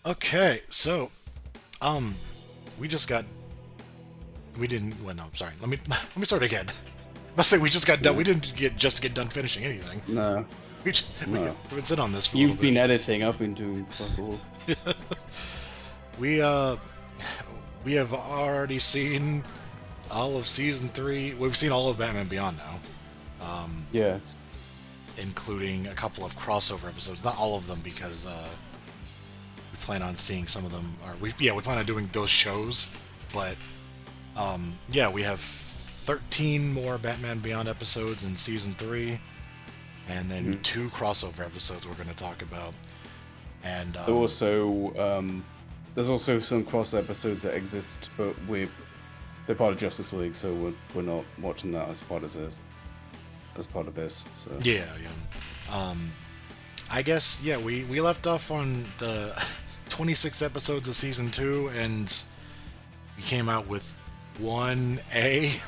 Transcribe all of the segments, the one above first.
Okay, so um, we just got. We didn't. Well, no, sorry. Let me start again. I say we just got done. Yeah. We didn't get done finishing anything. No, We've no. been sitting on this for a little You've bit. been editing. I've been doing fuck all. We uh, we have already seen all of season three. We've seen all of Batman Beyond now, Yeah. including a couple of crossover episodes. Not all of them because we plan on seeing some of them. Or we plan on doing those shows, but yeah, we have 13 more Batman Beyond episodes in season three, and then Mhm. two crossover episodes we're going to talk about. And There's also some cross episodes that exist, but they're part of Justice League, so we're not watching that as part of this. So yeah, yeah. I guess yeah, we left off on the 26 episodes of season two, and we came out with 1A.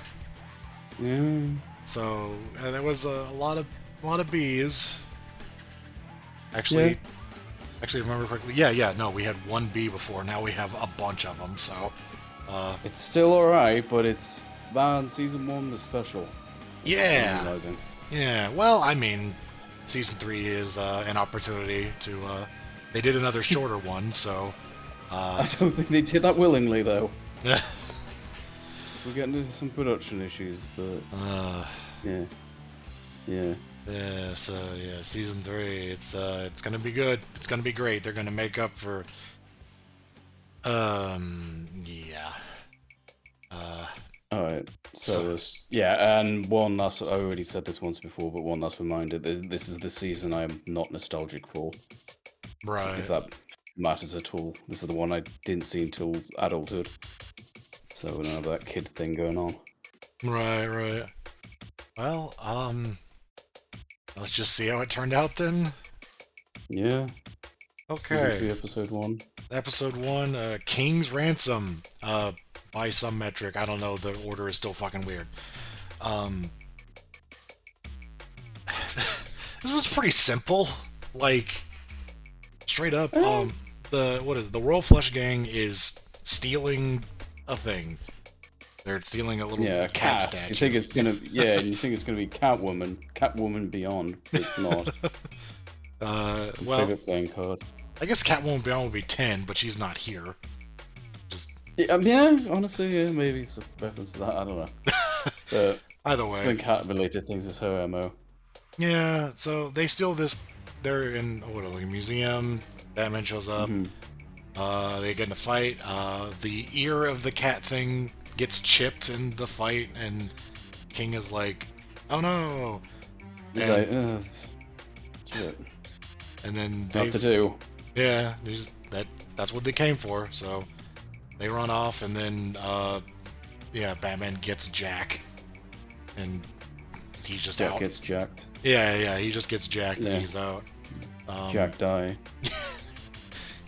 yeah, So there was a lot of B's. yeah. Actually, if I remember correctly, yeah, no, we had one B before. Now we have a bunch of them. So, It's still alright, but it's that season one was special. I'm yeah, realizing. yeah. Well, I mean, season three is an opportunity to. They did another shorter one, so. I don't think they did that willingly, though. We're getting into some production issues, but yeah, yeah. Yeah, so yeah, season three. It's gonna be good. It's gonna be great. They're gonna make up for. Yeah. Alright, So, and one last, I already said this once before, but one last reminder, this is the season I am not nostalgic for, right. if that matters at all. This is the one I didn't see until adulthood, so we don't have that kid thing going on. Right. Well, let's just see how it turned out then. Yeah, Okay. episode 1. Episode one, King's Ransom. By some metric, I don't know. The order is still fucking weird. Um, this was pretty simple. Like, straight up. The Royal Flush Gang is stealing a thing. They're stealing a little Yeah, a cat cat. statue. You think it's gonna, yeah, you think it's gonna be Catwoman Beyond, but it's not. Well, Favorite playing card. I guess Catwoman Beyond will be 10, but she's not here. Just Yeah, honestly, yeah, maybe it's a reference to that. I don't know. But either some way. cat-related things is her MO. Yeah, so they steal this. They're in like a museum. Batman shows up. Mhm. They get in a fight. The ear of the cat thing gets chipped in the fight, and King is like, "Oh no!" He's And, like, ugh, shit. and then Have to do. yeah, that's what they came for. So they run off, and then yeah, Batman gets Jack, and he's just Jack out. gets jacked. Yeah, he just gets jacked, Yeah. and he's out. Jack die.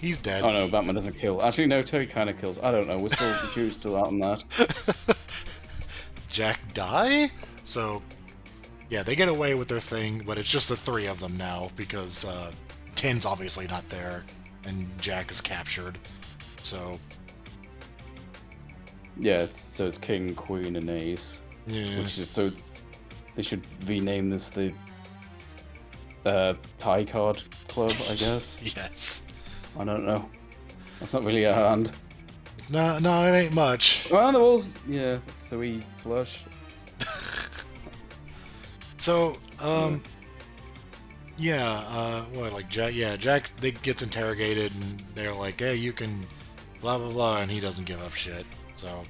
He's dead. Oh no, Batman doesn't kill. Actually, no, Terry kind of kills. I don't know. The jury's still out on that. Jack die? So, yeah, they get away with their thing, but it's just the three of them now because Tin's obviously not there and Jack is captured. So, Yeah, so it's King, Queen, and Ace. yeah. Which is so. They should rename this the Tie Card Club, I guess. Yes. I don't know. That's not really a hand. It's not, no, it ain't much. Well, there was, yeah, 3 flush. So, yeah, what, like, Jack, they gets interrogated and they're like, hey, you can blah, blah, blah, and he doesn't give up shit. So,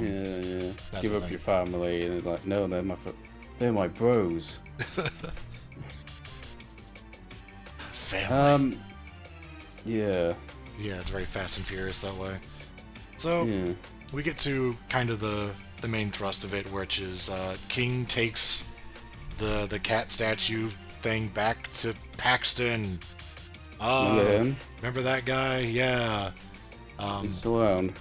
Yeah. that's Give the up thing. your family, and it's like, no, they're my bros. Family. Yeah. Yeah, it's very Fast and Furious that way. So, Yeah. we get to kind of the main thrust of it, which is King takes the cat statue thing back to Paxton. Remember him? Remember that guy? Yeah. He's still around.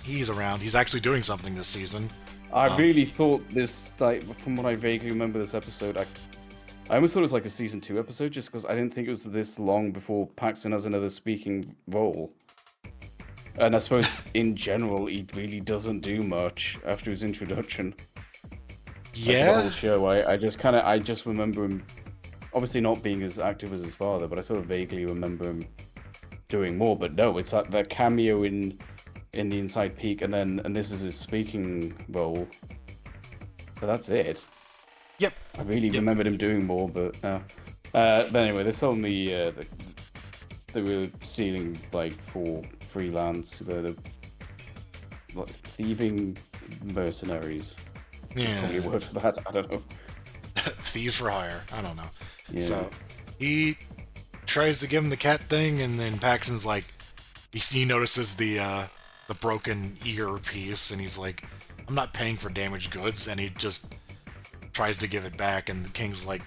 He's around. He's actually doing something this season. I really thought this, like, from what I vaguely remember this episode, I almost thought it was like a season 2 episode, just because I didn't think it was this long before Paxton has another speaking role. And I suppose in general, he really doesn't do much after his introduction. Yeah. Like, the whole show, I just remember him, obviously not being as active as his father, but I sort of vaguely remember him doing more. But no, it's that cameo in the Inside Peak, and this is his speaking role. So that's it. Yep. I really remembered him doing more, but no. But anyway, they told me they were stealing like for freelance, the like, thieving mercenaries. Yeah. Probably a word for that. I don't know. Thieves for hire. I don't know. Yeah. So he tries to give him the cat thing, and then Paxton's like, he notices the broken earpiece, and he's like, I'm not paying for damaged goods, and he just tries to give it back, and the King's like,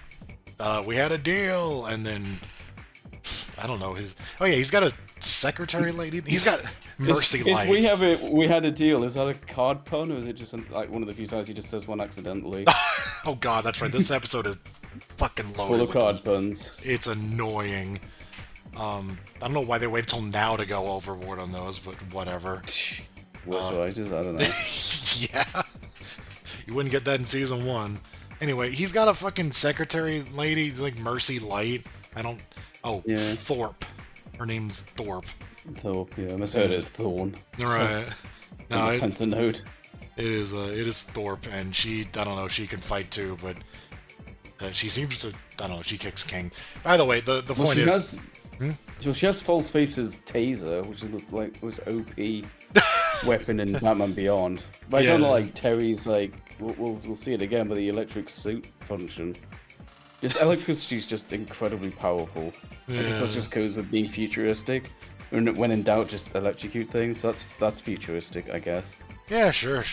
we had a deal, and then I don't know he's got a secretary lady. He's got Mercy Light. We had a deal. Is that a card pun, or is it just like one of the few times he just says one accidentally? Oh god, that's right. This episode is fucking loaded Full of card puns. It's annoying. I don't know why they wait till now to go overboard on those, but whatever. Worst writers, I don't know. Yeah. You wouldn't get that in season 1. Anyway, he's got a fucking secretary lady, like Mercy Light. Yeah. Thorpe. Her name's Thorpe. Thorpe, yeah. I misheard it as Thorn. Right. No, sense the note. It is Thorpe, and she can fight too, but she seems to, I don't know, she kicks King. By the way, the point is... She has False Face's taser, which was OP weapon in Batman Beyond. But I don't like Terry's, like, we'll see it again, but the electric suit function. Just electricity is just incredibly powerful. Yeah. I guess that just goes with being futuristic. When in doubt, just electrocute things. That's futuristic, I guess. Yeah, sure.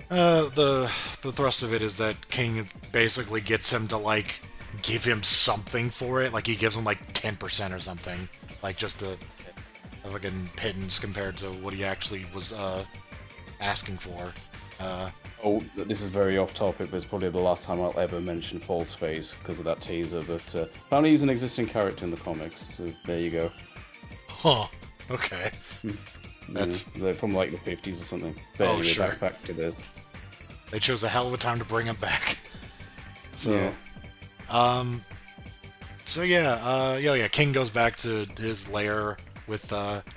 The thrust of it is that King basically gets him to like give him something for it. Like he gives him like 10% or something, like just a fucking pittance compared to what he actually was asking for. Oh, this is very off topic, but it's probably the last time I'll ever mention False Face because of that teaser. But apparently he's an existing character in the comics, so there you go. Huh. Okay. They're from like the 50s or something. But anyway, sure. back to this. They chose a hell of a time to bring him back. So, yeah. King goes back to his lair with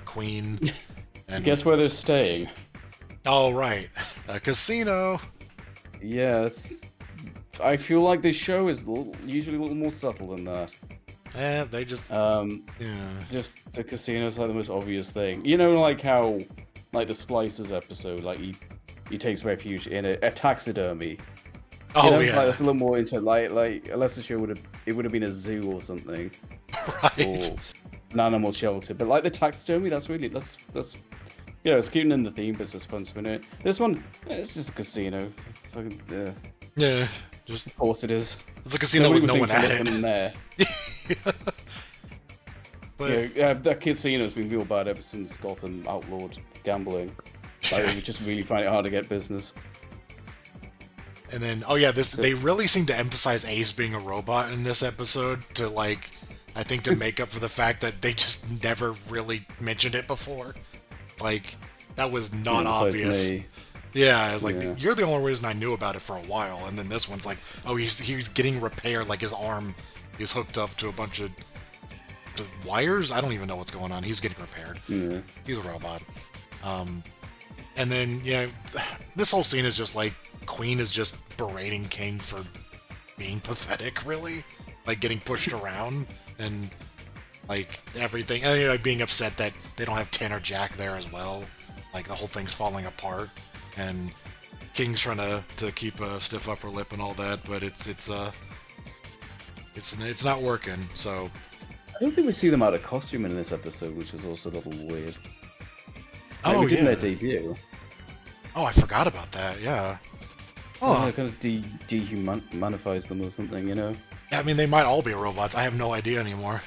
Queen. And Guess where they're staying? Oh, right. A casino. Yeah, I feel like this show is usually a little more subtle than that. Yeah, they just... Just the casino's like the most obvious thing. You know, like how, like the Splicers episode, like he takes refuge in a taxidermy. Oh, you know? yeah. Like, that's a little more into like unless the show would have been a zoo or something. Right. Or an animal shelter. But like the taxidermy, that's yeah, it's keeping in the theme, but it's suspense in it. This one, it's just a casino. Fucking, yeah, just... Of course it is. It's a casino with no one at it. In there. But... that casino's been real bad ever since Gotham outlawed gambling. Like, we just really find it hard to get business. And then, they really seem to emphasize Ace being a robot in this episode to, like, I think to make up for the fact that they just never really mentioned it before. Like, that was not obvious. Me. Yeah, I was like, you're the only reason I knew about it for a while. And then this one's like, oh, he's getting repaired, like his arm is hooked up to a bunch of wires? I don't even know what's going on. He's getting repaired. Yeah. He's a robot. And then, this whole scene is just like, Queen is just berating King for being pathetic, really. Like, getting pushed around, and, like, everything. And, like, being upset that they don't have Tin or Jack there as well. Like, the whole thing's falling apart. And King's trying to keep a stiff upper lip and all that, but it's not working, so... I don't think we see them out of costume in this episode, which was also a little weird. Oh, we did their debut. Oh, I forgot about that, yeah. Oh, it kind of dehumanifies them or something, you know? I mean, they might all be robots. I have no idea anymore.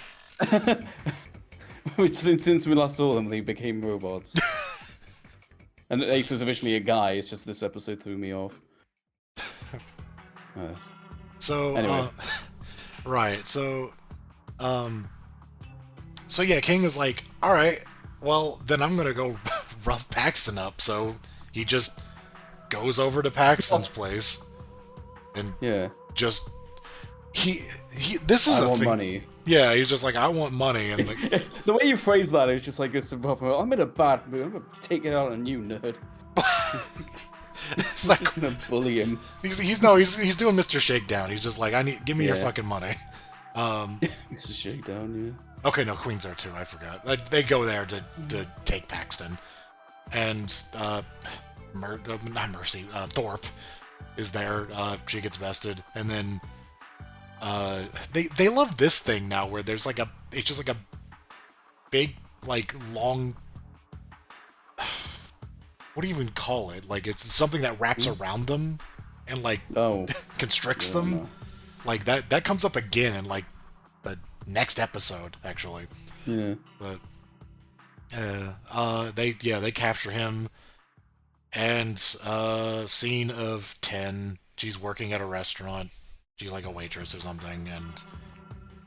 Since we last saw them, they became robots. And Ace was originally a guy, it's just this episode threw me off. So, Anyway. right. So yeah, King is like, all right, well then I'm gonna go rough Paxton up. So he just goes over to Paxton's place and Yeah. just he this is I a want thing. money. Yeah, he's just like, I want money, and like, The way you phrase that is just like, I'm in a bad mood. I'm gonna take it out on you, nerd. it's like Just gonna bully him. he's he's doing Mr. Shakedown. He's just like, give me your Yeah. fucking money. It's a shakedown, Okay, no, Queen's there too. I forgot. They go there to take Paxton, and not Mercy, Thorpe is there. She gets vested, and then they love this thing now where there's like it's just like a big like long. What do you even call it? Like it's something that wraps around them and like yeah. Oh. constricts Yeah, them. no. Like that comes up again in like the next episode actually. Yeah. But they capture him, and scene of 10. She's working at a restaurant. She's like a waitress or something, and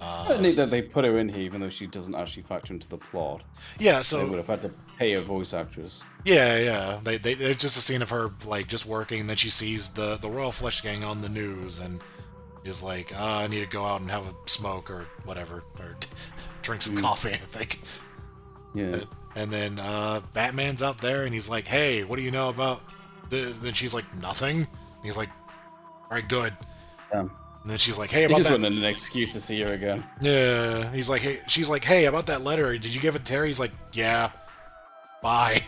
I neat that they put her in here, even though she doesn't actually factor into the plot. yeah. They So would have had to pay a voice actress. yeah. There's just a scene of her like just working, and then she sees the Royal Flush Gang on the news, and is like, I need to go out and have a smoke or whatever, or drink some coffee, I think. Yeah. And then Batman's out there, and he's like, hey, what do you know about this? Then she's like, nothing. And he's like, all right, good. Damn. And then she's like, hey, He about just that. wanted an excuse to see her again. Yeah. He's like, hey, she's like, hey, about that letter. Did you give it to Terry? He's like, yeah. Bye.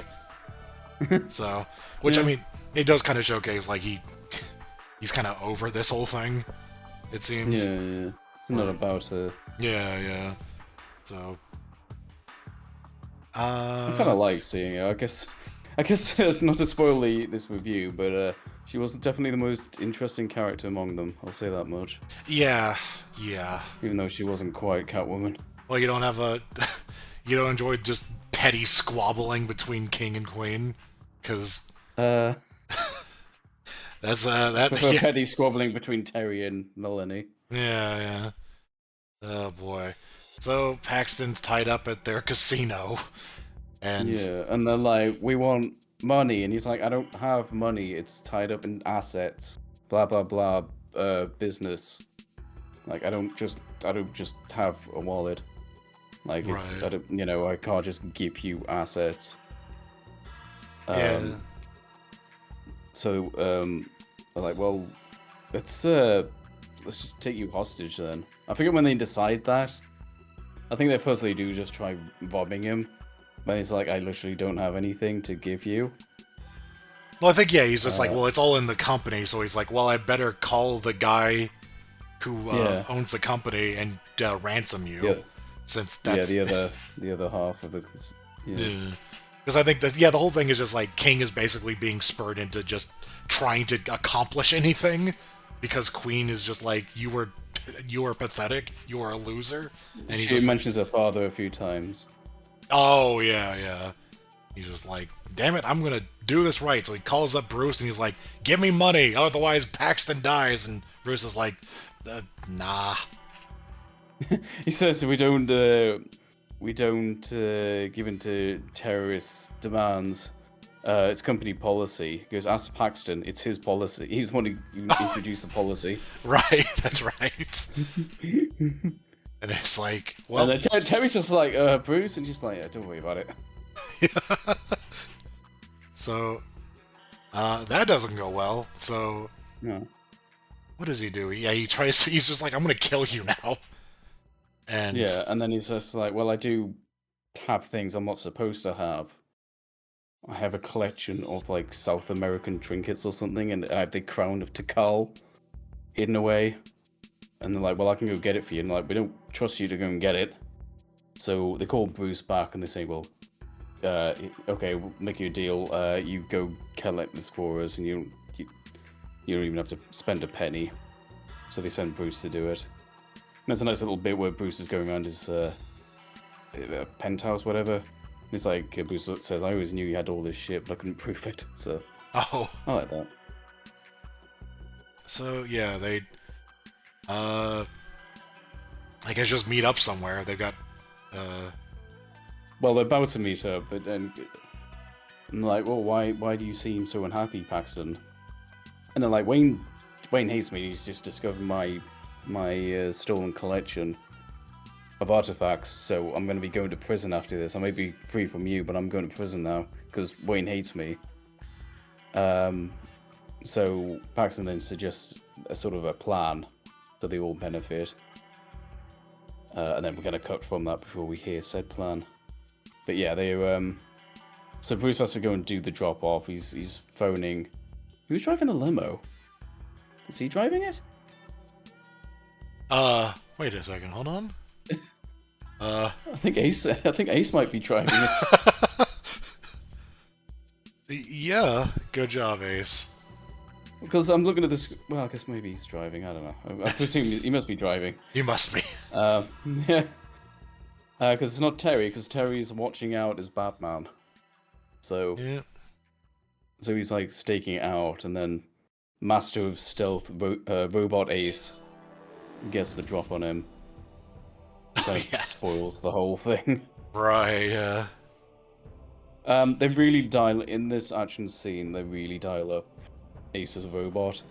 So, which Yeah. I mean, it does kind of showcase like he's kind of over this whole thing. It seems. Yeah. It's not about her. Yeah. So. I kind of like seeing her. I guess not to spoil this review, but she was definitely the most interesting character among them. I'll say that much. Yeah. Even though she wasn't quite Catwoman. Well, you don't have you don't enjoy just petty squabbling between King and Queen, because that's that. Prefer Yeah. petty squabbling between Terry and Melanie. Yeah. Oh boy. So Paxton's tied up at their casino, and Yeah, and they're like, we want money, and he's like, I don't have money. It's tied up in assets. Blah blah blah. Business. Like I don't just have a wallet. Like it's, Right. I don't, I can't just give you assets. yeah. So they're like, well, let's just take you hostage then. I forget when they decide that. I think they firstly do just try robbing him. But he's like, I literally don't have anything to give you. Well, I think he's just like, well, it's all in the company, so he's like, well, I better call the guy who owns the company and ransom you, Yeah. since that's the other half of the. Yeah. Because I think that the whole thing is just like King is basically being spurred into just trying to accomplish anything, because Queen is just like, you were pathetic, you are a loser, and he's She just like, mentions her father a few times. oh yeah. He's just like, damn it, I'm gonna do this right. So he calls up Bruce and he's like, give me money, otherwise Paxton dies. And Bruce is like, nah. He says we don't give in to terrorist demands. It's company policy. He goes, ask Paxton. It's his policy. He's the one who introduced the policy. Right, that's right. And it's like, well, And then Terry's just like, Bruce, and she's like, yeah, don't worry about it. so that doesn't go well. So No. what does he do? Yeah, he's just like, I'm gonna kill you now. And Yeah, and then he's just like, well, I do have things I'm not supposed to have. I have a collection of like South American trinkets or something, and I have the crown of Tikal hidden away. And they're like, well, I can go get it for you. And like, we don't trust you to go and get it. So they call Bruce back and they say, well, okay, we'll make you a deal. You go collect this for us, and you don't even have to spend a penny. So they send Bruce to do it. And there's a nice little bit where Bruce is going around his penthouse, whatever. And it's like, Bruce says, I always knew you had all this shit, but I couldn't prove it. So oh, I like that. So yeah, they I guess just meet up somewhere. They've got Well, they're about to meet up, but then I'm like, well, why do you seem so unhappy, Paxton? And then like Wayne hates me. He's just discovered my stolen collection of artifacts, so I'm going to be going to prison after this. I may be free from you, but I'm going to prison now because Wayne hates me. So Paxton then suggests a sort of a plan so they all benefit. And then we're going to cut from that before we hear said plan. But yeah, so Bruce has to go and do the drop off. He's phoning. Who's driving the limo? Is he driving it? wait a second, hold on. I think Ace might be driving it. Yeah, good job, Ace. Because I'm looking at this. Well, I guess maybe he's driving. I don't know. I presume he must be driving. You must be. Yeah. Because it's not Terry. Because Terry's watching out as Batman. So. Yeah. So he's like staking it out, and then Master of Stealth Robot Ace gets the drop on him. Kind of spoils the whole thing. Right. Yeah. They really dial in this action scene. They really dial up Ace as a robot.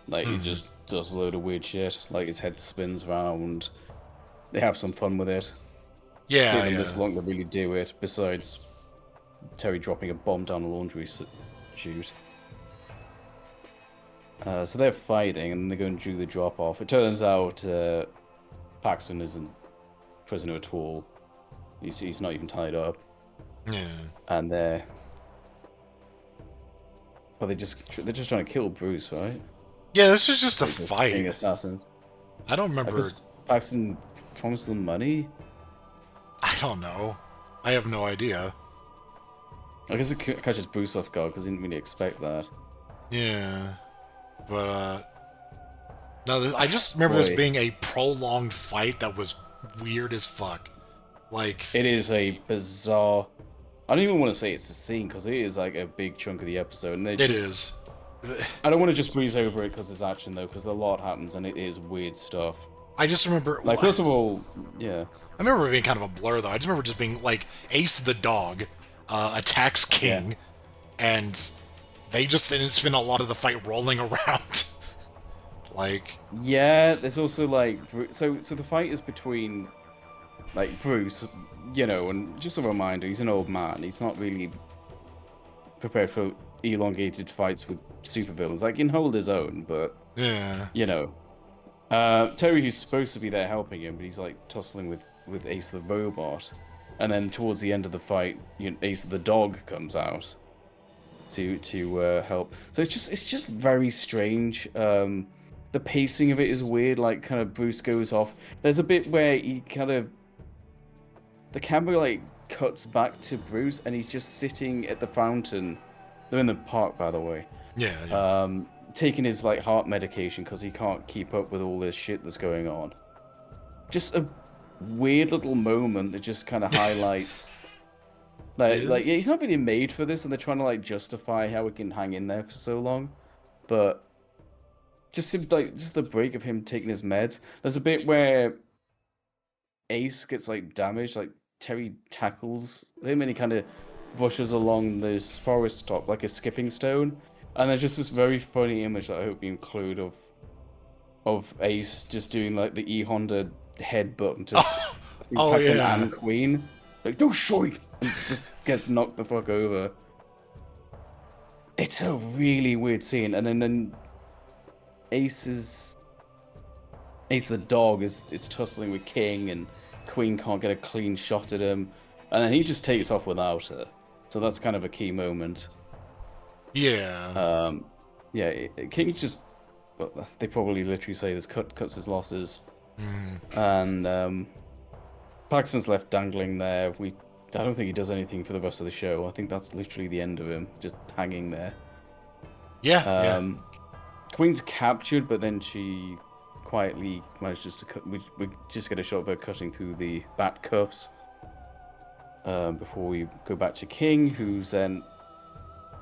Like he just does a load of weird shit. Like his head spins around. They have some fun with it. Yeah. It's taken Yeah. this long to really do it. Besides Terry dropping a bomb down a laundry chute. So they're fighting, and they go and do the drop off. It turns out Paxton isn't prisoner at all. He's not even tied up. Yeah. And they're just trying to kill Bruce, right? Yeah, this is just a Being fight. assassins. I don't remember. Because Paxton promised them money. I don't know. I have no idea. I guess it catches Bruce off guard because he didn't really expect that. Yeah. But, no, I just remember this Boy. being a prolonged fight that was weird as fuck. Like, It is a bizarre. I don't even want to say it's a scene because it is like a big chunk of the episode, and it just, is. I don't want to just breeze over it because it's action though, because a lot happens and it is weird stuff. I just remember. Like first of all, yeah, I remember it being kind of a blur, though. I just remember just being like Ace the dog attacks King, and they just and spend a lot of the fight rolling around. Like, yeah. There's also like so the fight is between like Bruce, you know, and just a reminder, he's an old man. He's not really prepared for elongated fights with supervillains. Like, he can hold his own, but yeah, you know. Terry, who's supposed to be there helping him, but he's like tussling with Ace the robot. And then towards the end of the fight, Ace the dog comes out to help. So it's just very strange. The pacing of it is weird. Like, kind of Bruce goes off. There's a bit where the camera like cuts back to Bruce, and he's just sitting at the fountain. They're in the park, by the way. yeah. Taking his like heart medication because he can't keep up with all this shit that's going on. Just a weird little moment that just kind of highlights like he's not really made for this, and they're trying to like justify how he can hang in there for so long, but just seems like just the break of him taking his meds. There's a bit where Ace gets like damaged, like Terry tackles him and he kind of brushes along this forest top like a skipping stone. And there's just this very funny image that I hope you include of Ace just doing like the E Honda headbutt to Paxton and Queen. Like, don't shriek! And just gets knocked the fuck over. It's a really weird scene. And then Ace the dog is tussling with King, and Queen can't get a clean shot at him. And then he just takes off without her. So that's kind of a key moment. Yeah. King just. Well, they probably literally say this cuts his losses. And Paxton's left dangling there. I don't think he does anything for the rest of the show. I think that's literally the end of him, just hanging there. Yeah. Queen's captured, but then she quietly manages to cut. We just get a shot of her cutting through the bat cuffs. Before we go back to King, who's then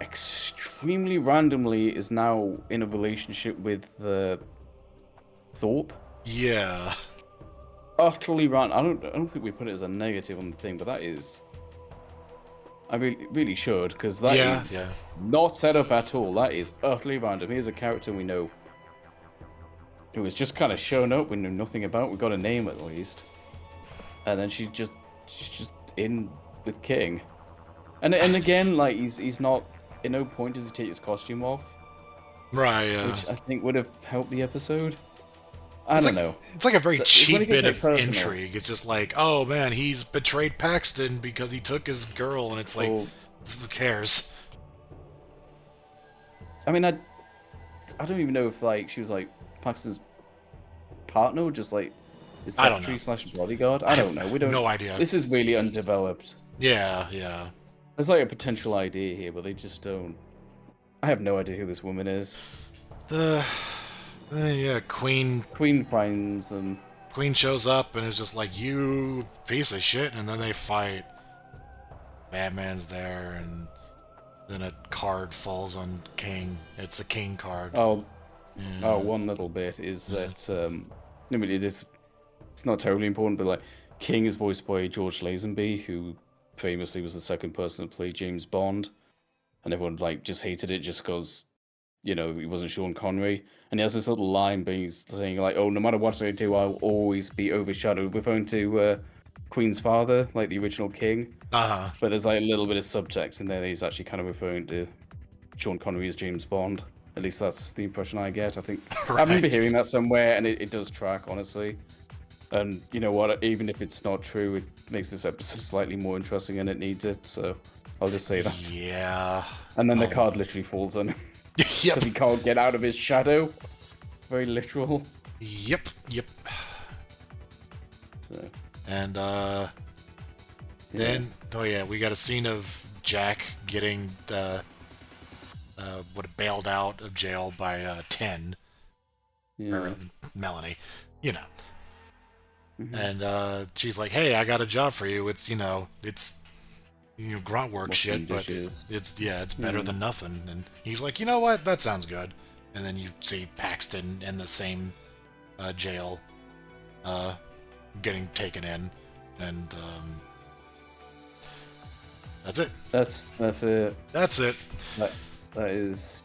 extremely randomly is now in a relationship with Thorpe. Yeah. Utterly random. I don't think we put it as a negative on the thing, but that is. I really should, because that Yeah, is yeah. not set up at all. That is utterly random. Here's a character we know who has just kind of shown up, we know nothing about. We got a name at least, and then she's just in with King, and again, like he's not. At no point does he take his costume off, Right, yeah. which I think would have helped the episode. I don't know. It's like a very It's when cheap it gets, bit like, of personal. intrigue. It's just like, oh man, he's betrayed Paxton because he took his girl, and it's like, Or- who cares? I mean, I don't even know if like she was like Paxton's partner, or just like his I don't know. secretary / bodyguard. I don't know. We don't. No idea. This is really undeveloped. Yeah, yeah. There's like a potential idea here, but they just don't. I have no idea who this woman is. Yeah, Queen finds them. Queen shows up and is just like, you piece of shit, and then they fight. Batman's there, and then a card falls on King. It's the King card. Oh, Yeah. one little bit is that I mean it's not terribly important, but like King is voiced by George Lazenby, who famously was the second person to play James Bond, and everyone like just hated it just because he wasn't Sean Connery, and he has this little line being saying like, oh, no matter what I do, I'll always be overshadowed, referring to Queen's father, like the original King. Uh-huh. But there's like a little bit of subtext in there that he's actually kind of referring to Sean Connery as James Bond. At least that's the impression I get. I think I remember hearing that somewhere, and it does track, honestly. And you know what? Even if it's not true, it makes this episode slightly more interesting, and it needs it. So I'll just say that. Yeah. And then the card literally falls on him Yep. because he can't get out of his shadow. Very literal. Yep. So And then we got a scene of Jack getting bailed out of jail by 10 or Melanie, and she's like, hey, I got a job for you. It's grunt work shit, but it's better than nothing. And he's like, you know what, that sounds good. And then you see Paxton in the same jail getting taken in, and that's it. That's it. That's it. That is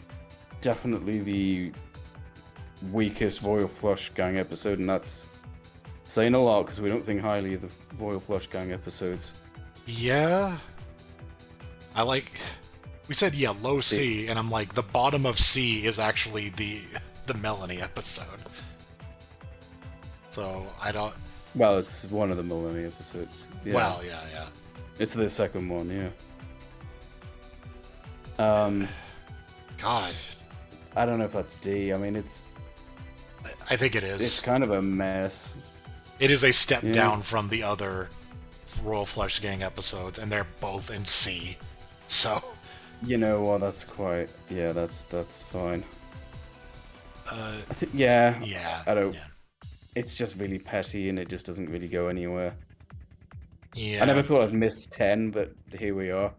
definitely the weakest Royal Flush Gang episode, and that's saying a lot because we don't think highly of the Royal Flush Gang episodes. Yeah. We said, low C, and I'm like, the bottom of C is actually the Melanie episode. So, I don't... Well, it's one of the Melanie episodes. Yeah. Well, yeah. It's the second one, yeah. God. I don't know if that's D. I mean, I think it is. It's kind of a mess. It is a step down from the other Royal Flush Gang episodes, and they're both in C. So... You know what? That's quite... Yeah, that's fine. I think, yeah. I don't... Yeah. It's just really petty, and it just doesn't really go anywhere. Yeah. I never thought I'd missed 10, but here we are.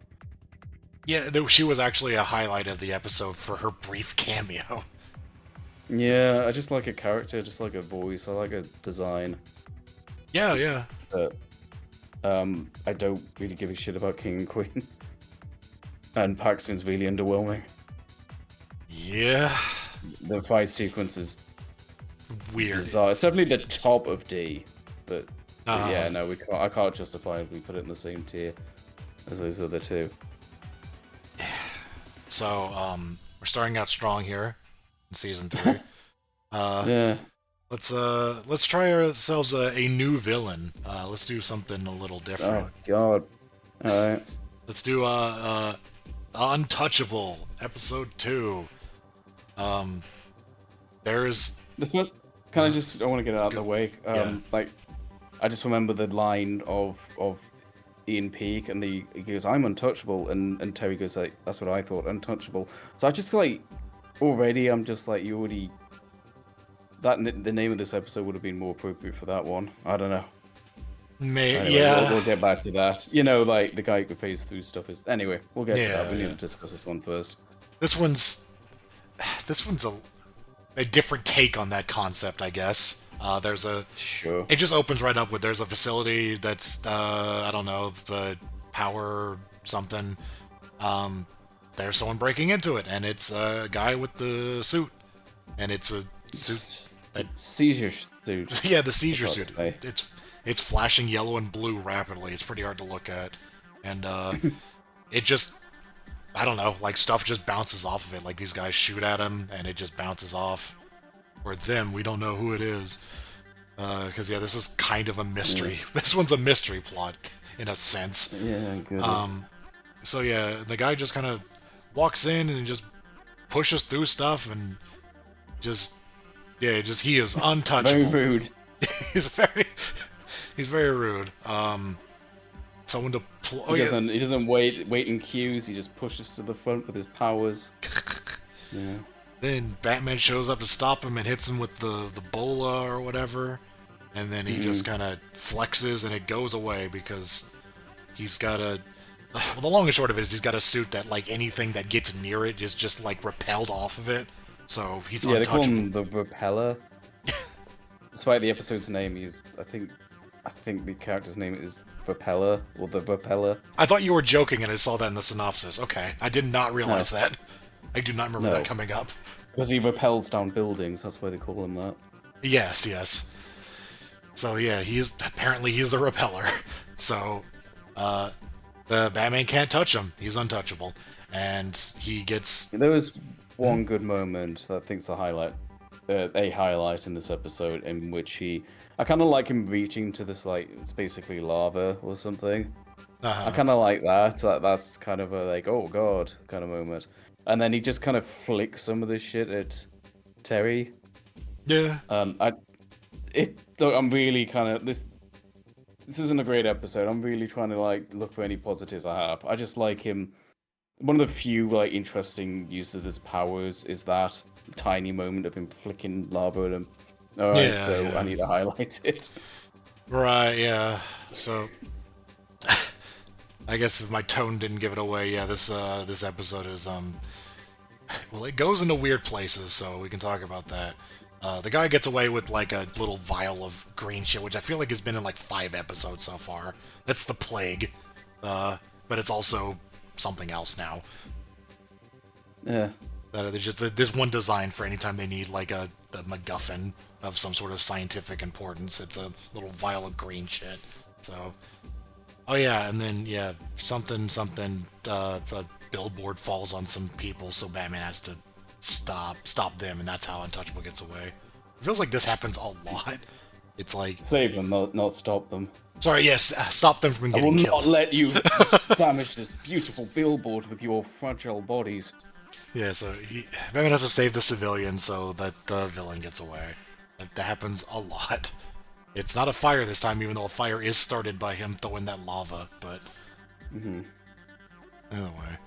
Yeah, she was actually a highlight of the episode for her brief cameo. Yeah, I just like a character, just like a voice. I like a design. Yeah. But I don't really give a shit about King and Queen. And Paxton's really underwhelming. Yeah. The fight sequence is weird. bizarre. It's definitely the top of D, but yeah, no, we can't. I can't justifiably put it in the same tier as those other two. So, we're starting out strong here in season 3. Yeah. Let's try ourselves a new villain. Let's do something a little different. Oh God. All right. Let's do Untouchable, episode 2. There's the first. I want to get it out of the way. Like, I just remember the line of Ian Peake, and he goes, "I'm untouchable," and Terry goes like, "That's what I thought, untouchable." So I just like, I'm just like, you already. The name of this episode would have been more appropriate for that one. I don't know. Anyway, Yeah, we'll get back to that. You know, like the guy who phase through stuff is. Anyway, we'll get to that. yeah, We need yeah. to discuss this one first. This one's this one's a different take on that concept, I guess. There's a Sure. It just opens right up with there's a facility that's I don't know, the power something. Um, there's someone breaking into it, and it's a guy with the suit, and it's a suit that Seizure suit. yeah, the That's seizure hard to suit. say. It's flashing yellow and blue rapidly. It's pretty hard to look at, and it just I don't know, like stuff just bounces off of it. Like these guys shoot at him, and it just bounces off. Or them, we don't know who it is. Because yeah, this is kind of a mystery. This one's a mystery plot in a sense. Yeah, good. So yeah, the guy just kind of walks in and just pushes through stuff and just he is Very untouchable. rude. he's very he's very rude. Someone to He doesn't wait in queues. He just pushes to the front with his powers. Yeah. Then Batman shows up to stop him and hits him with the bola or whatever, and then he just kind of flexes and it goes away because he's got a. Well, the long and short of it is he's got a suit that like anything that gets near it is just like repelled off of it, so he's Yeah, they call untouchable. him the Repeller. Despite the episode's name, I think the character's name is Repeller or the Repeller. I thought you were joking and I saw that in the synopsis. Okay, I did not realize that. I do not remember No. that coming up. Because he repels down buildings, that's why they call him that. Yes, yes. So yeah, he's the repeller. So the Batman can't touch him. He's untouchable, and he gets There was one good moment that I think's a highlight in this episode in which I kind of like him reaching to this, like, it's basically lava or something. I kind of like that. That's kind of a, like, oh god kind of moment. And then he just kind of flicks some of this shit at Terry. yeah. Look, I'm really kind of this isn't a great episode. I'm really trying to like look for any positives I have. I just like him. One of the few like interesting uses of his powers is that tiny moment of him flicking lava at him. All right, Yeah, so yeah. I need to highlight it. Right, yeah. So I guess if my tone didn't give it away, yeah, this episode is well, it goes into weird places, so we can talk about that. The guy gets away with like a little vial of green shit, which I feel like has been in like 5 episodes so far. That's the plague, but it's also something else now. Yeah. There's just there's one design for anytime they need like a MacGuffin of some sort of scientific importance. It's a little vial of green shit. So, oh yeah, and then yeah, something. A billboard falls on some people, so Batman has to stop them, and that's how Untouchable gets away. It feels like this happens a lot. It's like, Save them, not stop them. sorry, yes, stop them from I will getting killed. not let you damage this beautiful billboard with your fragile bodies. Yeah, so Batman has to save the civilian so that the villain gets away. That happens a lot. It's not a fire this time, even though a fire is started by him throwing that lava, but... Anyway.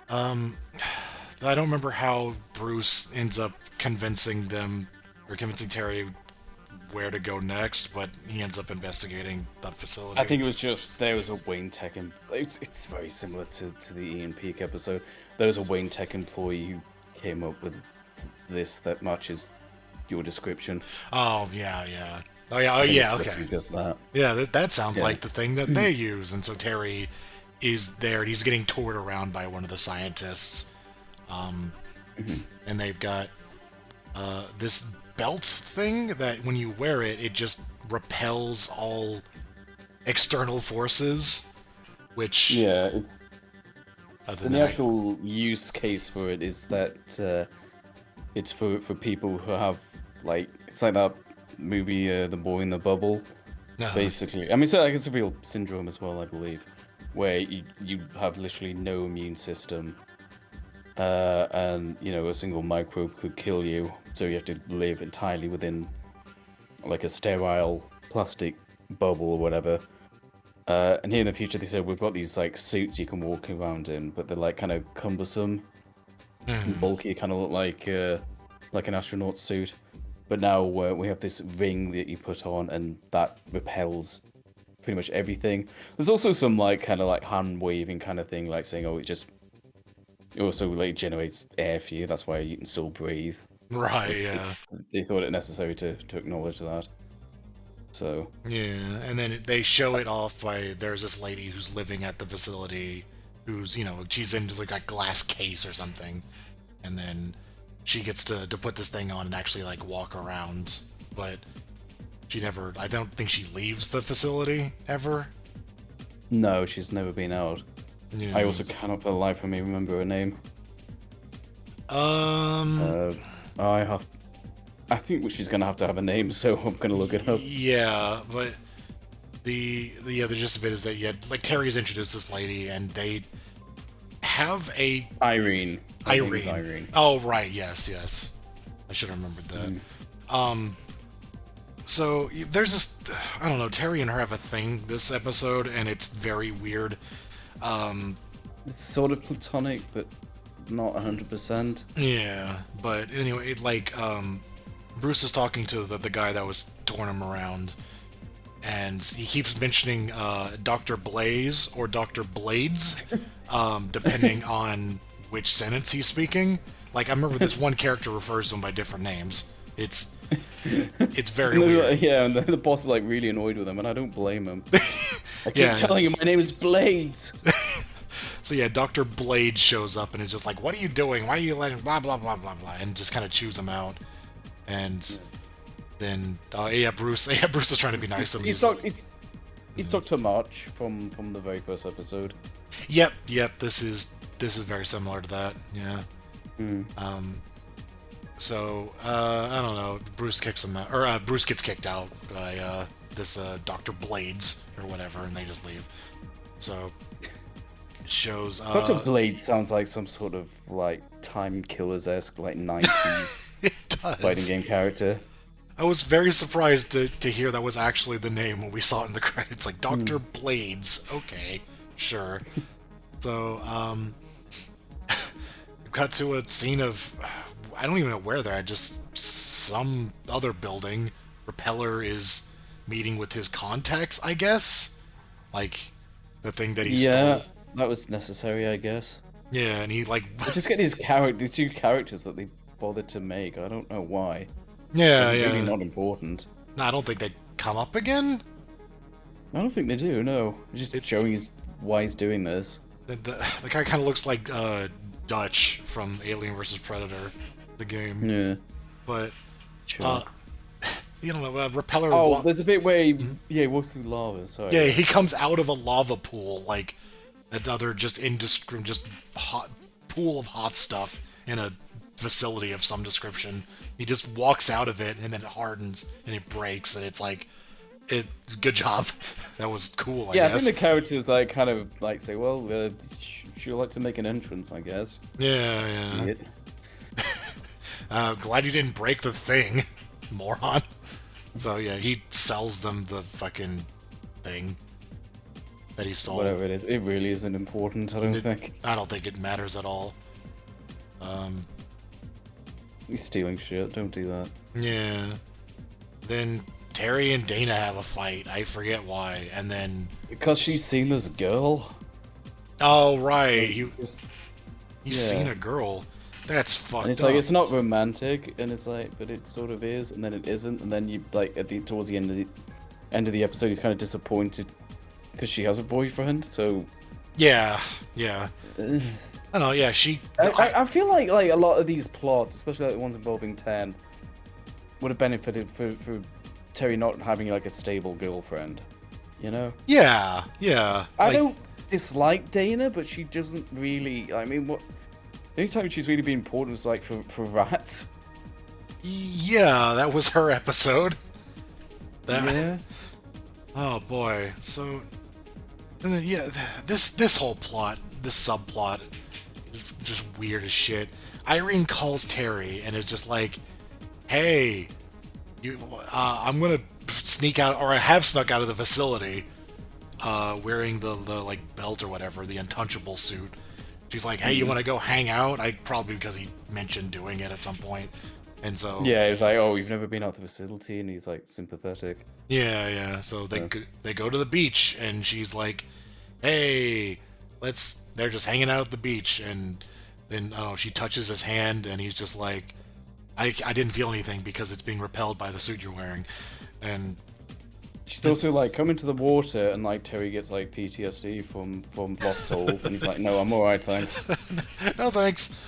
I don't remember how Bruce ends up convincing Terry where to go next, but he ends up investigating that facility. I think it was just there was a Wayne Tech. It's very similar to the Ian Peak episode. There was a Wayne Tech employee who came up with this that matches your description. Oh, yeah. Oh, yeah, okay. He does that. Yeah, that sounds Yeah. like the thing that they use, and so Terry is there, and he's getting toured around by one of the scientists. And they've got this belt thing that when you wear it, it just repels all external forces, which... Yeah, it's other the than actual use case for it is that it's for people who have like it's like that movie The Boy in the Bubble. Basically, I mean, it's a real syndrome as well, I believe, where you have literally no immune system, and a single microbe could kill you, so you have to live entirely within like a sterile plastic bubble or whatever. And here in the future, they said we've got these like suits you can walk around in, but they're like kind of cumbersome, and bulky, kind of look like an astronaut suit. But now we have this ring that you put on, and that repels pretty much everything. There's also some like kind of like hand waving kind of thing, like saying, "Oh, it also like generates air for you. That's why you can still breathe." Right, yeah. They thought it necessary to acknowledge that. So Yeah, and then they show it off by there's this lady who's living at the facility, who's, she's in like a glass case or something, and then she gets to put this thing on and actually like walk around, but I don't think she leaves the facility ever. no, she's never been out. Yeah. I also cannot for the life of me remember her name. I think she's gonna have to have a name, so I'm gonna look it up. Yeah, but the other gist of it is that like Terry's introduced this lady, and they have a Irene. I think it's Irene. Irene. Oh right, yes. I should have remembered that. So there's this, I don't know, Terry and her have a thing this episode, and it's very weird. It's sort of platonic, but not 100%. Yeah, but anyway, Bruce is talking to the guy that was touring him around, and he keeps mentioning Dr. Blaze or Dr. Blades, depending on which sentence he's speaking. Like, I remember this one character refers to him by different names. It's very weird. Yeah, and the boss is like really annoyed with him, and I don't blame him. I keep telling him my name is Blades. So yeah, Dr. Blade shows up and is just like, "What are you doing? Why are you letting blah blah blah blah blah?" And just kind of chews him out. And then Bruce is trying to be nice to him. He's Dr. March from the very first episode. Yep. This is very similar to that. Yeah. So I don't know. Bruce kicks him out, or Bruce gets kicked out by this Dr. Blades or whatever, and they just leave. So it shows. Dr. Blade sounds like some sort of like Time Killers-esque like 90s It does. fighting game character. I was very surprised to hear that was actually the name when we saw it in the credits. Like Dr. Blades. Okay, sure. So cut to a scene of, I don't even know where they're at, just some other building. Repeller is meeting with his contacts, I guess. Like the thing that he stole. That was necessary, I guess. Yeah, and he like Just get these two characters that they bothered to make. I don't know why. Yeah, It's yeah. really not important. No, I don't think they come up again. I don't think they do. No, it's just showing why he's doing this. The guy kind of looks like Dutch from Alien vs. Predator, the game. Yeah. But Sure. you don't know, Repeller. Oh, there's a bit where he walks through lava. Sorry. Yeah, he comes out of a lava pool, like another just hot pool of hot stuff in a facility of some description. He just walks out of it, and then it hardens and it breaks, and it's like, good job. That was cool. I guess. I think the characters like kind of like say, well, she'd like to make an entrance, I guess. Yeah. Glad you didn't break the thing, moron. So yeah, he sells them the fucking thing that he stole. Whatever it is, it really isn't important. I don't think. I don't think it matters at all. He's stealing shit. Don't do that. Yeah. Then Terry and Dana have a fight. I forget why. And then Because she's seen this girl. oh right, he's Yeah. seen a girl. That's fucked And it's up. like it's not romantic, and it's like, but it sort of is, and then it isn't, and then you like towards the end of the episode, he's kind of disappointed because she has a boyfriend. So Yeah. I don't know. Yeah, I feel like a lot of these plots, especially like the ones involving 10, would have benefited for Terry not having like a stable girlfriend. You know? Yeah. I don't dislike Dana, but she doesn't really. I mean, what? The only time she's really been important was like for rats. Yeah, that was her episode. Yeah. Oh boy. So, and then this whole plot, this subplot, is just weird as shit. Irene calls Terry and is just like, "Hey, I'm gonna sneak out, or I have snuck out of the facility, wearing the like belt or whatever, the Untouchable suit." She's like, "Hey, you want to go hang out?" Probably because he mentioned doing it at some point. And so Yeah, it was like, oh, you've never been out the facility, and he's like sympathetic. yeah. So they go to the beach, and she's like, "Hey, let's." They're just hanging out at the beach, and then I don't know. She touches his hand, and he's just like, I didn't feel anything because it's being repelled by the suit you're wearing," and She's also like, come into the water, and like Terry gets like PTSD from Lost Soul, and he's like, no, I'm alright, thanks. no thanks.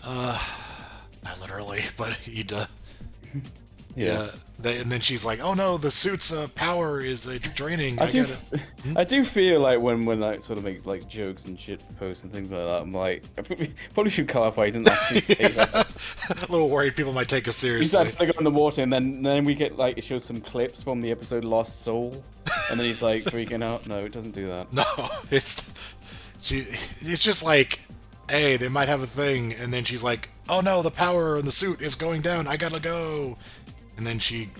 Not literally, but he does. Yeah. And then she's like, "Oh no, the suit's power it's draining." I do feel like when I sort of make like jokes and shit posts and things like that, I'm like, I probably should clarify. I didn't actually say that. A little worried people might take us He's seriously. like, go in the water, and then we get like it shows some clips from the episode Lost Soul, and then he's like freaking out. No, it doesn't do that. No, it's just like, hey, they might have a thing, and then she's like, "Oh no, the power in the suit is going down. I gotta go." And then she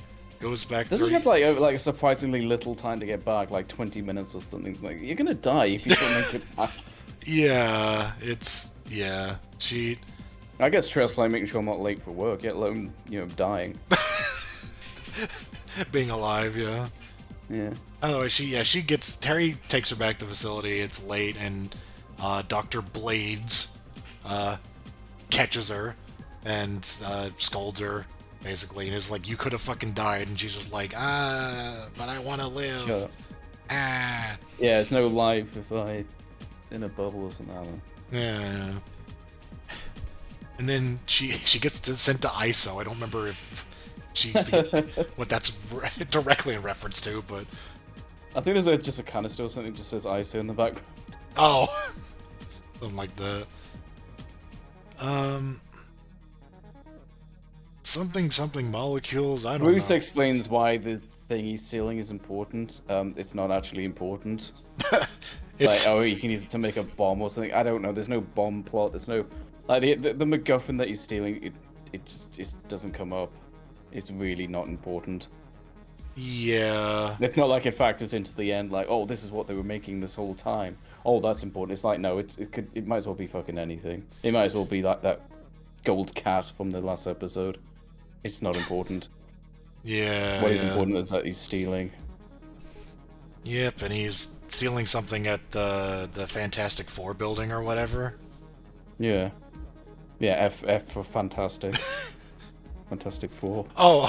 goes back. Doesn't she have like a surprisingly little time to get back, like 20 minutes or something? Like, you're gonna die if you don't make it back. Yeah. She. I get stressed like making sure I'm not late for work, let alone dying. Being alive, yeah. Yeah. Anyway, Terry takes her back to the facility. It's late, and Dr. Blades catches her and scolds her, basically, and is like, "You could have fucking died," and she's just like, but I want to live. Shut up. Yeah, it's no life if I in a bubble or something. Yeah. And then she gets sent to ISO. I don't remember if she used to get what that's directly in reference to, but I think there's just a canister or something that just says ISO in the background. oh, something like that. Something molecules. I don't know. Bruce explains why the thing he's stealing is important. It's not actually important. It's like, oh, he can use it to make a bomb or something. I don't know. There's no bomb plot. There's no like the MacGuffin that he's stealing. It just doesn't come up. It's really not important. yeah. It's not like it factors into the end. Like, oh, this is what they were making this whole time. Oh, that's important. It's like, no, it might as well be fucking anything. It might as well be like that gold cat from the last episode. It's not important. Yeah. What is yeah. important is that he's stealing. Yep, and he's stealing something at the Fantastic Four building or whatever. Yeah. Yeah, F for fantastic. Fantastic Four. Oh,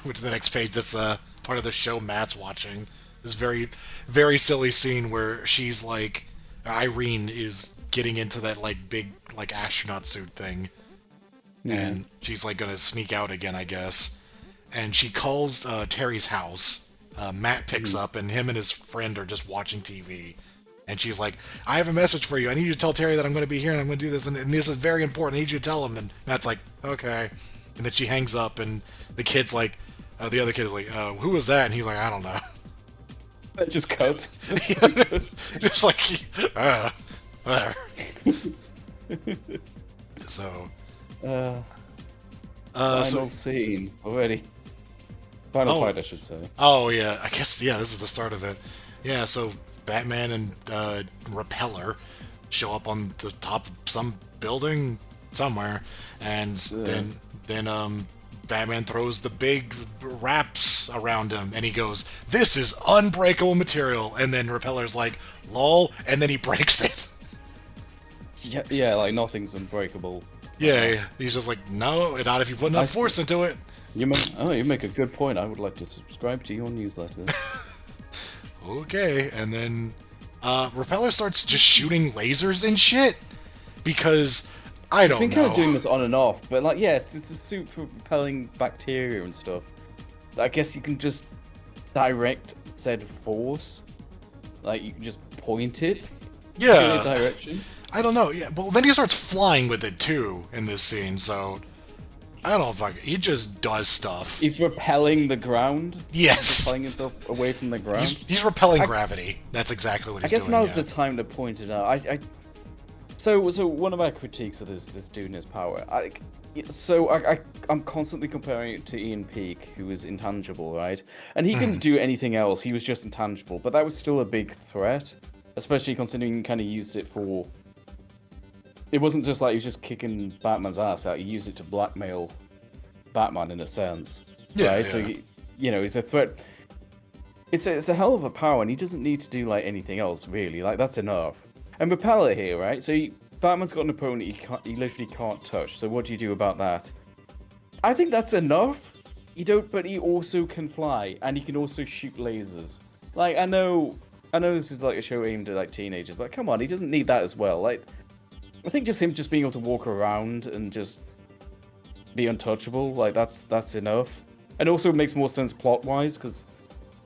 which is the next page. That's part of the show Matt's watching. This very, very silly scene where she's like, Irene is getting into that like big like astronaut suit thing, and she's like gonna sneak out again, I guess. And she calls Terry's house. Matt picks up, and him and his friend are just watching TV. And she's like, "I have a message for you. I need you to tell Terry that I'm going to be here and I'm going to do this, and this is very important. I need you to tell him." And Matt's like, "Okay." And then she hangs up, and the kid's like, the other kid is like, "Who was that?" And he's like, "I don't know." That just cuts. Just like, whatever. So, Final scene already. Final fight, I should say. Oh yeah, I guess this is the start of it. Yeah, so Batman and Repeller show up on the top of some building somewhere, and then Batman throws the big wraps around him, and he goes, "This is unbreakable material," and then Repeller's like, "Lol," and then he breaks it. Yeah, like nothing's unbreakable. Yeah, he's just like, "No, not if you put enough force into it." You make a good point. I would like to subscribe to your newsletter. Okay, and then Repeller starts just shooting lasers and shit because I don't know. I've been kind of doing this on and off, but like, yes, it's a suit for repelling bacteria and stuff. I guess you can just direct said force, like you can just point it in a direction. I don't know. Yeah, but then he starts flying with it too in this scene, so I don't know if he just does stuff. He's repelling the ground. Yes. Repelling himself away from the ground. He's repelling gravity. That's exactly what he's doing. I guess now's the time to point it out. So one of our critiques of this dude and his power. I'm constantly comparing it to Ian Peake, who was intangible, right? And he couldn't do anything else. He was just intangible, but that was still a big threat, especially considering he kind of used it for. It wasn't just like he was just kicking Batman's ass out. He used it to blackmail Batman in a sense, Yeah, right? yeah. So he's a threat. It's a hell of a power, and he doesn't need to do like anything else really. Like that's enough. And Repeller here, right? So Batman's got an opponent he literally can't touch. So what do you do about that? I think that's enough. But he also can fly, and he can also shoot lasers. Like I know this is like a show aimed at like teenagers, but come on, he doesn't need that as well. Like I think just him being able to walk around and just be untouchable, like that's enough. And also it makes more sense plot wise because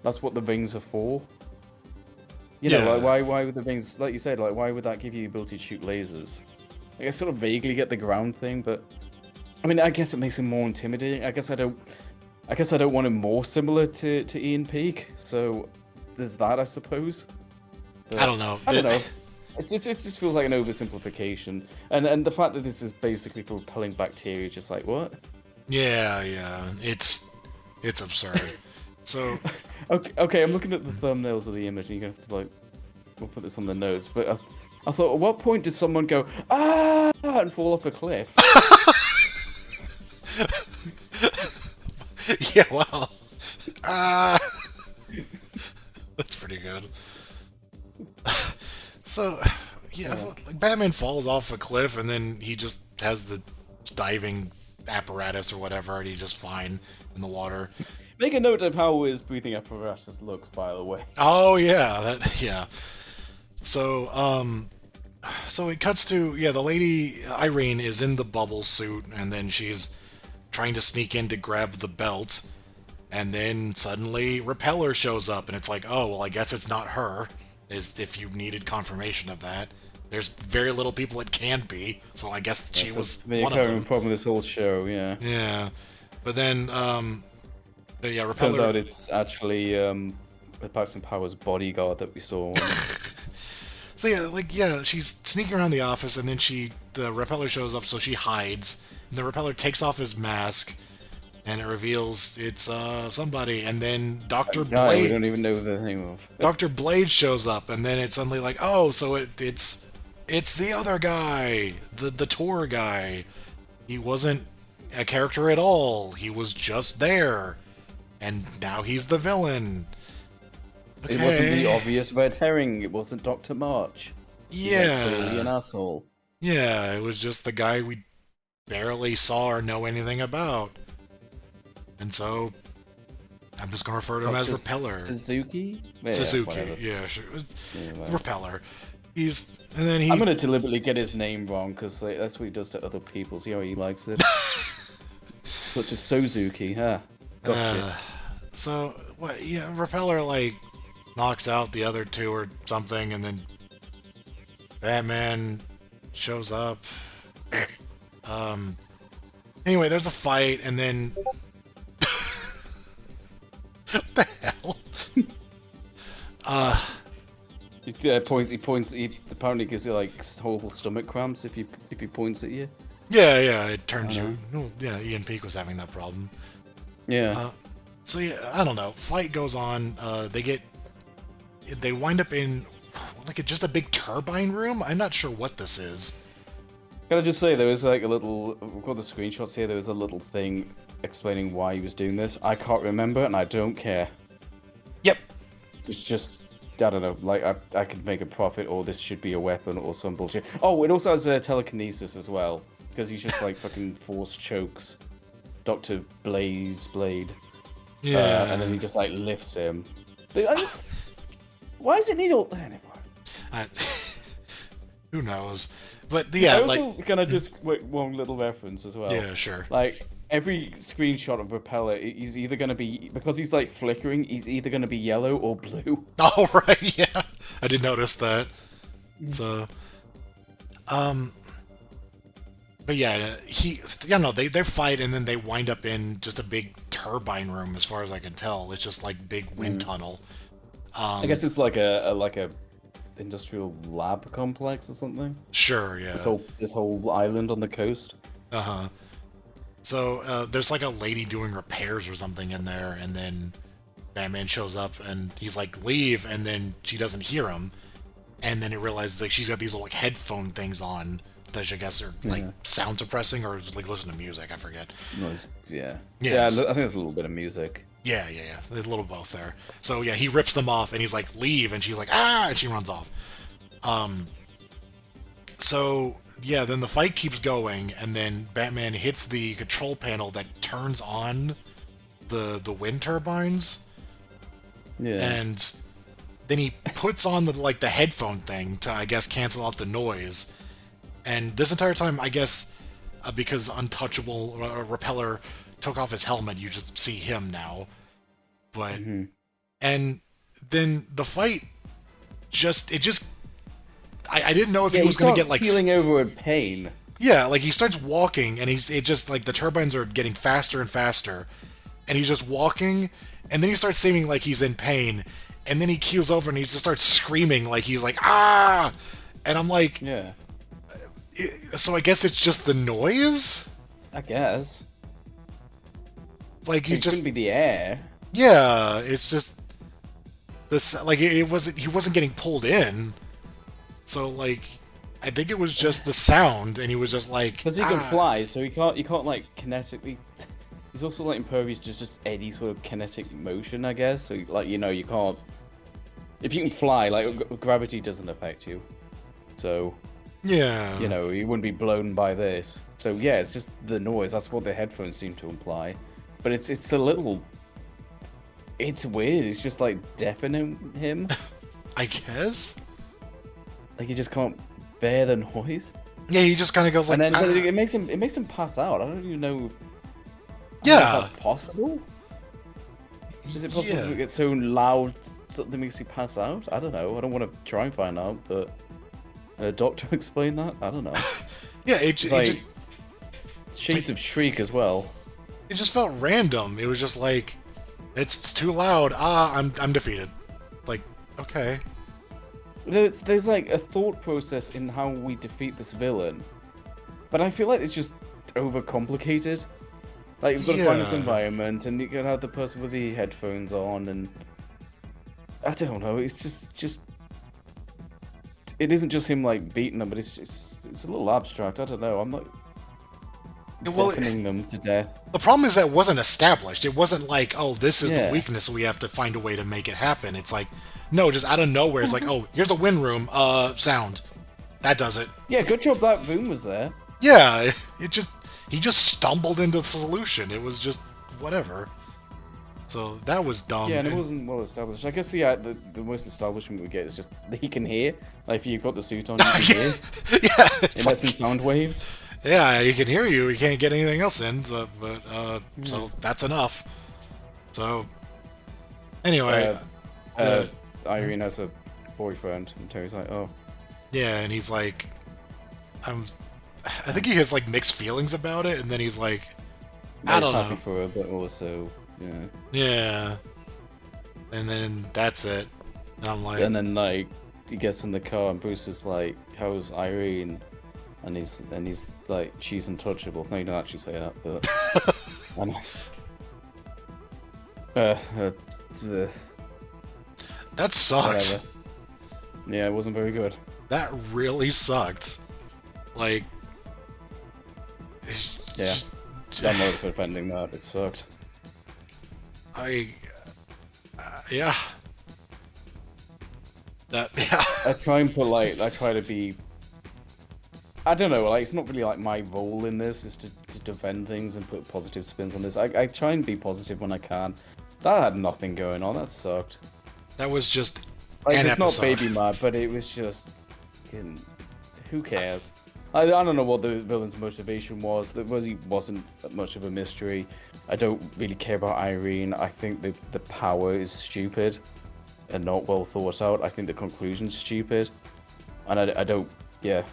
that's what the rings are for. Like why would the rings, like you said, like why would that give you the ability to shoot lasers? Like, I sort of vaguely get the ground thing, but I mean, I guess it makes him more intimidating. I guess I don't want him more similar to Ian Peake. So there's that, I suppose. But, I don't know. It just feels like an oversimplification, and the fact that this is basically for repelling bacteria, just like what? Yeah, it's absurd. So okay, I'm looking at the thumbnails of the image, and you're gonna have to like, we'll put this on the notes. But I thought, at what point does someone go ah and fall off a cliff? Yeah, well, that's pretty good. So, like Batman falls off a cliff, and then he just has the diving apparatus or whatever, and he's just fine in the water. Make a note of how his breathing apparatus looks, by the way. Oh yeah. So so it cuts to the lady Irene is in the bubble suit, and then she's trying to sneak in to grab the belt, and then suddenly Repeller shows up, and it's like, oh well, I guess it's not her. If you needed confirmation of that, there's very little people it can be, so I guess she was one of them. Problem with this whole show, yeah. Yeah, but then Repeller. Turns out it's actually Paxton Power's bodyguard that we saw. So she's sneaking around the office, and then the Repeller shows up, so she hides, and the Repeller takes off his mask, and it reveals it's somebody, and then Dr. Blade. We don't even know the name of. Dr. Blade shows up, and then it's suddenly like, oh, so it's the other guy, the tour guy. He wasn't a character at all. He was just there, and now he's the villain. Okay. It wasn't the obvious red herring. It wasn't Dr. March. Yeah. He's clearly an asshole. Yeah, it was just the guy we barely saw or know anything about. And so, I'm just going to refer to him as Repeller. Suzuki? Suzuki, yeah, sure. It's Repeller. I'm going to deliberately get his name wrong, because that's what he does to other people. See how he likes it? Such as Suzuki, huh? Gotcha. So, Repeller, knocks out the other two or something, and then Batman shows up. Anyway, there's a fight, and then... What the hell? He points. He apparently gives you horrible stomach cramps if he points at you. Yeah. It turns you. Oh, yeah, Ian Peake was having that problem. Yeah. So I don't know. Fight goes on. They wind up in just a big turbine room. I'm not sure what this is. Can I just say there was a little. We've got the screenshots here. There was a little thing explaining why he was doing this. I can't remember, and I don't care. Yep. It's just. I don't know, I could make a profit, or this should be a weapon, or some bullshit. Oh, it also has telekinesis as well, because he's just fucking force chokes Dr. Blade. Yeah. And then he just lifts him. Why is it need all... Anyway. Who knows? But I also, can I just... one little reference as well? Yeah, sure. Every screenshot of Repeller, he's either going to be... Because he's flickering, he's either going to be yellow or blue. Oh, right, yeah. I did notice that. So... But yeah, they fight, and then they wind up in just a big turbine room, as far as I can tell. It's just big wind tunnel. I guess it's like a industrial lab complex or something. Sure, yeah. This whole island on the coast. Uh-huh. So there's a lady doing repairs or something in there, and then Batman shows up, and he's leave, and then she doesn't hear him, and then it realizes she's got these little headphone things on, that I guess are like sound suppressing or like listen to music. I forget. Yeah. Yes. I think there's a little bit of music. Yeah. There's a little both there. So yeah, he rips them off and he's like, leave, and she's like, ah, and she runs off. So yeah, then the fight keeps going, and then Batman hits the control panel that turns on the wind turbines. Yeah. And then he puts on the headphone thing to, I guess, cancel out the noise. And this entire time, I guess, because Untouchable Repeller took off his helmet, you just see him now. But and then the fight I didn't know if he was going to get like feeling over in pain. Yeah, like he starts walking, and it just like the turbines are getting faster and faster, and he's just walking, and then he starts seeming like he's in pain, and then he keels over and he just starts screaming like he's like ah, and I'm like, yeah. So I guess it's just the noise. I guess. Like It couldn't be the air. Yeah, it's just this. Like it wasn't. He wasn't getting pulled in. So like, I think it was just the sound, and he was just like. Because he can fly, so he can't like kinetically. He's also like impervious to just any sort of kinetic motion, I guess. So like you can't. If you can fly, like gravity doesn't affect you, so. Yeah. You wouldn't be blown by this. So yeah, it's just the noise. That's what the headphones seem to imply. But it's a little. It's weird. It's just like deafening him. I guess. Like he just can't bear the noise. Yeah, he just kind of goes like. And then it makes him pass out. I don't even know. Yeah. If that's possible. Is it possible to get so loud something makes you pass out? I don't know. I don't want to try and find out, but a doctor explain that? I don't know. Yeah, shades of Shriek as well. It just felt random. It was just like, it's too loud. I'm defeated. Like, okay. There's like a thought process in how we defeat this villain, but I feel like it's just overcomplicated. Like you've got to find this environment, and you can have the person with the headphones on, and I don't know. It's just. It isn't just him like beating them, but it's a little abstract. I don't know. I'm not deafening them to death. The problem is that it wasn't established. It wasn't like, oh, this is the weakness, so we have to find a way to make it happen. It's like, no, just out of nowhere. It's like, oh, here's a wind room. Sound. That does it. Yeah, good job that room was there. Yeah, he just stumbled into the solution. It was just whatever. So that was dumb. Yeah, and it wasn't well established. I guess the most establishment we get is just that he can hear. Like if you've got the suit on, you can hear. Yeah, it lets in sound waves. Yeah, he can hear you. He can't get anything else in. So, so that's enough. So anyway, Irene has a boyfriend, and Terry's like, oh. Yeah, and he's like, I think he has like mixed feelings about it, and then he's like, I don't know. He's happy for her, but also. Yeah. Yeah. And then that's it. And I'm like. And then like he gets in the car and Bruce is like, "How's Irene?" And he's like, "She's untouchable." No, you don't actually say that, but. That sucked. Whatever. Yeah, it wasn't very good. That really sucked. Like. Yeah. I'm not defending that. It sucked. Yeah. I try to be. I don't know, like, it's not really like my role in this is to defend things and put positive spins on this. I try and be positive when I can. That had nothing going on, that sucked. That was just like, an it's episode. Not baby mad, but it was just. Who cares? I don't know what the villain's motivation was. There wasn't much of a mystery. I don't really care about Irene. I think the power is stupid and not well thought out. I think the conclusion's stupid. And I don't... Yeah.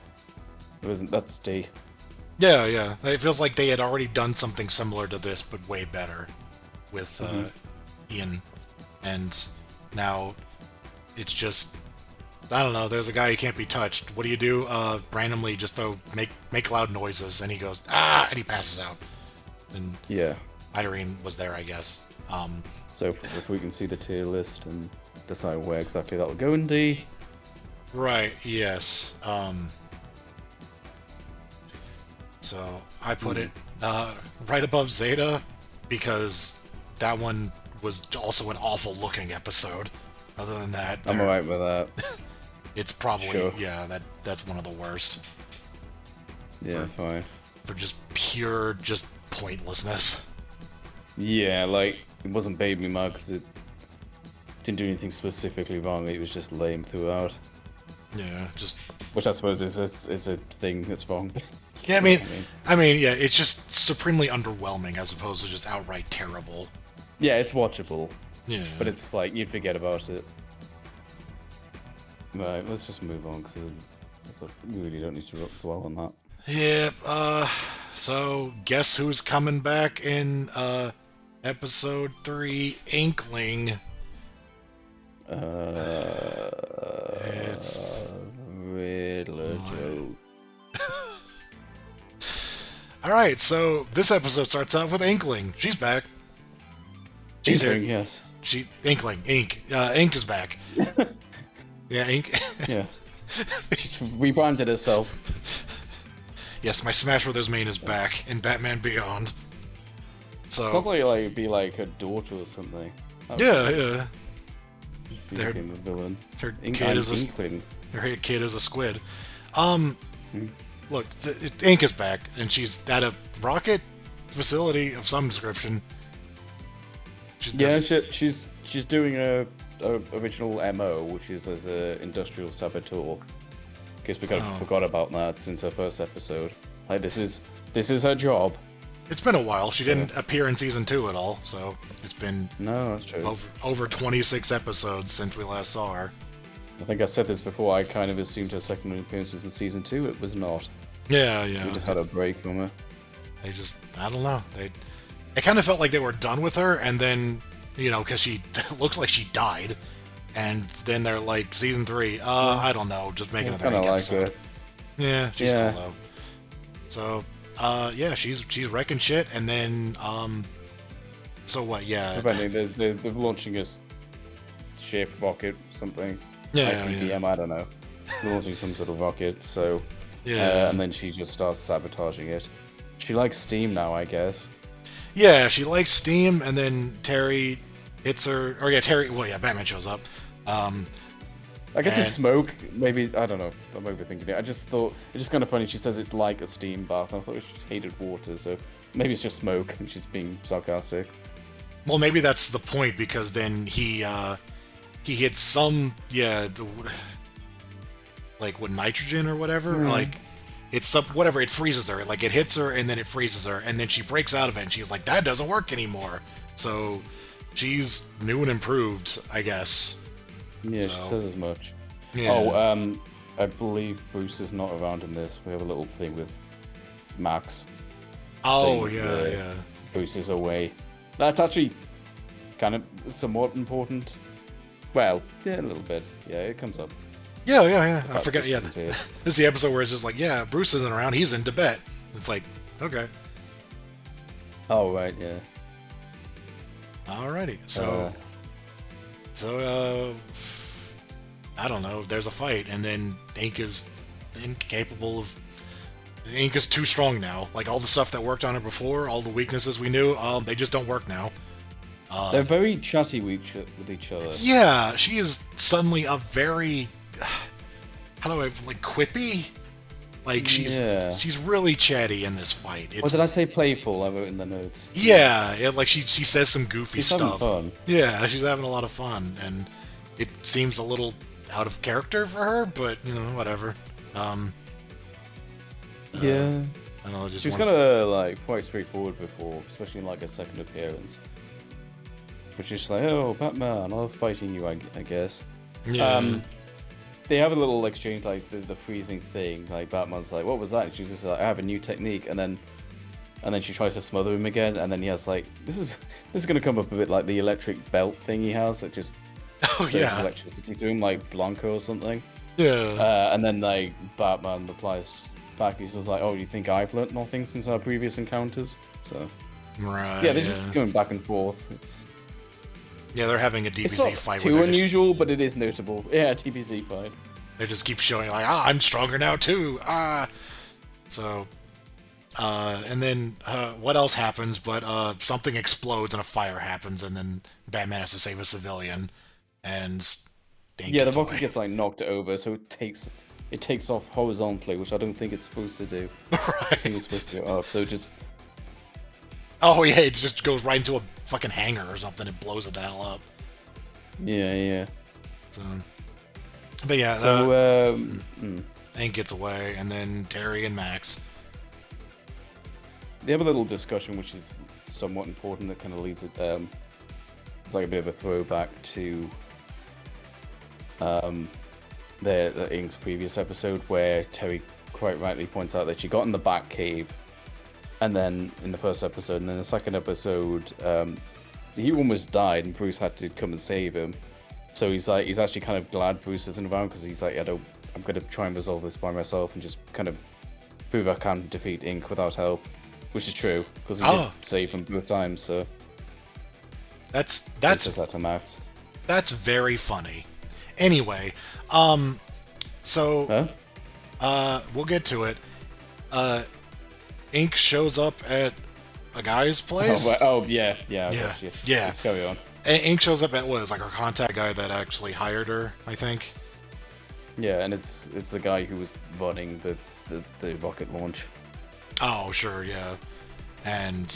It wasn't... That's D. Yeah. It feels like they had already done something similar to this, but way better with Ian. And now it's just... I don't know, there's a guy who can't be touched. What do you do? Randomly just make loud noises, and he goes, ah, and he passes out. And yeah, Irene was there, I guess. So if we can see the tier list and decide where exactly that will go in D. Right, yes. So I put it right above Zeta because that one was also an awful looking episode. Other than that, I'm alright with that. it's probably Sure. that's one of the worst. Yeah, fine. For just pure pointlessness. Yeah, like, it wasn't Baby Mug because it didn't do anything specifically wrong, it was just lame throughout. Yeah, just... Which I suppose is a thing that's wrong. Yeah, I mean, yeah, it's just supremely underwhelming as opposed to just outright terrible. Yeah, it's watchable. Yeah. But it's like, you'd forget about it. Right, let's just move on, because we really don't need to dwell on that. Yep, so guess who's coming back in, episode 3, Inkling? It's... Riddler joke. Alright, so this episode starts out with Inkling. She's back. She's Inkling, here. yes. Inkling, Ink. Ink is back. Yeah, Ink. Yeah. She rebranded herself. Yes, my Smash Brothers main is back in Batman Beyond. So Sounds like it'd be like her daughter or something. yeah. Her a villain. Her Inkling. Her kid is a squid. Look, Ink is back, and she's at a rocket facility of some description. She's doing a original MO, which is as a industrial saboteur. Guess we kind of forgot about that since her first episode. Like this is her job. It's been a while. She didn't appear in season 2 at all, so it's been that's true. Over 26 episodes since we last saw her. I think I said this before. I kind of assumed her second appearance was in season 2. It was not. Yeah. We just had a break from her. I don't know. It kind of felt like they were done with her, and then because she looks like she died. And then they're like, season 3, I don't know, just make another episode. Her. Yeah, she's cool though. So, yeah, she's wrecking shit, and then, so what, yeah. They're launching a ship, rocket, something. ICBM, I don't know. They're launching some sort of rocket, so... Yeah. And then she just starts sabotaging it. She likes steam now, I guess. Yeah, she likes steam, and then Terry hits her... Batman shows up. I guess it's smoke. Maybe, I don't know. I'm overthinking it. I just thought it's just kind of funny. She says it's like a steam bath. I thought she hated water, so maybe it's just smoke and she's being sarcastic. Well, maybe that's the point because then he hits some nitrogen or whatever. Like it's whatever. It freezes her. Like it hits her and then it freezes her and then she breaks out of it and she's like, that doesn't work anymore. So she's new and improved, I guess. Yeah, she says as much. Yeah. Oh, I believe Bruce is not around in this. We have a little thing with Max. Oh, yeah. Bruce is away. That's actually kind of somewhat important. Well, yeah, a little bit. Yeah, it comes up. Yeah. I forgot. Yeah, this is the episode where it's just like, yeah, Bruce isn't around. He's in Tibet. It's like, okay. Oh, right, yeah. Alrighty. So, I don't know. There's a fight, and then Ink is incapable of... Ink is too strong now. Like, all the stuff that worked on her before, all the weaknesses we knew, they just don't work now. They're very chatty with each other. Yeah, she is suddenly a very... quippy? Like, she's really chatty in this fight. Or did I say playful? I wrote in the notes. Yeah, like, she says some goofy she's stuff. Having fun. Yeah, she's having a lot of fun, and it seems a little out of character for her, but, whatever. Yeah. I don't know, she was kind of, quite straightforward before, especially in, a second appearance. But she's like, oh, Batman, I love fighting you, I guess. Yeah. They have a little exchange, the freezing thing. Like, Batman's like, what was that? And she's just like, I have a new technique. And then she tries to smother him again. And then he has, this is going to come up a bit like the electric belt thing he has that just electricity to him, like Blanco or something. Yeah. And then, Batman replies back, he's just like, oh, you think I've learnt nothing since our previous encounters? So, right. Yeah, they're just going back and forth. Yeah, they're having a DBZ fight. It's not too unusual, but it is notable. Yeah, DBZ fight. They just keep showing, I'm stronger now, too. So, And then what else happens? But something explodes and a fire happens, and then Batman has to save a civilian, and Dane Yeah, the gets rocket away. gets like knocked over, so it takes off horizontally, which I don't think it's supposed to do. I think Right. it's supposed to go up. So just Oh yeah, it just goes right into a fucking hangar or something and blows it all up. yeah, yeah. So, but yeah, So Hank gets away, and then Terry and Max. they have a little discussion, which is somewhat important. That kind of leads it. It's like a bit of a throwback to the Ink's previous episode, where Terry quite rightly points out that she got in the Batcave, and then in the first episode, and then the second episode, he almost died, and Bruce had to come and save him. So he's actually kind of glad Bruce isn't around, because he's like, I'm gonna try and resolve this by myself and just kind of prove I can defeat Ink without help, which is true because he did save him both times. So That's he says that to Max. that's very funny. Anyway, so we'll get to it. Ink shows up at a guy's place. Yeah. I Yeah, got you. yeah. Let's carry on. Ink shows up at what is like her contact guy that actually hired her, I think. Yeah, and it's the guy who was running the rocket launch. Oh, sure, yeah. And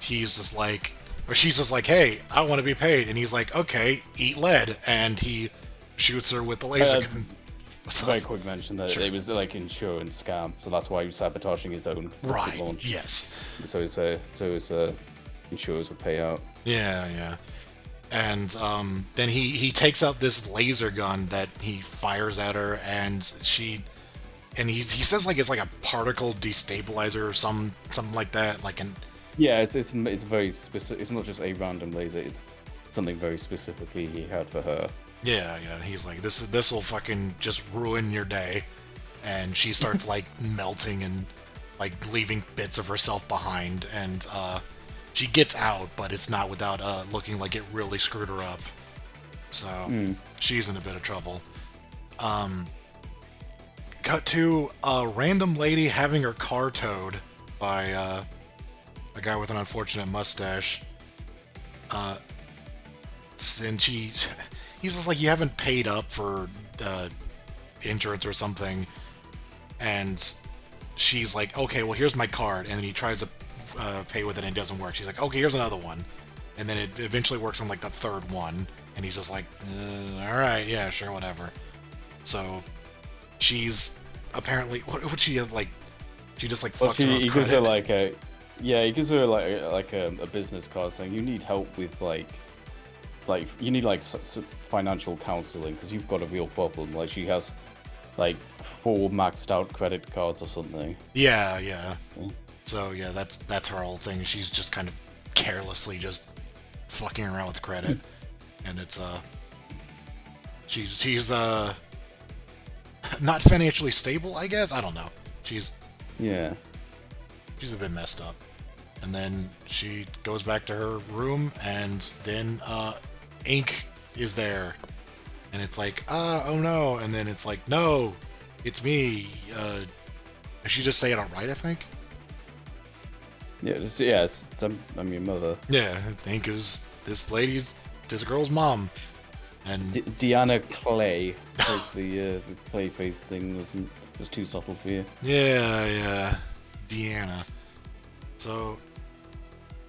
he's just like, or she's just like, hey, I want to be paid. And he's like, okay, eat lead. And he shoots her with the laser gun. What's Very up? quick mention that it was like insurance scam, so that's why he was sabotaging his own rocket Right, launch. yes. So his insurers would pay out. Yeah, yeah. And then he takes out this laser gun that he fires at her, and he says like it's like a particle destabilizer or something like that, like an Yeah, it's very specific. It's not just a random laser. It's something very specifically he had for her. yeah. He's like this will fucking just ruin your day, and she starts like melting and like leaving bits of herself behind, and she gets out, but it's not without looking like it really screwed her up. So she's in a bit of trouble. Cut to a random lady having her car towed by a guy with an unfortunate mustache. And he's just like, you haven't paid up for insurance or something. And she's like, okay, well, here's my card. And then he tries to pay with it and it doesn't work. She's like, okay, here's another one. And then it eventually works on like the third one. And he's just like, all right, yeah, sure, whatever. So she's apparently, what she have, like, she just like fucks her with He gives credit. her like he gives her like a business card saying you need help with like you need like financial counseling because you've got a real problem. Like she has like 4 maxed out credit cards or something. Yeah. So yeah, that's her whole thing. She's just kind of carelessly just fucking around with credit, and it's she's not financially stable, I guess. I don't know. She's Yeah. a bit messed up. And then she goes back to her room, and then Ink is there, and it's like, oh no, and then it's like, no, it's me. Did she just say it outright? I think. Yeah, I'm your mother. Yeah, Ink is this girl's mom, and Deanna Clay, because the play face thing was too subtle for you. yeah, Deanna. So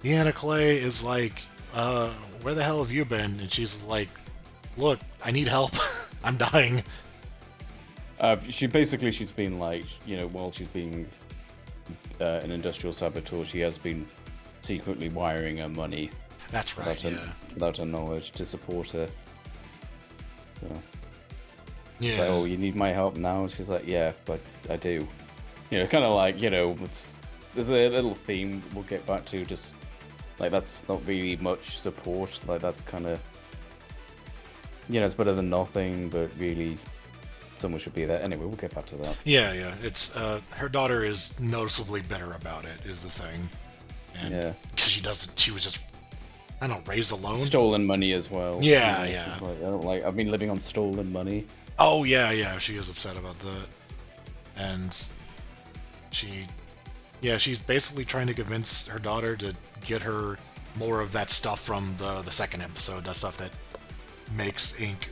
Deanna Clay is like, where the hell have you been? And she's like, look, I need help. I'm dying. She's been like, while she's being an industrial saboteur, she has been secretly wiring her money That's right, without her knowledge to support her. So yeah. it's like, oh, you need my help now? She's like, yeah, but I do. Kind of like, there's a little theme we'll get back to, just like that's not really much support. Like that's kind of, it's better than nothing, but really someone should be there. Anyway, we'll get back to that. Yeah. It's her daughter is noticeably bitter about it, is the thing. And Yeah. because she was just, I don't know, raised alone. Stolen money as well. Yeah. She's like, I've been living on stolen money. Oh yeah, she is upset about that. And she Yeah, she's basically trying to convince her daughter to get her more of that stuff from the second episode, that stuff that makes ink.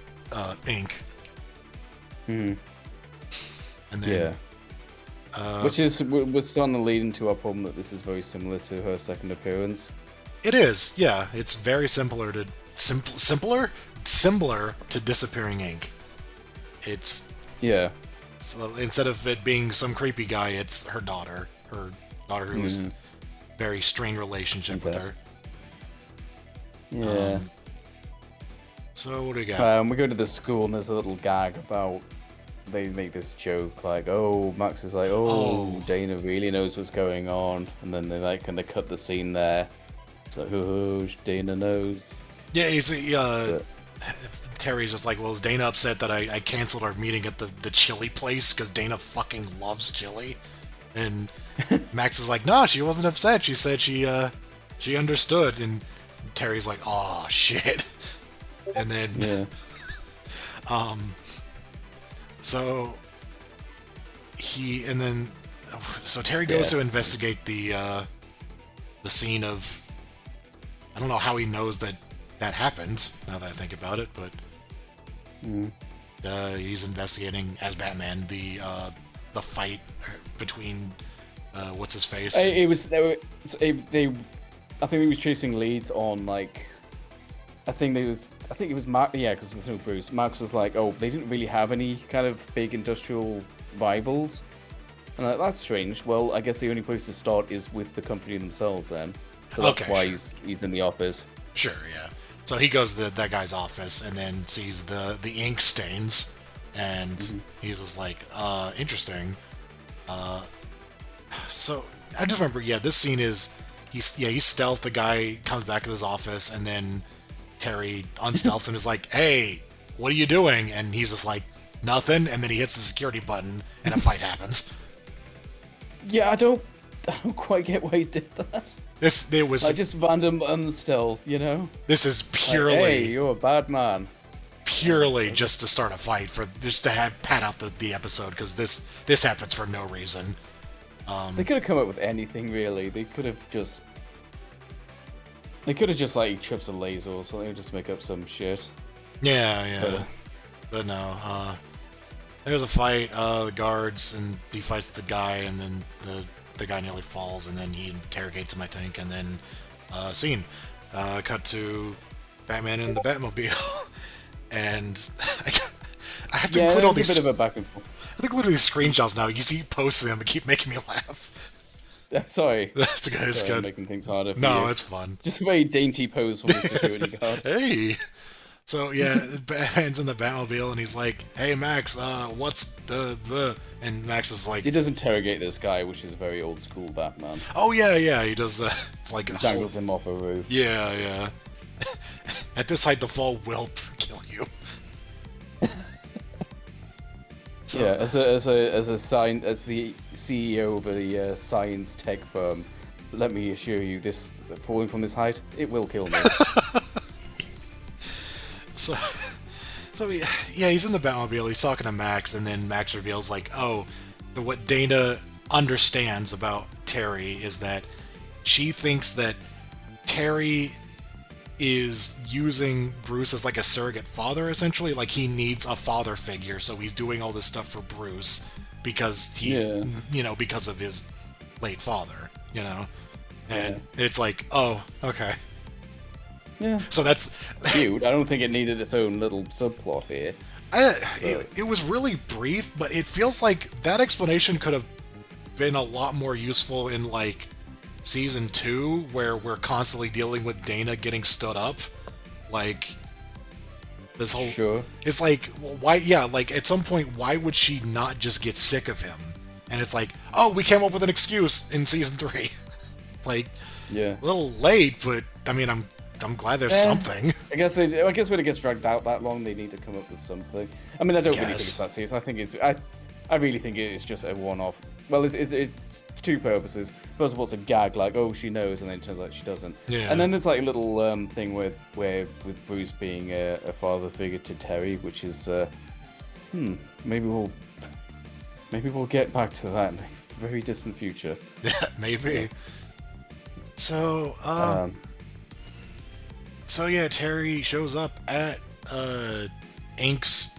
Hmm. And then, yeah. Which is we're starting to lead into our problem that this is very similar to her second appearance. it is, yeah, it's very similar to disappearing ink. It's Yeah. so instead of it being some creepy guy, it's her daughter who's very strained relationship with her. Yeah. So what do we got? We go to the school and there's a little gag about they make this joke like, oh, Max is like, oh, Dana really knows what's going on, and then they like kind of cut the scene there. It's like, oh, Dana knows. Yeah, Terry's just like, well, is Dana upset that I canceled our meeting at the chili place because Dana fucking loves chili? And Max is like, no, she wasn't upset. She said she understood. And Terry's like, oh shit. And then, so Terry goes to investigate the scene of. I don't know how he knows that happened. Now that I think about it, but he's investigating as Batman the fight between what's his face. It was I think he was chasing leads on like. I think it was Mark. Yeah, because there's no Bruce. Marx was like, oh, they didn't really have any kind of big industrial rivals. And like, that's strange. Well, I guess the only place to start is with the company themselves then. So that's why he's in the office. Sure, yeah. So he goes to that guy's office and then sees the ink stains, and he's just like, interesting. So I just remember, this scene is he's stealth. The guy comes back to his office, and then Terry unstealths and is like, hey, what are you doing? And he's just like, nothing. And then he hits the security button, and a fight happens. Yeah, I don't quite get why he did that. It was like just random unstealth, you know. This is purely. Like, hey, you're a bad man. Purely just to start a fight just to pad out the episode, because this happens for no reason. They could have come up with anything really. They could have just like he trips a laser or something, just make up some shit. Yeah. But no. There's a fight. The guards, and he fights the guy, and then the guy nearly falls, and then he interrogates him, I think, and then scene. Cut to Batman in the Batmobile, and I have to include all these. A bit of a back and forth. I have to include these screenshots now. You see posts of them that keep making me laugh. Sorry. That's good. It's good. Making things harder. For no, you. It's fun. Just a very dainty pose for the security guard. Hey. So Batman's in the Batmobile, and he's like, "Hey Max, what's the?" And Max is like, he does interrogate this guy, which is a very old school Batman. Oh yeah, he does that. Like dangles him off a roof. Yeah. At this height, the fall will kill you. So, yeah, as the CEO of a science tech firm, let me assure you, this falling from this height, it will kill me. So he's in the Batmobile, he's talking to Max, and then Max reveals, like, oh, what Dana understands about Terry is that she thinks that Terry is using Bruce as like a surrogate father, essentially. Like, he needs a father figure, so he's doing all this stuff for Bruce because he's, because of his late father, And it's like, oh, okay. Yeah. So that's cute. I don't think it needed its own little subplot here. It was really brief, but it feels like that explanation could have been a lot more useful in like season 2, where we're constantly dealing with Dana getting stood up. Like this whole. Sure. It's like, why? Yeah, like at some point, why would she not just get sick of him? And it's like, oh, we came up with an excuse in season 3. It's like, a little late, but I mean, I'm glad there's something. I guess when it gets dragged out that long, they need to come up with something. I mean, I don't really think it's that serious. I think I really think it's just a one-off. Well, it's two purposes. First of all, it's a gag, like, oh, she knows, and then it turns out she doesn't. Yeah. And then there's like a little thing with Bruce being a father figure to Terry, which is maybe we'll get back to that very distant future. Maybe. So, so yeah, Terry shows up at Ink's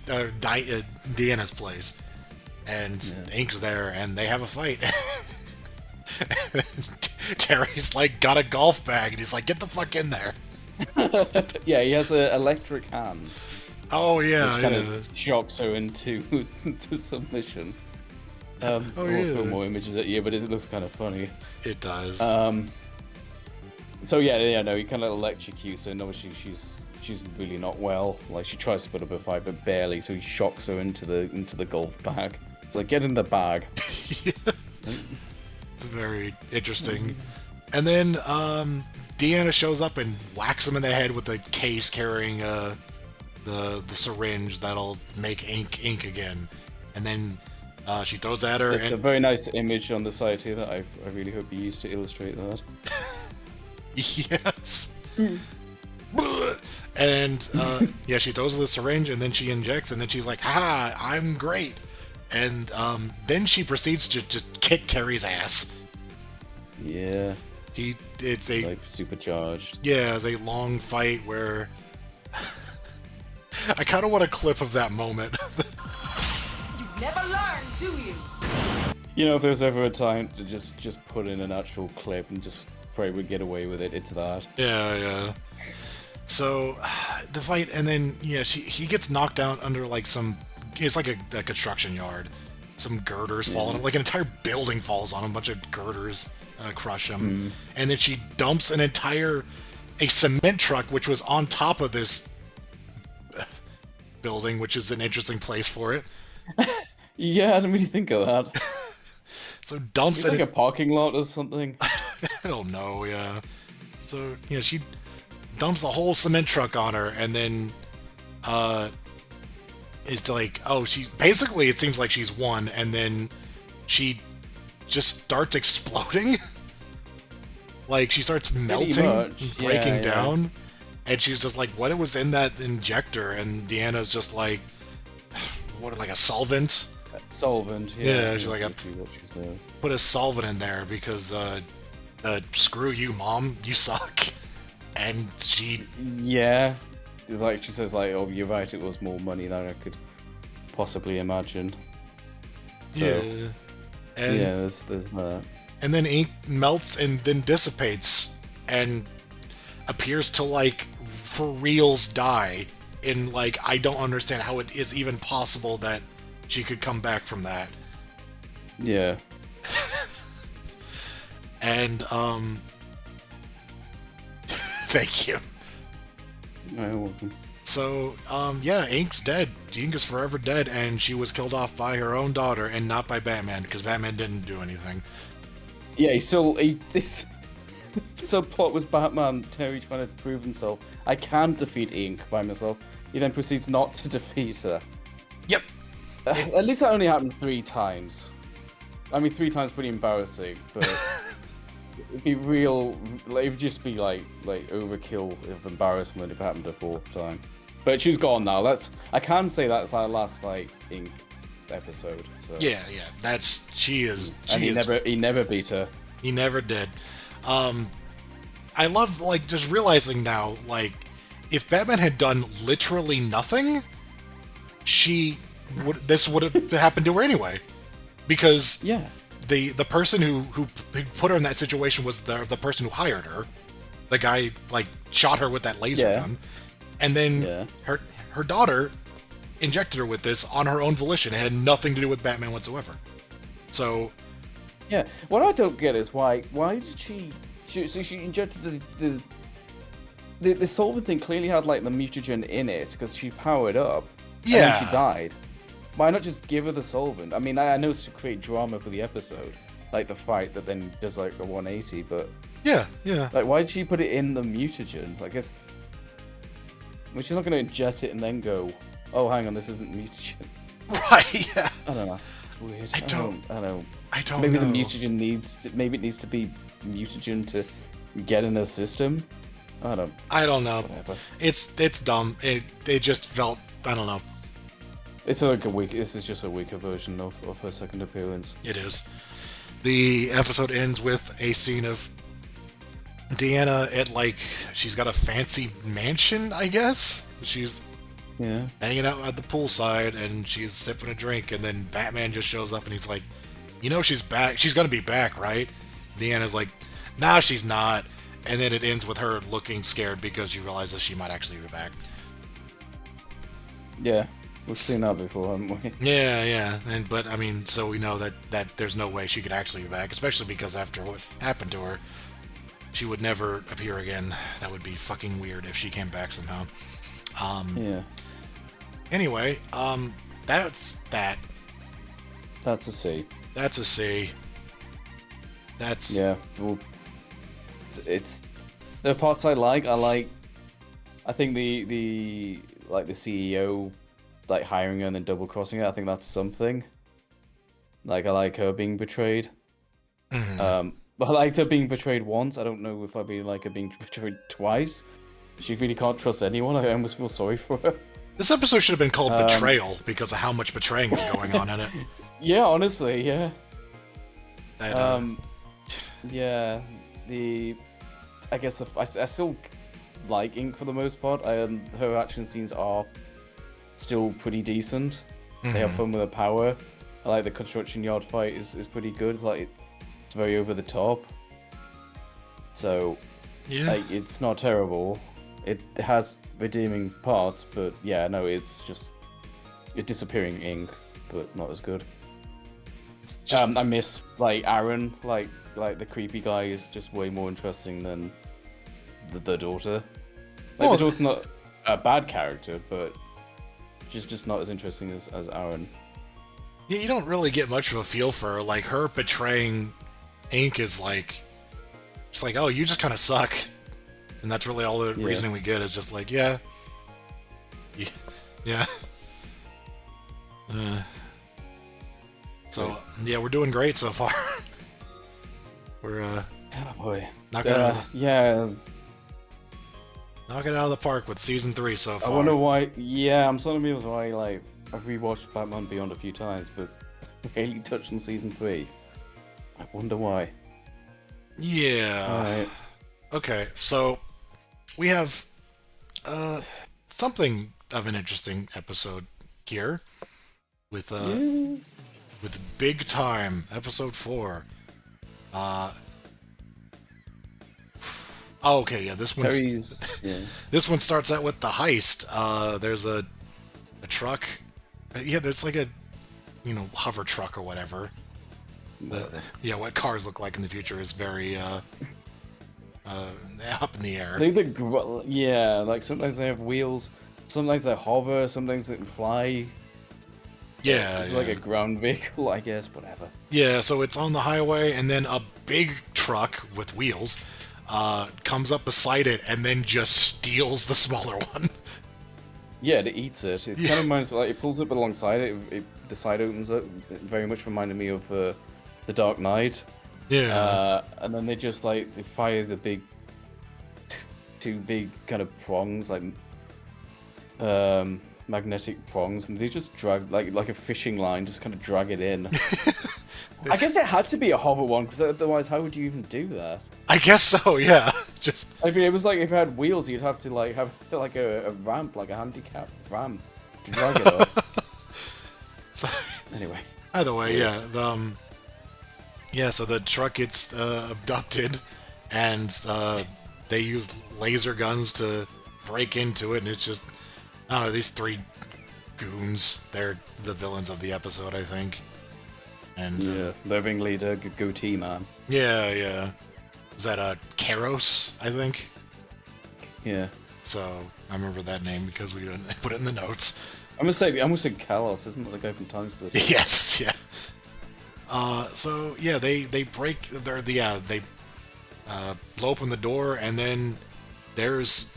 Deanna's place, and Ink's there, and they have a fight. Terry's like got a golf bag, and he's like, "Get the fuck in there!" Yeah, he has electric hands. Oh yeah, which kind of shocks her into submission. We'll put more images at you, but it looks kind of funny. It does. So yeah, no, he kind of electrocutes her. And obviously, she's really not well. Like she tries to put up a fight, but barely. So he shocks her into the golf bag. It's like, get in the bag. It's very interesting. And then Deanna shows up and whacks him in the head with a case carrying the syringe that'll make ink again. And then she throws at her. It's a very nice image on the side here that I really hope you used to illustrate that. Yes. And yeah, she throws the syringe and then she injects, and then she's like, "Ha! I'm great." And then she proceeds to just kick Terry's ass. Yeah. It's a like supercharged. Yeah, it's a long fight where I kind of want a clip of that moment. You never learn, do you? You know, if there's ever a time to just put in an actual clip and just pray we get away with it, it's that. Yeah. So the fight, and then he gets knocked down under like some. It's like a construction yard. Some girders fall on him. Like an entire building falls on him. A bunch of girders crush him. And then she dumps a cement truck, which was on top of this building, which is an interesting place for it. Yeah, I didn't really think of that. So dumps it like a parking lot or something. I don't know, yeah. So, she dumps the whole cement truck on her, and then it's like, basically it seems like she's won, and then she just starts exploding. Like, she starts melting, breaking down, and she's just like, what was in that injector? And Deanna's just like, what, like a solvent? Solvent, yeah. She's like, what she says. Put a solvent in there because, screw you, Mom, you suck. And she... Yeah. Like, she says, like, oh, you're right, it was more money than I could possibly imagine. So, yeah. And, there's that. And then ink melts and then dissipates and appears to, like, for reals die. And, like, I don't understand how it is even possible that she could come back from that. Yeah. And, thank you. You're welcome. So, Ink's dead. Ink is forever dead, and she was killed off by her own daughter and not by Batman, because Batman didn't do anything. Yeah, this subplot was Batman, Terry trying to prove himself. I can defeat Ink by myself. He then proceeds not to defeat her. Yep. At least that only happened 3 times. I mean, 3 times pretty embarrassing, but it'd be real. It would just be like overkill of embarrassment if it happened a 4th time. But she's gone now. I can say that's our last Ink episode. So. Yeah. She is. He never beat her. He never did. I love just realizing now, if Batman had done literally nothing, this would have happened to her anyway, because the person who put her in that situation was the person who hired her. The guy shot her with that laser gun, and then her daughter injected her with this on her own volition. It had nothing to do with Batman whatsoever. So what I don't get is why did she injected the solvent thing clearly had the mutagen in it because she powered up. And then she died. Why not just give her the solvent? I mean, I know it's to create drama for the episode, like the fight that then does a 180, but yeah. Why did she put it in the mutagen? I guess she's not going to inject it and then go, oh, hang on, this isn't mutagen. Right? Yeah. I don't know. It's weird. I don't know. Maybe the mutagen needs to be mutagen to get in her system. I don't know. Whatever. It's dumb. It just felt, I don't know. It's like a weak. This is just a weaker version of her second appearance. It is. The episode ends with a scene of Deanna at, like, she's got a fancy mansion, I guess? She's Yeah. hanging out at the poolside, and she's sipping a drink, and then Batman just shows up, and he's like, you know she's back. She's gonna be back, right? Deanna's like, nah, she's not. And then it ends with her looking scared because you realize that she might actually be back. Yeah. We've seen that before, haven't we? Yeah. But I mean, so we know that there's no way she could actually be back, especially because after what happened to her, she would never appear again. That would be fucking weird if she came back somehow. Yeah. Anyway, that's that. That's a C. That's a C. That's Yeah. Well, it's the parts I like. I think the CEO like hiring her and then double crossing her. I think that's something. Like I like her being betrayed. But I liked her being betrayed once. I don't know if I'd be like her being betrayed twice. She really can't trust anyone. I almost feel sorry for her. This episode should have been called Betrayal because of how much betraying is going on in it. Yeah, honestly, yeah. That, Yeah. I guess I still like Ink for the most part. Her action scenes are still pretty decent. They have fun with her power. I like the construction yard fight is pretty good. It's very over the top. So yeah. like, it's not terrible. It has redeeming parts, but yeah, no, it's disappearing Ink, but not as good. It's just, I miss like Aaron, like the creepy guy is just way more interesting than the daughter. Like the daughter's not a bad character, but she's just not as interesting as Aaron. yeah, you don't really get much of a feel for her. Like, her betraying Ink is like, it's like, oh, you just kind of suck. And that's really all the reasoning we get is just like, yeah. So, yeah, we're doing great so far. We're, Oh boy. knocking it out of the park with season 3 so far. I wonder why. Yeah, I'm starting to realize why. Like, I've rewatched Batman Beyond a few times, but barely touched on season 3. I wonder why. Yeah. Alright. Okay, so we have something of an interesting episode here with Big Time, episode 4. Oh, okay, yeah, this one. This one starts out with the heist. There's a truck. Yeah, there's like a hover truck or whatever. What cars look like in the future is very up in the air. I think like sometimes they have wheels, sometimes they hover, sometimes they can fly. Yeah, It's like a ground vehicle, I guess, whatever. Yeah, so it's on the highway, and then a big truck with wheels comes up beside it, and then just steals the smaller one. Yeah, it eats it. It kind of reminds, like, it pulls up alongside it. The side opens up. It very much reminded me of The Dark Knight. Yeah. And then they just they fire the two big kind of prongs, like magnetic prongs, and they just drag like a fishing line, just kind of drag it in. I guess it had to be a hover one, because otherwise, how would you even do that? I guess so. Yeah. Just. I mean, it was like if it had wheels, you'd have to have like a ramp, like a handicap ramp, to drag it up. So, anyway. Either way, yeah. So the truck gets abducted, and they use laser guns to break into it, and it's just, I don't know, these 3 goons. They're the villains of the episode, I think. And the ringleader, goatee man. Yeah. Is that Karos, I think? Yeah. So I remember that name because we put it in the notes. I must say Kalos, isn't that the guy from Time Splitters? Yes, yeah. So yeah, they break they blow open the door, and then there's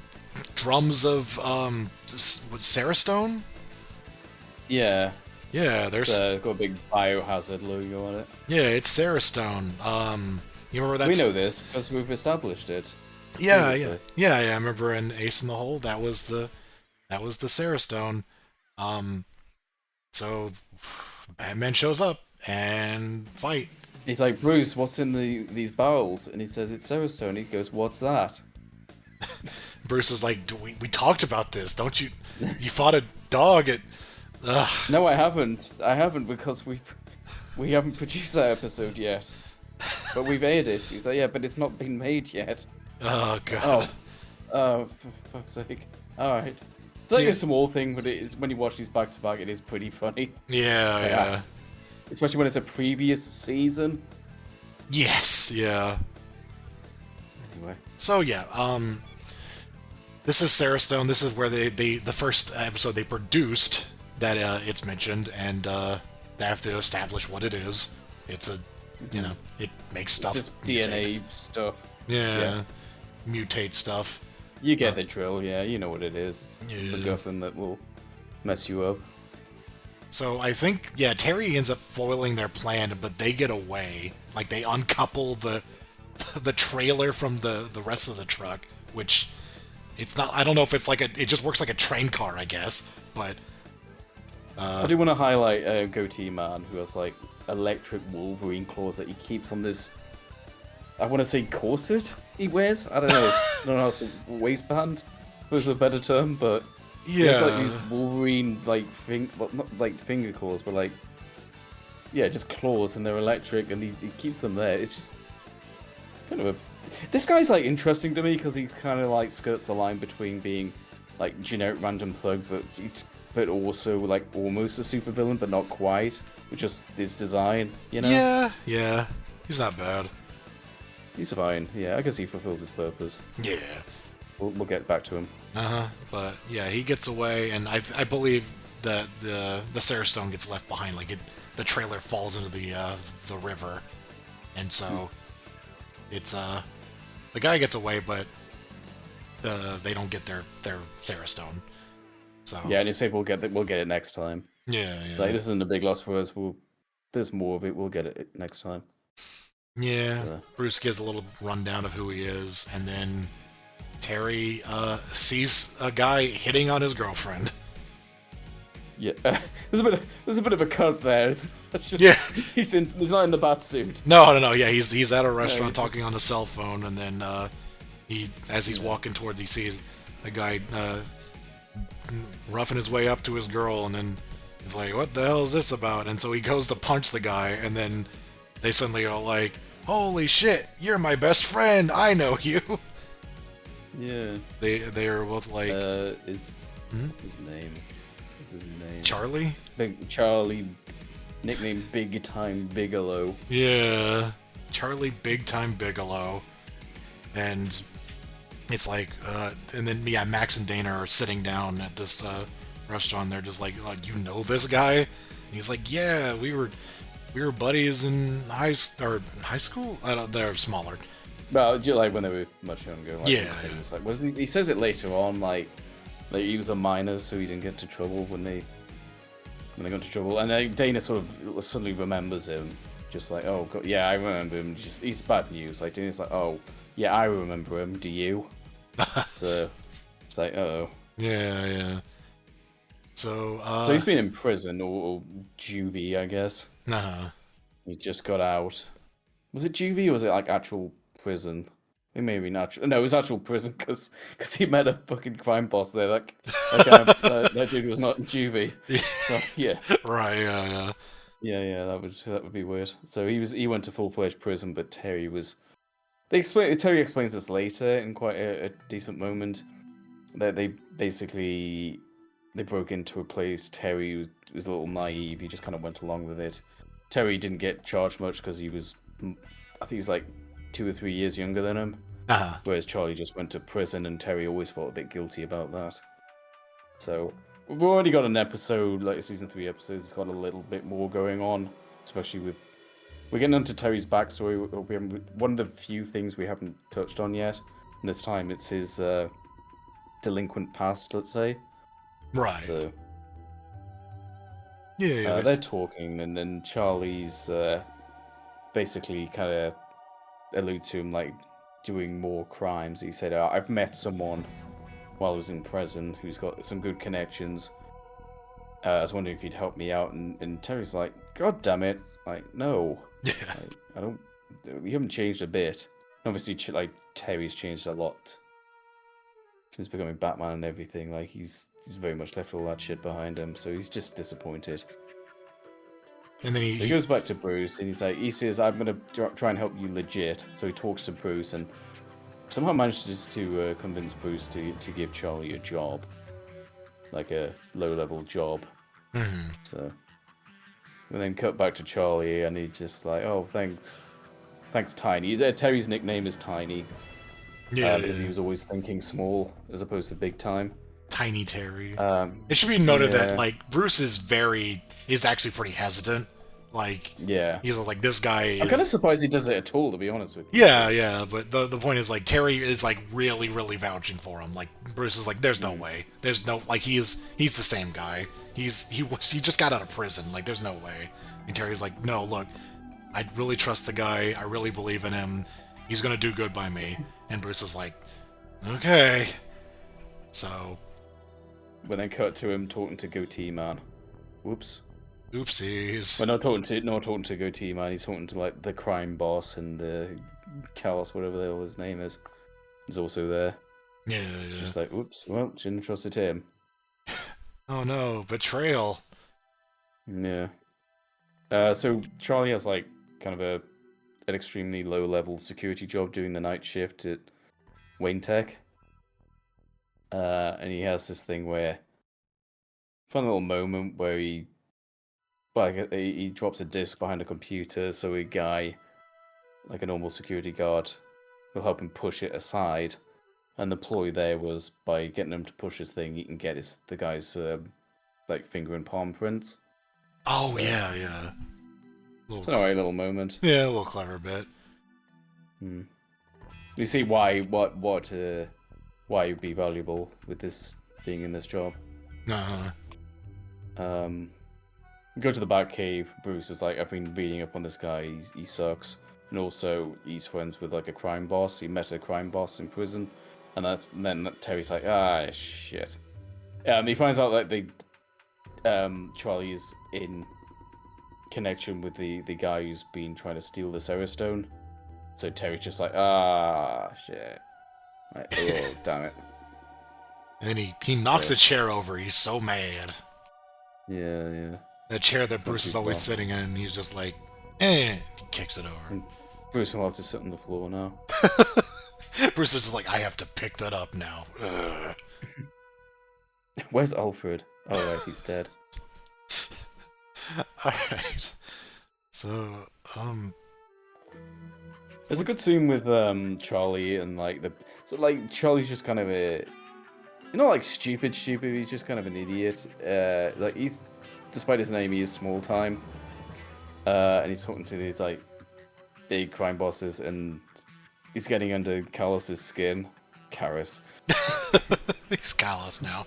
drums of Sarastone. Yeah. Yeah, there's got a big biohazard logo on it. Yeah, it's Sarastone. You remember that? We know this because we've established it. Yeah. I remember in Ace in the Hole that was the Sarastone. So Batman shows up and fight. He's like, Bruce, what's in these barrels? And he says, it's Cerastone. He goes, what's that? Bruce is like, we talked about this, don't you? You fought a dog at... Ugh. No, I haven't. I haven't because we haven't produced that episode yet. But we've aired it. He's like, yeah, but it's not been made yet. Oh, God. Oh, for fuck's sake. Alright. It's like a small thing, but it is, when you watch these back to back, it is pretty funny. Yeah. Especially when it's a previous season. Yes, yeah. Anyway. So, yeah, this is Cerastone. This is where the first episode they produced that it's mentioned, and they have to establish what it is. It's a, it makes stuff. It's just mutate. DNA stuff. Yeah. Mutate stuff. You get the drill, yeah. You know what it is. It's Yeah. the guffin that will mess you up. So I think, Terry ends up foiling their plan, but they get away. Like, they uncouple the trailer from the rest of the truck, which it's not... I don't know if it's like it just works like a train car, I guess, but... I do want to highlight Goatee Man, who has, like, electric Wolverine claws that he keeps on this... I want to say corset he wears? I don't know. I don't know how to... waistband was a better term, but... Yeah. He has, like, these Wolverine, like, well, not like finger claws, but, like... Yeah, just claws, and they're electric, and he keeps them there. It's just... kind of a... This guy's, like, interesting to me, because he kind of, like, skirts the line between being, like, generic random thug, but also, like, almost a supervillain, but not quite, with just his design, you know? Yeah. He's not bad. He's fine. Yeah, I guess he fulfills his purpose. Yeah. We'll get back to him. But, yeah, he gets away, and I believe that the Cerastone gets left behind. Like, the trailer falls into the river, and so it's, the guy gets away, but they don't get their Cerastone. So Yeah, and you say we'll get it next time. yeah. Like, this isn't a big loss for us. There's more of it. We'll get it next time. Yeah. Bruce gives a little rundown of who he is, and then Terry sees a guy hitting on his girlfriend. Yeah, there's a bit of a cut there. That's just, Yeah. he's not in the bat suit. No. Yeah, he's at a restaurant he's talking on the cell phone, and then as he's walking towards, he sees a guy roughing his way up to his girl, and then he's like, "What the hell is this about?" And so he goes to punch the guy, and then they suddenly go like, "Holy shit, you're my best friend! I know you." Yeah. They are both like, What's his name? Charlie? Big Charlie, nicknamed Big Time Bigelow. Yeah, Charlie Big Time Bigelow. And it's like, and then, Max and Dana are sitting down at this restaurant. They're just like, you know this guy? And he's like, yeah, we were buddies in high school? They're smaller. Well, like when they were much younger. Like, Yeah. He was like, what is he says it later on, like he was a minor, so he didn't get into trouble when they got into trouble. And then Dana sort of suddenly remembers him, just like, oh God, yeah, I remember him. He's bad news. Like Dana's like, oh yeah, I remember him. Do you? So it's like, uh-oh. Yeah. So he's been in prison or juvie, I guess. Nah. He just got out. Was it juvie or was it like actual prison? It may be natural. No, it was actual prison because he met a fucking crime boss there. That dude was not in juvie. So, yeah. Right. Yeah. That would be weird. So he went to full-fledged prison, but Terry was. Terry explains this later in quite a decent moment that they basically broke into a place. Terry was a little naive. He just kind of went along with it. Terry didn't get charged much because I think he was like 2 or 3 years younger than him. Whereas Charlie just went to prison, and Terry always felt a bit guilty about that. So we've already got an episode, like a season 3 episode. It's got a little bit more going on, especially with we're getting into Terry's backstory. One of the few things we haven't touched on yet. And this time it's his delinquent past, let's say. Right. So yeah. they're talking, and then Charlie's basically kind of alludes to him like doing more crimes. He said, I've met someone while I was in prison who's got some good connections. I was wondering if you'd help me out, and Terry's like, God damn it, like, no. Yeah. Like, I don't. We haven't changed a bit. Obviously, like Terry's changed a lot since becoming Batman and everything. Like he's very much left all that shit behind him, so he's just disappointed. And then So he goes back to Bruce and he says, "I'm gonna try and help you legit." So he talks to Bruce and somehow manages to convince Bruce to give Charlie a job, like a low-level job. Mm-hmm. So we then cut back to Charlie and he's just like, "Oh, thanks, Tiny." Terry's nickname is Tiny. Yeah, because he was always thinking small as opposed to big time. Tiny Terry. It should be noted yeah. that like Bruce is actually pretty hesitant. Like, Yeah, he's like, this guy is... I'm kind of surprised he does it at all, to be honest with you. Yeah, but the point is, like, Terry is like really vouching for him. Like, Bruce is like, there's no way, there's no, like, he's the same guy. He just got out of prison. Like, there's no way. And Terry's like, no, look, I really trust the guy. I really believe in him. He's gonna do good by me. And Bruce is like, okay. So, But then cut to him talking to Goatee Man. Whoops. oopsies. But not talking to Goatee Man. He's talking to like the crime boss and Callus, whatever the hell his name is. He's also there. Yeah. Just like, oops. Well, shouldn't have trusted him. Oh no, betrayal. Yeah. So Charlie has like kind of an extremely low-level security job doing the night shift at Wayne Tech. And he has this thing where, fun little moment where he drops a disc behind a computer, so a guy, like a normal security guard, will help him push it aside. And the ploy there was by getting him to push his thing, he can get the guy's like finger and palm prints. Oh so, yeah. It's an alright little moment. Yeah, a little clever bit. You see why it'd be valuable with this being in this job. Go to the Batcave. Bruce is like, I've been reading up on this guy. He sucks, and also he's friends with like a crime boss. He met a crime boss in prison, and then Terry's like, ah, shit. He finds out that Charlie is in connection with the guy who's been trying to steal the Sarah Stone. So Terry's just like, ah, shit. Like, oh, damn it. And then he knocks a chair over. He's so mad. Yeah. That chair that Bruce is always sitting in, and he's just like, He kicks it over. And Bruce will have to sit on the floor now. Bruce is just like, I have to pick that up now. Ugh. Where's Alfred? Oh, right, he's dead. Alright. So, There's a good scene with Charlie and Charlie's just kind of not like stupid, he's just kind of an idiot. Like he's, despite his name, he is small time. And he's talking to these like big crime bosses and he's getting under Callus's skin. Karras. He's Callus now.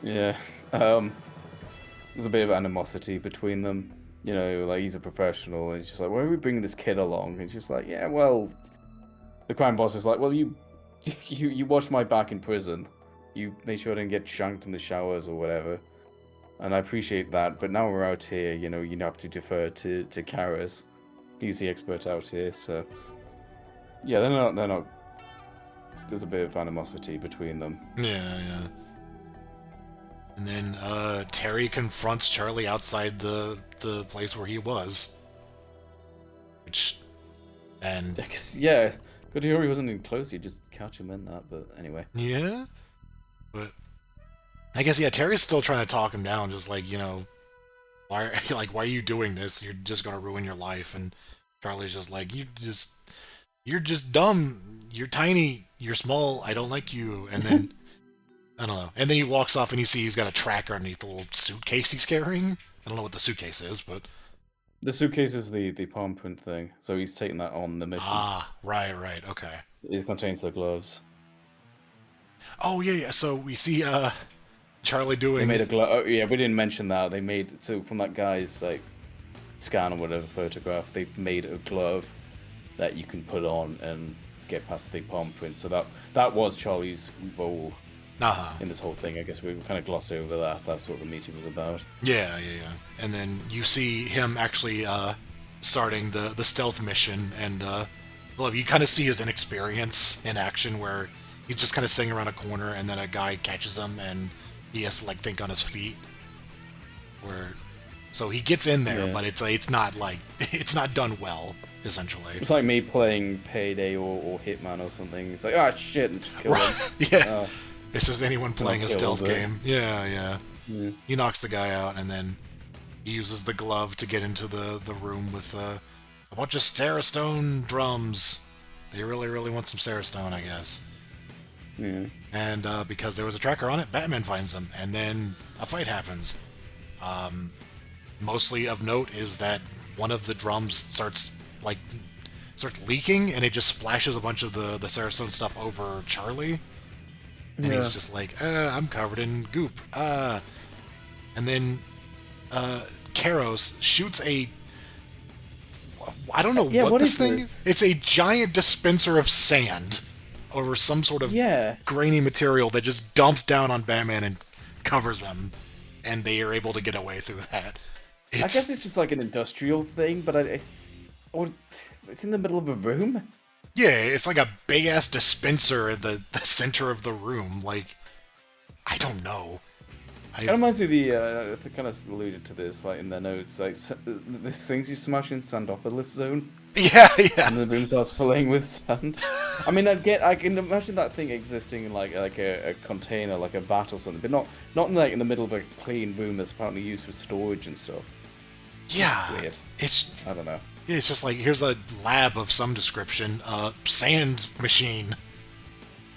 Yeah. There's a bit of animosity between them. You know, like, he's a professional, and he's just like, why are we bringing this kid along? And he's just like, yeah, well... The crime boss is like, well, you watched my back in prison. You made sure I didn't get shanked in the showers or whatever. And I appreciate that, but now we're out here, you know, you have to defer to Karras. He's the expert out here, so... Yeah, they're not... There's a bit of animosity between them. Yeah. And then Terry confronts Charlie outside the place where he was. And I guess, yeah, good to hear he wasn't even close. You just catch him in that, but anyway. Yeah, but I guess Terry's still trying to talk him down, just like, you know, why are you doing this? You're just gonna ruin your life. And Charlie's just like, you're just dumb. You're tiny. You're small. I don't like you. And then. I don't know. And then he walks off and you see he's got a tracker underneath the little suitcase he's carrying. I don't know what the suitcase is, but... The suitcase is the palm print thing, so he's taking that on the mission. Ah, right, okay. It contains the gloves. Oh, yeah, so we see Charlie doing... They made a glove... Oh, yeah, we didn't mention that. They made... So, from that guy's, like, scan or whatever photograph, they made a glove that you can put on and get past the palm print. So that was Charlie's role in this whole thing. I guess we kind of gloss over that. That's what the meeting was about. Yeah. And then you see him actually starting the stealth mission, and well, you kind of see his inexperience in action, where he's just kind of sitting around a corner, and then a guy catches him, and he has to like think on his feet. So he gets in there, but it's not like it's not done well. Essentially, it's like me playing Payday or Hitman or something. It's like, oh shit, and just kill him. Yeah, it's just anyone playing a stealth game. Yeah. He knocks the guy out, and then he uses the glove to get into the room with a bunch of Starstone drums. They really want some Starstone, I guess. Yeah. And because there was a tracker on it, Batman finds them, and then a fight happens. Mostly of note is that one of the drums starts leaking, and it just splashes a bunch of the Saracen stuff over Charlie, and he's just like, I'm covered in goop. And then Karos shoots I don't know what this thing is. It's a giant dispenser of sand over some sort of grainy material that just dumps down on Batman and covers them, and they are able to get away through that. I guess it's just like an industrial thing, but it's in the middle of a room? Yeah, it's like a big-ass dispenser in the center of the room. Like, I don't know. It reminds me of they kind of alluded to this, like, in their notes, like, this thing's you smash in Sandopolis zone. Yeah. And the room starts filling with sand. I mean, I can imagine that thing existing in, like a container, like a vat or something, but not like in the middle of a clean room that's apparently used for storage and stuff. Yeah. Weird. I don't know. Yeah, it's just like, here's a lab of some description, sand machine.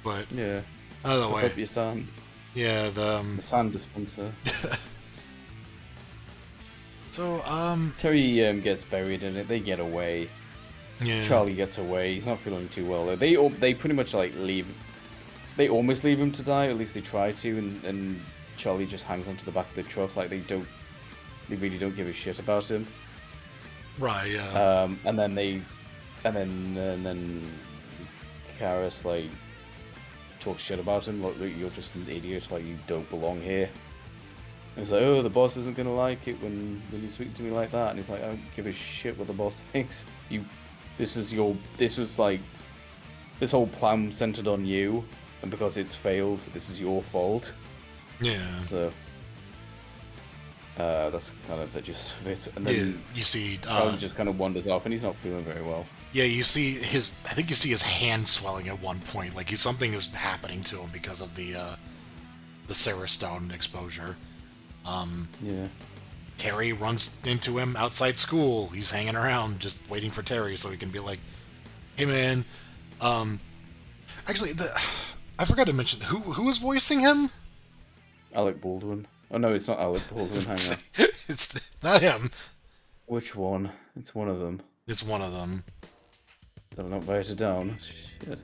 But yeah, either way, up your sand. Yeah, the sand dispenser. So Terry gets buried in it. They get away. Yeah. Charlie gets away. He's not feeling too well. They pretty much like leave. They almost leave him to die. At least they try to, and Charlie just hangs onto the back of the truck. Like they really don't give a shit about him. Right. Yeah. And then Karis like talks shit about him. Like, you're just an idiot. Like, you don't belong here. And he's like, oh, the boss isn't gonna like it when you speak to me like that. And he's like, I don't give a shit what the boss thinks. This whole plan centered on you, and because it's failed, this is your fault. Yeah. So that's kind of the gist of it. And then you see Charlie just kind of wanders off, and he's not feeling very well. Yeah, you see I think you see his hand swelling at one point. Like, something is happening to him because of the Sarastone exposure. Yeah. Terry runs into him outside school. He's hanging around, just waiting for Terry so he can be like, hey man, actually, I forgot to mention, who was voicing him? Alec Baldwin. Oh no, it's not Alec Baldwin, hang on. It's not him. Which one? It's one of them. It's one of them. Did I not write it down? Shit.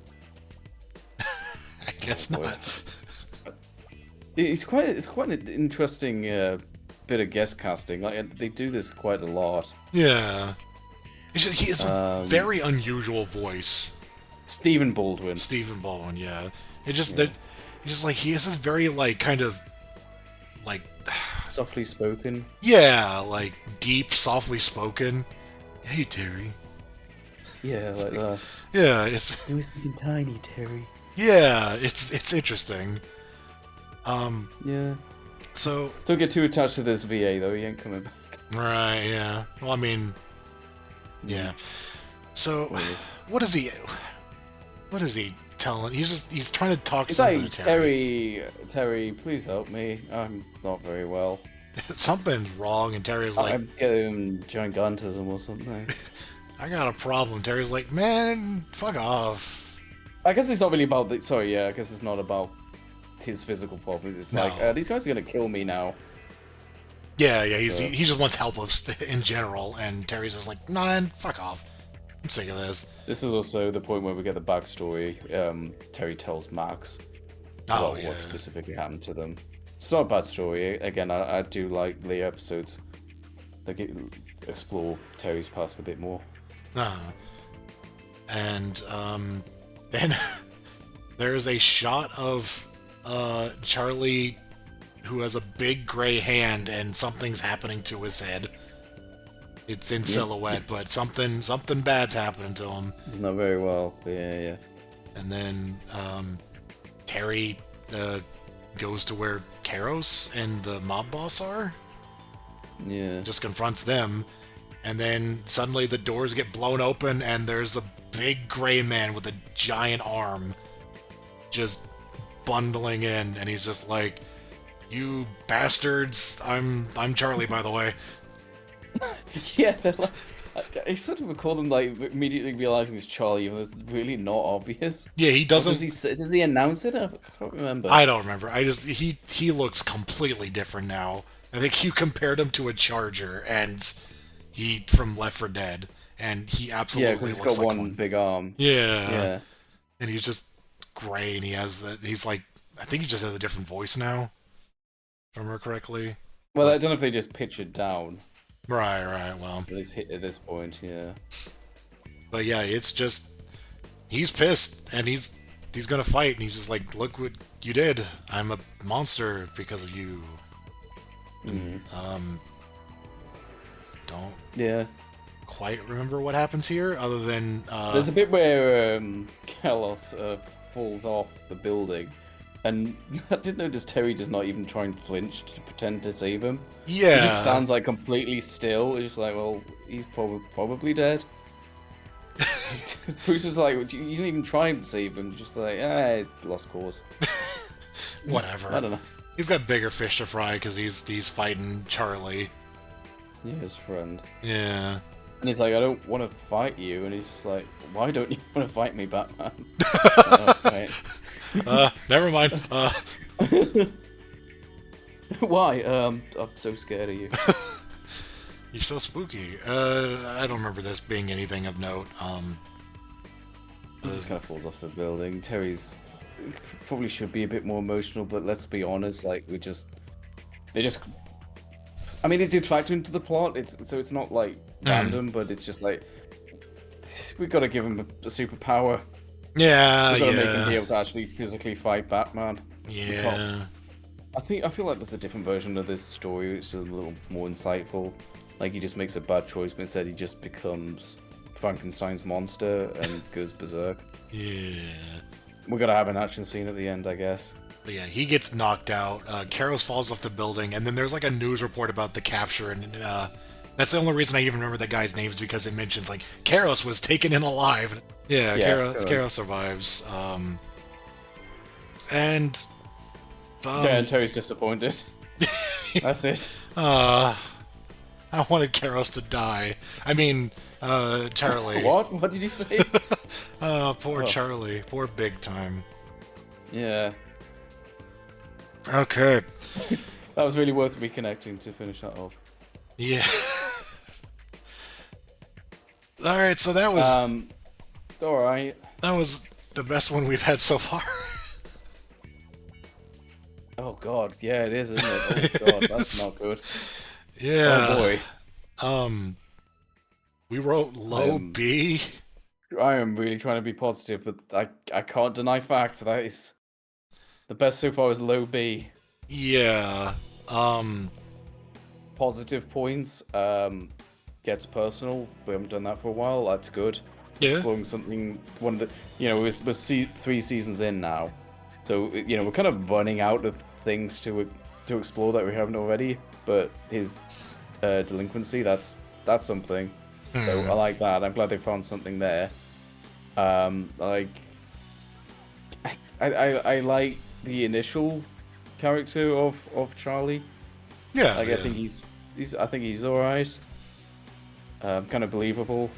I guess not. It's quite an interesting bit of guest casting. Like, they do this quite a lot. Yeah. He has a very unusual voice. Stephen Baldwin, yeah. It's just that he has this very like kind of like softly spoken. Yeah, like deep, softly spoken. Hey Terry. Yeah, like that. Yeah, it's. He was thinking tiny, Terry. Yeah, it's interesting. Yeah. So don't get too attached to this VA though. He ain't coming back. Right. Yeah. Well, I mean. Yeah. So what is he? What is he telling? He's trying to talk something to Terry. Terry, please help me. I'm not very well. Something's wrong, and Terry's like, I'm getting gigantism or something. I got a problem. Terry's like, man, fuck off. I guess it's not really about the. Sorry, yeah. I guess it's not about his physical problems. It's like these guys are gonna kill me now. Yeah. He just wants help in general, and Terry's just like, man, fuck off. I'm sick of this. This is also the point where we get the backstory. Terry tells Max about what specifically happened to them. It's not a bad story. Again, I do like the episodes that explore Terry's past a bit more. And then there's a shot of Charlie, who has a big gray hand and something's happening to his head. It's in silhouette, but something bad's happening to him. Not very well. Yeah. And then Terry goes to where Karos and the mob boss are. Yeah. Just confronts them, and then suddenly the doors get blown open, and there's a big gray man with a giant arm just bundling in, and he's just like, "You bastards! I'm Charlie, by the way." Yeah, they're like, I sort of recall them like immediately realizing it's Charlie, even though it's really not obvious. Yeah, he doesn't. Does he announce it? I can't remember. I don't remember. He looks completely different now. I think you compared him to a Charger, and he from Left 4 Dead, and he absolutely he's looks got like one big arm. Yeah, and he's just gray, and he has he's like, I think he just has a different voice now, if I remember correctly. Well, I don't know if they just pitch it down. Right. Well, At least hit at this point, yeah. But yeah, it's just he's pissed, and he's gonna fight, and he's just like, "Look what you did! I'm a monster because of you." Don't quite remember what happens here, other than there's a bit where Kalos falls off the building, and I didn't notice Terry does not even try and flinch to pretend to save him. Yeah, He just stands like completely still. He's just like, well, he's probably dead. Bruce is like, you didn't even try and save him. Just like, lost cause. Whatever. I don't know. He's got bigger fish to fry because he's fighting Charlie. Yeah, his friend. Yeah. And he's like, I don't want to fight you. And he's just like, why don't you want to fight me, Batman? Oh, right. Never mind. Why? I'm so scared of you. You're so spooky. I don't remember this being anything of note. He just kind of falls off the building. Terry's probably should be a bit more emotional, but let's be honest, like they just. I mean, it did factor into the plot. It's not like random, but it's just like we got to give him a superpower. Yeah, we got to make him be able to actually physically fight Batman. Yeah. I feel like there's a different version of this story, which is a little more insightful. Like he just makes a bad choice, but instead he just becomes Frankenstein's monster and goes berserk. Yeah. We're gonna have an action scene at the end, I guess. But yeah, he gets knocked out. Karos falls off the building, and then there's like a news report about the capture, and that's the only reason I even remember the guy's name is because it mentions like Karos was taken in alive. Yeah, Karos survives. And Terry's disappointed. That's it. I wanted Karos to die. I mean, Charlie. What? What did you say? Poor Charlie. Poor big time. Yeah. Okay. That was really worth reconnecting to finish that off. Yeah. Alright, so that was... alright. That was the best one we've had so far. Oh god, yeah it is, isn't it? Oh god, that's not good. Yeah. Oh boy. We wrote low B. I am really trying to be positive, but I can't deny facts. That is the best so far is low B. Yeah. Positive points. Gets personal. We haven't done that for a while. That's good. Yeah. Exploring something. One of the we're 3 seasons in now, so we're kind of running out of things to explore that we haven't already. But his delinquency, that's something. So I like that. I'm glad they found something there. I like the initial character of Charlie. Yeah. Like I think he's alright. Kind of believable,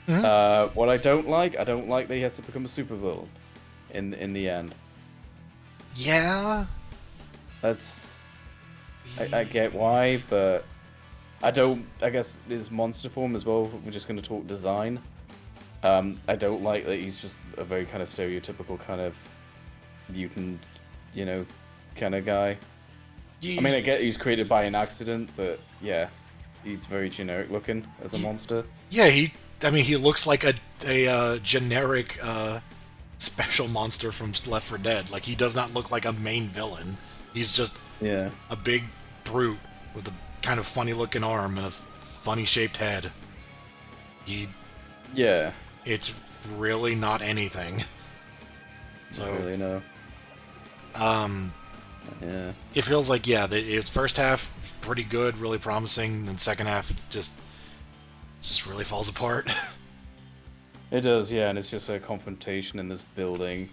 What I don't like that he has to become a supervillain in the end. Yeah. That's I get why, but I guess his monster form as well. We're just going to talk design. I don't like that he's just a very kind of stereotypical kind of mutant, kind of guy. I mean, I get he's created by an accident, but yeah, he's very generic looking as a monster. Yeah, he looks like a generic special monster from Left 4 Dead. Like, he does not look like a main villain. He's just Yeah. a big brute with a kind of funny-looking arm and a funny-shaped head. Yeah. It's really not anything. So, Don't really know. Yeah. it feels like, yeah, its first half was pretty good, really promising, then second half it just really falls apart. It does, yeah, and it's just a confrontation in this building.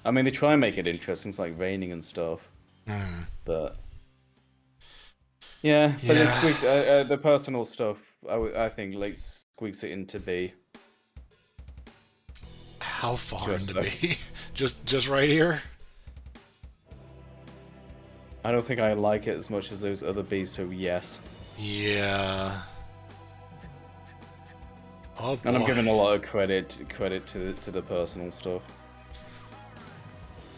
I mean, they try and make it interesting, it's like raining and stuff. But yeah, but it squeaks, the personal stuff, I think, like, squeaks it into B. How far Just into like- B? just right here? I don't think I like it as much as those other Bs, so yes. Yeah. Oh boy. And I'm giving a lot of credit to the personal stuff.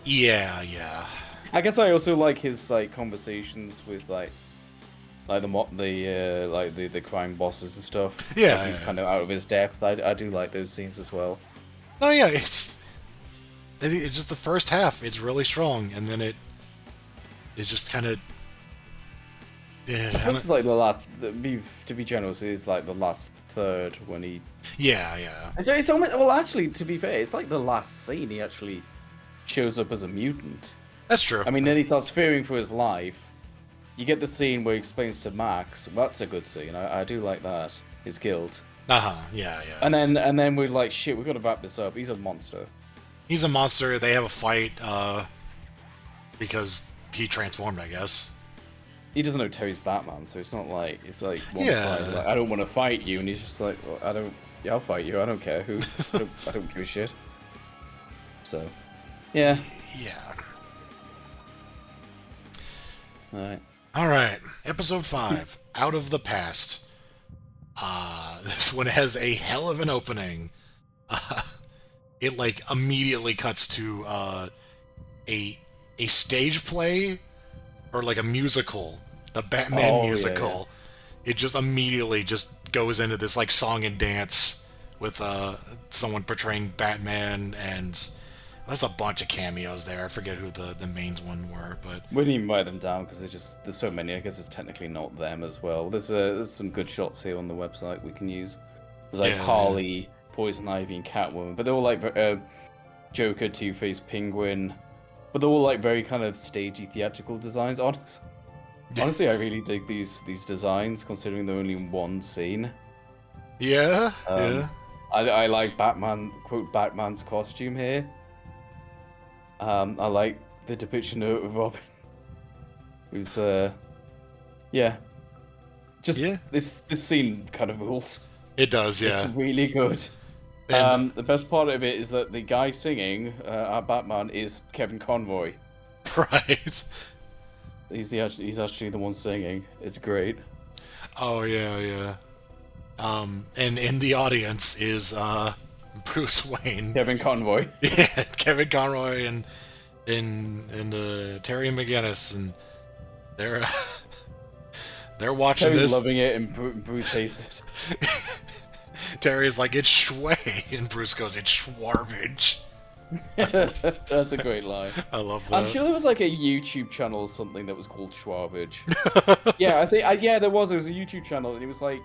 Yeah. I guess I also like his like conversations with like the crime bosses and stuff. Yeah, Like, he's yeah. kind of out of his depth. I do like those scenes as well. Oh yeah, it's just the first half. It's really strong, and then it's just kind of. This is like the last. To be generous, it is like the last third when he. Yeah. It's almost, well, actually, to be fair, it's like the last scene he actually shows up as a mutant. That's true. I mean, then he starts fearing for his life. You get the scene where he explains to Max. Well, that's a good scene. I do like that. His guilt. Yeah. And then we're like, shit, we've got to wrap this up. He's a monster. He's a monster. They have a fight because he transformed, I guess. He doesn't know Terry's Batman, so it's not like it's like one Yeah. side like, I don't want to fight you, and he's just like, well, I don't. Yeah, I'll fight you. I don't care who. I don't give a shit. So, yeah. Yeah. All right. All right. Episode 5, Out of the Past. This one has a hell of an opening. It like immediately cuts to a stage play or like a musical, the Batman musical. Yeah. It just immediately just goes into this like song and dance with someone portraying Batman, and there's a bunch of cameos there. I forget who the mains one were, but We didn't even write them down because there's so many. I guess it's technically not them as well. There's some good shots here on the website we can use. There's like Harley, Poison Ivy, and Catwoman, but they're all like Joker, Two-Face, Penguin, but they're all like very kind of stagey theatrical designs. Honestly, I really dig these designs, considering they're only in one scene. yeah. I like Batman's costume here. I like the depiction of Robin, who's this scene kind of rules. It does, yeah. It's really good. And- The best part of it is that the guy singing our Batman is Kevin Conroy. Right. He's actually the one singing. It's great. Oh yeah. And in the audience is Bruce Wayne. Kevin Conroy. Yeah, Kevin Conroy and Terry McGinnis, and they're watching Terry's this. loving it, and Bruce hates it. Terry's like, it's Schway, and Bruce goes, it's Schwarbage. That's a great line. I love that. I'm sure there was like a YouTube channel or something that was called Schwarbage. Yeah, I think there was a YouTube channel, and it was like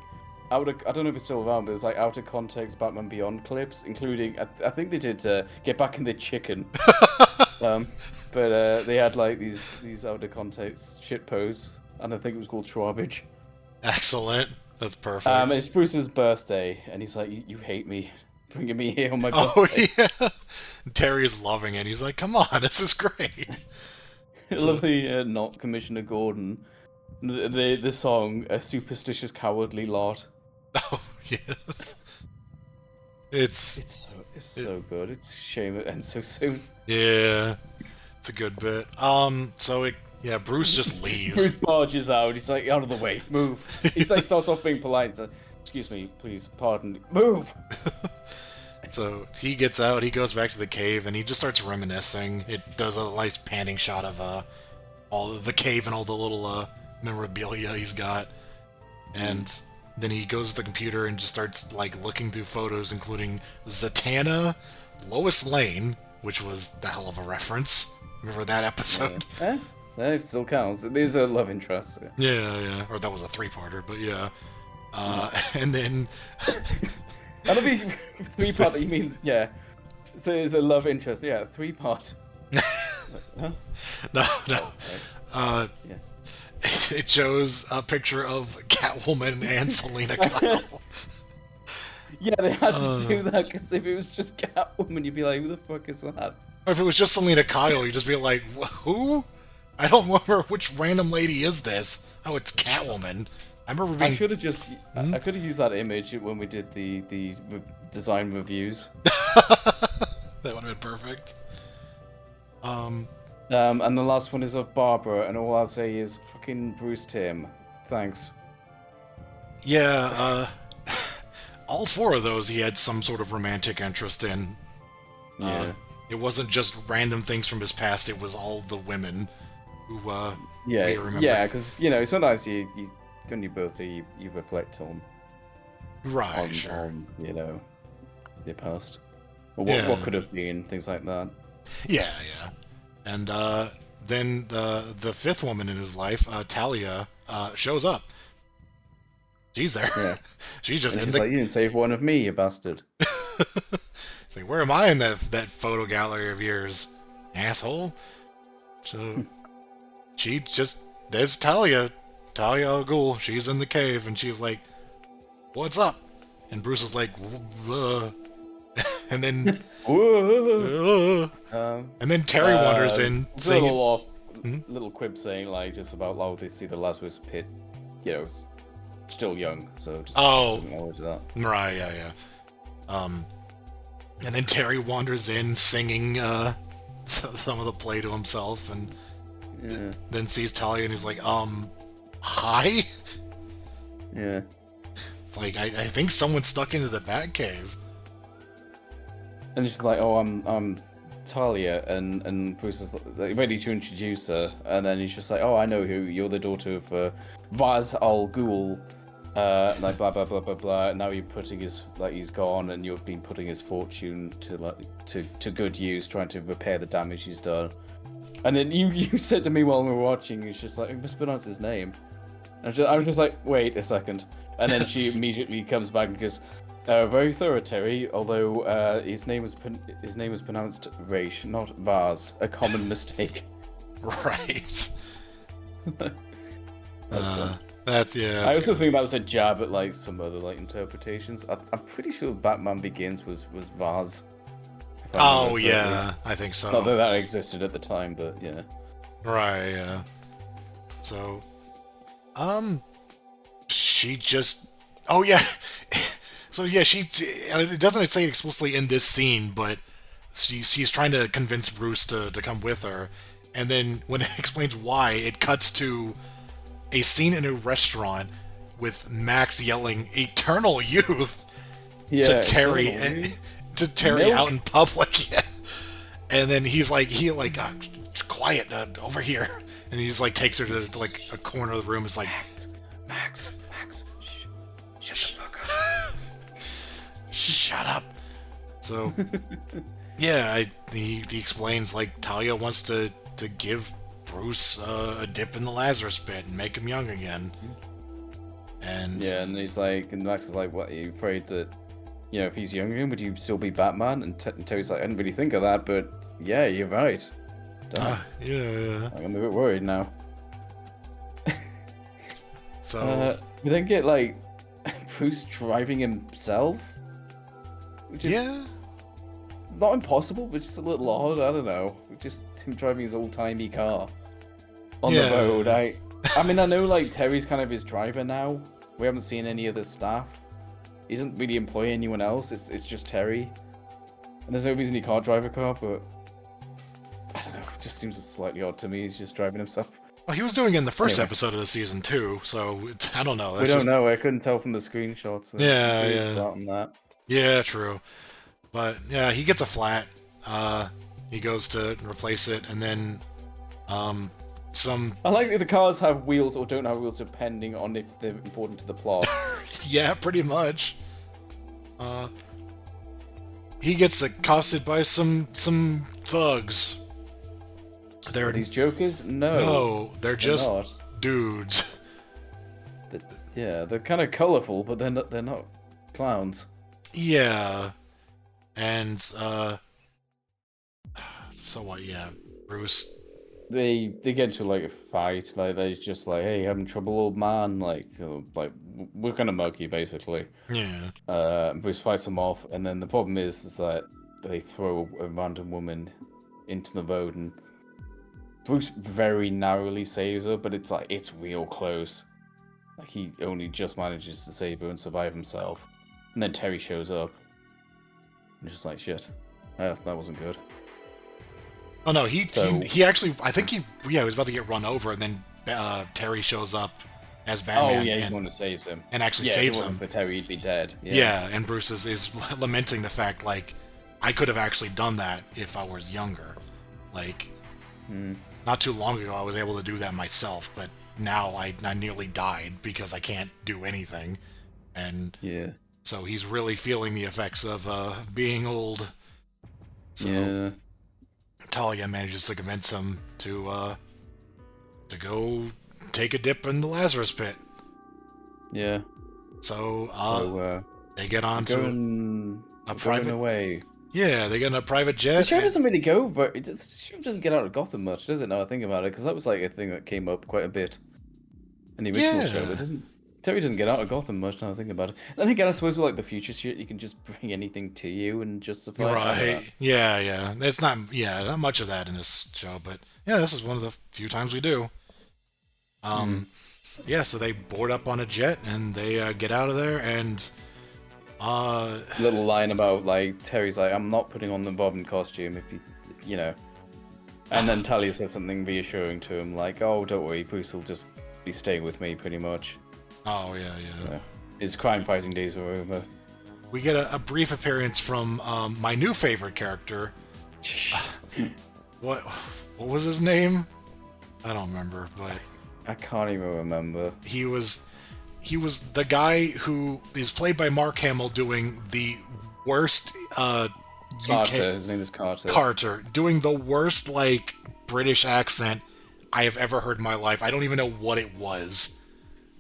I don't know if it's still around, but it was like out of context Batman Beyond clips, including I think they did Get Back in the Chicken. But they had like these out of context shit posts, and I think it was called Schwarbage. Excellent. That's perfect. It's Bruce's birthday, and he's like, "You hate me, bringing me here on my Oh birthday." yeah. Terry's loving it. He's like, come on, this is great. Lovely, not Commissioner Gordon. The song, "A Superstitious Cowardly Lot." Oh yes. It's so good. It's a shame it ends so soon. yeah. It's a good bit. Bruce just leaves. Bruce barges out. He's like, "Out of the way, move." He's like, starts off being polite. He's like, "Excuse me, please, pardon, move." So he gets out, he goes back to the cave, and he just starts reminiscing. It does a nice panning shot of all of the cave and all the little memorabilia he's got. And then he goes to the computer and just starts like looking through photos, including Zatanna, Lois Lane, which was the hell of a reference. Remember that episode? It still counts. There's a love interest. Yeah. Or that was a 3-parter, but yeah. And then... That'll be 3-part, you mean, yeah. So it's a love interest, yeah, 3-part. Huh? No. Yeah. It shows a picture of Catwoman and Selena Kyle. Yeah, they had to do that, because if it was just Catwoman, you'd be like, who the fuck is that? Or if it was just Selena Kyle, you'd just be like, who? I don't remember which random lady is this. Oh, it's Catwoman. I remember being... I should have just... I could have used that image when we did the design reviews. That would have been perfect. And the last one is of Barbara, and all I'll say is fucking Bruce Timm. Thanks. Yeah, all 4 of those he had some sort of romantic interest in. Yeah. It wasn't just random things from his past, it was all the women who, yeah, we remember. Yeah, because, you know, sometimes you on your birthday, you reflect on, sure. on, you know, your past. Or what could have been, things like that. Yeah. And, then, the 5th woman in his life, Talia, shows up. She's there. Yeah. She's just in she's the... like, you didn't save one of me, you bastard. It's like, where am I in that photo gallery of yours, asshole? So, she just... There's Talia Al Ghul. She's in the cave, and she's like, what's up? And Bruce is like, and then... and then Terry wanders in, saying... Little quib saying, like, just about, how they see the Lazarus Pit, you know, still young, so just acknowledge that. Right, yeah. And then Terry wanders in singing some of the play to himself, and then sees Talia, and he's like, hi? Yeah. It's like, I think someone's stuck into the Batcave. And she's like, oh, I'm Talia, and Bruce is like, ready to introduce her, and then he's just like, oh, I know who, you're the daughter of Ra's al Ghul, like blah blah blah blah blah. Now you're putting he's gone, and you've been putting his fortune to good use, trying to repair the damage he's done. And then you said to me while we were watching, it's just like, you mispronounce his name. And I was just like, wait a second. And then she immediately comes back and goes, very thorough, Terry, although his name was pronounced Raish, not Vaz, a common mistake. Right. That's, yeah. I also think that was a jab at, like, some other, like, interpretations. I'm pretty sure Batman Begins was Vaz. Oh, yeah, I think so. Not that that existed at the time, but yeah. Right, yeah. So, she just... Oh, yeah. So, yeah, it doesn't say it explicitly in this scene, but she's trying to convince Bruce to come with her, and then when it explains why, it cuts to a scene in a restaurant with Max yelling "Eternal Youth" to Terry out in public. Yeah. And then he's like, quiet, over here. And he just like takes her to like a corner of the room. It's like, Max, shut the fuck up. Shut up. So, yeah, he explains like Talia wants to give Bruce a dip in the Lazarus Pit and make him young again. And and he's like, and Max is like, what, are you afraid that, you know, if he's young again, would you still be Batman? And Terry's like, I didn't really think of that, but yeah, you're right. Yeah. I'm a bit worried now. So we then get like Bruce driving himself, which is not impossible, but just a little odd. I don't know, just him driving his old-timey car on the road. I mean, I know like Terry's kind of his driver now. We haven't seen any of the staff. He doesn't really employ anyone else. It's just Terry, and there's no reason he can't drive a car. But I don't know. It just seems slightly odd to me. He's just driving himself. Well, he was doing it in the first episode of the season too, so I don't know. We don't know. I couldn't tell from the screenshots. On that. Yeah, true. But yeah, he gets a flat. He goes to replace it, and then I like that the cars have wheels or don't have wheels depending on if they're important to the plot. Yeah, pretty much. he gets accosted by some thugs. Are these jokers? No. No, they're just not. dudes. Yeah, they're kind of colorful, but they're not clowns. Yeah. And, so what, yeah, Bruce... They get into like a fight, like they're just like, hey, having trouble, old man, like, we're gonna mug you, basically. Yeah. Bruce fights them off, and then the problem is that they throw a random woman into the road, and Bruce very narrowly saves her, but it's real close. Like, he only just manages to save her and survive himself. And then Terry shows up. And just like, shit. That wasn't good. Oh no, he actually, I think he was about to get run over, and then Terry shows up as Batman. Oh yeah, he's the one who saves him. And actually saves him. But Terry, he'd be dead. Yeah, and Bruce is lamenting the fact, like, I could have actually done that if I was younger. Like, not too long ago I was able to do that myself, but now I nearly died because I can't do anything. And yeah. So he's really feeling the effects of being old. So yeah. Talia manages to convince him to go take a dip in the Lazarus pit. Yeah. So they get on to a private away. Yeah, they get in a private jet. The show doesn't really go, but the show doesn't get out of Gotham much, does it? Now I think about it, because that was like a thing that came up quite a bit in the original show. But Terry doesn't get out of Gotham much. Now I think about it. Then again, I suppose with like the future shit, you can just bring anything to you and justify. Right? Yeah. It's not much of that in this show, but yeah, this is one of the few times we do. Yeah, so they board up on a jet and they get out of there and. Little line about like Terry's like, I'm not putting on the Robin costume if you know, and then Talia says something reassuring to him like, oh, don't worry, Bruce will just be staying with me pretty much. Oh yeah. His crime fighting days are over. We get a brief appearance from my new favorite character. What was his name? I don't remember, but I can't even remember. He was the guy who is played by Mark Hamill doing the worst Carter, his name is Carter. Carter, doing the worst like British accent I have ever heard in my life. I don't even know what it was.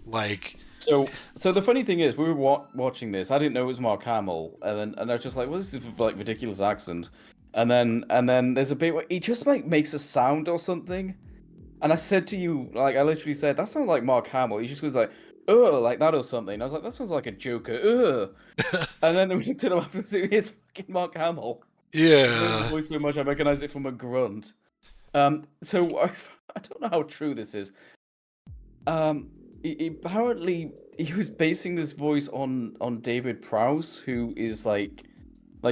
Like So the funny thing is, we were watching this. I didn't know it was Mark Hamill, and I was just like, "What is this like ridiculous accent?" And then there's a bit where he just like makes a sound or something, and I said to you, like, I literally said, "That sounds like Mark Hamill." He just goes like, "Oh," like that or something. I was like, "That sounds like a Joker." And then we looked at him after, it's fucking Mark Hamill. Yeah. His voice so much I recognize it from a grunt. So I don't know how true this is. Apparently he was basing this voice on David Prowse, who is like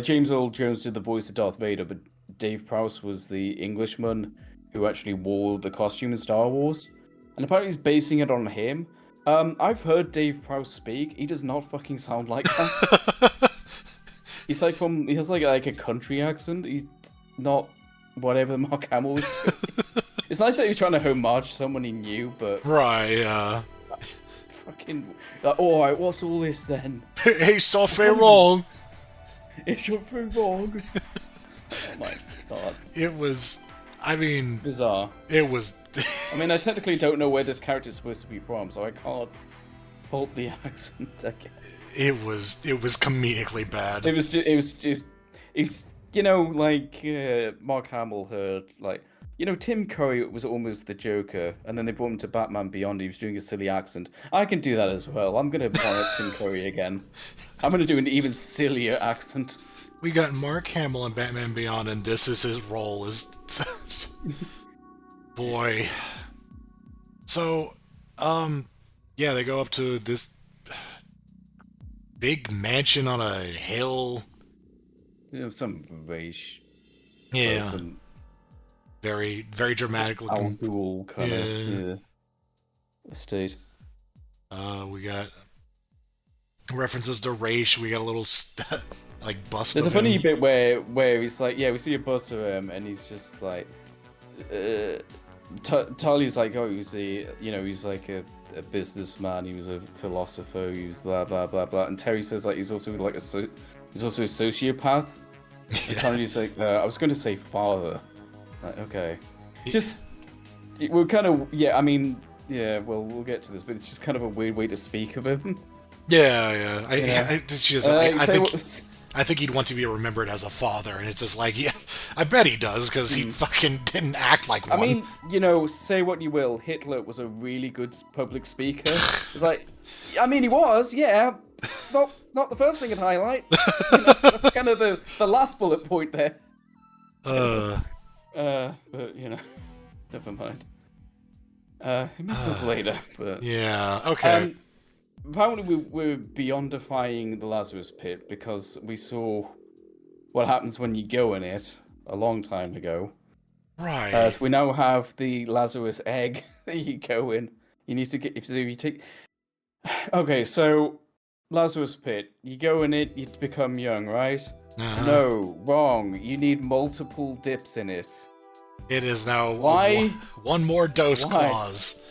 James Earl Jones did the voice of Darth Vader, but Dave Prowse was the Englishman who actually wore the costume in Star Wars, and apparently he's basing it on him. I've heard Dave Prowse speak. He does not fucking sound like that. He has like a country accent. He's not whatever Mark Hamill was. It's nice that you're trying to homage someone he knew, but right, yeah. Fucking. Alright, what's all this then? Hey, something wrong. It's something wrong. Oh my god. It was. I mean, bizarre. It was. I mean, I technically don't know where this character's supposed to be from, so I can't fault the accent, I guess. It was comedically bad. It was you know, like Mark Hamill heard, like, you know, Tim Curry was almost the Joker, and then they brought him to Batman Beyond. He was doing a silly accent. I can do that as well. I'm gonna pirate Tim Curry again. I'm gonna do an even sillier accent. We got Mark Hamill in Batman Beyond, and this is his role as. Boy. So, yeah, they go up to this big mansion on a hill. You know, some beige. Yeah. Some very, very dramatic looking. Al kind of estate. We got references to race. We got a little like bust. There's of a funny him. bit where he's like, yeah, we see a bust of him, and he's just like, Talia's like, oh, he's like a businessman. He was a philosopher. He was blah blah blah blah. And Terry says like he's also a sociopath. And Tony's like, I was going to say father. Like, okay. Just, we're kind of, yeah, I mean, yeah, well, we'll get to this, but it's just kind of a weird way to speak of him. Yeah. I think he'd want to be remembered as a father, and it's just like, yeah, I bet he does, because he fucking didn't act like one. I mean, you know, say what you will, Hitler was a really good public speaker. It's like, I mean, he was, yeah. Not the first thing I'd highlight. You know, that's kind of the last bullet point there. But, you know, never mind. It makes sense later, but... Yeah, okay. Apparently we're beyond defying the Lazarus Pit, because we saw what happens when you go in it a long time ago. Right. So we now have the Lazarus egg that you go in. You need to get... If you take... Okay, so... Lazarus Pit. You go in it, you become young, right? Uh-huh. No, wrong. You need multiple dips in it. It is now Why? One more dose clause.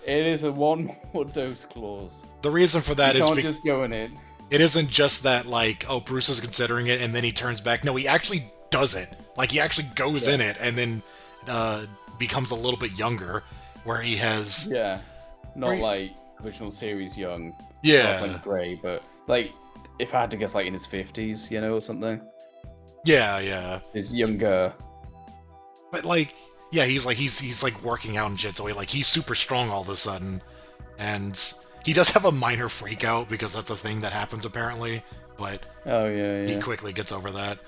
It is a one more dose clause. The reason for that you is can't just go in it. It isn't just that, like, oh, Bruce is considering it and then he turns back. No, he actually does it. Like, he actually goes in it and then becomes a little bit younger, where he has... Yeah. Not like original series young. Yeah. Not like Grey, but, like, if I had to guess, like, in his 50s, you know, or something. Yeah. He's younger. But, like, yeah, he's like working out and shit, so he's super strong all of a sudden. And he does have a minor freak out, because that's a thing that happens, apparently. But he quickly gets over that.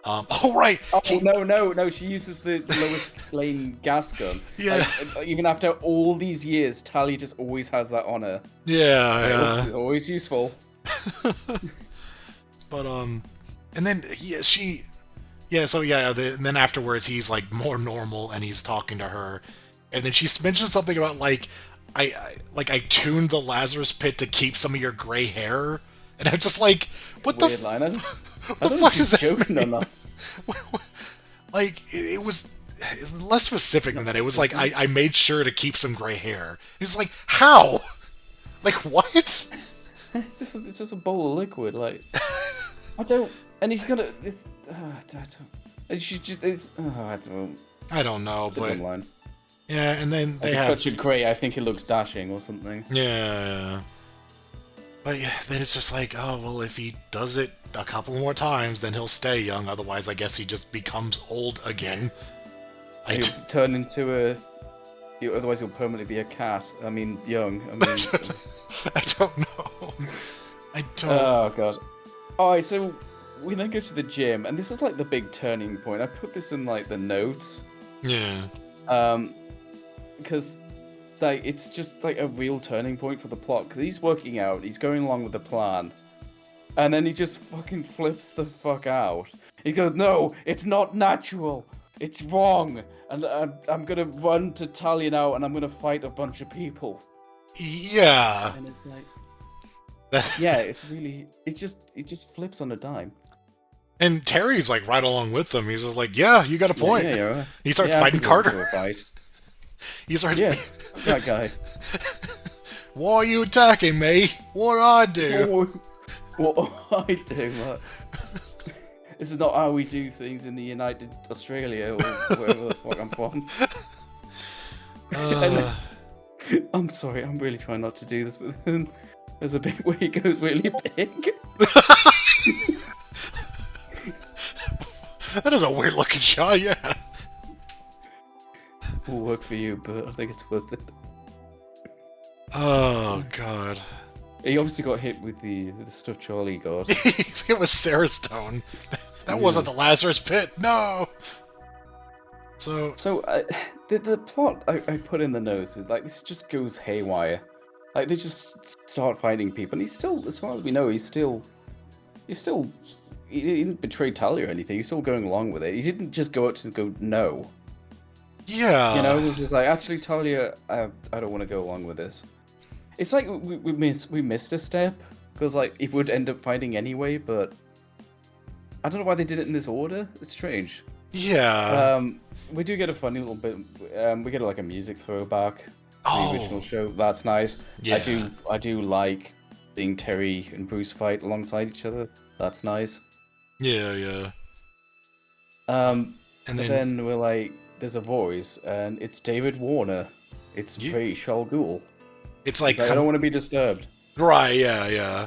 Oh, right! Oh, no, she uses the Lois Lane gas gun. Yeah. Like, even after all these years, Talia just always has that on her. Yeah. It's always useful. But, and then, and then afterwards he's, like, more normal, and he's talking to her. And then she mentions something about, like, I tuned the Lazarus Pit to keep some of your gray hair. And I'm just like, what the fuck is that? Joking or not. Like, it was less specific than that. It was like, I made sure to keep some gray hair. It's like, how? Like, what? It's just a bowl of liquid, like... I don't... And he's gonna... I don't... It should just... I don't know, it's but... a dumb line. Yeah, and then they have... touch of grey, I think it looks dashing or something. Yeah. But yeah, then it's just like, oh, well, if he does it a couple more times, then he'll stay young. Otherwise, I guess he just becomes old again. He'll turn into a... Otherwise, he'll permanently be a cat. I mean, young. I mean... I don't know. I don't... Oh, God. Alright, so we then go to the gym, and this is, like, the big turning point. I put this in, like, the notes. Yeah. Because... like, it's just, like, a real turning point for the plot. Because he's working out, he's going along with the plan. And then he just fucking flips the fuck out. He goes, no, it's not natural. It's wrong. And I'm gonna run to Talia now, and I'm gonna fight a bunch of people. Yeah. And it's like... yeah, it's really... It just flips on a dime. And Terry's, like, right along with them. He's just like, yeah, you got a point. Yeah, right. He starts fighting Carter. He starts... Yeah, that guy. Why are you attacking me? What I do? What I do? Like, this is not how we do things in the United Australia or wherever the fuck I'm from. I'm sorry, I'm really trying not to do this, but then there's a bit where he goes really big. That is a weird looking shot, yeah. Will work for you, but I think it's worth it. Oh, God. He obviously got hit with the stuff Charlie got. It was Sarah's stone. That wasn't the Lazarus Pit. No. So the plot I put in the notes is like this just goes haywire. Like they just start fighting people, and he's still, as far as we know, he didn't betray Talia or anything. He's still going along with it. He didn't just go out to go no. Yeah. You know, it was just like, actually, Talia, I don't want to go along with this. It's like we missed a step, because like it would end up fighting anyway, but I don't know why they did it in this order. It's strange. Yeah. We do get a funny little bit. We get like a music throwback to the original show. That's nice. Yeah. I do like seeing Terry and Bruce fight alongside each other. That's nice. Yeah. And And then we're like, there's a voice, and it's David Warner. It's Ra's al Ghul. it's like, I don't want to be disturbed. right, yeah.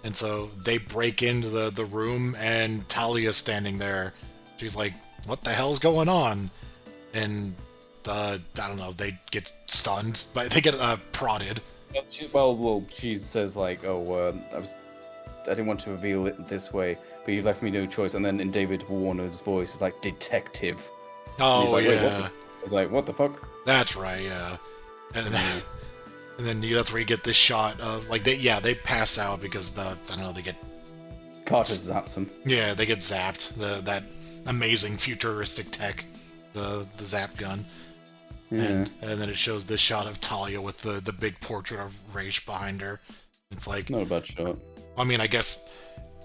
And so they break into the room, and Talia's standing there. She's like, "What the hell's going on?" And I don't know. They get stunned, but they get prodded. Well, she says like, "Oh, I didn't want to reveal it this way, but you left me no choice." And then in David Warner's voice, it's like detective. Oh, like, yeah. I was like, "What the fuck?" That's right, yeah. And then, and then that's where you get this shot of like they pass out because I don't know, they get Carter zaps him. yeah, they get zapped. That amazing futuristic tech, the zap gun. Yeah. And then it shows this shot of Talia with the big portrait of Raish behind her. It's like, Not a bad shot. I mean, I guess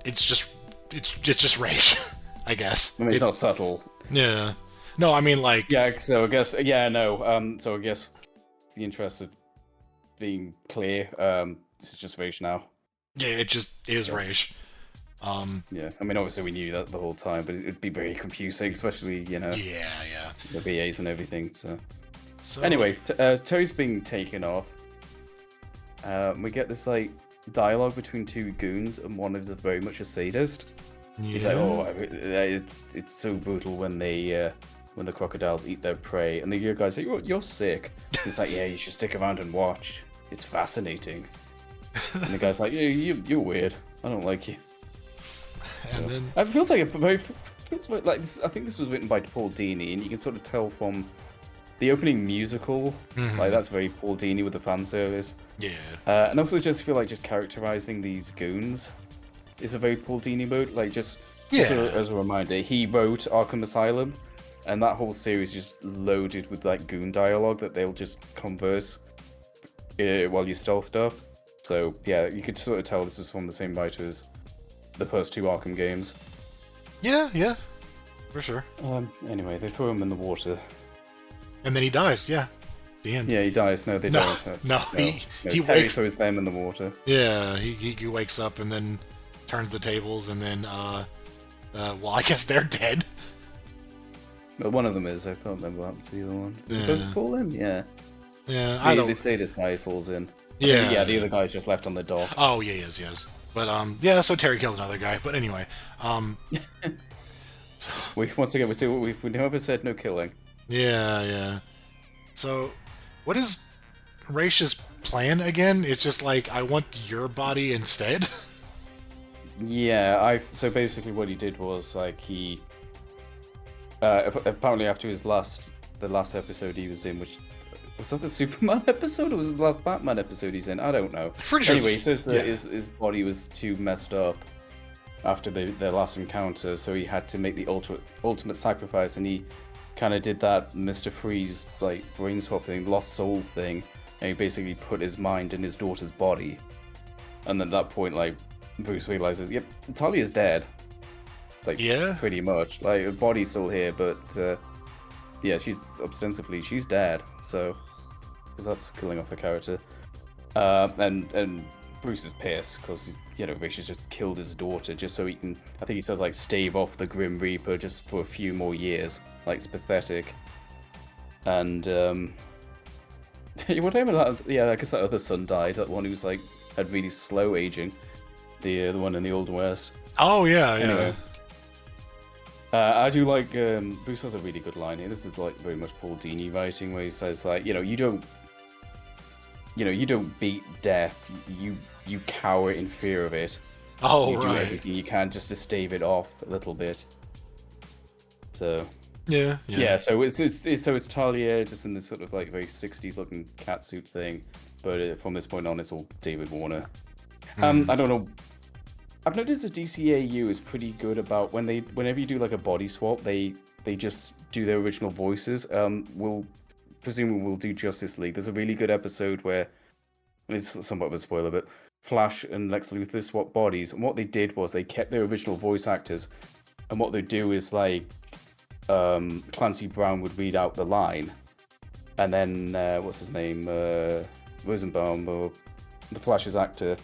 it's just Raish, I guess. I mean, it's not subtle. Yeah. No, I mean, like, Yeah, so I guess, so I guess the interest of being clear, this is just Raish now. yeah, it just is Raish. Yeah, I mean, obviously we knew that the whole time, but it'd be very confusing, especially, Yeah. the VAs and everything, so... So Anyway, Terry's being taken off. We get this, like, dialogue between two goons, and one is very much a sadist. He's like, "Oh, it's so brutal when they when the crocodiles eat their prey," and the other guy's like, "You're sick." He's like, "Yeah, you should stick around and watch. It's fascinating." And the guy's like, "Yeah, you're weird. I don't like you." and then It feels like like this. I think this was written by Paul Dini, and you can sort of tell from the opening musical, like that's very Paul Dini with the fan service. yeah. And also just feel like just characterizing these goons is a very Paul Dini mode. Like just as a reminder, he wrote Arkham Asylum, and that whole series is just loaded with like goon dialogue that they'll just converse while you stealthed up. So yeah, you could sort of tell this is from the same writer as the first two Arkham games. Yeah, for sure. Anyway, they throw him in the water. And then he dies. Yeah, the end. Yeah, he dies. No, they don't. No, he Terry wakes. throws them in the water. Yeah, he wakes up and then turns the tables, and then well, I guess they're dead. But one of them is. I can't remember what happened to the other one. Did they both fall in? Yeah. Yeah, I don't. They say this guy falls in. Yeah, Yeah, the other guy's just left on the dock. Oh, yeah, yes. But yeah. So Terry kills another guy. But anyway, Once again, we see what we never said. No killing. yeah. So, what is Raish's plan again? It's just like, I want your body instead. Yeah, so basically what he did was like he apparently after the last episode he was in, which was that the Superman episode or was it the last Batman episode he's in? I don't know. Pretty sure. Anyway, he says that yeah. his body was too messed up after their last encounter, so he had to make the ultimate sacrifice, and he kind of did that Mr. Freeze like brain swap thing, lost soul thing, and he basically put his mind in his daughter's body. And then at that point, like, Bruce realizes, yep, Talia's dead. Like, Yeah. pretty much. Like, her body's still here, but yeah, she's dead. So, because that's killing off her character. And Bruce is pissed because Rich has just killed his daughter just so he can, I think he says, like, stave off the Grim Reaper just for a few more years. Like, it's pathetic. And what happened to that? Yeah, I guess that other son died. That one who was like had really slow aging. The one in the Old West. Oh yeah. Anyway. I do like Bruce has a really good line here. This is like very much Paul Dini writing, where he says like, you don't beat death. You cower in fear of it. Oh, you do right. everything you can just to stave it off a little bit. So Yeah. so it's Talia just in this sort of like very 60s looking catsuit thing, but from this point on it's all David Warner. I don't know. I've noticed the DCAU is pretty good about whenever you do like a body swap, they just do their original voices. We'll do Justice League. There's a really good episode where, and it's somewhat of a spoiler, but Flash and Lex Luthor swap bodies, and what they did was they kept their original voice actors, and what they do is like Clancy Brown would read out the line, and then what's his name, Rosenbaum, or the Flash's actor,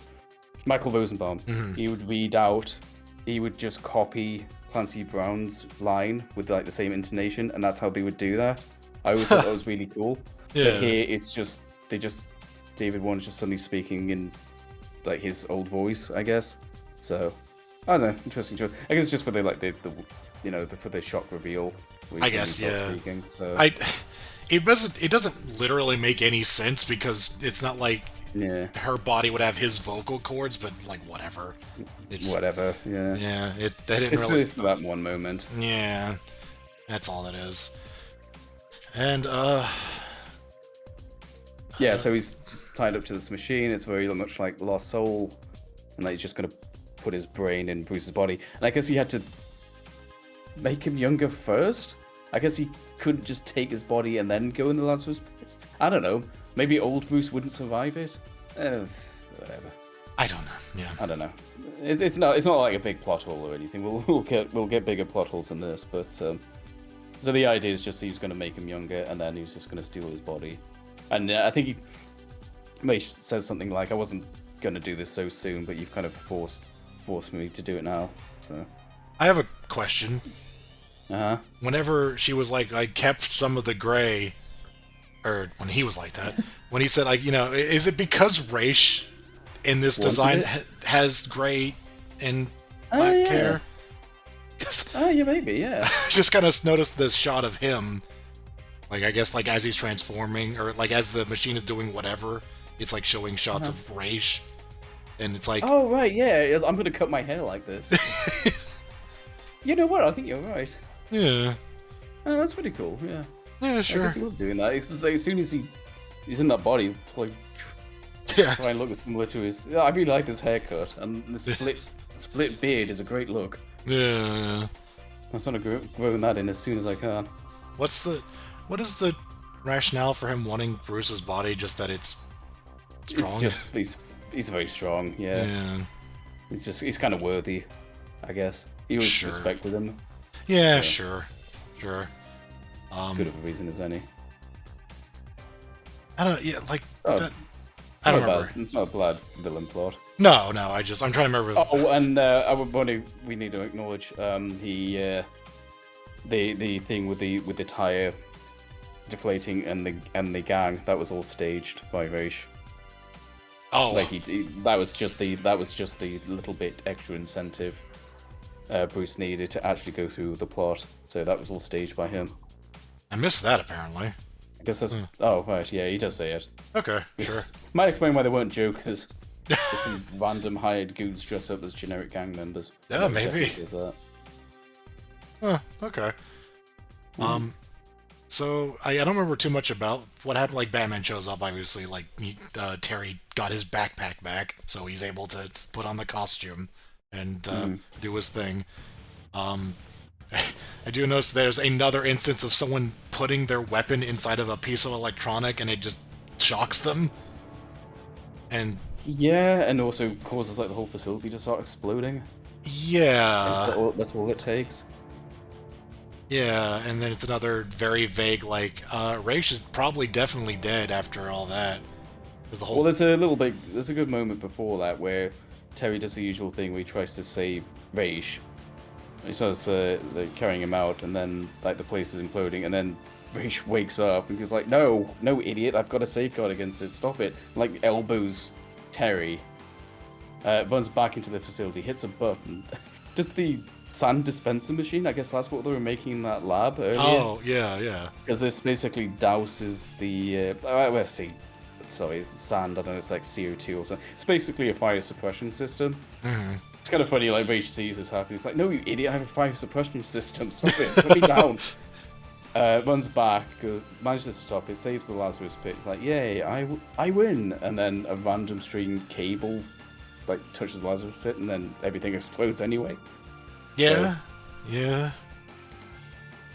Michael Rosenbaum, he would read out he would just copy Clancy Brown's line with like the same intonation, and that's how they would do that. I always thought that was really cool. Yeah. But here it's just David Warner's just suddenly speaking in like his old voice, I guess. So I don't know, interesting choice. I guess it's just for the for the shock reveal. where I he's guess, suddenly yeah. speaking, so It doesn't literally make any sense because it's not like yeah, her body would have his vocal cords, but like whatever. It's whatever. Yeah, Yeah, they didn't it's really. for that one moment. Yeah, that's all it is. And Yeah, so he's just tied up to this machine. It's very much like Lost Soul, and like he's just gonna put his brain in Bruce's body. And I guess he had to make him younger first. I guess he couldn't just take his body and then go in the Lazarus pit. I don't know. Maybe old Bruce wouldn't survive it. Whatever. I don't know. Yeah. I don't know. It's not like a big plot hole or anything. We'll get bigger plot holes than this. But so the idea is just he's gonna make him younger, and then he's just gonna steal his body. And I think he says something like, "I wasn't gonna do this so soon, but you've kind of forced me to do it now." So I have a question. Whenever She was like, I kept some of the gray, or when he was like that, when he said, like, is it because Raish in this design has gray and black hair? Oh, yeah, maybe, yeah. I just kind of noticed this shot of him, like, I guess, like, as he's transforming, or, like, as the machine is doing whatever, it's, like, showing shots of Raish, and it's like... Oh, right, yeah, I'm going to cut my hair like this. You know what, I think you're right. Yeah. Oh, that's pretty cool, yeah. Yeah, sure. I guess he was doing that. It's just like, as soon as he's in that body, like, try and look similar to his... I really like this haircut, and the split beard is a great look. Yeah. I'm sort of growing that in as soon as I can. What is the rationale for him wanting Bruce's body? Just that it's strong? It's just, he's very strong, yeah. He's kind of worthy, I guess. He always respected him. Yeah, sure. Good of a reason as any. I don't. Yeah, like. Oh, I don't remember. It's not a bad villain plot. No. I'm trying to remember. Oh, and we need to acknowledge the thing with the tire deflating and the gang, that was all staged by Raish. Oh, like that was just the little bit extra incentive Bruce needed to actually go through the plot. So that was all staged by him. I missed that apparently. I guess that's. Oh right, yeah, he does say it. Okay, sure. Might explain why they weren't jokers. Just some random hired goons dressed up as generic gang members. Yeah, maybe. Is that? Huh, okay. So I don't remember too much about what happened. Like, Batman shows up, obviously. Like, Terry got his backpack back, so he's able to put on the costume and do his thing. I do notice there's another instance of someone putting their weapon inside of a piece of electronic, and it just shocks them. And yeah, and also causes like the whole facility to start exploding. Yeah, that's all it takes. Yeah, and then it's another very vague, like, Raish is probably definitely dead after all that. Well, there's a good moment before that where Terry does the usual thing where he tries to save Raish. He starts like, carrying him out, and then like the place is imploding, and then Raish wakes up and he's like, no, idiot, I've got a safeguard against this, stop it. And, like, elbows Terry, runs back into the facility, hits a button. Does the sand dispenser machine, I guess that's what they were making in that lab earlier. Oh, yeah. Because this basically douses the, let's see, sorry, it's sand, I don't know, it's like CO2 or something. It's basically a fire suppression system. Mm-hmm. It's kind of funny, like, Raish sees this happening. It's like, no, you idiot, I have a fire suppression system, stop it, put me down. Runs back, manages to stop it, saves the Lazarus pit. It's like, yay, I win. And then a random string cable, like, touches the Lazarus pit, and then everything explodes anyway. Yeah, yeah.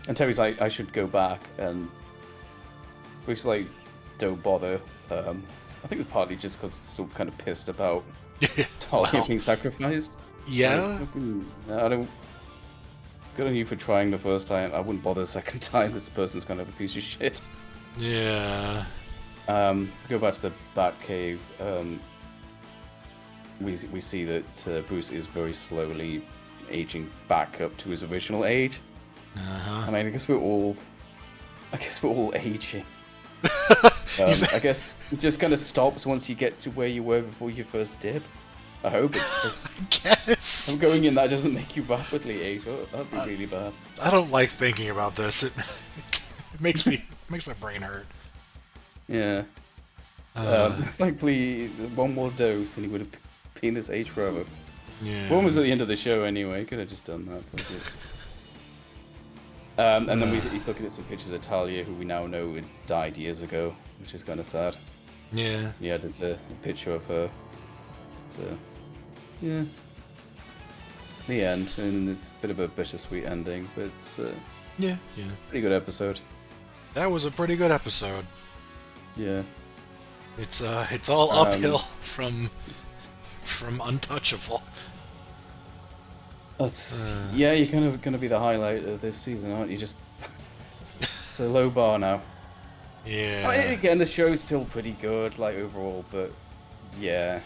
And Terry's like, I should go back, and Bruce's like, don't bother. I think it's partly just because it's still kind of pissed about Talia being sacrificed. Yeah. Like, I don't. Good on you for trying the first time. I wouldn't bother the second time. This person's kind of a piece of shit. Yeah. Go back to the Batcave. We see that Bruce is very slowly aging back up to his original age. Uh-huh. I mean, I guess we're all aging. I guess it just kind of stops once you get to where you were before your first dip. I hope it's. I guess. I'm going in that doesn't make you rapidly age. Oh, that'd be really bad. I don't like thinking about this. It makes my brain hurt. Yeah. Thankfully, one more dose and he would have been this age forever. Yeah. One was at the end of the show anyway. Could have just done that. And then he's looking at some pictures of Talia, who we now know had died years ago, which is kind of sad. Yeah. Yeah, there's a picture of her. So, yeah. The end, and it's a bit of a bittersweet ending, but it's yeah. pretty good episode. That was a pretty good episode. Yeah. It's all uphill from Untouchable. That's yeah, you're kind of gonna be the highlight of this season, aren't you? Just it's a low bar now. Yeah. I mean, again, the show's still pretty good, like overall, but yeah.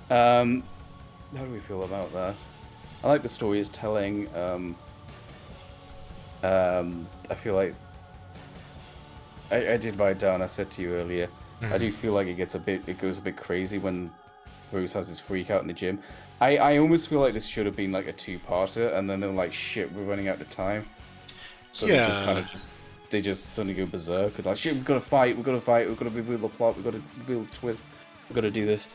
How do we feel about that? I like the story it's telling. I feel like I did write down. I said to you earlier. I do feel like it goes a bit crazy when Bruce has his freak out in the gym. I almost feel like this should have been like a two-parter, and then they're like, shit, we're running out of time. So they just suddenly go berserk and like, shit, we've got to fight, we've got to reveal the plot, we've got to reveal the twist, we've got to do this.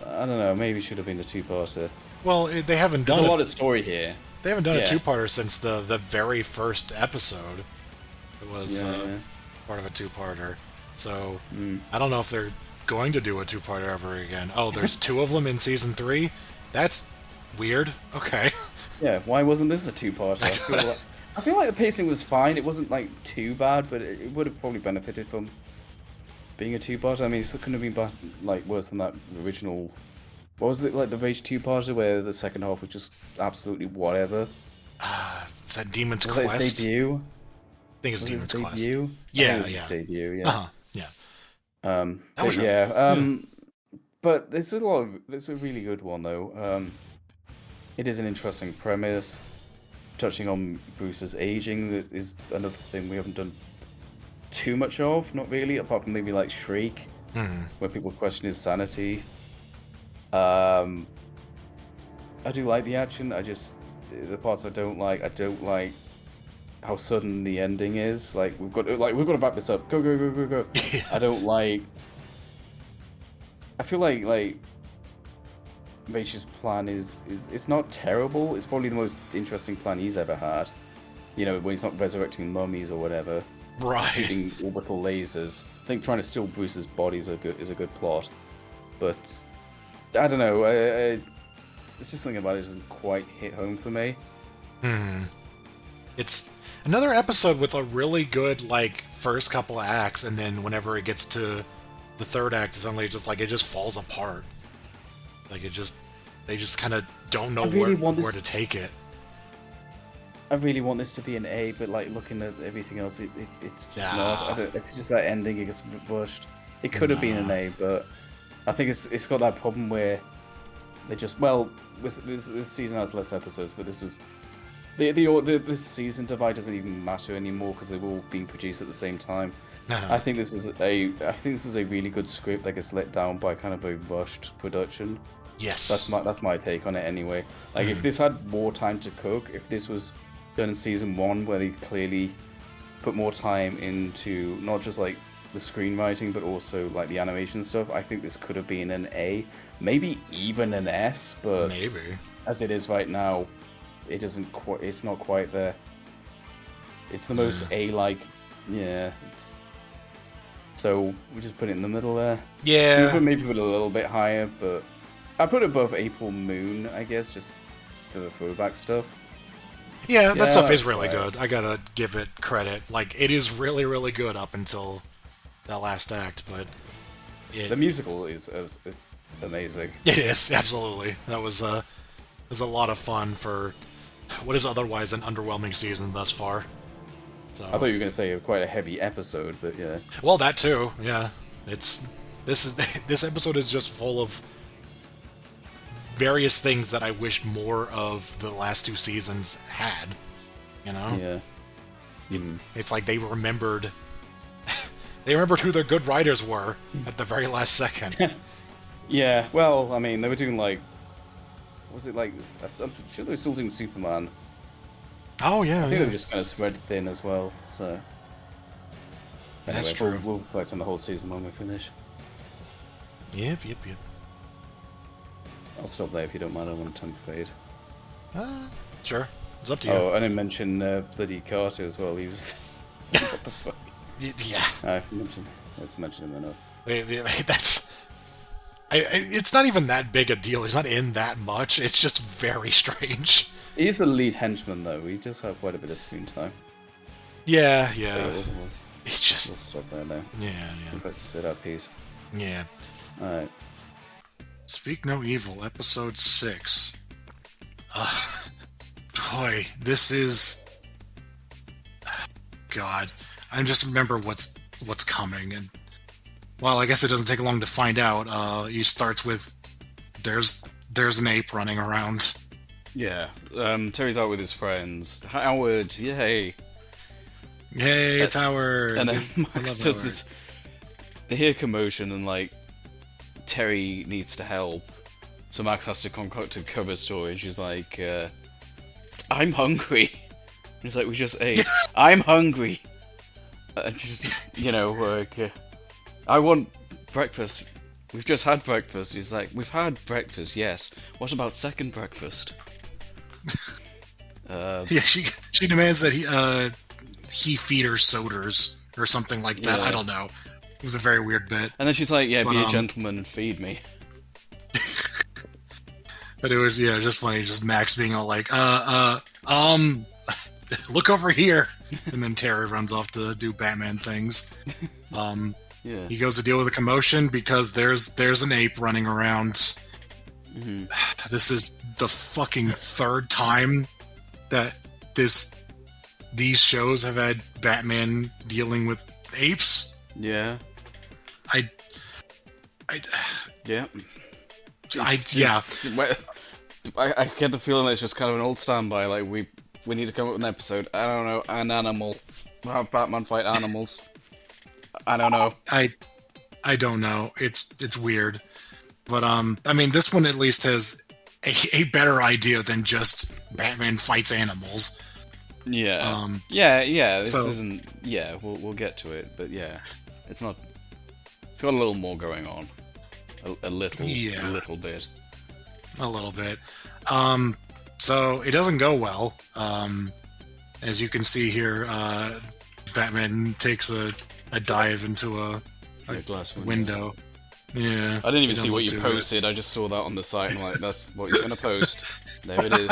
I don't know, maybe it should have been a two-parter. Well, they haven't done There's a lot of story here. They haven't done a two-parter since the very first episode. It was part of a two-parter. So I don't know if they're going to do a two-parter ever again. Oh, there's two of them in season 3? That's weird. Okay. Yeah, why wasn't this a two-parter? I feel like the pacing was fine. It wasn't like too bad, but it would have probably benefited from being a two-parter. I mean, it couldn't have been like worse than that original. What was it, like the Rage two-parter where the second half was just absolutely whatever? Is that Demon's Was Quest? that his debut? I think it's Demon's Quest. Debut? Yeah. Debut, yeah. Uh-huh. Yeah. But was but it's a really good one though. It is an interesting premise, touching on Bruce's aging. That is another thing we haven't done too much of, not really, apart from maybe like Shriek, where people question his sanity. I do like the action. The parts I don't like how sudden the ending is. Like we've got to wrap this up. Go. I don't like. I feel like Rach's plan is it's not terrible. It's probably the most interesting plan he's ever had. You know, when he's not resurrecting mummies or whatever, right? Shooting orbital lasers. I think trying to steal Bruce's body is a good plot, but I don't know. There's just something about it doesn't quite hit home for me. It's another episode with a really good like first couple of acts, and then whenever it gets to the third act, suddenly just like it just falls apart. Like they just kind of don't know where to take it. I really want this to be an A, but like looking at everything else, it's just not. It's just that ending. It gets rushed. It could have been an A, but I think it's got that problem where they just this season has less episodes, but this was this season divide doesn't even matter anymore because they're all being produced at the same time. I think this is a really good script that gets let down by kind of a rushed production. Yes, that's my take on it anyway. Like if this had more time to cook, if this was done in season 1 where they clearly put more time into not just like the screenwriting but also like the animation stuff, I think this could have been an A, maybe even an S. But maybe as it is right now, it doesn't quite. It's not quite there. It's the most A-like. Yeah. So we just put it in the middle there. Yeah. Maybe put it a little bit higher, but I put it above April Moon, I guess, just for the throwback stuff. Yeah, that stuff is really good. I gotta give it credit. Like, it is really, really good up until that last act, but the musical is amazing. It is, absolutely. That was a lot of fun for what is otherwise an underwhelming season thus far. So I thought you were going to say quite a heavy episode, but yeah. Well, that too. Yeah, this episode is just full of various things that I wish more of the last 2 seasons had. You know, Yeah. it's like they remembered who their good writers were at the very last second. Yeah, well, I mean, they were doing like, was it like? I'm sure they were still doing Superman. Oh yeah, I think yeah. they were just kind of spread thin as well. So That's anyway, true. We'll collect on the whole season when we finish. Yep. I'll stop there if you don't mind. I want to time fade. Sure. It's up to you. Oh, I didn't mention bloody Carter as well. He was what the fuck? Yeah. Let's mention him enough. It's not even that big a deal. He's not in that much. It's just very strange. He's the lead henchman, though. He does have quite a bit of screen time. Yeah. It's just... We'll stop there now. Yeah. Let's just say that piece. Yeah. Alright. Speak No Evil, episode 6. Boy, this is... God. I just remember what's coming, and... Well, I guess it doesn't take long to find out. He starts with... There's an ape running around. Yeah. Terry's out with his friends. Howard, yay! Hey, it's Howard! And then I Max love does Howard. this... They hear commotion and, like, Terry needs to help. So Max has to concoct a cover story, and she's like, I'm hungry. And he's like, we just ate. I'm hungry. And she's, I want breakfast. We've just had breakfast. He's like, we've had breakfast, yes. What about second breakfast? Yeah, she demands that he feed her sodas or something like that. Yeah. I don't know. It was a very weird bit. And then she's like, yeah, But, be a gentleman and feed me. But it was, just funny, just Max being all like, look over here. And then Terry runs off to do Batman things. Yeah. He goes to deal with a commotion because there's an ape running around. Mm-hmm. This is the fucking third time that these shows have had Batman dealing with apes. Yeah. Yeah. I get the feeling it's just kind of an old standby. Like we need to come up with an episode. I don't know, an animal. We'll have Batman fight animals. I don't know. I don't know. It's weird, but I mean, this one at least has a better idea than just Batman fights animals. Yeah. Yeah. This so- isn't. Yeah, we'll get to it, but yeah, it's not. It's got a little more going on. A little bit. A little bit. So it doesn't go well. As you can see here, Batman takes a dive into a glass window. Yeah. I didn't even It see what doesn't you do it. posted. I just saw that on the site. And like, that's what he's going to post. There it is.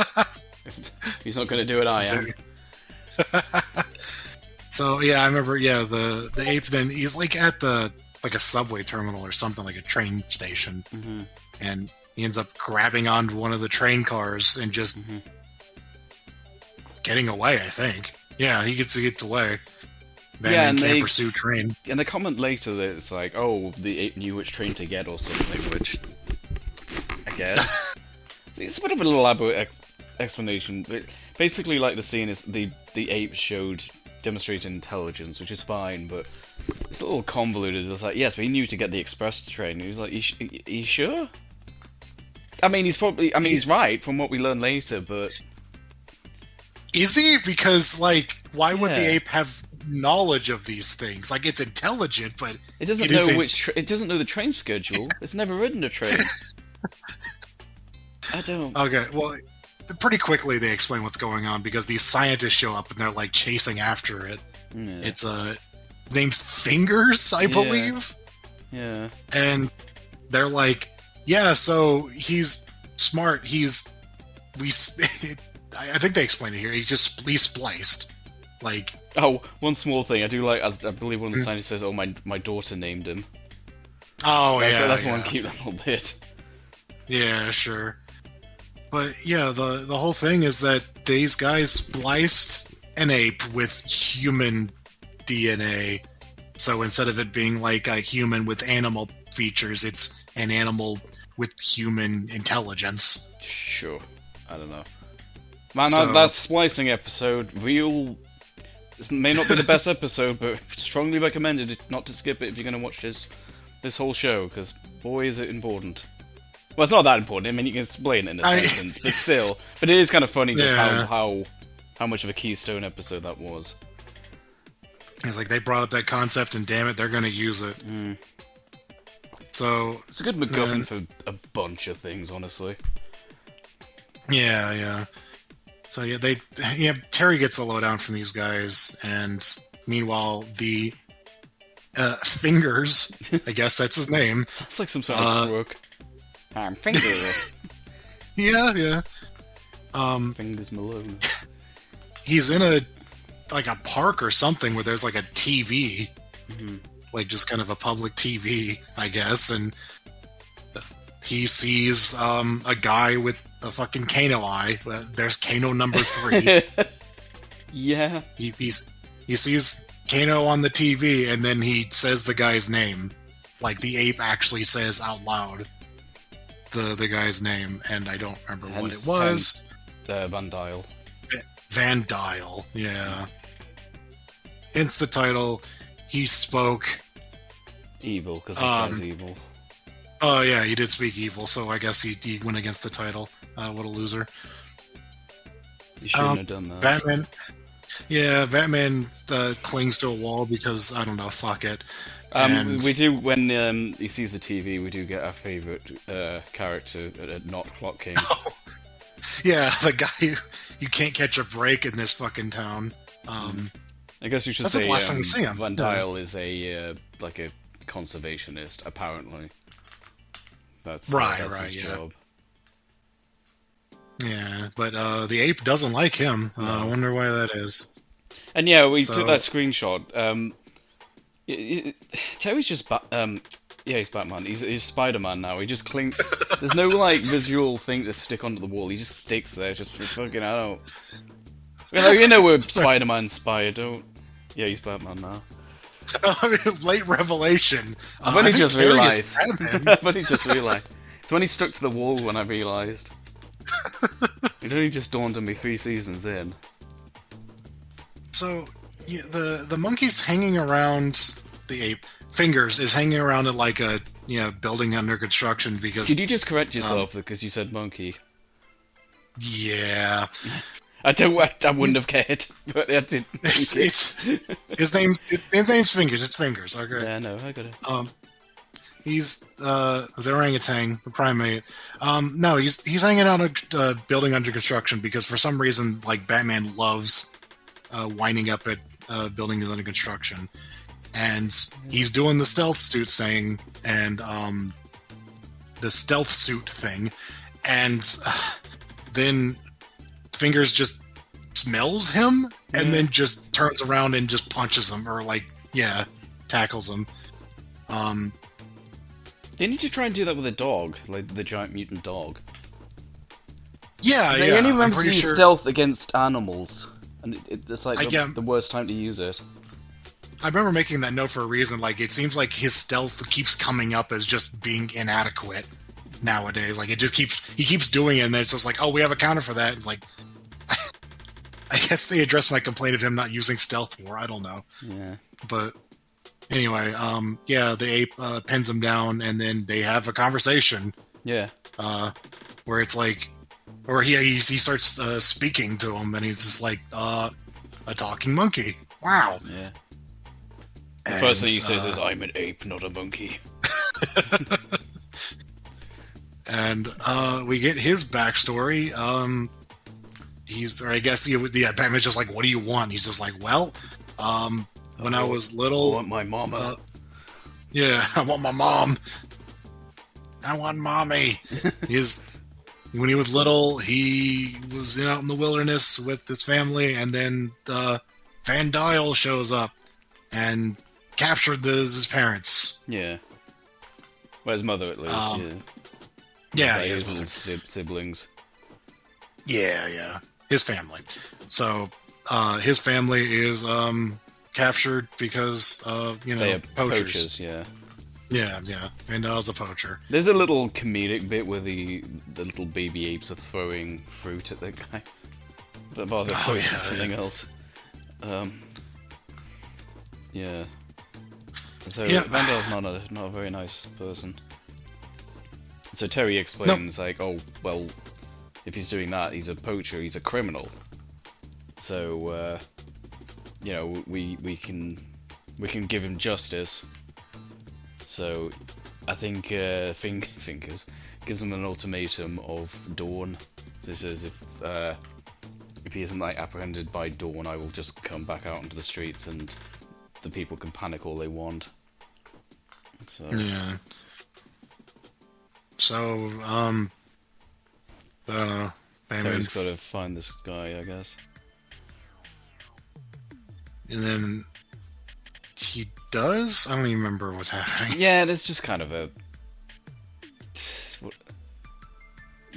If he's not going to do it, I am. So yeah, I remember. Yeah, the ape. Then he's like at a subway terminal or something, like a train station, Mm-hmm. and he ends up grabbing onto one of the train cars and just getting away. I think. Yeah, he gets away. Batman and can't they- pursue train. And they comment later that it's like, oh, the ape knew which train to get or something, which I guess. It's a bit of an elaborate explanation. But basically, like, the scene is the ape demonstrated intelligence, which is fine, but it's a little convoluted. It's like, yes, but he knew to get the express train. And he's like, you sure? I mean, he's right from what we learn later, but... Is he? Because, like, why would the Yeah. ape have knowledge of these things? Like, it's intelligent, but It doesn't it know isn't- it doesn't know the train schedule. It's never ridden a train. I don't... Okay, well, pretty quickly they explain what's going on because these scientists show up and they're, like, chasing after it. Yeah. It's, his name's Fingers, I believe? Yeah. And they're like, yeah, so he's smart, I think they explain it here, he's spliced. Like... Oh, one small thing. I do like. I believe one of the scientists says, "Oh, my daughter named him." Oh, yeah. That's yeah. one cute little bit. Yeah, sure. But yeah, the whole thing is that these guys spliced an ape with human DNA. So instead of it being like a human with animal features, it's an animal with human intelligence. Sure. I don't know. Man, So- that splicing episode, this may not be the best episode, but strongly recommended not to skip it if you're going to watch this whole show, because boy is it important. Well, it's not that important. I mean, you can explain it in a sentence, but still. But it is kind of funny just Yeah. how much of a keystone episode that was. It's like they brought up that concept, and damn it, they're going to use it. So It's a good MacGuffin for a bunch of things, honestly. yeah. So yeah, Terry gets the lowdown from these guys, and meanwhile the Fingers, I guess that's his name. Sounds like some sort of crook. I'm Fingers. Yeah. Fingers Malone. He's in a park or something where there's like a TV, like just kind of a public TV, I guess, and he sees a guy with a fucking Kano eye. There's Kano number 3. Yeah. He sees Kano on the TV, and then he says the guy's name. Like, the ape actually says out loud the guy's name, and I don't remember what it was. Van Dial. Van Dial, yeah. Hence the title. He spoke. Evil, because this guy's evil. Oh, yeah, he did speak evil, so I guess he went against the title. What a loser. You shouldn't have done that. Batman clings to a wall because, I don't know, fuck it. We do, when he sees the TV, we do get our favourite character, not Clock King. Yeah, the guy you can't catch a break in this fucking town. I guess you should That's say the last time we see him. Van Dial is a conservationist, apparently. That's his job. Yeah, but the ape doesn't like him. I wonder why that is. And yeah, we took that screenshot. Terry's just he's Batman. He's Spider-Man now. He just clings. There's no visual thing to stick onto the wall. He just sticks there, just for fucking out. You know we're Spider-Man inspired, don't? Yeah, he's Batman now. Late revelation. I've only just realised. I've only just realised. It's when he stuck to the wall when I realised. It only just dawned on me 3 seasons in. So, yeah, the monkey's hanging around the ape. Fingers is hanging around at like a building under construction because. Did you just correct yourself because you said monkey? Yeah. I wouldn't have cared, but I did. His name's Fingers. It's Fingers. Okay. Yeah, no, I got it. He's the orangutan, the primate. No, he's hanging out a building under construction because for some reason, like Batman loves winding up at buildings under construction, and he's doing the stealth suit thing and the stealth suit thing, and then Fingers just smells him and then just turns around and just punches him or tackles him. Didn't you just try and do that with a dog, like the giant mutant dog? Yeah, they only remember to use stealth against animals, and it's like the worst time to use it. I remember making that note for a reason. Like, it seems like his stealth keeps coming up as just being inadequate nowadays. Like, he keeps doing it, and then it's just like, oh, we have a counter for that. It's like, I guess they addressed my complaint of him not using stealth more. I don't know. Yeah. But anyway, the ape pins him down, and then they have a conversation. Yeah. Where it's like, or he starts speaking to him, and he's just like, a talking monkey. Wow. Yeah. The first thing he says is, "I'm an ape, not a monkey." And we get his backstory. Batman's just like, "What do you want?" He's just like, "Well, when I was little, I want my mama." I want my mom. I want mommy. When he was little, he was out in the wilderness with his family, and then Van Dial shows up and captured his parents. Yeah. Well, his mother, at least. His little siblings. Yeah. His family. So, his family is captured because of, they are poachers. Yeah. Yeah. Vandal's a poacher. There's a little comedic bit where the little baby apes are throwing fruit at that guy. But they're throwing something else. Yeah. So Vandal's not a very nice person. So Terry explains like, oh well, if he's doing that, he's a poacher, he's a criminal. So you know, we can give him justice. So I think Fingers gives him an ultimatum of dawn. So he says if he isn't like apprehended by dawn, I will just come back out into the streets and the people can panic all they want. So yeah. So I don't know. Terry's got to find this guy, I guess. And then he does? I don't even remember what's happening. Yeah, there's just kind of a...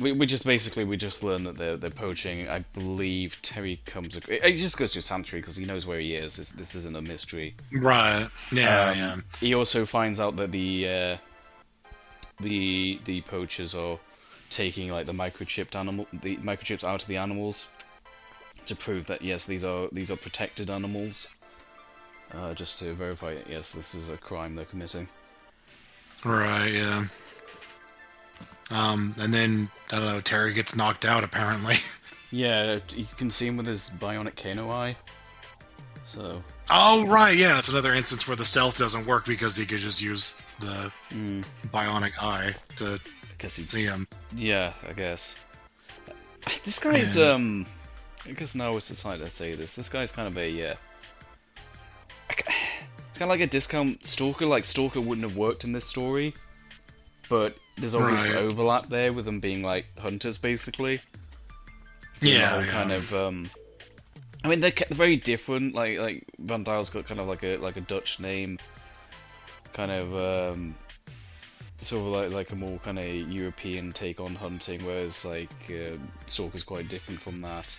We just learn that they're poaching. I believe Terry comes... He just goes to Sanctuary because he knows where he is. This isn't a mystery. Right. Yeah. He also finds out that the poachers are taking like the microchips out of the animals to prove that yes, these are protected animals. Just to verify yes, this is a crime they're committing. Right, yeah. And then, I don't know, Terry gets knocked out, apparently. Yeah, you can see him with his bionic Kano eye. So... Oh, right, yeah, it's another instance where the stealth doesn't work because he could just use the bionic eye to see him. Yeah, I guess. This guy's, I guess now it's the time to say this. This guy's kind of a, it's kind of like a discount Stalker. Like, Stalker wouldn't have worked in this story, but there's always overlap there with them being, like, hunters, basically. Yeah, kind of, I mean, they're very different. Like Van Dyle's got kind of like a Dutch name, kind of, sort of like a more kind of European take on hunting, whereas like Stalker's quite different from that.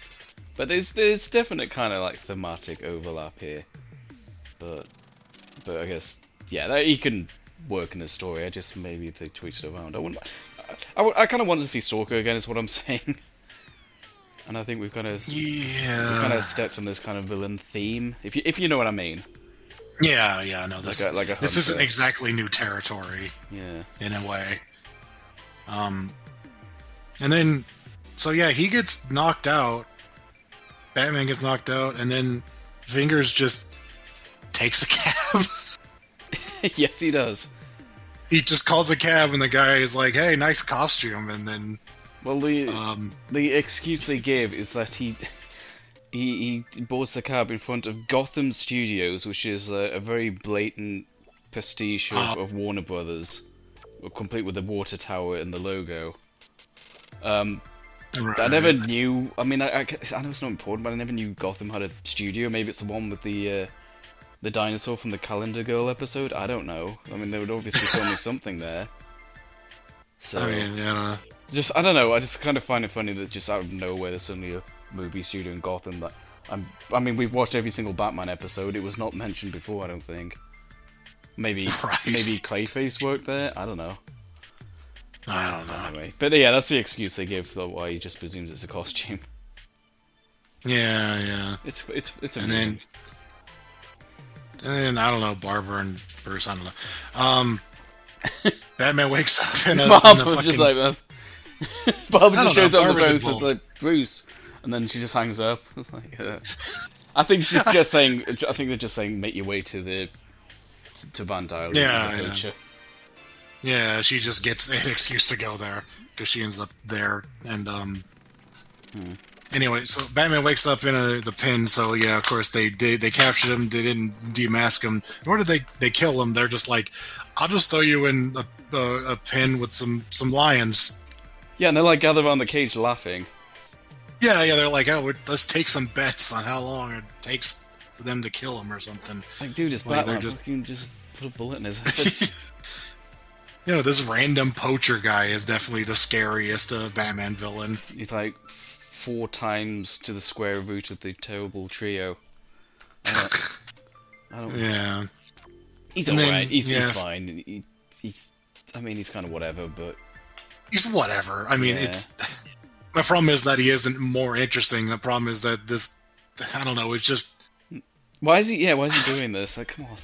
But there's definite kind of like thematic overlap here. But I guess yeah, he can work in the story. I just maybe if they tweaked it around. I kind of want to see Stalker again. Is what I'm saying. And I think we've kind of stepped on this kind of villain theme, if you know what I mean. Yeah. No, this this isn't exactly new territory. Yeah. In a way. And then, so yeah, he gets knocked out. Batman gets knocked out, and then Fingers just takes a cab. Yes, he does. He just calls a cab, and the guy is like, "Hey, nice costume," and then. Well, the excuse they give is that he boards the cab in front of Gotham Studios, which is a very blatant pastiche of Warner Brothers, complete with the water tower and the logo. I never knew. I mean, I know it's not important, but I never knew Gotham had a studio. Maybe it's the one with the dinosaur from the Calendar Girl episode. I don't know. I mean, they would obviously tell me something there. So. I mean, yeah. I don't know. I just kind of find it funny that just out of nowhere there's suddenly a movie studio in Gotham that I mean, we've watched every single Batman episode. It was not mentioned before, I don't think. Maybe Clayface worked there. I don't know. I don't know. Anyway, but yeah, that's the excuse they give for why he just presumes it's a costume. Yeah. It's and then I don't know, Barbara and Bruce. I don't know. Batman wakes up in Barbara just like. Barbara just shows up on the phone with like Bruce, and then she just hangs up. It's like, I think she's just saying. I think they're just saying, make your way to Van Dyne. Yeah, she just gets an excuse to go there because she ends up there, and Anyway, so Batman wakes up in the pen. So yeah, of course they captured him. They didn't demask him. Nor did they kill him. They're just like, I'll just throw you in a pen with some lions. Yeah, and they're like gathered around the cage laughing. Yeah, they're like, oh, let's take some bets on how long it takes for them to kill him or something. Like, dude, it's Batman. You can just put a bullet in his head. This random poacher guy is definitely the scariest Batman villain. He's like 4 times to the square root of the terrible trio. I don't Yeah. He's alright. He's fine. he's kind of whatever, but He's whatever. I mean, Yeah. it's the problem is that he isn't more interesting. The problem is that this, I don't know. It's just why is he doing this? Like, come on.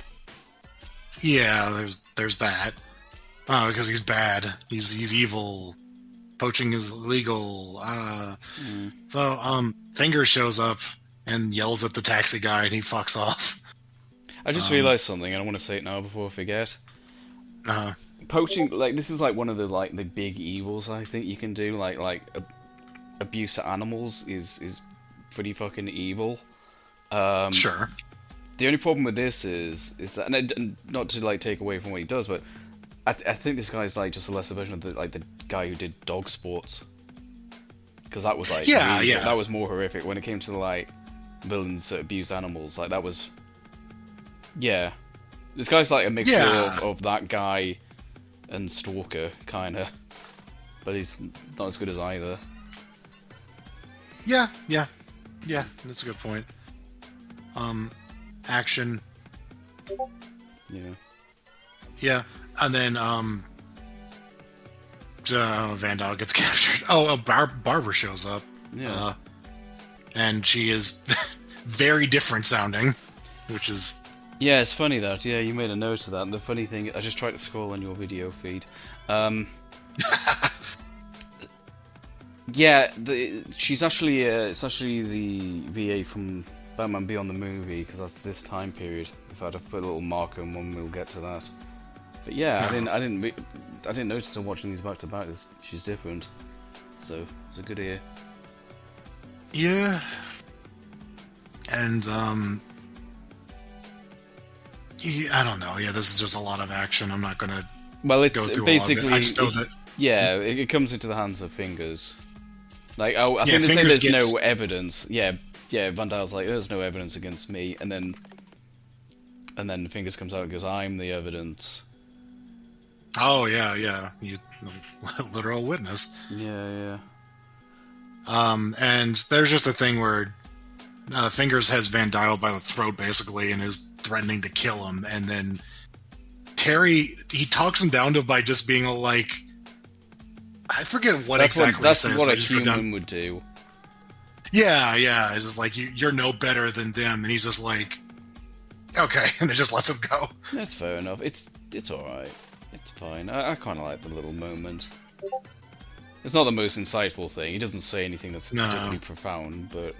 yeah. There's that. Oh, because he's bad. He's evil. Poaching is illegal. So Finger shows up and yells at the taxi guy, and he fucks off. I just realized something, and I want to say it now before I forget. Uh, Poaching, like, this is like one of the big evils I think you can do. Abuse to animals is pretty fucking evil. Sure. The only problem with this is that, and not to like take away from what he does, but I think this guy's like just a lesser version of the guy who did dog sports, because that was like that was more horrific when it came to like villains that abuse animals. Like that was this guy's like a mixture of that guy and Stalker kinda, but he's not as good as either. Yeah. That's a good point. Action. Yeah, and then Van Dog gets captured. Oh, Barbara shows up. Yeah. And she is very different sounding, which is Yeah, it's funny that. Yeah, you made a note of that. And the funny thing, I just tried to scroll on your video feed. Yeah, she's actually it's actually the VA from Batman Beyond the movie, because that's this time period. If I had to put a little marker on when we'll get to that. But yeah, I didn't notice her watching these back to back. She's different, so it's a good ear. Yeah, and I don't know. Yeah, this is just a lot of action. I'm not gonna. Well, it's go through basically all of it. I just know that. Yeah, it comes into the hands of Fingers. Like, I think they say Fingers there's no evidence. Yeah, Van Dyle's like, there's no evidence against me, and then Fingers comes out and goes, I'm the evidence. Oh yeah, you literal witness. Yeah. And there's just a thing where Fingers has Van Dyle by the throat basically, and is threatening to kill him, and then Terry he talks him down to by just being like. I forget what that's exactly that's he says. what I a just wrote human down- would do. Yeah. It's just like you're no better than them, and he's just like, okay, and then just lets him go. That's fair enough. It's alright. It's fine. I kind of like the little moment. It's not the most insightful thing. He doesn't say anything that's particularly profound, but...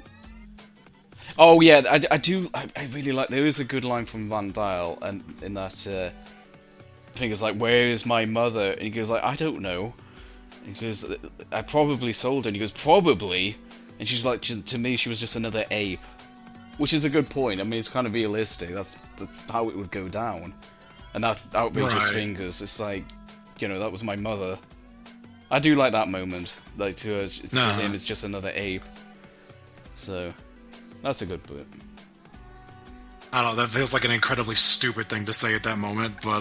Oh yeah, I do... I really like... There is a good line from Van Dyle, and in that... Fingers like, where is my mother? And he goes like, I don't know. And he goes, I probably sold her. And he goes, probably? And she's like, to me, she was just another ape. Which is a good point. I mean, it's kind of realistic. That's how it would go down. And that outrageous Fingers. It's like, that was my mother. I do like that moment. Like, to him, it's just another ape. So, that's a good bit. I don't know, that feels like an incredibly stupid thing to say at that moment, but,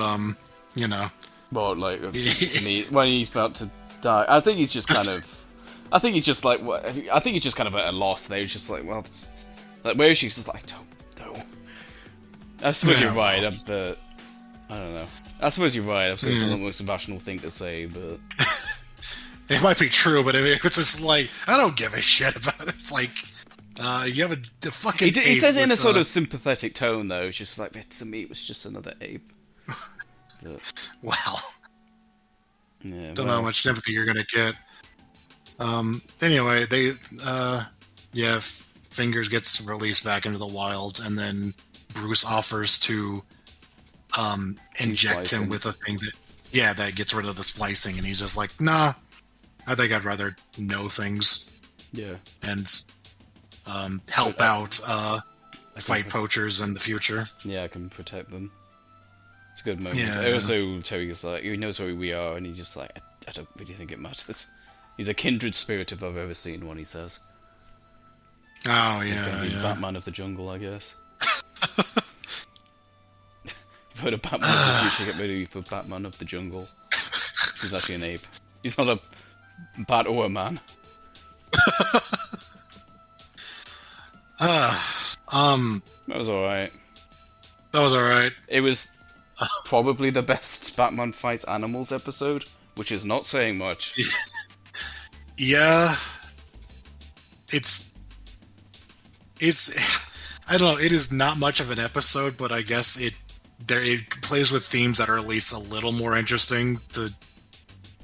Well, like, to me, when he's about to die, I think he's just kind of... I think he's just like... I think he's just kind of at a loss there. He's just like, well... Like, where is she? He's just like, I don't know. I suppose you're right, but... I don't know. I suppose you're right. I suppose it's not the most rational thing to say, but... It might be true, but it's just like, I don't give a shit about it. It's like, you have a fucking He says it in a sort of sympathetic tone, though. It's just like, to me, it was just another ape. But, well. Yeah, Don't know how much sympathy you're gonna get. Anyway, Fingers gets released back into the wild, and then Bruce offers to inject him with a thing that gets rid of the splicing, and he's just like, nah, I think I'd rather know things. Yeah. And help out fight poachers in the future. Yeah, I can protect them. It's a good moment. Yeah. Also, Terry's like, he knows where we are, and he's just like, I don't really think it matters. He's a kindred spirit if I've ever seen one, he says. Oh, He's yeah, gonna be Batman of the jungle, I guess. Put a Batman of the future, get ready for Batman of the jungle. He's actually an ape. He's not a bat or a man. That was That was alright. alright. It was probably the best Batman fights animals episode, which is not saying much. Yeah, it's I don't know. It is not much of an episode, but I guess it plays with themes that are at least a little more interesting to.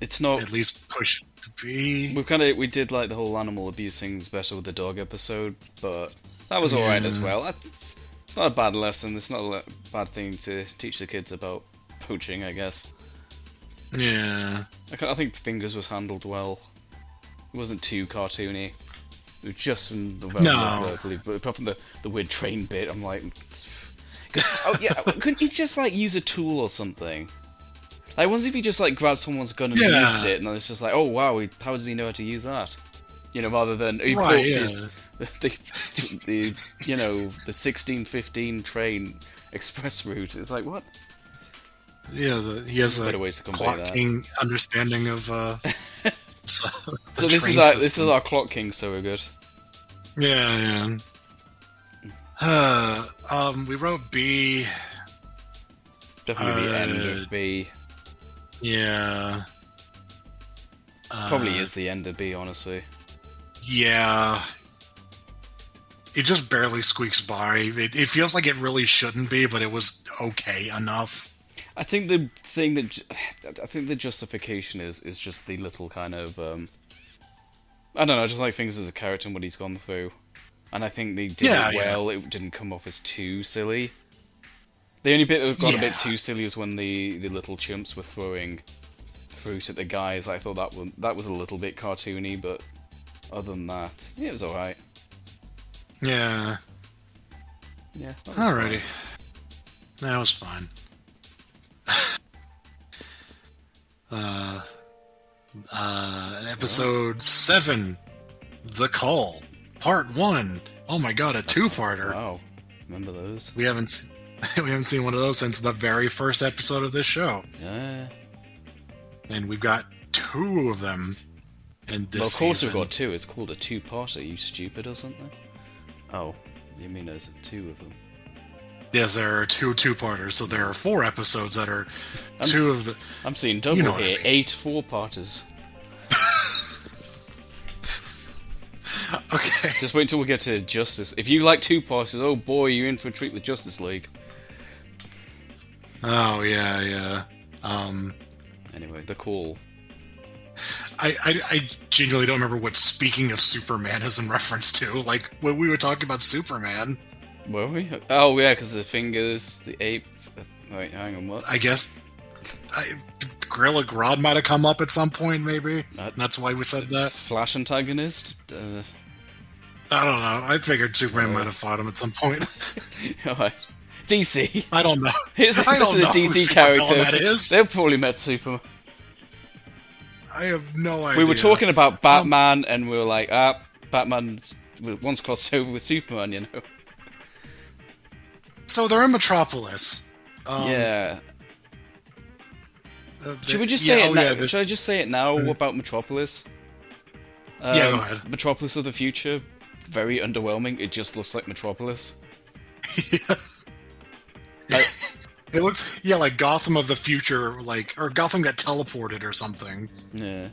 It's not at least push it to be. We did like the whole animal abuse thing, especially with the dog episode, but that was alright as well. It's not a bad lesson. It's not a bad thing to teach the kids about poaching, I guess. Yeah. I think Fingers was handled well. It wasn't too cartoony. It was just from the but apart from the weird train bit, I'm like, oh yeah, couldn't you just like use a tool or something? Like, once if he just like grabbed someone's gun and used it, and it's just like, oh wow, how does he know how to use that? You know, rather than the 1615 train express route. It's like, what? Yeah, he has a Clock King understanding of. So this is our Clock King surrogate. Yeah. We wrote B. Definitely the end of B. Yeah. Probably is the end of B, honestly. Yeah. It just barely squeaks by. It feels like it really shouldn't be, but it was okay enough. I think the justification is just the little kind of I don't know, I just like things as a character and what he's gone through, and I think they did it well. It didn't come off as too silly. The only bit that got a bit too silly was when the little chimps were throwing fruit at the guys. I thought that was a little bit cartoony, but other than that, yeah, it was alright. Yeah. Yeah. Alrighty. That was fine. Episode 7, The Call, Part 1. Oh my god, a two-parter. Wow, remember those? We haven't seen one of those since the very first episode of this show. Yeah. And we've got 2 of them in this Well, of course season. we've got 2. It's called a two-parter, you stupid or something? Oh, you mean there's 2 of them? Yes, there are 2 two-parters, so there are 4 episodes that are 2 of the... I'm seeing double here, 8 4-parters. Okay. Just wait until we get to Justice. If you like 2-parters, oh boy, you're in for a treat with Justice League. Oh, yeah. Anyway, The Call. I genuinely don't remember what Speaking of Superman is in reference to. Like, when we were talking about Superman... Were we? Oh, yeah, because the fingers, the ape... Wait, hang on, what? I guess... Gorilla Grodd might have come up at some point, maybe? That's why we said that? Flash antagonist? I don't know. I figured Superman might have fought him at some point. Alright. DC. I don't know. I don't know who DC Supervillain character. that is. They've probably met Superman. I have no idea. We were talking about Batman, and we were like, Batman once crossed over with Superman, you know? So they're in Metropolis. Yeah. Should we just say it now? Should I just say it now about Metropolis? Yeah, go ahead. Metropolis of the future, very underwhelming. It just looks like Metropolis. It looks, like Gotham of the future, or Gotham got teleported or something. Yeah.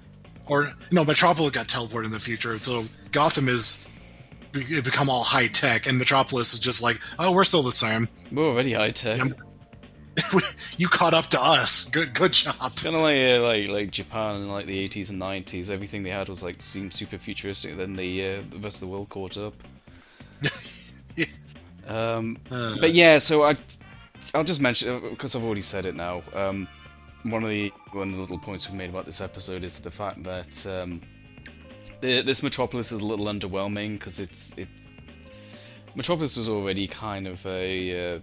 Or, no, Metropolis got teleported in the future, so Gotham is become all high-tech, and Metropolis is just like, oh, we're still the same. We're already high-tech. You caught up to us. Good job. Kind of like Japan in like the 80s and 90s. Everything they had was like seemed super futuristic. Then the rest of the world caught up. But yeah, so I'll just mention, because I've already said it now. One of the little points we made about this episode is the fact that this Metropolis is a little underwhelming because Metropolis was already kind of a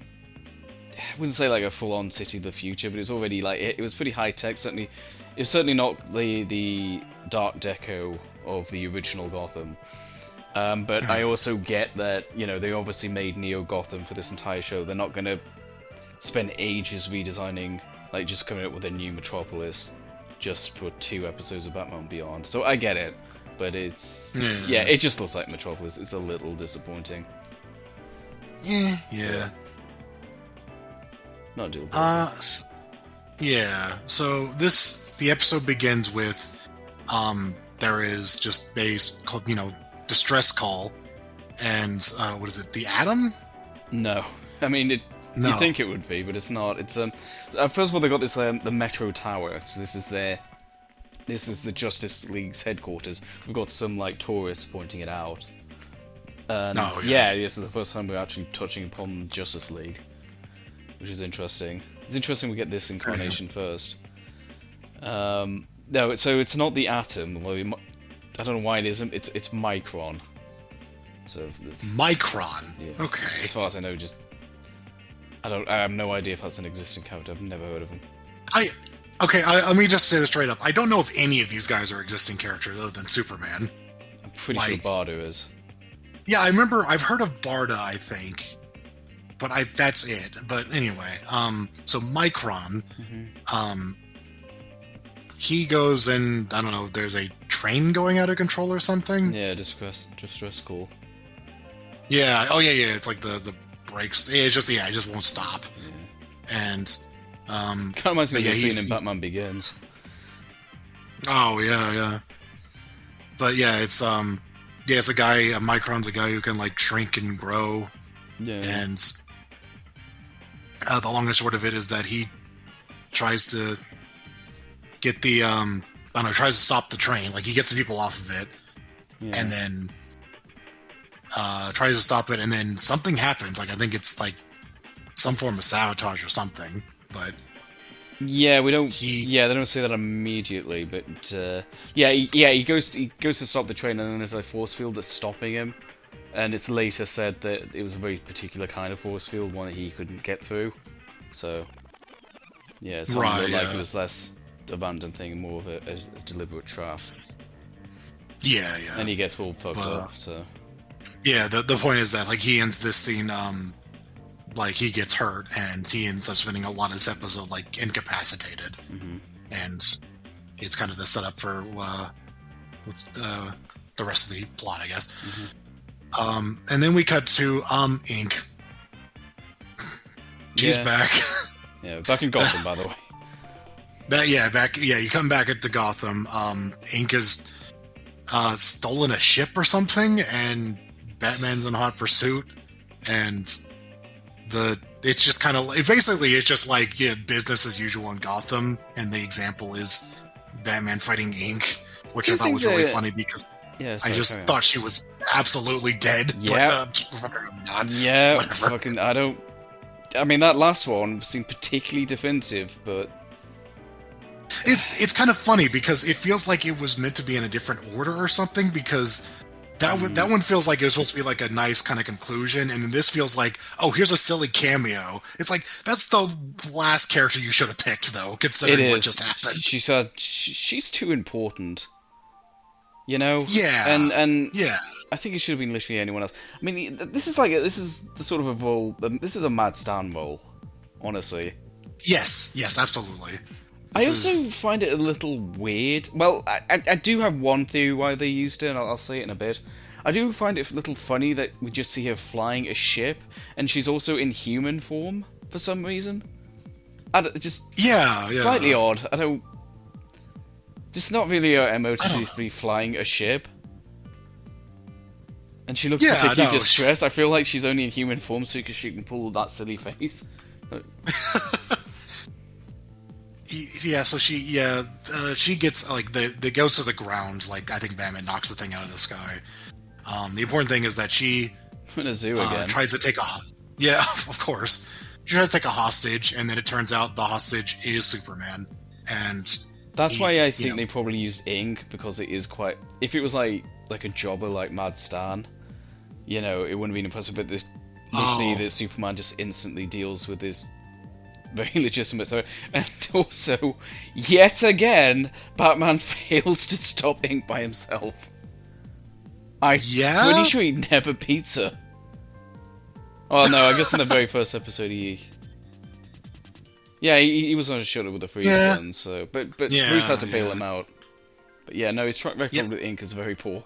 I wouldn't say like a full-on city of the future, but it was already like it was pretty high-tech. Certainly, it was certainly not the Dark Deco of the original Gotham. But I also get that they obviously made Neo Gotham for this entire show. They're not going to spend ages redesigning, like just coming up with a new Metropolis just for 2 episodes of Batman Beyond. So I get it, but it's it just looks like Metropolis. It's a little disappointing. Yeah. Not a deal breaker. Yeah. So the episode begins with, there is just a distress call, and what is it? The Atom? No, I mean No. You think it would be, but it's not. It's first of all they got this the Metro Tower, so this is the Justice League's headquarters. We've got some like tourists pointing it out. And, yeah, this is the first time we're actually touching upon Justice League, which is interesting. It's interesting we get this incarnation first. No, so it's not the Atom. Well, I don't know why it isn't. It's Micron. So Micron. Yeah. Okay. As far as I know, I have no idea if that's an existing character. I've never heard of him. Let me just say this straight up. I don't know if any of these guys are existing characters other than Superman. I'm pretty sure Bardo is. Yeah, I've heard of Barda, I think. But that's it. But anyway, so Micron, he goes and, I don't know, there's a train going out of control or something? Yeah, distress call. Yeah, yeah, it's like the brakes, it just won't stop. Yeah. And, kind of reminds me of the scene in Batman Begins. Oh, yeah. But yeah, it's a guy, Micron's a guy who can, like, shrink and grow. Yeah. And the long and short of it is that he tries to get the, tries to stop the train. Like, he gets the people off of it, and then tries to stop it, and then something happens. Like, I think it's, like, some form of sabotage or something, but... Yeah, we don't. Yeah, they don't say that immediately, but he goes to stop the train, and then there's a force field that's stopping him, and it's later said that it was a very particular kind of force field, one that he couldn't get through. So, yeah, it's like it was less abandoned thing and more of a deliberate trap. Yeah. And he gets all fucked up. So. Yeah, the point is that like he ends this scene. Like he gets hurt, and he ends up spending a lot of this episode like incapacitated, and it's kind of the setup for the rest of the plot, I guess. And then we cut to Ink. She's back. Yeah, back in Gotham, by the way. Back. Yeah, you come back into Gotham. Ink has stolen a ship or something, and Batman's in hot pursuit, and. It's just kind of basically it's just like business as usual in Gotham, and the example is Batman fighting Ink, which I thought was really funny because I just thought she was absolutely dead. Yeah, but, not. Yeah, whatever. Fucking I mean that last one seemed particularly definitive, but it's kind of funny because it feels like it was meant to be in a different order or something because. That one feels like it was supposed to be like a nice kind of conclusion, and then this feels like, oh, here's a silly cameo. It's like, that's the last character you should have picked, though, considering what just happened. She said she's too important. You know? Yeah. And yeah. I think it should have been literally anyone else. I mean, this is the sort of a role, this is a Mad Stan role, honestly. Yes, absolutely. I also find it a little weird. Well, I do have one theory why they used it, and I'll say it in a bit. I do find it a little funny that we just see her flying a ship, and she's also in human form for some reason. Slightly odd. I don't. Just not really her MO to be flying a ship. And she looks particularly distressed. I feel like she's only in human form so she can pull that silly face. Yeah, so she gets like the goes to the ground. Like I think Batman knocks the thing out of the sky. The important thing is that she in a zoo again tries to take of course. She tries to take a hostage, and then it turns out the hostage is Superman, and that's why I think they probably used Ink because it is quite. If it was like a jobber like Mad Stan, it wouldn't have been impressive. But we'll see that Superman just instantly deals with this. Very legitimate threat, and also, yet again, Batman fails to stop Ink by himself. I'm pretty sure he never beats her. Oh no, I guess in the very first episode he was on a shuttle with a freeze gun, so but Bruce had to bail him out. But yeah, no, his track record with Ink is very poor.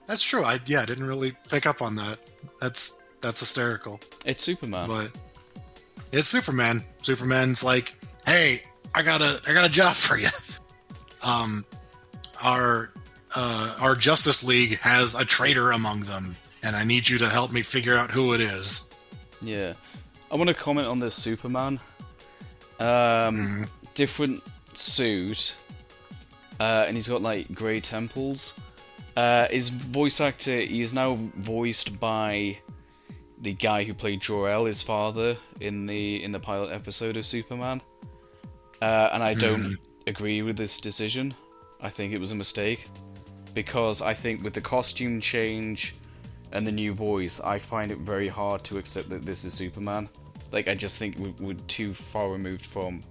That's true. I didn't really pick up on that. That's hysterical. It's Superman. But It's Superman. Superman's like, hey, I got a job for you. Our Justice League has a traitor among them, and I need you to help me figure out who it is. Yeah. I want to comment on this Superman. Different suit, and he's got like grey temples. His voice actor, he is now voiced by the guy who played Jor-El, his father, in the pilot episode of Superman. And I don't agree with this decision. I think it was a mistake, because I think with the costume change and the new voice, I find it very hard to accept that this is Superman. Like, I just think we're too far removed from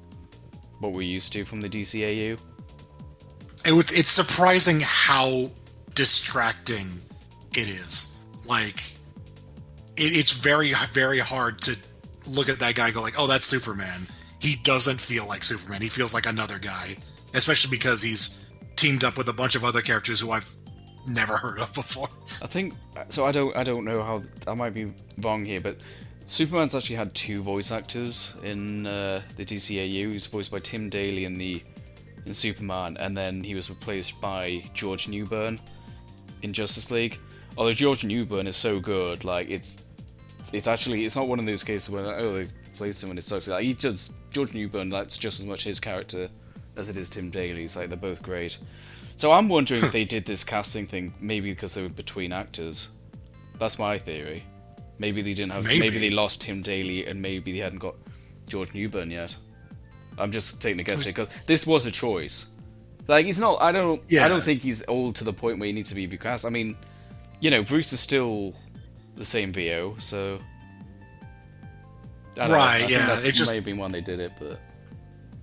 what we're used to from the DCAU. It's surprising how distracting it is. Like, it's very, very hard to look at that guy and go like, oh, that's Superman. He doesn't feel like Superman. He feels like another guy. Especially because he's teamed up with a bunch of other characters who I've never heard of before. I think so. I don't know how, I might be wrong here, but Superman's actually had two voice actors in the DCAU. He was voiced by Tim Daly in Superman, and then he was replaced by George Newbern in Justice League. Although George Newbern is so good, like it's not one of those cases where they replaced him and it sucks. Like, George Newbern, that's just as much his character as it is Tim Daly's. Like, they're both great. So I'm wondering if they did this casting thing maybe because they were between actors. That's my theory. Maybe they didn't have. Maybe they lost Tim Daly and maybe they hadn't got George Newbern yet. I'm just taking a guess here because this was a choice. Like, he's not. I don't think he's old to the point where he needs to be recast. I mean, you know, Bruce is still the same VO, so. I think that's just maybe when they did it, but.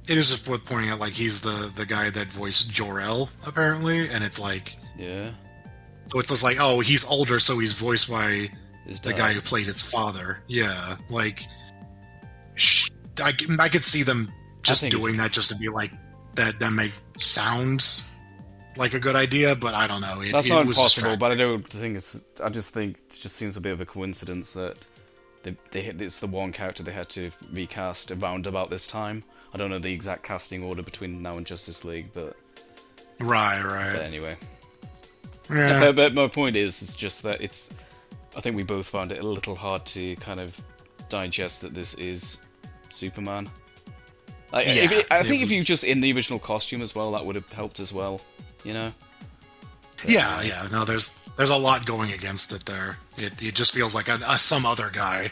It is just worth pointing out, like, he's the guy that voiced Jor-El, apparently, and it's like... Yeah. So it's just like, oh, he's older, so he's voiced by the guy who played his father. Yeah, like... I could see them just doing that just to be like, that make sounds like a good idea, but I don't know. That's not impossible, but I just think it just seems a bit of a coincidence that it's the one character they had to recast around about this time. I don't know the exact casting order between now and Justice League, but... Right. But anyway. Yeah. But my point is just that I think we both found it a little hard to kind of digest that this is Superman. Like, yeah, I think if you just in the original costume as well, that would have helped as well, you know? But, yeah. No, there's a lot going against it there. It just feels like some other guy.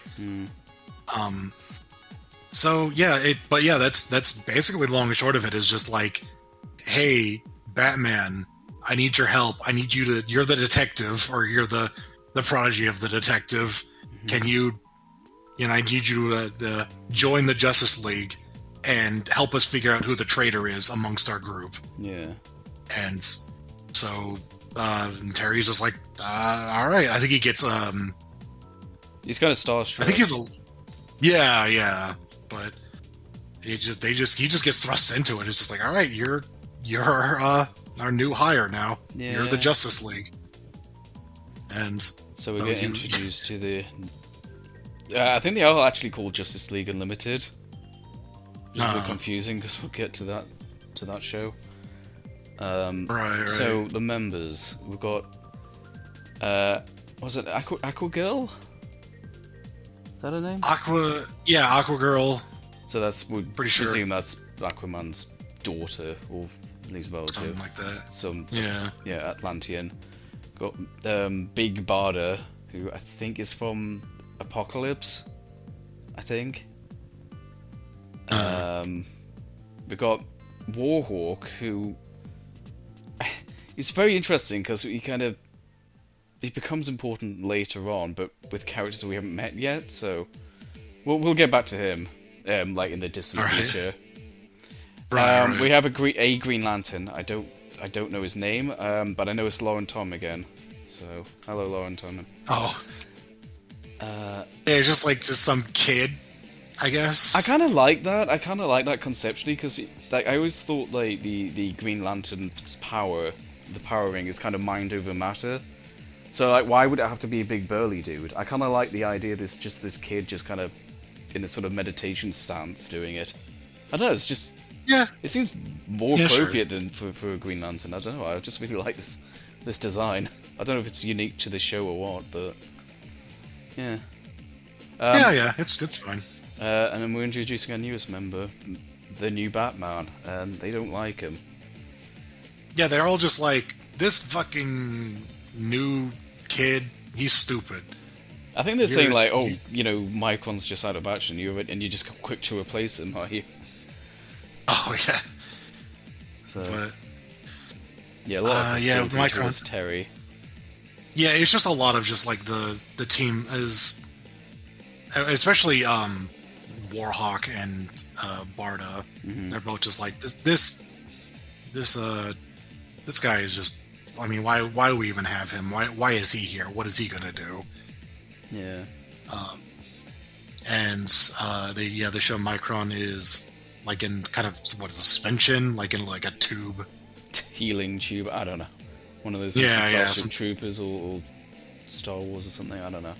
So yeah, that's basically the long and short of it is just like, hey, Batman, I need your help. I need you're the detective, or you're the prodigy of the detective. Can you I need you to join the Justice League and help us figure out who the traitor is amongst our group. Yeah. And so Terry's just like, all right. I think he gets he's kind of starstruck. I think he's yeah. But he just gets thrust into it. It's just like, all right, you're our new hire now. Yeah. You're the Justice League. And so we get introduced to the. I think they are actually called Justice League Unlimited. Just a bit confusing because we'll get to that show. Right. So the members, we've got. Was it Aqua Girl? Is that her name? Aqua Girl. So that's, we're pretty sure. Presume that's Aquaman's daughter, or at least relative. Something like that. Yeah, Atlantean. Got Big Barda, who I think is from Apocalypse. I think. We've got Warhawk, who is very interesting because he becomes important later on, but with characters we haven't met yet. So we'll get back to him, like in the distant future. Right. We have a Green Lantern. I don't know his name, but I know it's Lauren Tom again. So hello, Lauren Tom. Oh. It's just some kid, I guess. I kind of like that. I kind of like that conceptually because, like, I always thought like the Green Lantern's power, the power ring, is kind of mind over matter. So like, why would it have to be a big burly dude? I kind of like the idea this kid just kind of in a sort of meditation stance doing it. I don't know, it's just... Yeah. It seems more Yeah, appropriate than for a Green Lantern. I don't know, I just really like this design. I don't know if it's unique to the show or what, but... Yeah. Yeah, it's fine. And then we're introducing our newest member, the new Batman, and they don't like him. Yeah, they're all just like, this fucking new kid, he's stupid. I think they're saying like, oh, you know, Micron's just out of action, and you just quick to replace him, are you? Oh yeah. So, but yeah, a lot of Micron with Terry. Yeah, it's just a lot of just like the team is, especially Warhawk and Barda. Mm-hmm. They're both just like this guy is just. I mean, why do we even have him? Why is he here? What is he gonna do? Yeah. And they show Micron is like in kind of what suspension, like in like a tube. Healing tube, I don't know. One of those Starship Troopers or Star Wars or something, I don't know.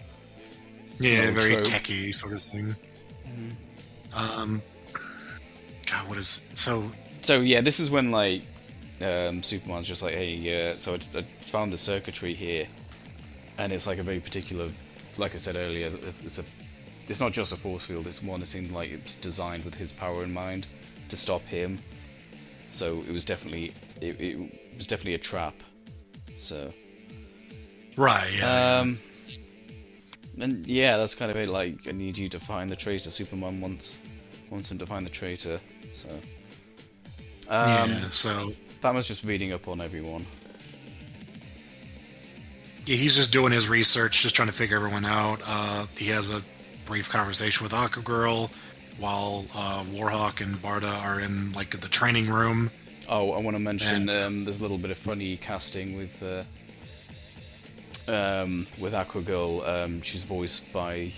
Yeah, very trope. techy sort of thing. Mm-hmm. God, what is so yeah, this is when like Superman's just like, hey, so I found the circuitry here, and it's like a very particular, like I said earlier, it's not just a force field, it's one that seemed like it's designed with his power in mind to stop him. So it was definitely a trap. So right, yeah. And yeah, that's kind of it. Like, I need you to find the traitor. Superman wants him to find the traitor. So so Batman's just reading up on everyone. yeah, he's just doing his research, just trying to figure everyone out. He has a brief conversation with Aquagirl while Warhawk and Barda are in like the training room. Oh, I want to mention there's a little bit of funny casting with Aquagirl. She's voiced by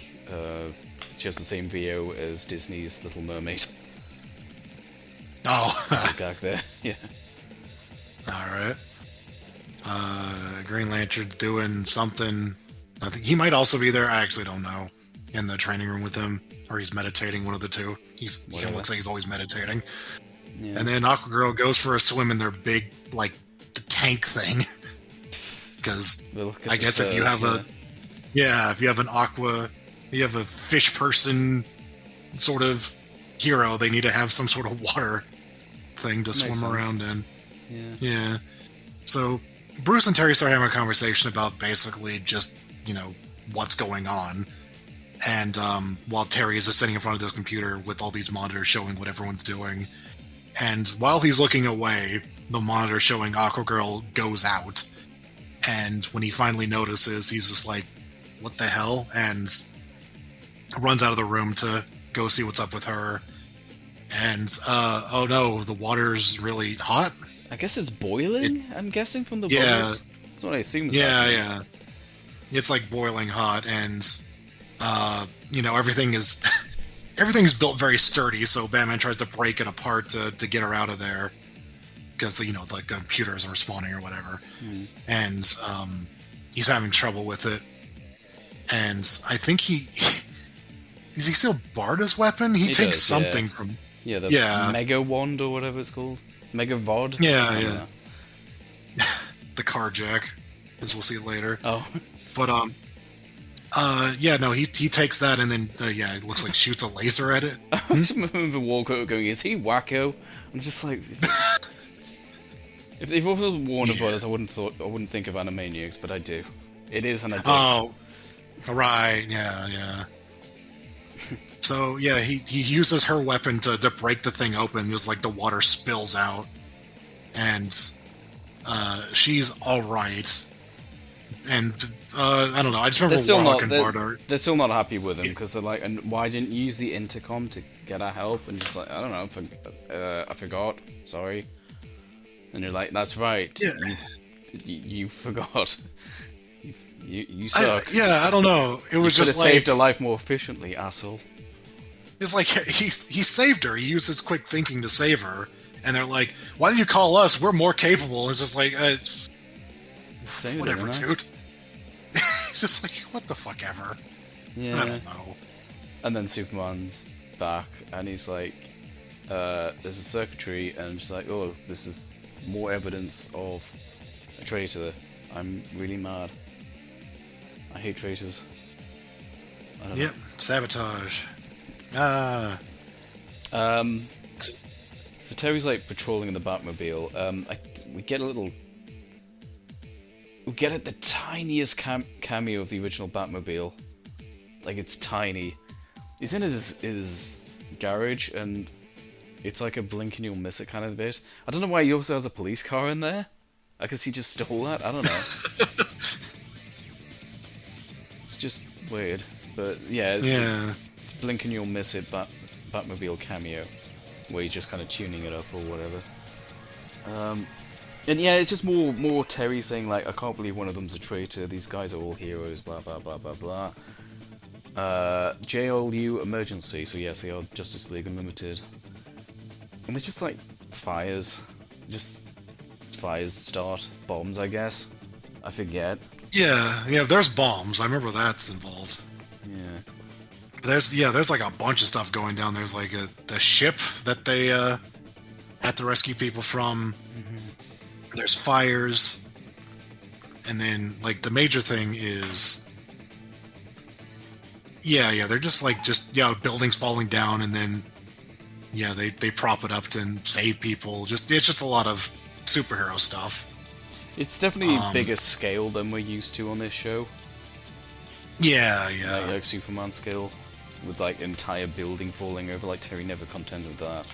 she has the same VO as Disney's Little Mermaid. Oh, gag there, yeah. All right. Green Lantern's doing something. I think he might also be there. I actually don't know. In the training room with him, or he's meditating. One of the two. He kind of looks like he's always meditating. Yeah. And then Aquagirl goes for a swim in their big like tank thing. Because I guess if you have if you have a fish person sort of hero, they need to have some sort of water thing to swim around in. Yeah. So Bruce and Terry start having a conversation about basically just, you know, what's going on. And while Terry is just sitting in front of this computer with all these monitors showing what everyone's doing. And while he's looking away, the monitor showing Aquagirl goes out. And when he finally notices, he's just like, what the hell? And runs out of the room to go see what's up with her. And, oh no, the water's really hot? I guess it's boiling, I'm guessing, from the bubbles? That's what I assume. Yeah. It's like boiling hot, and, you know, everything's built very sturdy, so Batman tries to break it apart to get her out of there. Because, you know, the computers are responding or whatever. And he's having trouble with it. And I think is he still Barda's weapon? He takes something from... Yeah, the Mega Wand or whatever it's called. Mega Vod? Yeah. The carjack, as we'll see later. Oh. But, he takes that and then, it looks like shoots a laser at it. I just remember Walker going, is he wacko? I'm just like... If it wasn't Warner Brothers, I wouldn't think of Animaniacs, but I do. It is, and I do. Oh, right, yeah. So he uses her weapon to break the thing open. Just like the water spills out, and she's all right. And I don't know. I just remember Warhawk and Barda. They're still not happy with him because they're like, and why didn't you use the intercom to get our help? And he's like, I don't know, I forgot. Sorry. And you're like, that's right. Yeah. You forgot. You suck. I don't know. It was just like... saved her life more efficiently, asshole. It's like, he saved her. He used his quick thinking to save her. And they're like, why didn't you call us? We're more capable. It's just like, whatever, dude. It's just like, what the fuck ever. Yeah. I don't know. And then Superman's back, and he's like, there's a circuitry, and it's like, oh, this is more evidence of a traitor. I'm really mad. I hate traitors. I don't Yep, sabotage. know. So Terry's like patrolling in the Batmobile. We get the tiniest cameo of the original Batmobile. Like, it's tiny. He's in his garage, and it's like a blink and you'll miss it kind of bit. I don't know why he also has a police car in there. I guess he just stole that. I don't know. It's just weird, but yeah, it's blink and you'll miss it. Batmobile cameo, where you're just kind of tuning it up or whatever. And yeah, it's just more Terry saying like, I can't believe one of them's a traitor. These guys are all heroes. Blah blah blah blah blah. JLU emergency. So yes, they are Justice League Unlimited. And there's just like fires start, bombs, I guess. I forget. Yeah, there's bombs. I remember that's involved. Yeah. There's like a bunch of stuff going down. There's like the ship that they had to rescue people from. Mm-hmm. There's fires. And then like the major thing is they're just buildings falling down, and then they prop it up to save people. It's just a lot of superhero stuff. It's definitely bigger scale than we're used to on this show. Yeah. Like Superman scale, with like entire building falling over. Like Terry never contended with that.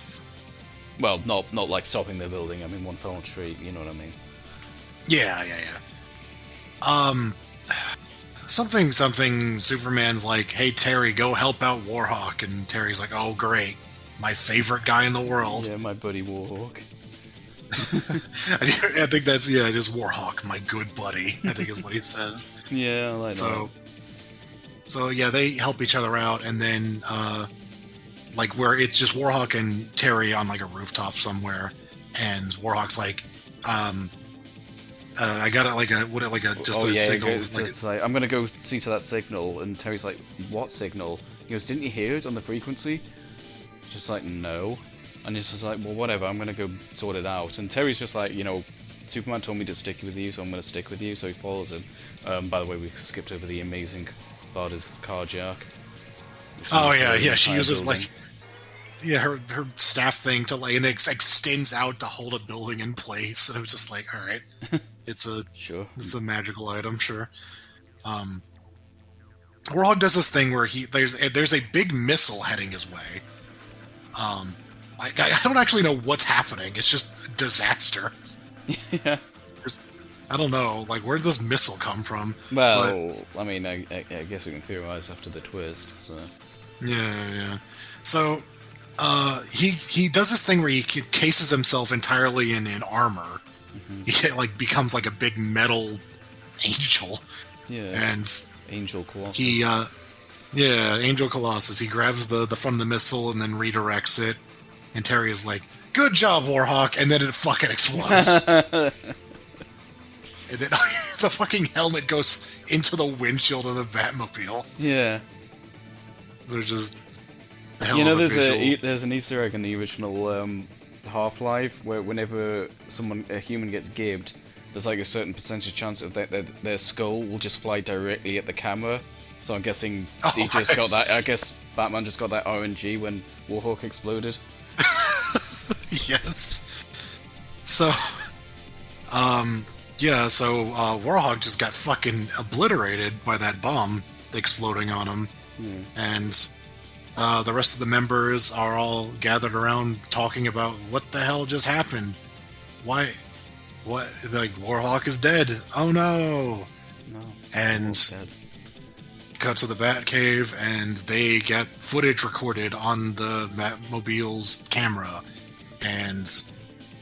Well, not like stopping the building. I mean, one fell on the street. You know what I mean? Yeah. Something. Superman's like, "Hey Terry, go help out Warhawk," and Terry's like, "Oh great, my favorite guy in the world." Yeah, my buddy Warhawk. I think that's just Warhawk, my good buddy. I think is what he says. Yeah, I like that. So yeah, they help each other out, and then like where it's just Warhawk and Terry on like a rooftop somewhere, and Warhawk's like, I got a signal. It's like, I'm gonna go see to that signal, and Terry's like, what signal? He goes, didn't you hear it on the frequency? Just like, no. And he's just like, well, whatever, I'm gonna go sort it out. And Terry's just like, Superman told me to stick with you, so I'm gonna stick with you. So he follows him. By the way, we skipped over the amazing Varda's carjack. Oh yeah, she uses building. Her staff thing to and it extends out to hold a building in place. And it was just like, all right, it's a magical item, sure. Warhawk does this thing where there's a big missile heading his way. I don't actually know what's happening. It's just disaster. Yeah. I don't know. Like, where did this missile come from? Well, I mean, I guess we can theorize after the twist. So. Yeah. So, he does this thing where he cases himself entirely in armor. Mm-hmm. He becomes like a big metal angel. Yeah. And Angel Colossus. Angel Colossus. He grabs the front of the missile and then redirects it. And Terry is like, "Good job, Warhawk," and then it fucking explodes. And then the fucking helmet goes into the windshield of the Batmobile. Yeah. There's just a hell of a visual. There's an Easter egg in the original Half-Life where whenever a human gets gibbed, there's like a certain percentage chance of their skull will just fly directly at the camera. So I'm guessing got that. I guess Batman just got that RNG when Warhawk exploded. Yes. So, Warhawk just got fucking obliterated by that bomb exploding on him. And the rest of the members are all gathered around talking about what the hell just happened. Why? What? Like, Warhawk is dead. Oh no! No. And cut to the Batcave, and they get footage recorded on the Batmobile's camera. And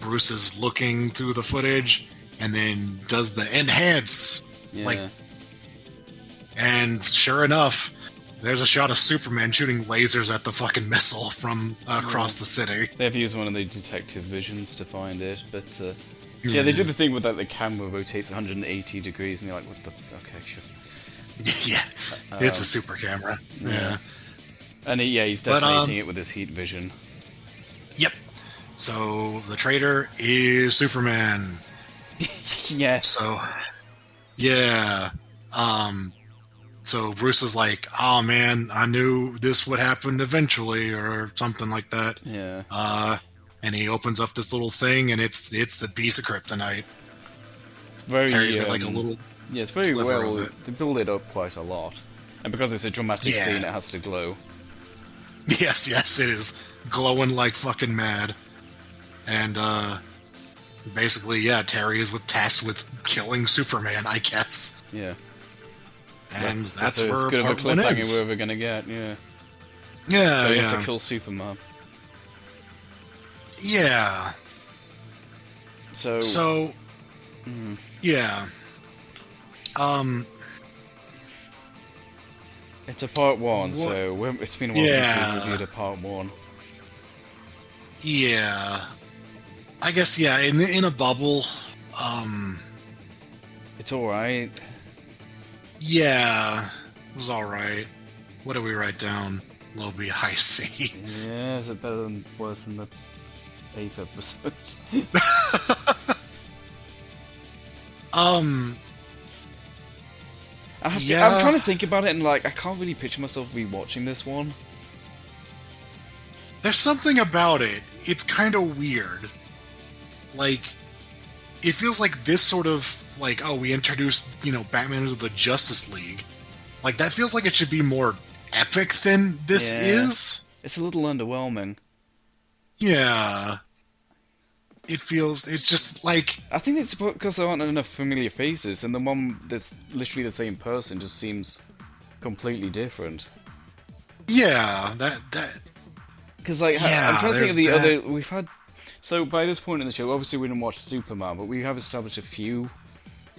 Bruce is looking through the footage, and then does the enhance. Yeah. And sure enough, there's a shot of Superman shooting lasers at the fucking missile from across the city. They have used one of the detective visions to find it, but they do the thing with that the camera rotates 180 degrees, and you're like, what the? Okay, sure. Yeah, it's a super camera. Yeah. And he's But, detonating it with his heat vision. Yep. So the traitor is Superman. Yes. So, yeah. So Bruce is like, "Oh man, I knew this would happen eventually," or something like that. Yeah. And he opens up this little thing, and it's a piece of kryptonite. It's very Terry's got like a little. Yeah, it's very sliver well. of it. They build it up quite a lot, and because it's a dramatic Yeah. scene, it has to glow. Yes, it is glowing like fucking mad. And basically, yeah, Terry is tasked with killing Superman, I guess. Yeah. And that's as where good of a part one cliffhanger ends. we're ever gonna get. Yeah. Yeah, So he has yeah. to kill Superman. Yeah. So. Yeah. It's a part one, What? so it's been a while since we've reviewed a part one. Yeah. I guess, yeah, in a bubble, It's alright. yeah, it was alright. What did we write down? Low B, high C. Yeah, is it better than worse than the 8th episode? Yeah. I'm trying to think about it, and like I can't really picture myself rewatching this one. There's something about it. It's kind of weird. Like, it feels like this sort of, like, oh, we introduced, Batman into the Justice League. Like, that feels like it should be more epic than this Yeah. is. It's a little underwhelming. Yeah. It's just like, I think it's because there aren't enough familiar faces, and the one that's literally the same person just seems completely different. yeah, that Because like Yeah, I'm trying to think of the there's other. We've had so by this point in the show, obviously we didn't watch Superman, but we have established a few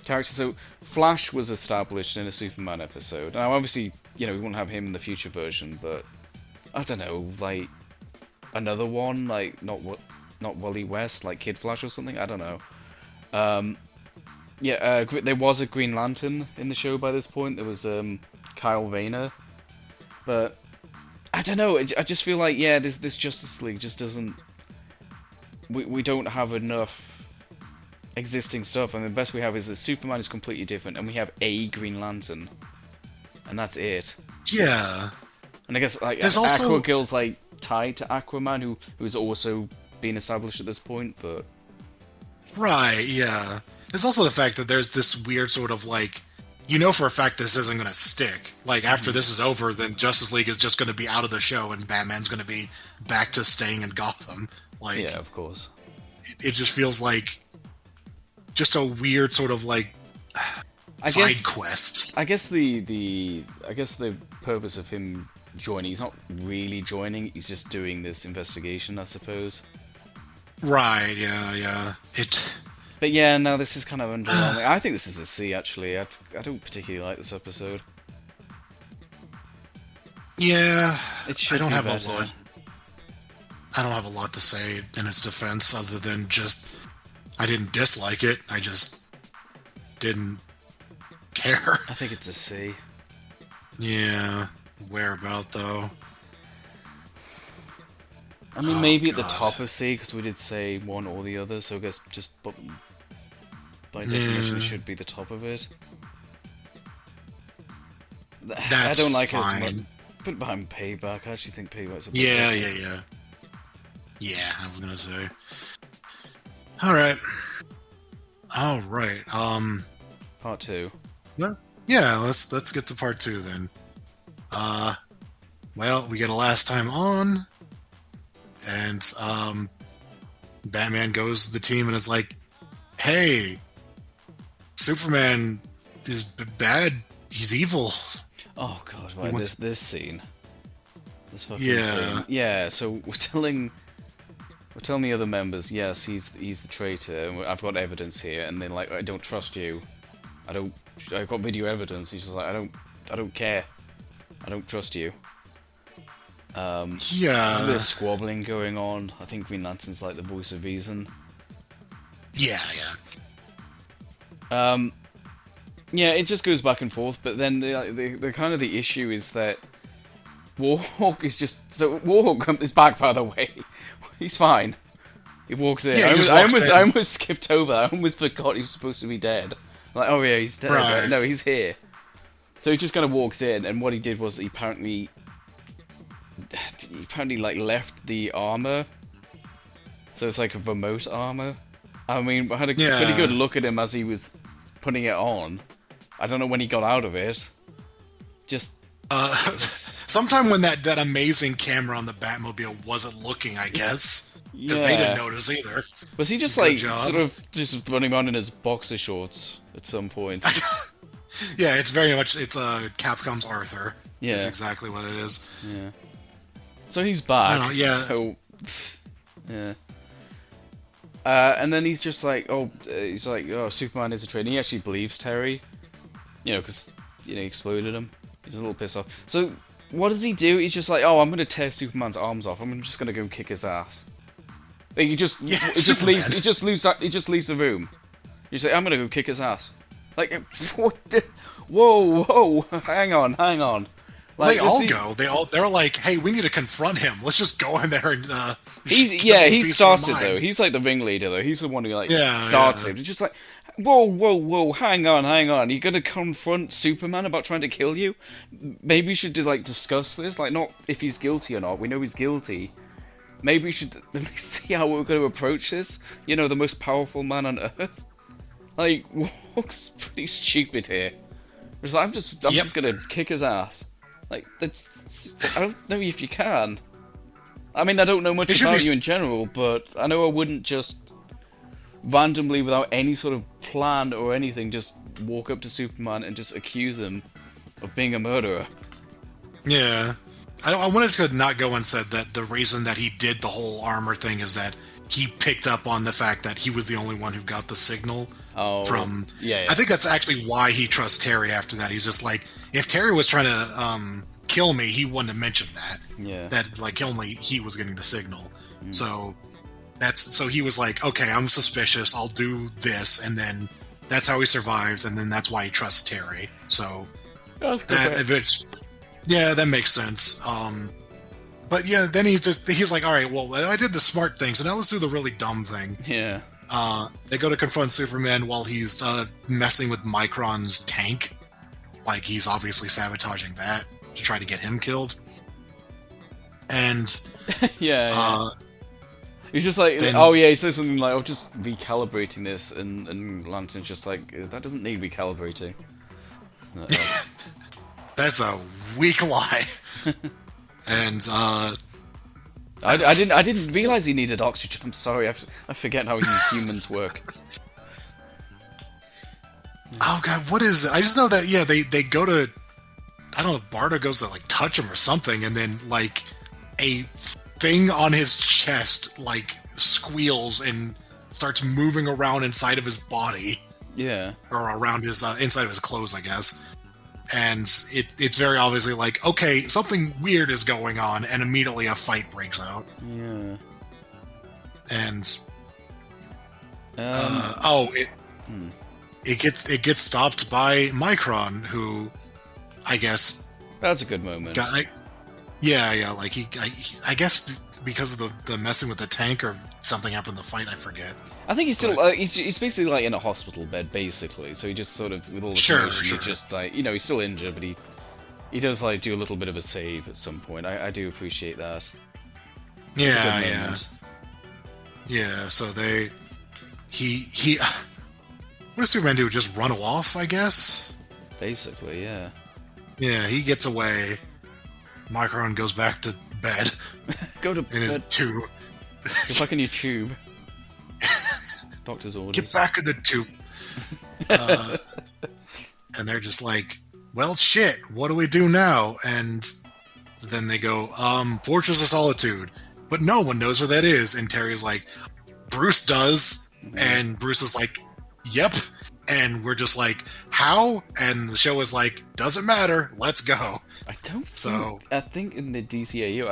characters. So Flash was established in a Superman episode. Now, obviously, we won't have him in the future version, but I don't know, like another one, like not Wally West, like Kid Flash or something. I don't know. There was a Green Lantern in the show by this point. There was Kyle Rayner, but I don't know. I just feel like this Justice League just doesn't. We don't have enough existing stuff, and the best we have is that Superman is completely different, and we have a Green Lantern, and that's it. yeah. And I guess like There's also- Aquagirl's like tied to Aquaman, who's also been established at this point, but Right, yeah. There's also the fact that there's this weird sort of like, for a fact this isn't going to stick. Like, after this is over, then Justice League is just going to be out of the show and Batman's going to be back to staying in Gotham. Like, yeah, of course. it just feels like just a weird sort of like I side guess- quest. I guess the purpose of him joining, he's not really joining, he's just doing this investigation, I suppose. Right, yeah. But yeah, no, this is kind of underwhelming. I think this is a C, actually. I don't particularly like this episode. Yeah, It should I don't be have better. a lot. I don't have a lot to say in its defense other than just I didn't dislike it. I just didn't care. I think it's a C. Yeah, whereabout though? I mean, Oh, maybe at the God. top of C, because we did say one or the other, so I guess just by definition Yeah. it should be the top of it. That's I don't like it as fine. much. Put it behind Payback. I actually think Payback's a bit Yeah, better. Yeah, I was gonna say. Alright. Part 2. Yeah, let's get to part 2 then. Well, we get a last time on, and Batman goes to the team and is like, "Hey, Superman is bad. He's evil." Oh god, right, wants- this scene. This fucking Yeah. scene. Yeah, so we're telling the other members, yes, he's the traitor, and I've got evidence here, and they're like, I don't trust you. I've got video evidence. He's just like, I don't care. I don't trust you. Yeah. There's squabbling going on. I think Green Lantern's like the voice of reason. Yeah. Yeah, it just goes back and forth, but then the kind of the issue is that Warhawk is just so Warhawk is back, by the way. He's fine. He walks in. Yeah, he just I walks in. almost skipped over. I almost forgot he was supposed to be dead. Like, oh yeah, he's dead. Right. But no, he's here. So he just kind of walks in, and what he did was he apparently like left the armor. So it's like a remote armor. I mean, I had a pretty good look at him as he was putting it on. I don't know when he got out of it. Just sometime when that amazing camera on the Batmobile wasn't looking, I guess. Because they didn't notice either. Was he just Good like job. sort of just running around in his boxer shorts at some point? Yeah, it's very much Capcom's Arthur. Yeah, that's exactly what it is. Yeah. So he's back. I don't know, yeah. So yeah. And then he's just like, he's like, Superman is a traitor. He actually believes Terry, because he exploded him. He's a little pissed off. So what does he do? He's just like, I'm gonna tear Superman's arms off. I'm just gonna go kick his ass. Like, he just leaves the room. You say, I'm gonna go kick his ass. Like, what? Whoa, hang on. Like, they all go. They're like, hey, we need to confront him. Let's just go in there and he starts it though. He's like the ringleader though. He's the one who starts it. It's just like, whoa, hang on. You're gonna confront Superman about trying to kill you? Maybe we should discuss this. Like, not if he's guilty or not. We know he's guilty. Maybe we should see how we're going to approach this. The most powerful man on Earth. Like, Walk's pretty stupid here. It's like, I'm just gonna kick his ass. Like, I don't know if you can. I mean, I don't know much about you in general, but I know I wouldn't just randomly, without any sort of plan or anything, just walk up to Superman and just accuse him of being a murderer. Yeah. I wanted to not go and said that the reason that he did the whole armor thing is that he picked up on the fact that he was the only one who got the signal from... Yeah. I think that's actually why he trusts Terry after that. He's just like, if Terry was trying to kill me, he wouldn't have mentioned that. Yeah. That, like, only he was getting the signal. So he was like, okay, I'm suspicious, I'll do this, and then that's how he survives, and then that's why he trusts Terry. So, that makes sense. But yeah, then he's like, all right, well, I did the smart thing, so now let's do the really dumb thing. Yeah. They go to confront Superman while he's messing with Micron's tank. Like, he's obviously sabotaging that to try to get him killed. And he's just like, he says something like, just recalibrating this, and Lantern's just like, that doesn't need recalibrating. That's a weak lie. And I didn't realize he needed oxygen. I'm sorry, I forget how humans work. Oh god, what is it? I just know that they go to, I don't know if Barda goes to touch him or something, and then a thing on his chest squeals and starts moving around inside of his body. Yeah. Or around his inside of his clothes, I guess. And it's very obviously okay, something weird is going on, and immediately a fight breaks out. Yeah. And it gets stopped by Micron, who I guess that's a good moment. I guess because of the messing with the tank or something happened in the fight, I forget. I think he's still he's basically in a hospital bed, basically. So he just sort of, with all the commotion, he's just he's still injured, but he does do a little bit of a save at some point. I do appreciate that. Yeah. So he what does Superman do? Just run off, I guess? Basically, yeah. Yeah, he gets away. Micron goes back to bed. Go to in bed. his tube. Go back in your tube. Doctor's orders. Get back in the tube. And they're just like, well, shit, what do we do now? And then they go, Fortress of Solitude. But no one knows where that is. And Terry's like, Bruce does. And Bruce is like, yep. And we're just like, how? And the show is like, doesn't matter, let's go. I think in the DCAU,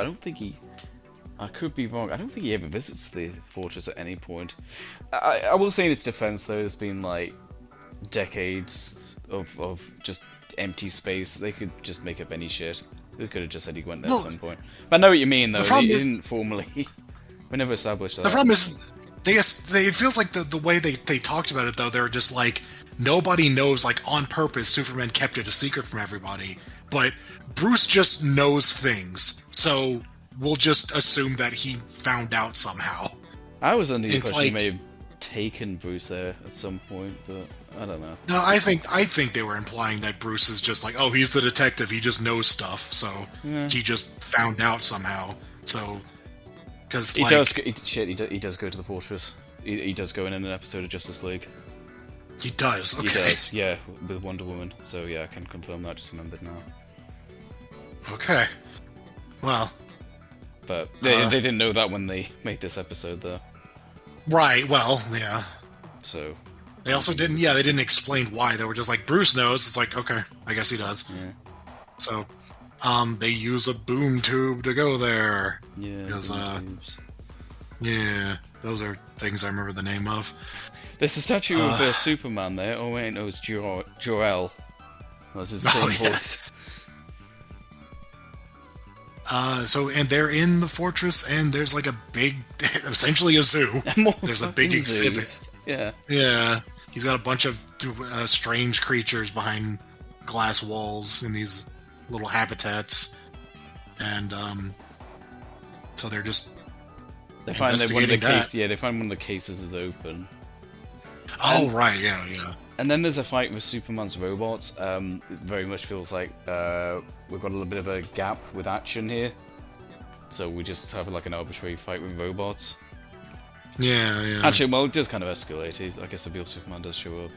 I could be wrong, I don't think he ever visits the fortress at any point. I will say in its defense, though, there's been decades of just empty space. They could just make up any shit. They could have just said he went there Well, at some point. But I know what you mean, though. the They problem is- didn't formally. We never established that. The problem is, it feels like the way they talked about it, though, they're just like, nobody knows, like, on purpose, Superman kept it a secret from everybody, but Bruce just knows things, so we'll just assume that he found out somehow. I was under the It's impression he like- may have taken Bruce there at some point, but I don't know. No, I think they were implying that Bruce is just like, oh, he's the detective, he just knows stuff, so he just found out somehow, so... Because, He does go to the fortress. He does go in an episode of Justice League. He does, okay. He does, yeah, with Wonder Woman. So yeah, I can confirm that, just remembered now. Okay. Well... But they didn't know that when they made this episode, though. Right, well, yeah. So... They also didn't, they didn't explain why. They were just like, Bruce knows. It's like, okay, I guess he does. Yeah. So, they use a boom tube to go there. Yeah, Because, tubes. yeah, those are things I remember the name of. There's a statue of Superman there. Oh wait, no, it's Jor-El. That's his same voice. And they're in the fortress, and there's like a big, essentially a zoo. There's a big fucking exhibit. zoos. Yeah. Yeah, he's got a bunch of strange creatures behind glass walls in these little habitats, and so they're just They find that one of the investigating that. cases. Yeah, they find one of the cases is open. Oh, right, yeah. And then there's a fight with Superman's robots. It very much feels like we've got a little bit of a gap with action here. So we just have like an arbitrary fight with robots. Yeah. Actually, well, it does kind of escalate. I guess the real Superman does show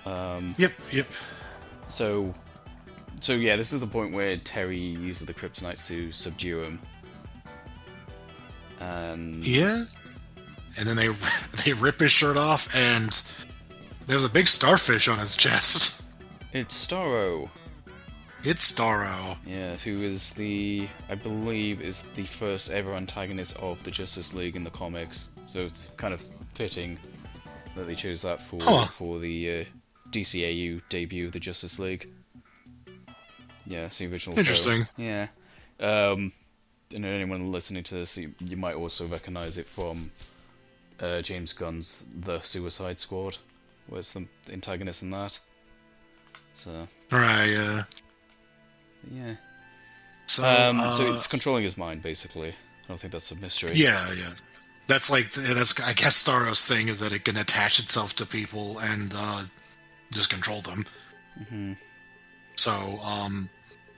up. Yep. So yeah, this is the point where Terry uses the kryptonite to subdue him. And Yeah. And then they rip his shirt off, and there's a big starfish on his chest. it's Starro. It's Starro. Yeah, who is I believe, is the first ever antagonist of the Justice League in the comics. So it's kind of fitting that they chose that for the DCAU debut of the Justice League. Yeah, it's the original. Interesting. Yeah. And anyone listening to this, you might also recognize it from James Gunn's The Suicide Squad, where it's the antagonist in that. So. Right, yeah. Yeah. So, so it's controlling his mind, basically. I don't think that's a mystery. Yeah. That's I guess Starro's thing is that it can attach itself to people and just control them. Mm-hmm. So,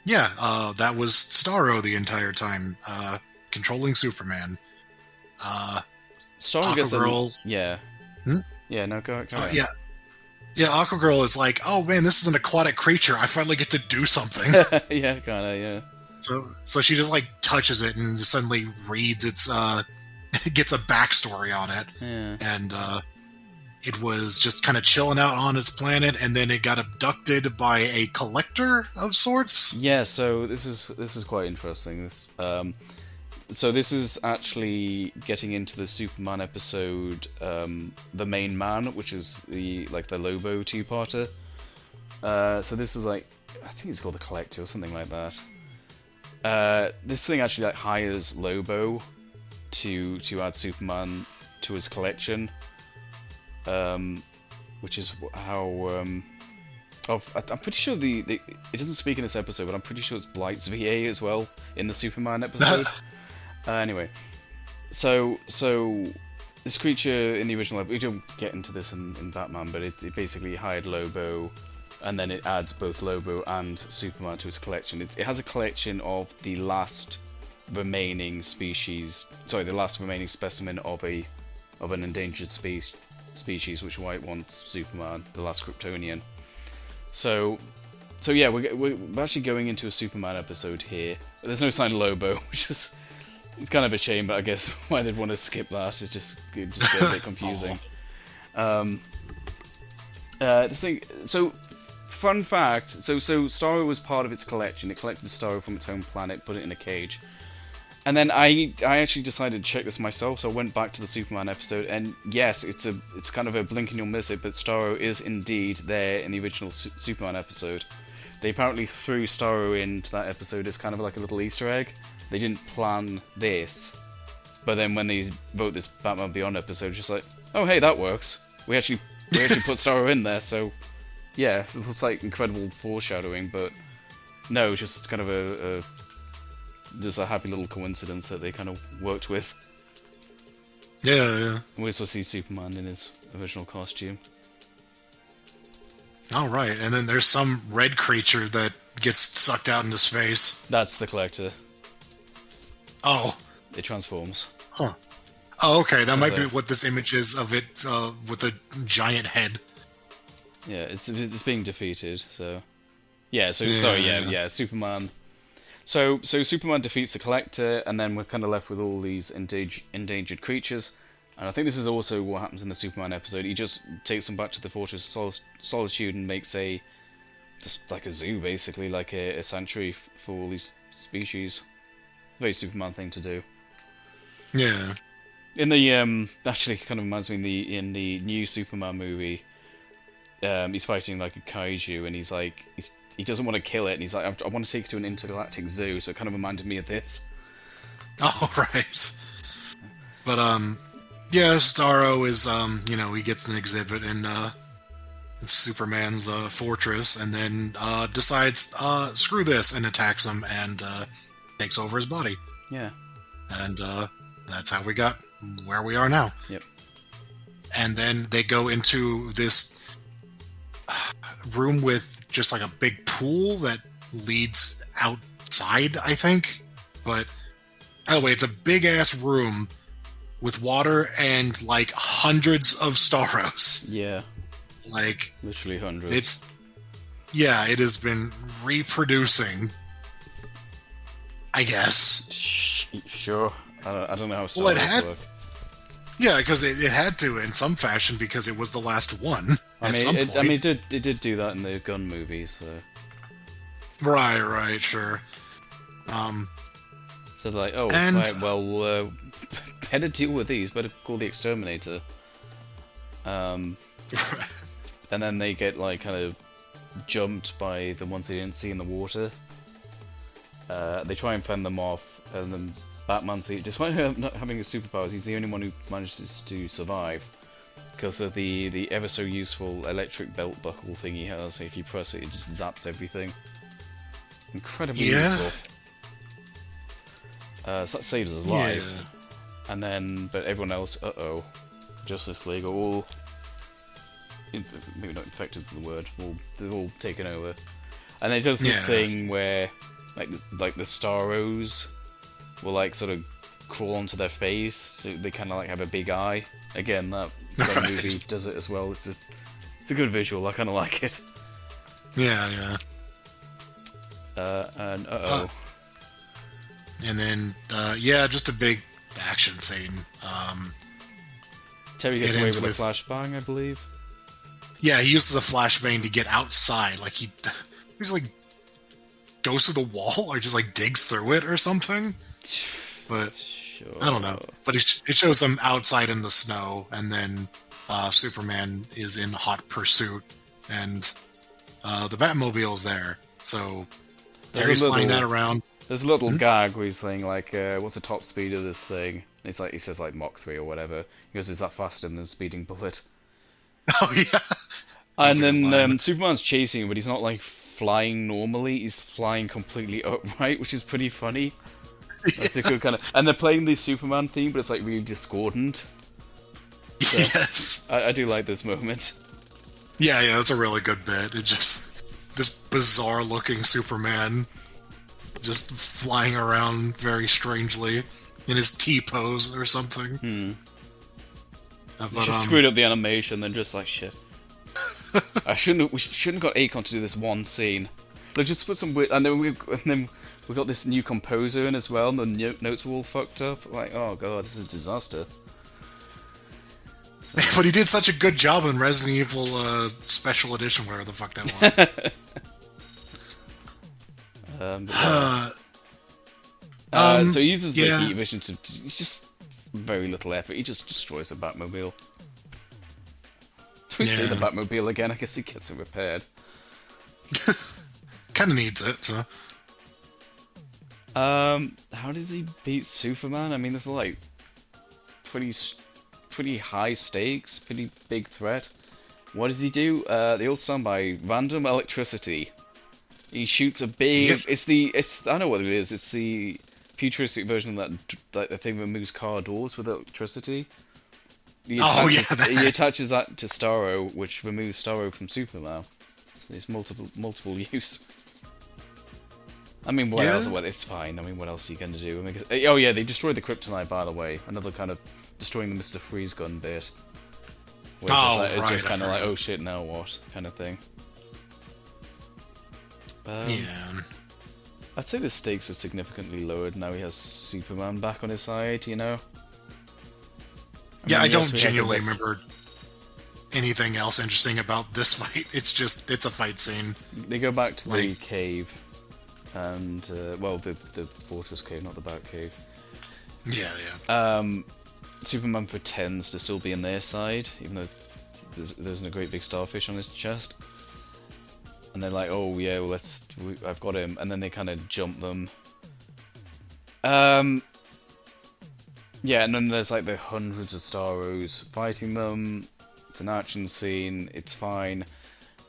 that was Starro the entire time, controlling Superman. Starro gets Aquagirl. Yeah. Hmm? Yeah, no, go on. Yeah, Aquagirl is like, oh man, this is an aquatic creature. I finally get to do something. Yeah, kinda, yeah. So she just like touches it and suddenly reads its gets a backstory on it. Yeah. And it was just kind of chilling out on its planet, and then it got abducted by a collector of sorts. Yeah, so this is quite interesting. So this is actually getting into the Superman episode, The Main Man, which is the Lobo two-parter. So this is I think it's called The Collector or something like that. This thing actually hires Lobo to add Superman to his collection, which is how. I'm pretty sure it doesn't speak in this episode, but I'm pretty sure it's Blight's VA as well in the Superman episode. Anyway, so this creature in the original, we don't get into this in Batman, but it basically hired Lobo, and then it adds both Lobo and Superman to its collection. It has a collection of the last remaining specimen of an endangered species, which White wants Superman, the last Kryptonian. So yeah, we're actually going into a Superman episode here. There's no sign of Lobo, which is. It's kind of a shame, but I guess why they'd want to skip that is just get a bit confusing. This thing. So, fun fact. So Starro was part of its collection. It collected Starro from its home planet, put it in a cage, and then I actually decided to check this myself. So I went back to the Superman episode, and yes, it's kind of a blink and you'll miss it, but Starro is indeed there in the original Superman episode. they apparently threw Starro into that episode as kind of like a little Easter egg. They didn't plan this, but then when they wrote this Batman Beyond episode, just like, oh hey, that works. We actually put Starro in there, so yeah, so it's like incredible foreshadowing. But no, just kind of just a happy little coincidence that they kind of worked with. Yeah. We also see Superman in his original costume. All right, and then there's some red creature that gets sucked out into space. That's the Collector. Oh. It transforms. Huh. Oh, okay, that might be what this image is of it with a giant head. Yeah, it's being defeated, so... Yeah, so, Yeah. sorry, yeah, Superman... So Superman defeats the Collector, and then we're kind of left with all these endangered creatures. And I think this is also what happens in the Superman episode. He just takes them back to the Fortress of Solitude and makes just like a zoo, basically, like a sanctuary for all these species. Very Superman thing to do. Yeah. In the actually, it kind of reminds me in the new Superman movie. He's fighting like a kaiju, and he's like he doesn't want to kill it, and he's like, I want to take it to an intergalactic zoo. So it kind of reminded me of this. Oh, right. But yeah, Starro is he gets an exhibit in Superman's fortress, and then decides screw this, and attacks him and takes over his body. Yeah. And that's how we got where we are now. Yep. And then they go into this room with just like a big pool that leads outside, I think. But anyway, it's a big ass room with water and like hundreds of Starros. Yeah. Like literally hundreds. It has been reproducing, I guess. Sure. I don't know how Well, it Starros had- work. Yeah, because it had to in some fashion because it was the last one. I mean, it did do that in the Gun movies. So. Right, sure. So they're like, oh, And- right, well, better deal with these. Better call the Exterminator. And then they get like kind of jumped by the ones they didn't see in the water. They try and fend them off, and then Batman, despite not having his superpowers, he's the only one who manages to survive because of the ever so useful electric belt buckle thing he has. If you press it, it just zaps everything. Incredibly useful. So that saves his life. Yeah. And then, but everyone else, Justice League are all, maybe not infected is the word, they're all taken over. And it does this thing where, like the Starros will like sort of crawl onto their face, so they kind of like have a big eye. Again, that movie does it as well. It's a good visual. I kind of like it. Yeah. And and then just a big action scene. Terry gets it away ends with a with- flashbang, I believe. Yeah, he uses a flashbang to get outside. Like he's like goes through the wall or just like digs through it or something. But Sure. I don't know. But it shows him outside in the snow, and then Superman is in hot pursuit, and the Batmobile's there. So There's Terry's a flying little- that around. There's a little gag where he's saying like, "What's the top speed of this thing?" And it's like he says like Mach 3 or whatever. He goes, "Is that faster than a speeding bullet?" Oh yeah. And a good line. then Superman's chasing him, but he's not like flying normally. He's flying completely upright, which is pretty funny. That's a good kind of. And they're playing the Superman theme, but it's like really discordant. So, Yes. I do like this moment. Yeah, that's a really good bit. It just this bizarre looking Superman just flying around very strangely in his T pose or something. But, Just screwed up the animation, then just like shit. We shouldn't have got Akon to do this one scene. Like just put some weird, and then we got this new composer in as well, and the notes were all fucked up. Like, oh god, this is a disaster. but he did such a good job in Resident Evil Special Edition, whatever the fuck that was. So he uses the yeah. heat vision to just very little effort. He just destroys the Batmobile. Do we see the Yeah. Batmobile again? I guess he gets it repaired. kind of needs it. So how does he beat Superman? I mean, there's like pretty high stakes, pretty big threat. What does he do? They all start by random electricity. He shoots a big. Yep. I know what it is. It's the futuristic version of that the thing that moves car doors with electricity. He attaches that to Starro, which removes Starro from Superman. So there's multiple use. I mean, what else? Well, it's fine. I mean, what else are you going to do? I mean, oh yeah, they destroyed the kryptonite, by the way. Another kind of destroying the Mr. Freeze gun bit. Where it's just kind of like, oh shit, now what? Kind of thing. Yeah. I'd say the stakes are significantly lowered now he has Superman back on his side, you know? I don't genuinely remember anything else interesting about this fight. It's a fight scene. They go back to the cave. And, well, the fortress cave, not the Bat cave. Yeah. Superman pretends to still be on their side, even though there's a great big starfish on his chest. And they're like, oh yeah, well I've got him, and then they kind of jump them. Yeah, and then there's like the hundreds of Starros fighting them. It's an action scene. It's fine.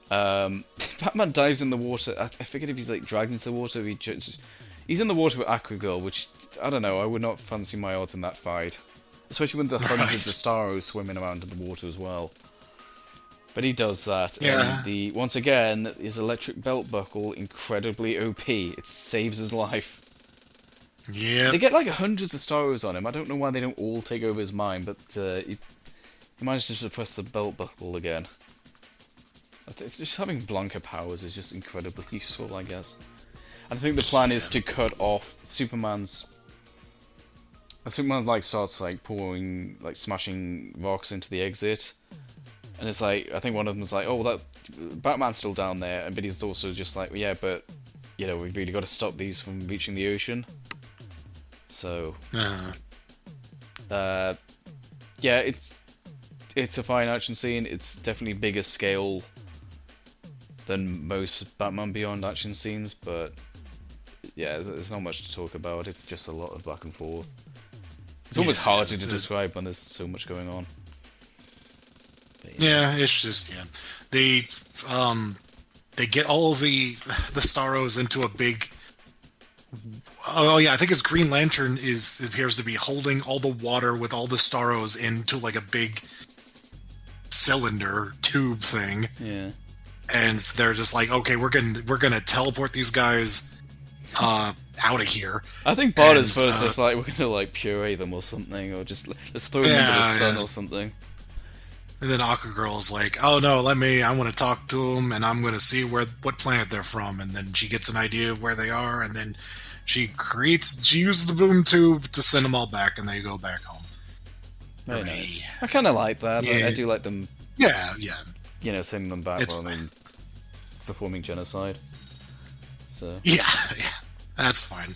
Batman dives in the water. I forget if he's like dragged into the water. He's in the water with Aquagirl, which I don't know. I would not fancy my odds in that fight, especially when the hundreds of Starros swimming around in the water as well. But he does that, and once again, his electric belt buckle, incredibly OP. It saves his life. Yeah. They get like hundreds of Starros on him. I don't know why they don't all take over his mind, but he managed to suppress the belt buckle again. It's just having Blanca powers is just incredibly useful, I guess. And I think the plan is to cut off Superman's... Superman like starts like pouring, like smashing rocks into the exit. And it's like, I think one of them's like, oh, that Batman's still down there, but he's also just like, yeah, but, you know, we've really got to stop these from reaching the ocean. So, yeah, it's a fine action scene. It's definitely bigger scale than most Batman Beyond action scenes, but yeah, there's not much to talk about. It's just a lot of back and forth. It's almost harder to describe when there's so much going on. Yeah, it's just they get all the Starros into a big. Oh yeah, I think it's Green Lantern appears to be holding all the water with all the Starros into like a big cylinder tube thing. Yeah, and they're just like, okay, we're gonna teleport these guys out of here. I think Bart is first. It's like we're gonna like puree them or something, or just let's throw them into the sun or something. And then Aquagirl's like, oh no, I want to talk to them, and I'm going to see what planet they're from. And then she gets an idea of where they are, and then she uses the boom tube to send them all back, and they go back home. Very nice. I kind of like that. Yeah. I do like them. Yeah. You know, sending them back while they're performing genocide. So. Yeah, that's fine.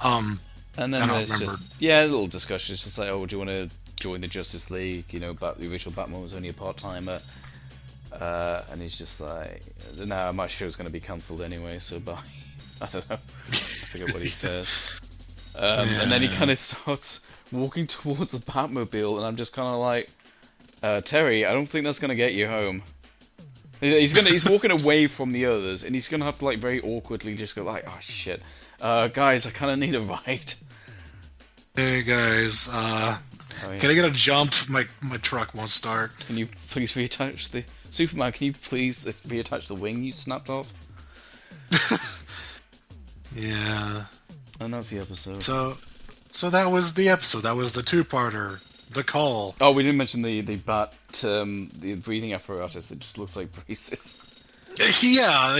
And then there's just a little discussion. It's just like, oh, do you want to join the Justice League? You know, the original Batman was only a part-timer, and he's just like, "Nah, my show's going to be cancelled anyway, so bye." I don't know. I forget what he says. And then he kind of starts walking towards the Batmobile, and I'm just kind of like, Terry, I don't think that's going to get you home. He's walking away from the others, and he's going to have to like very awkwardly just go like, "Oh shit, guys, I kind of need a ride." Hey guys, can I get a jump? My truck won't start. Can you please reattach the Superman? Can you please reattach the wing you snapped off? Yeah. And that's the episode. So that was the episode. That was the two-parter. The call. Oh, we didn't mention the bat, the breathing apparatus. It just looks like braces. Yeah.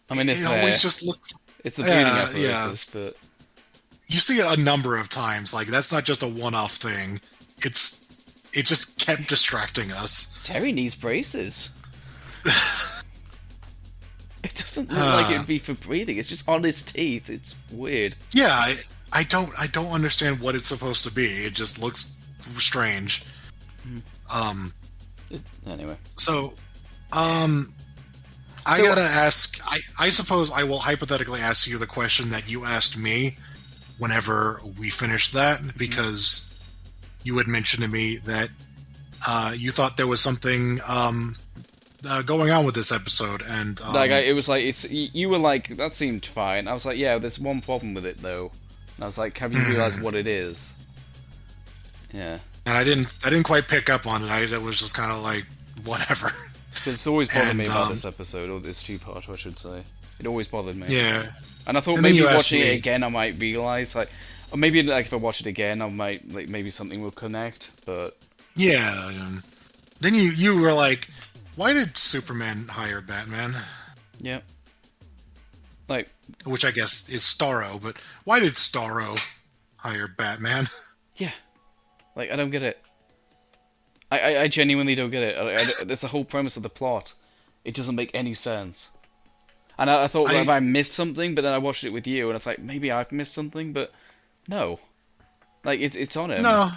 I mean, it always just looks. It's the breathing apparatus, but. You see it a number of times. Like, that's not just a one-off thing. It just kept distracting us. Terry needs braces. It doesn't look like it'd be for breathing. It's just on his teeth. It's weird. Yeah, I don't understand what it's supposed to be. It just looks strange. Anyway. So, I So- gotta ask. I suppose I will hypothetically ask you the question that you asked me whenever we finished that, because you had mentioned to me that you thought there was something going on with this episode, and it was like you were like that seemed fine. I was like, yeah, there's one problem with it though. And I was like, have you realized what it is? Yeah, and I didn't quite pick up on it. I was just kind of like whatever. because it's always bothered And, me about this episode, or this two-part, I should say. It always bothered me. Yeah, And I thought And then maybe you asked watching it me- again, I might realize like, or maybe like if I watch it again, I might like maybe something will connect. But yeah. And then you were like, why did Superman hire Batman? yeah, like Which I guess is Starro, but why did Starro hire Batman? yeah, like I don't get it. I genuinely don't get it. That's the whole premise of the plot. It doesn't make any sense. And I thought, well, have I missed something? But then I watched it with you, and it's like, maybe I've missed something, but no. Like, it's on him. No.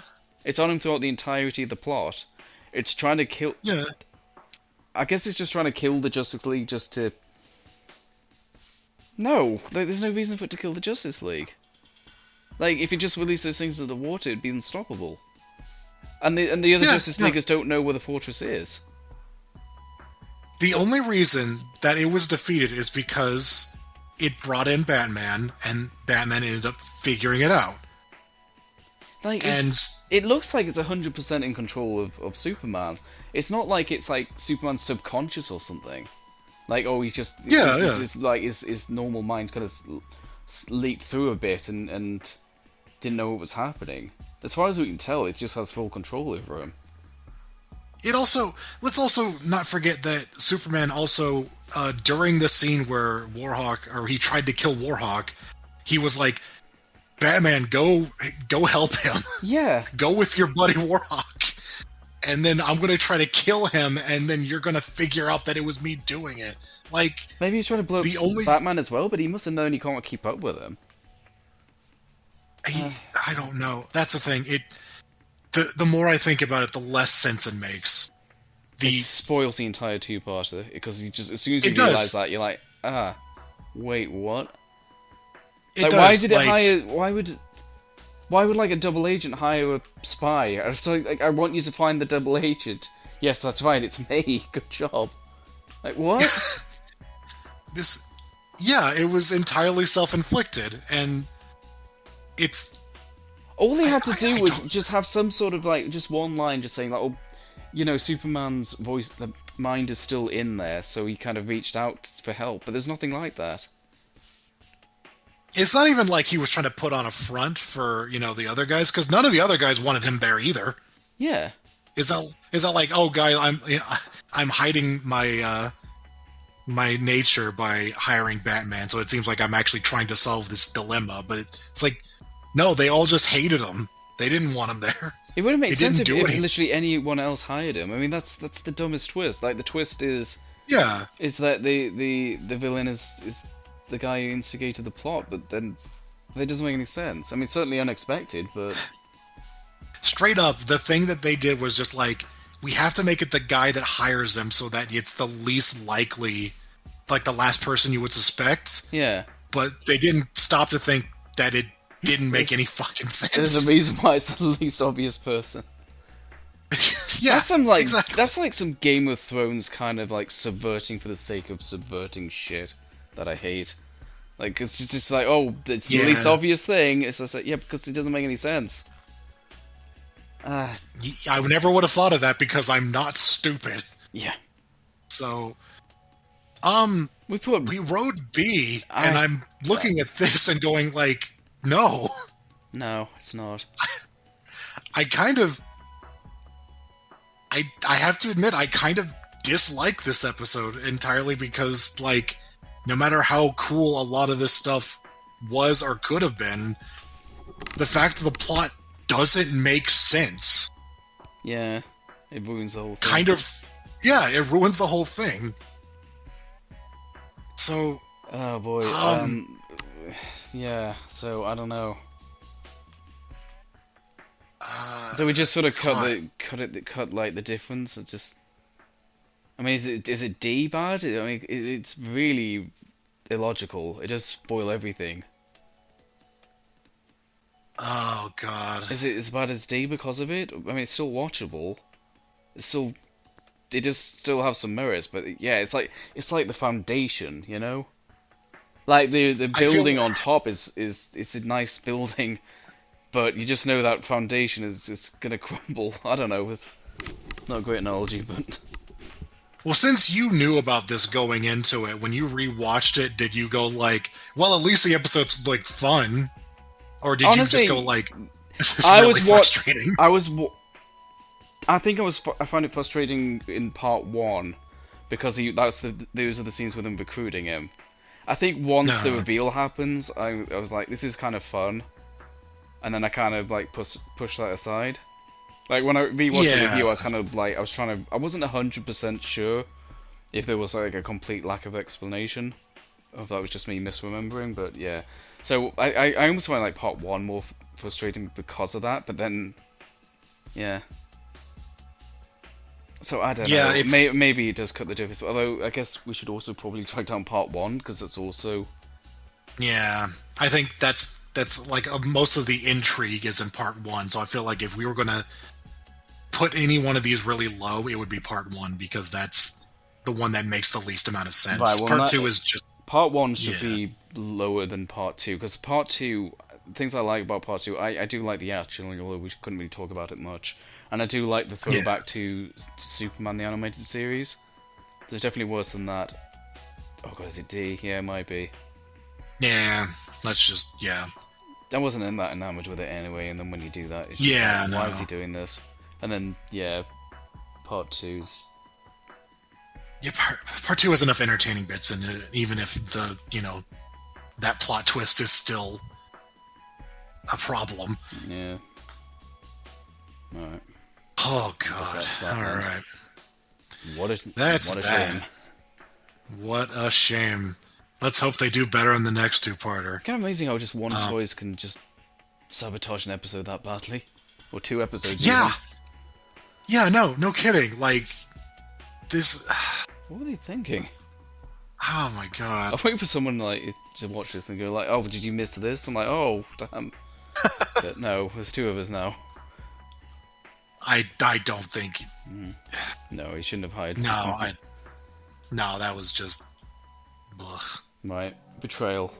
It's on him throughout the entirety of the plot. It's trying to kill... Yeah. I guess it's just trying to kill the Justice League just to... No! Like, there's no reason for it to kill the Justice League. Like, if it just released those things into the water, it'd be unstoppable. And the other Yeah, Justice yeah. Leaguers don't know where the fortress is. The only reason that it was defeated is because it brought in Batman, and Batman ended up figuring it out. Like, And it looks like it's 100% in control of Superman. It's not like it's like Superman's subconscious or something. Like, oh, he's just... Yeah, it's like his normal mind kind of leaked through a bit and didn't know what was happening. As far as we can tell, it just has full control over him. it also, let's also not forget that Superman also, during the scene where Warhawk, or he tried to kill Warhawk, he was like, Batman, go help him. Yeah. Go with your buddy Warhawk. And then I'm going to try to kill him, and then you're going to figure out that it was me doing it. Like, Maybe he's trying to blow up The only- Batman as well, but he must have known he can't keep up with him. I don't know. That's the thing. The more I think about it, the less sense it makes. It spoils the entire two-parter, because you just, as soon as you It does. realize that, you're like, wait, what? It Like, does, why did it like- hire? Why would like a double agent hire a spy? I was like, I want you to find the double agent. Yes, that's right. It's me. Good job. Like what? This, yeah, it was entirely self-inflicted, and it's All he had to I do was don't- just have some sort of like just one line, just saying like, oh, you know, Superman's voice, the mind is still in there, so he kind of reached out for help. But there's nothing like that. it's not even like he was trying to put on a front for, you know, the other guys, because none of the other guys wanted him there either. Yeah. Is that like, oh, guy, I'm hiding my my nature by hiring Batman, so it seems like I'm actually trying to solve this dilemma. But it's like, no, they all just hated him. They didn't want him there. It would have made It sense didn't if, do if anything. literally anyone else hired him. I mean, that's the dumbest twist. Like the twist is Yeah, that the villain is the guy who instigated the plot, but then that doesn't make any sense. I mean, certainly unexpected, but straight up, the thing that they did was just like, we have to make it the guy that hires them so that it's the least likely, like the last person you would suspect. yeah. But they didn't stop to think that it didn't make any fucking There's sense. a reason why it's the least obvious person. Yeah, That's some like exactly. that's like some Game of Thrones kind of like subverting for the sake of subverting shit that I hate. Like it's just like, oh, it's the Yeah. least obvious thing. It's just like, yeah, because it doesn't make any sense. I never would have thought of that because I'm not stupid. Yeah. So, We put we wrote B, and I- I'm looking at this and going like, no. no, it's not. I kind of, I have to admit, I kind of dislike this episode entirely because, like, no matter how cool a lot of this stuff was or could have been, the fact that the plot doesn't make sense. Yeah, it ruins the whole thing. Kind of, yeah, it ruins the whole thing. So, Oh boy. Yeah. So I don't know. So we just sort of cut God. cut like the difference. It just I mean, is it D bad? I mean, it's really illogical. It does spoil everything. Oh God. Is it as bad as D because of it? I mean, it's still watchable. It does still have some merits, but yeah, it's like the foundation, you know? Like the building on top is it's a nice building, but you just know that foundation is gonna crumble. I don't know. It's not a great analogy, but Well, since you knew about this going into it, when you rewatched it, did you go like, well, at least the episode's like fun, or did honestly, you just go like, this is I really was frustrating? I think I found it frustrating in part one because those are the scenes with him recruiting him. I think once the reveal happens, I was like, this is kind of fun, and then I kind of like push that aside. Like when I rewatched the review, I was kind of like, I wasn't 100% sure if there was like a complete lack of explanation, or if that was just me misremembering. But yeah, so I almost find like part one more frustrating because of that. But then, yeah. So I don't know. Maybe it does cut the difference. Although I guess we should also probably track down part one because it's also. Yeah, I think that's like most of the intrigue is in part one. So I feel like if we were gonna put any one of these really low, it would be part one because that's the one that makes the least amount of sense. Right, well, part two is just part one should be lower than part two because part two, things I like about part two, I do like the action, although we couldn't really talk about it much, and I do like the throwback to Superman the animated series. There's definitely worse than that. Oh god, is it D? Yeah, it might be. Yeah, I wasn't that enamored with it anyway, and then when you do that, it's just like, why is he doing this? And then, part two's... Yeah, part two has enough entertaining bits in it, even if that plot twist is still a problem. Yeah. Alright. Oh, God. Alright. What a shame. What a shame. Let's hope they do better in the next two-parter. Kind of amazing how just one choice can just sabotage an episode that badly. Or two episodes even. Yeah, no kidding. Like, this... What were they thinking? Oh my god. I'm waiting for someone like to watch this and go like, oh, did you miss this? I'm like, oh, damn. But no, there's two of us now. I don't think... No, he shouldn't have hired No, that was just... Ugh. Right, Betrayal.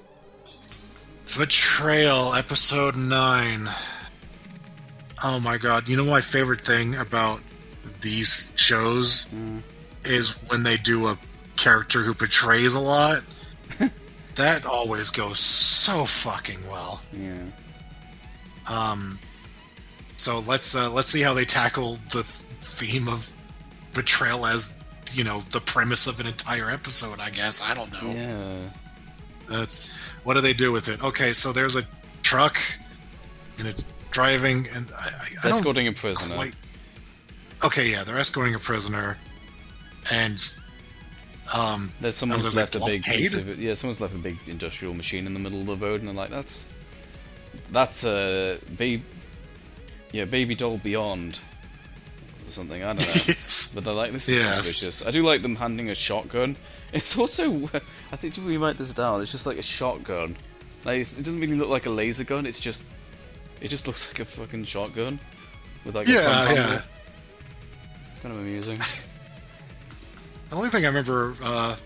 Betrayal, episode 9. Oh my god, you know my favorite thing about these shows is when they do a character who betrays a lot. That always goes so fucking well. Yeah. So let's see how they tackle the theme of betrayal as, the premise of an entire episode, I guess. I don't know. Yeah. What do they do with it? Okay, so there's a truck and it's driving, and I escorting a prisoner. Okay, yeah, they're escorting a prisoner, and someone's left a big piece of it. Yeah, someone's left a big industrial machine in the middle of the road, and they're like, that's a baby doll beyond or something. I don't know. Yes. But they're like, this is suspicious. I do like them handing a shotgun. It's also, I think we write this down. It's just like a shotgun. Like it doesn't really look like a laser gun. It just looks like a fucking shotgun with like a pump handle. Kind of amusing. The only thing I remember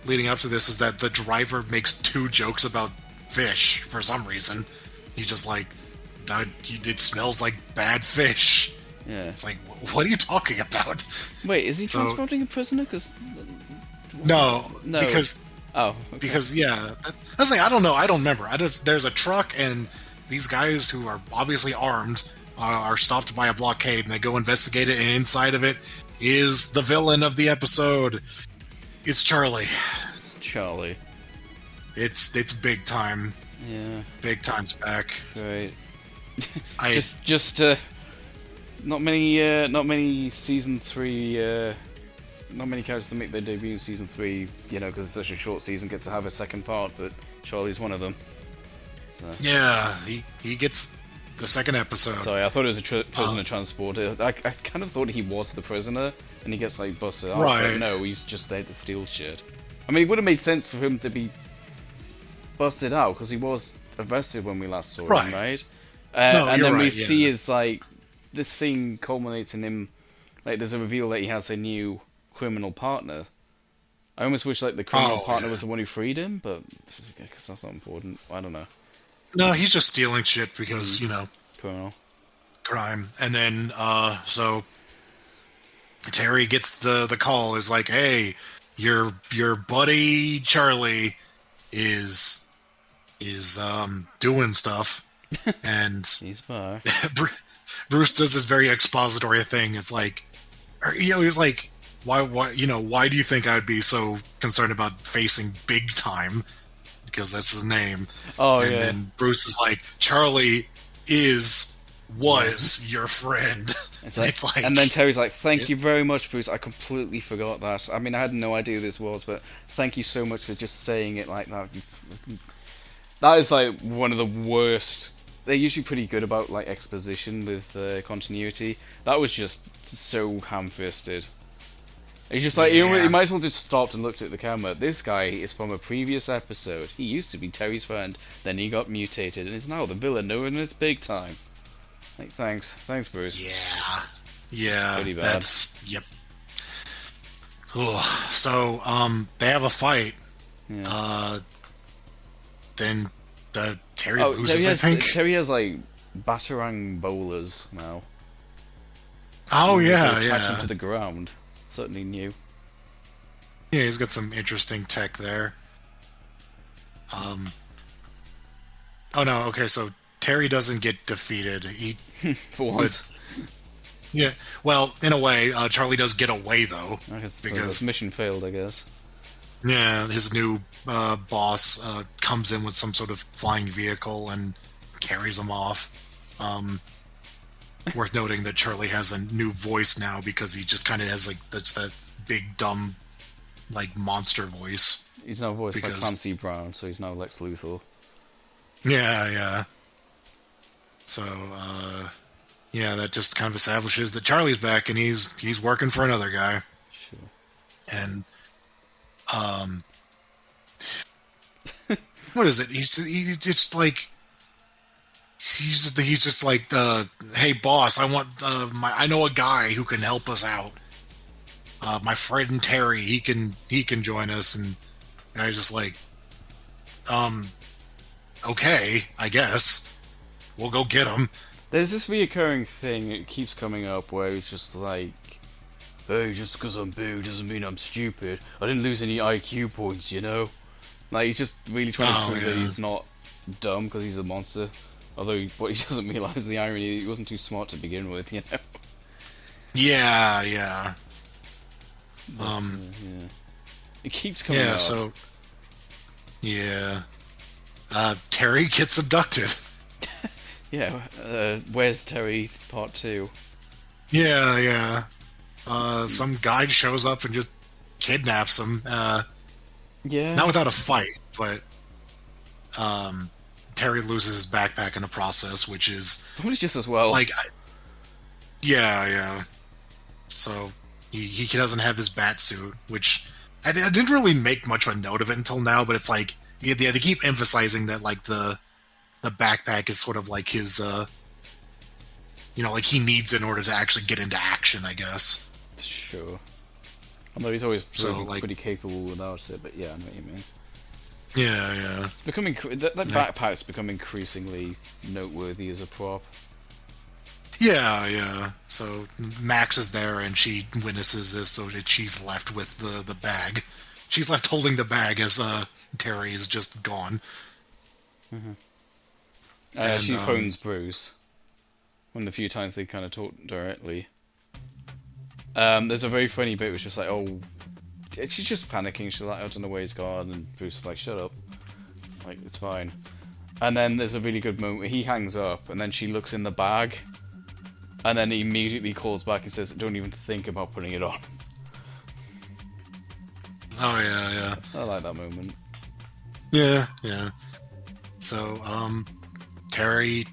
leading up to this is that the driver makes 2 jokes about fish for some reason. He's just like, it smells like bad fish. Yeah. It's like, what are you talking about? Wait, is he transporting a prisoner? No. Because... Oh, okay. Because, yeah. I was like, I don't know. I don't remember. There's a truck, and these guys who are obviously armed are stopped by a blockade, and they go investigate it, and inside of it is the villain of the episode. It's Charlie. It's Charlie. It's big time. Yeah. Big time's back. Right. Not many season 3. Not many characters to make their debut in season 3. Because it's such a short season, get to have a second part. But Charlie's one of them. So. Yeah, he gets the second episode. Sorry, I thought it was a prisoner transporter. I kind of thought he was the prisoner, and he gets like busted out. Right. But no, he's just there to steal shit. I mean, it would have made sense for him to be busted out because he was arrested when we last saw Right. him, right? No, And you're then we right, see yeah. his like this scene culminates in him like there's a reveal that he has a new criminal partner. I almost wish like the criminal partner was the one who freed him, but I guess that's not important. I don't know. No, he's just stealing shit because, Criminal. crime. And then, so Terry gets the call. Is like, hey, your buddy Charlie is doing stuff, and He's back. Bruce does this very expository thing. It's like, he's like, why do you think I'd be so concerned about facing Big Time? Because that's his name. Oh, and yeah. then Bruce is like, Charlie was your friend. It's like, and then Terry's like, thank you very much, Bruce. I completely forgot that. I mean, I had no idea who this was, but thank you so much for just saying it like that. That is like one of the worst. They're usually pretty good about like exposition with continuity. That was just so ham-fisted. He's just like, he might as well just stopped and looked at the camera. This guy is from a previous episode. He used to be Terry's friend, then he got mutated, and is now the villain known as Big Time. Like, thanks, Bruce. Yeah, Pretty bad. Yep. Ugh. So, they have a fight. Yeah. Then Terry loses, I think. Terry has like batarang bowlers now. Oh yeah, Attach yeah. him to the ground. Certainly new. Yeah, he's got some interesting tech there. Oh no, okay, so Terry doesn't get defeated. He For once. Yeah, well, in a way, Charlie does get away though, I guess because mission failed, I guess. yeah, his new boss comes in with some sort of flying vehicle and carries him off. Worth noting that Charlie has a new voice now because he just kind of has like that big dumb like monster voice. He's now voiced by Because- Clancy Brown, so he's now Lex Luthor. Yeah. So yeah, that just kind of establishes that Charlie's back and he's working for another guy. Sure. And what is it? He's just like he's just like hey boss, I know a guy who can help us out. My friend Terry, he can join us, and I was just like, okay, I guess we'll go get him. There's this reoccurring thing, it keeps coming up, where it's just like, hey, just because I'm big doesn't mean I'm stupid. I didn't lose any IQ points, you know? Like, he's just really trying to prove that he's not dumb because he's a monster. Although, what he doesn't realise the irony, he wasn't too smart to begin with, you know? Yeah. But, yeah. It keeps coming Yeah, up. so yeah. Terry gets abducted. Yeah, Where's Terry Part 2? Yeah. Some guy shows up and just kidnaps him. Yeah. Not without a fight, but Terry loses his backpack in the process, which is Probably just as well. like, yeah. So he doesn't have his bat suit, which I didn't really make much of a note of it until now. But it's like they keep emphasizing that like the backpack is sort of like his like he needs it in order to actually get into action, I guess. Sure. Although he's always So, pretty capable without it, but yeah, I know what you mean. Yeah. It's becoming that backpack's become increasingly noteworthy as a prop. Yeah. So Max is there, and she witnesses this, so that she's left with the bag. She's left holding the bag as Terry is just gone. Mm-hmm. And, She phones Bruce. One of the few times they kind of talk directly. There's a very funny bit which is just like, oh, she's just panicking. She's like, I don't know where he's gone, and Bruce is like, shut up. Like, it's fine. And then there's a really good moment where he hangs up, and then she looks in the bag, and then he immediately calls back and says, don't even think about putting it on. Oh yeah. I like that moment. Yeah. So Terry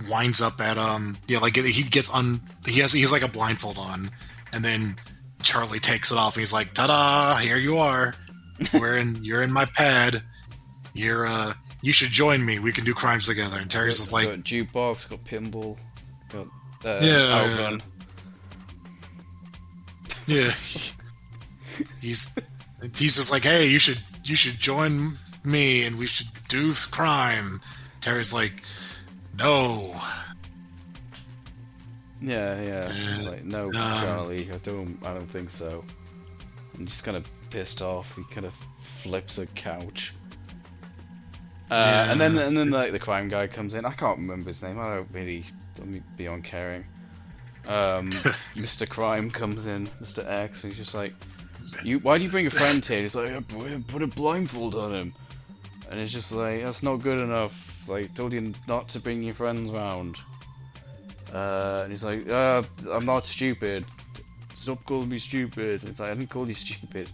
winds up at like he gets he's like a blindfold on, and then Charlie takes it off and he's like, "Ta-da! Here you are. You're in my pad. You should join me. We can do crimes together." And Terry's just like, got jukebox, got pinball, got outrun. Yeah. He's just like, "Hey, you should join me and we should do crime." Terry's like, "No." Yeah. He's like, "No, Charlie, I don't think so." And just kind of pissed off. He kind of flips a couch. And then like the crime guy comes in. I can't remember his name. I don't really. Let me be on caring. Mr. Crime comes in, Mr. X, and he's just like, why do you bring a friend here? He's like, "I put a blindfold on him," and it's just like, that's not good enough. Like, told you not to bring your friends round. And he's like, I'm not stupid. Stop calling me stupid. It's like, I didn't call you stupid.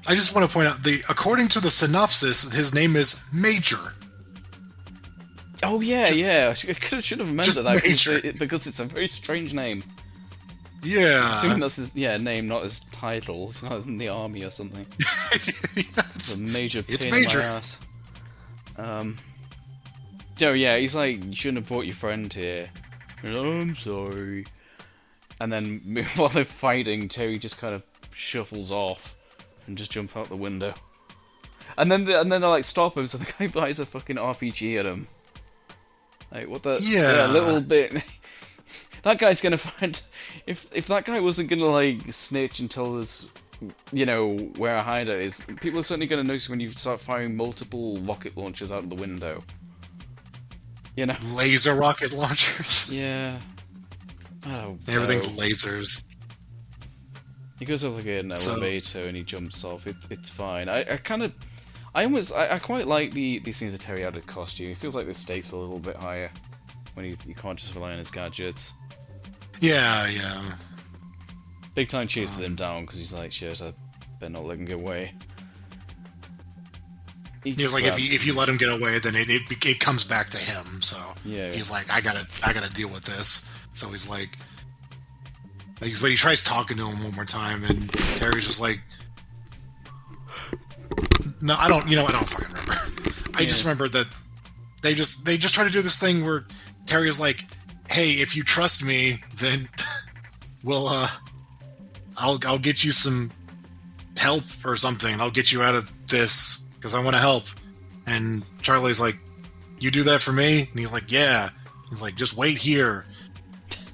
I just want to point out, according to the synopsis, his name is Major. Oh yeah, I should have remembered that because it's a very strange name. Yeah. Assuming that's his name, not his title. He's not in the army or something. It's a major pain in my ass. He's like, "You shouldn't have brought your friend here." And, "Oh, I'm sorry." And then while they're fighting, Terry just kind of shuffles off and just jumps out the window. And then they like stop him, so the guy buys a fucking RPG at him. Like, what the? Yeah, a little bit. That guy's gonna find. If that guy wasn't gonna like snitch and tell us, where a hideout is, people are certainly gonna notice when you start firing multiple rocket launchers out of the window. Laser rocket launchers. Yeah. Oh. Everything's lasers. He goes up like an elevator and he jumps off. It's fine. I quite like the scenes of Terry out of costume. It feels like the stakes are a little bit higher when you can't just rely on his gadgets. Yeah. Big Time chases him down because he's like, "Shit, I better not let him get away." He's like, if you let him get away, then it comes back to him. So he's like, I gotta deal with this. So he's like, but he tries talking to him one more time, and Terry's just like, "No, I don't fucking remember." I just remember that they just try to do this thing where Terry is like, "Hey, if you trust me, then I'll get you some help or something. I'll get you out of this because I want to help." And Charlie's like, "You do that for me?" And he's like, "Yeah." He's like, "Just wait here."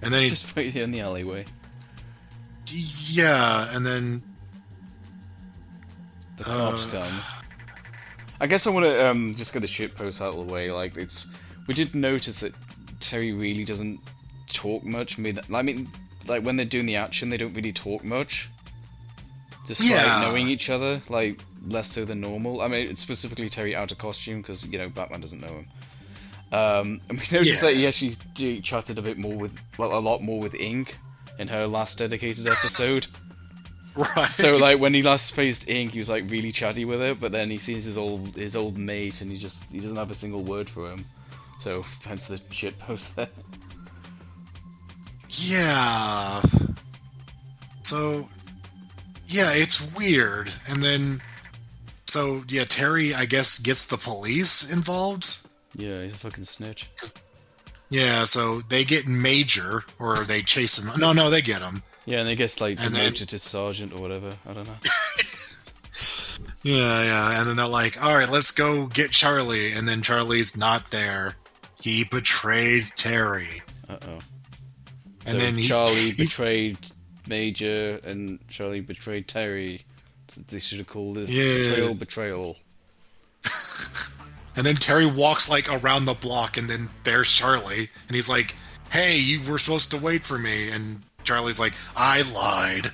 And then just wait here in the alleyway. Yeah, and then the cops come. I guess I want to just get the shit post out of the way. Like, we did notice that Terry really doesn't talk much. I mean, like when they're doing the action, they don't really talk much. Despite knowing each other, like less so than normal. I mean, it's specifically Terry out of costume because Batman doesn't know him. And we noticed that he actually chatted a lot more with Ink in her last dedicated episode. Right. So like when he last faced Ink, he was like really chatty with her, but then he sees his old mate and he doesn't have a single word for him. So hence the shit post there. Yeah. So yeah, it's weird. And then Terry, I guess, gets the police involved. Yeah, he's a fucking snitch. Yeah, so they get Major, or they chase him. No, they get him. Yeah, and they get like demoted to sergeant or whatever. I don't know. Yeah, and then they're like, "All right, let's go get Charlie." And then Charlie's not there. He betrayed Terry. Uh-oh. And so then Charlie betrayed Major, and Charlie betrayed Terry. They should have called this Betrayal. And then Terry walks like around the block, and then there's Charlie, and he's like, "Hey, you were supposed to wait for me." And Charlie's like, "I lied.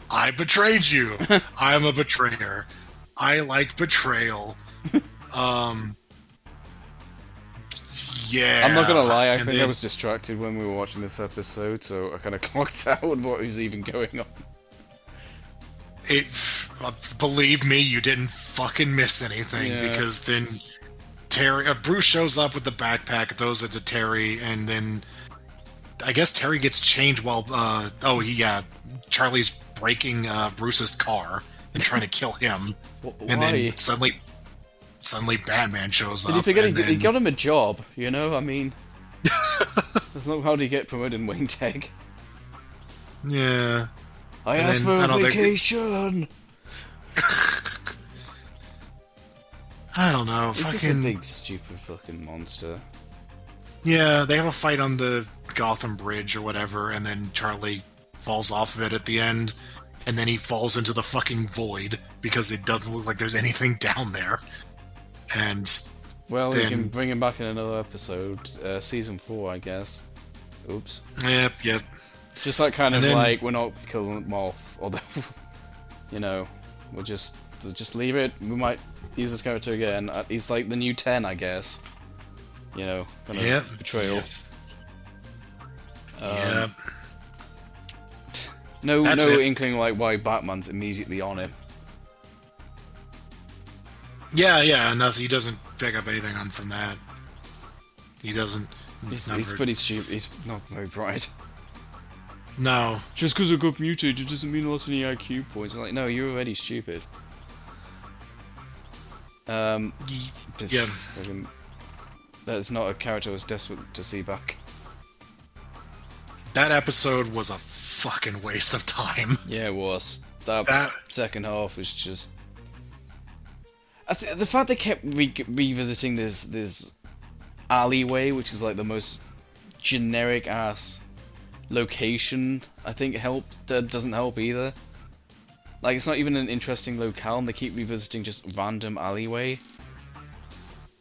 I betrayed you. I'm a betrayer. I like betrayal." Yeah. I'm not gonna lie, I think I was distracted when we were watching this episode, so I kind of clocked out what was even going on. Believe me, you didn't fucking miss anything, because then Terry, Bruce shows up with the backpack, throws it to Terry, and then I guess Terry gets changed while Charlie's breaking Bruce's car and trying to kill him. And then suddenly Batman shows up. Did he forget he got him a job? You know, I mean, that's not how do you get promoted in Wayne Tech. Yeah. I asked for a vacation. I don't know. He's just a big stupid fucking monster. Yeah, they have a fight on the Gotham Bridge or whatever, and then Charlie falls off of it at the end, and then he falls into the fucking void because it doesn't look like there's anything down there. And well, we can bring him back in another episode, season 4, I guess. Oops. Yep. Just like kind of like we're not killing them off, although you know, we'll just leave it. We might use this character again. He's like the new 10, I guess. You know, kind of betrayal. Yep. No inkling like why Batman's immediately on him. Yeah, nothing. He doesn't pick up anything on from that. He doesn't. He's pretty stupid. He's not very bright. No. Just because I got mutated doesn't mean I lost any IQ points. I'm like, no, you're already stupid. Yeah. That's not a character I was desperate to see back. That episode was a fucking waste of time. Yeah, it was. That second half was just... the fact they kept revisiting this alleyway, which is like the most generic ass location, I think doesn't help either. Like, it's not even an interesting locale, and they keep revisiting just random alleyway.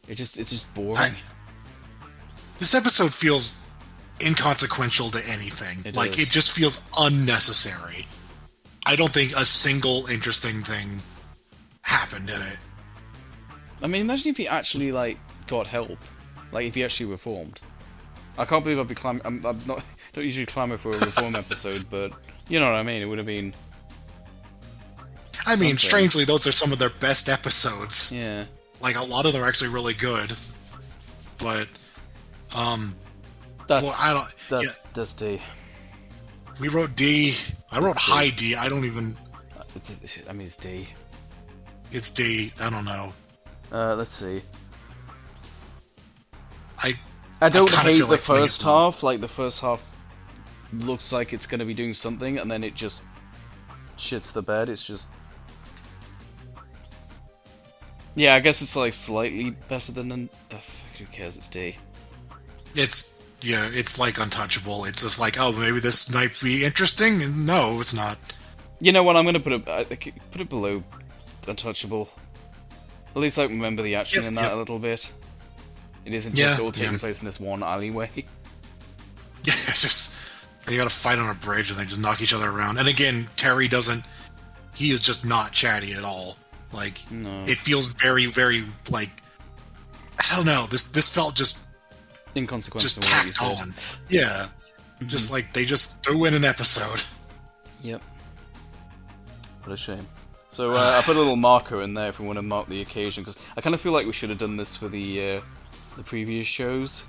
It's just boring. This episode feels inconsequential to anything. It just feels unnecessary. I don't think a single interesting thing happened in it. I mean, imagine if he actually got help, if he actually reformed. I can't believe I'd be climbing. I'm not. Don't usually clamor for a reform episode, but you know what I mean. It would have been. I mean, strangely, those are some of their best episodes. Yeah. Like, a lot of them are actually really good. But, That's D. We wrote D. I wrote high D. I don't even... I mean, it's D. It's D. I don't know. Let's see. I don't hate the first half. Like, the first half looks like it's going to be doing something, and then it just shits the bed. It's just... Yeah, I guess it's slightly better than who cares? It's D. It's like Untouchable. It's just like, oh, maybe this might be interesting. And no, it's not. You know what? I'm gonna put it below Untouchable. At least remember the action in that a little bit. It isn't just all taking place in this one alleyway. Yeah, it's just they gotta fight on a bridge and they just knock each other around. And again, Terry doesn't. He is just not chatty at all. No. It feels very, very, I don't know, this felt just... inconsequential. Just tacked on. Yeah. Mm-hmm. Just they just threw in an episode. Yep. What a shame. So, I put a little marker in there if we want to mark the occasion, because I kind of feel like we should have done this for the previous shows.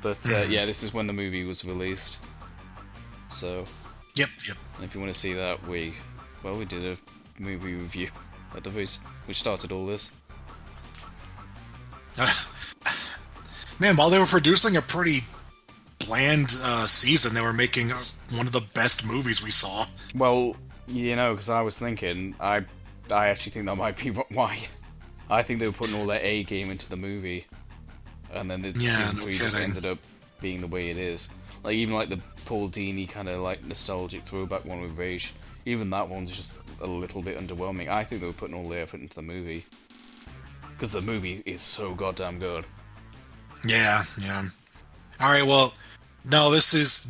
But, yeah, this is when the movie was released. So... Yep. And if you want to see that, we did a movie review. At the voice, which started all this. Man, while they were producing a pretty bland season, they were making one of the best movies we saw. Well, because I was thinking, I actually think that might be why. I think they were putting all their A game into the movie, and then the season 3 just ended up being the way it is. Even the Paul Dini kind of nostalgic throwback one with Rage. Even that one's just a little bit underwhelming. I think they were putting all their effort into the movie. Because the movie is so goddamn good. Yeah. Alright, well, no, this is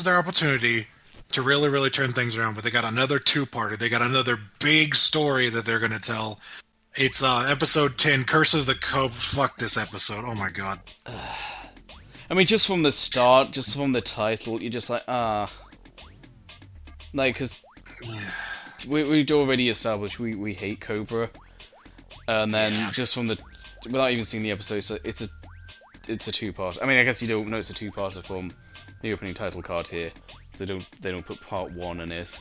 their opportunity to really, really turn things around, but they got another two-parter. They got another big story that they're gonna tell. It's episode 10, Curse of the Cobra. Fuck this episode, oh my god. I mean, just from the start, just from the title, you're just because we'd already established we hate Kobra, and then just from the without even seeing the episode, so it's a two-part. I mean, I guess you don't know it's a two-parter from the opening title card here, so they don't put part 1 in it.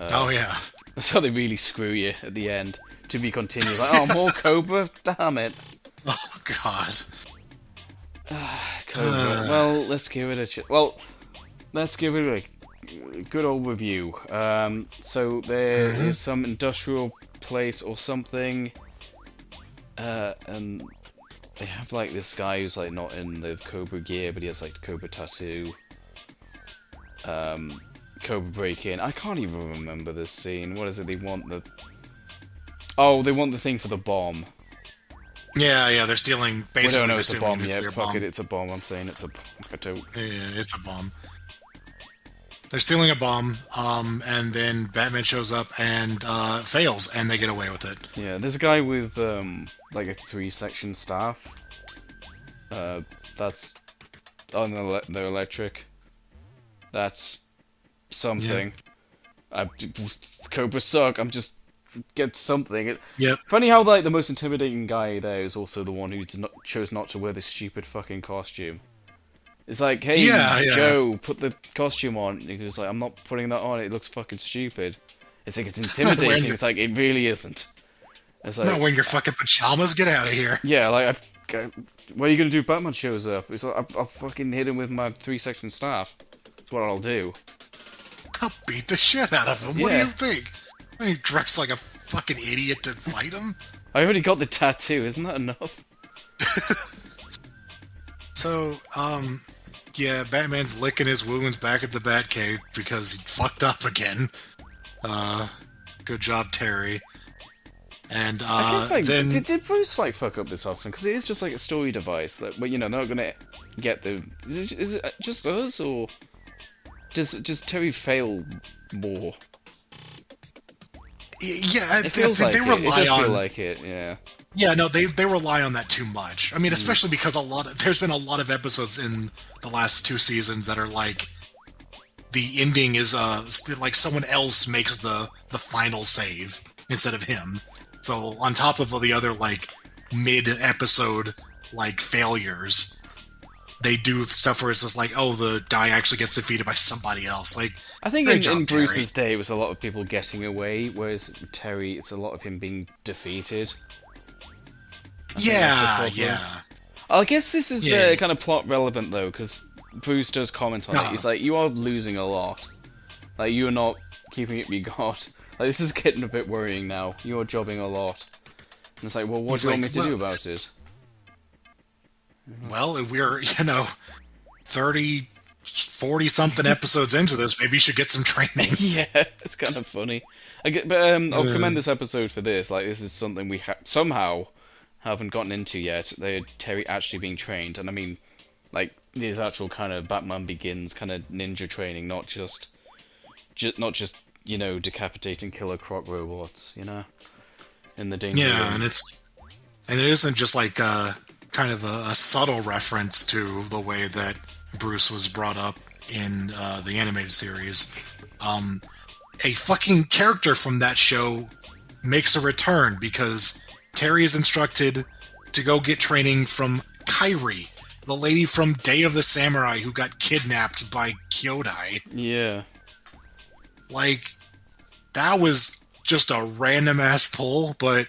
Oh yeah. That's how they really screw you at the end. To be continued. Like, oh, more Kobra? Damn it. Oh god. Kobra. Well, let's give it a good old review. So there is some industrial place or something, and they have like this guy who's like not in the Cobra gear, but he has like the Cobra tattoo. Cobra break-in. I can't even remember this scene. What is it? They want the thing for the bomb. Yeah, they're stealing. Basically, we don't know they're it's a stealing bomb yet. nuclear Fuck bomb. it, it's a bomb. I'm saying it's a bomb. I don't. Yeah, it's a bomb. They're stealing a bomb, and then Batman shows up and fails, and they get away with it. Yeah, there's a guy with like a 3-section staff. That's on the electric. That's something. Cobra suck. I'm just get something. Yep. Funny how like the most intimidating guy there is also the one who chose not to wear this stupid fucking costume. It's like, hey, Joe, put the costume on. And he was like, I'm not putting that on. It looks fucking stupid. It's like, it's intimidating. It's like, it really isn't. It's like, not wearing your fucking pajamas. Get out of here. yeah, like, what are you gonna do if Batman shows up? It's like, I'll fucking hit him with my 3-section staff. That's what I'll do. I'll beat the shit out of him. What do Yeah. you think? Are you dressed like a fucking idiot to fight him? I already got the tattoo. Isn't that enough? So, yeah, Batman's licking his wounds back at the Batcave because he fucked up again. Good job, Terry. And I guess, like, then did Bruce like fuck up this often? Because it is just like a story device that, well, you know, they're not gonna get the. Is it just us, or does Terry fail more? yeah, It feels they like it. It rely does on. feel like it. Yeah. Yeah, no, they rely on that too much. I mean, especially because there's been a lot of episodes in the last 2 seasons that are like the ending is like someone else makes the final save instead of him. So on top of all the other like mid-episode like failures, they do stuff where it's just like, oh, the guy actually gets defeated by somebody else. Like, I think great job, in Terry. Bruce's day, it was a lot of people getting away, whereas Terry, it's a lot of him being defeated. I think that's the problem. Yeah. I guess this is Yeah. kind of plot relevant though, because Bruce does comment on it. He's like, "You are losing a lot. Like, you are not keeping up your god. Like, this is getting a bit worrying now. You are jobbing a lot." And it's like, well, what He's do you want like, me to do well- about it? Well, if we're 30, 40-something episodes into this, maybe you should get some training. Yeah, it's kind of funny. But I'll commend this episode for this. Like, this is something we somehow haven't gotten into yet. Terry actually being trained, and I mean, like, his actual kind of Batman Begins kind of ninja training, not just decapitating killer croc robots, in the danger Yeah, room. and it isn't just like kind of a subtle reference to the way that Bruce was brought up in the animated series. A fucking character from that show makes a return because Terry is instructed to go get training from Kairi, the lady from Day of the Samurai who got kidnapped by Kyodai. Yeah. Like, that was just a random ass pull, but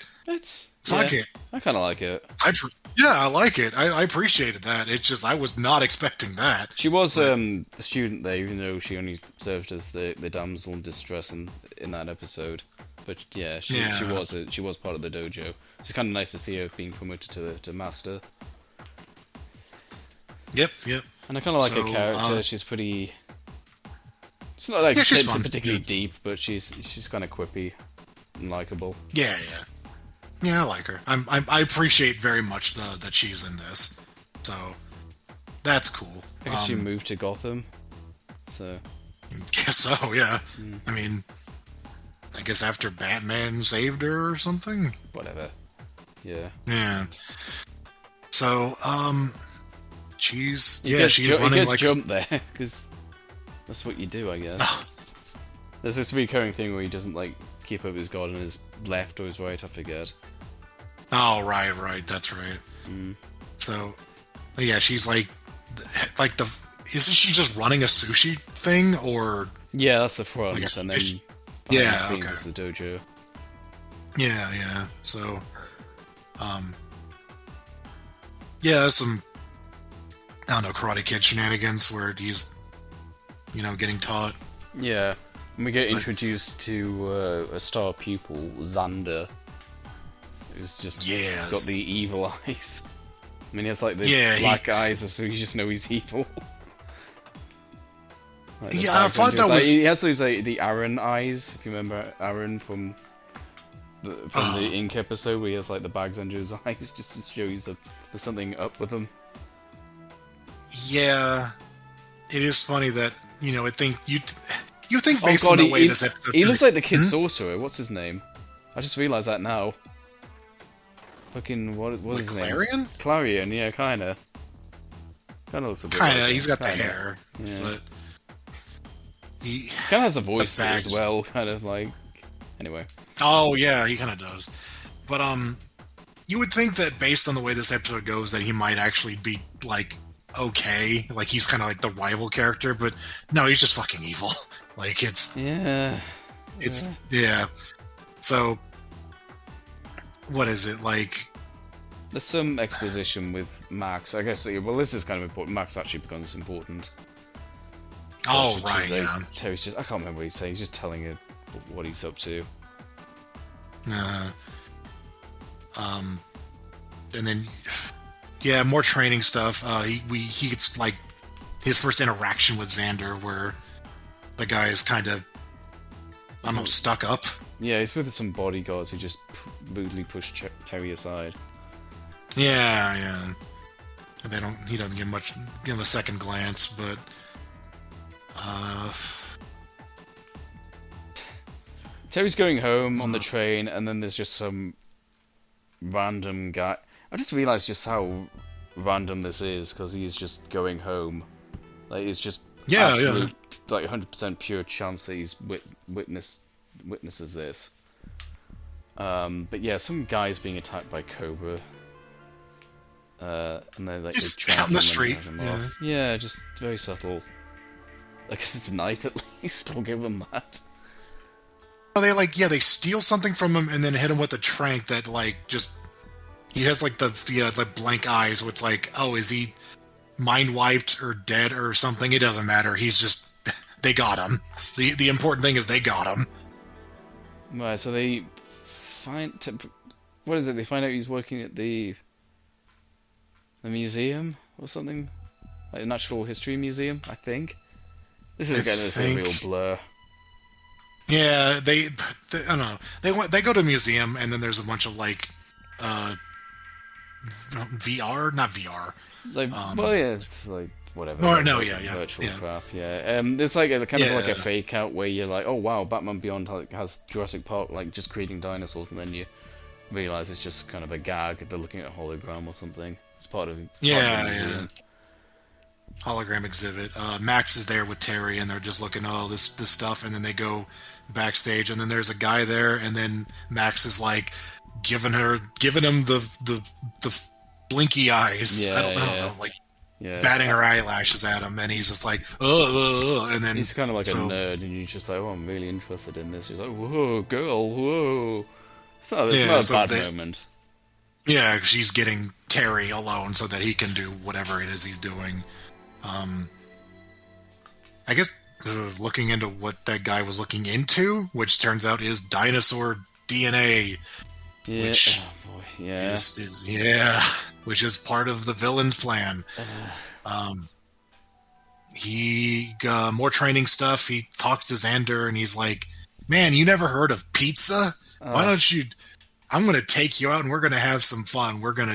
fuck it. I kind of like it. I like it. I appreciated that. It's just I was not expecting that. She was the student there, even though she only served as the damsel in distress in that episode. But yeah, she was part of the dojo. It's kind of nice to see her being promoted to master. Yep. And I kind of like her character. She's pretty. It's not like she's it's fun. particularly deep, but she's kind of quippy and likable. Yeah. Yeah, I like her. I appreciate very much that she's in this. So that's cool. I guess she moved to Gotham, so. Guess so. Yeah. I mean, I guess after Batman saved her or something. Whatever. Yeah. Yeah. So she's He running gets like jumped there because that's what you do, I guess. There's this recurring thing where he doesn't like keep up his god on his left or his right. I forget. Oh, right. That's right. Mm. So, yeah, she's like the. Isn't she just running a sushi thing, or? Yeah, that's the front, Like a and then fish- behind Yeah, the scenes okay. is the dojo. Yeah. So, yeah, there's some, I don't know, Karate Kid shenanigans where he's, getting taught. Yeah, and we get Like- introduced to a star pupil, Xander, who's just Yes. got the evil eyes. I mean, he has like the Yeah, black eyes, so you just know he's evil. Like, the Yeah, I bags thought under that his eye. was- He has those the Aaron eyes, if you remember Aaron from the Ink episode, where he has like the bags under his eyes, just to show you that there's something up with him. Yeah, it is funny that I think you think Oh based god, on the way this episode. he looks like the kid sorcerer. What's his name? I just realised that now. Fucking what is his name? Clarion? Clarion, yeah, kinda. Kinda looks a bit. Kind of. like He's him, got the kinda. hair, Yeah. but he. Kinda has a voice as bags. well, kind of like. Anyway. Oh yeah, he kind of does. But you would think that based on the way this episode goes, that he might actually be like okay, like he's kind of like the rival character. But no, he's just fucking evil. Like it's Yeah. yeah. So what is it like? There's some exposition with Max. I guess. Well, this is kind of important. Max actually becomes important. Oh Just right, like, yeah. Terry's just. I can't remember what he's saying. He's just telling her what he's up to. Uh, and then yeah, more training stuff. He gets like his first interaction with Xander, where the guy is kind of I don't know stuck up. Yeah, he's with some bodyguards who just rudely push Terry aside. Yeah. And he doesn't give him a second glance, but Terry's going home on the train, and then there's just some random guy. I just realised just how random this is, because he's just going home. Like, it's just absolute, like 100% pure chance that he's witnesses this. But yeah, some guy's being attacked by Kobra. And then like Just they trap out in the him and street, drag him yeah. off. Yeah, just very subtle. I guess it's night at least. I'll give him that. they steal something from him and then hit him with a trank that he has like the blank eyes. So it's like, oh, is he mind wiped or dead or something? It doesn't matter. He's just they got him. The important thing is they got him. Right, so they find what is it? They find out he's working at the museum or something, like the Natural History Museum, I think. This is getting a real blur. Yeah, they I don't know. They go to a museum and then there's a bunch of VR, not VR. Like, well, yeah, it's like whatever. Virtual crap. Yeah. There's like a kind of like a Yeah. fake out where you're like, oh wow, Batman Beyond has Jurassic Park like just creating dinosaurs, and then you realize it's just kind of a gag. They're looking at a hologram or something. It's part of the museum. Hologram exhibit. Max is there with Terry, and they're just looking at all this stuff, and then they go backstage, and then there's a guy there, and then Max is like giving him the blinky eyes. I don't know, like batting her eyelashes at him, and he's just like, and then he's kind of like a nerd, and you're just like, oh, I'm really interested in this. He's like, whoa, girl, whoa. It's not a bad moment. Yeah, she's getting Terry alone so that he can do whatever it is he's doing. I guess looking into what that guy was looking into, which turns out is dinosaur DNA, Yeah. which Oh, boy. Yeah. which is part of the villain's plan. He more training stuff. He talks to Xander, and he's like, "Man, you never heard of pizza? Why don't you? I'm going to take you out, and we're going to have some fun. You're going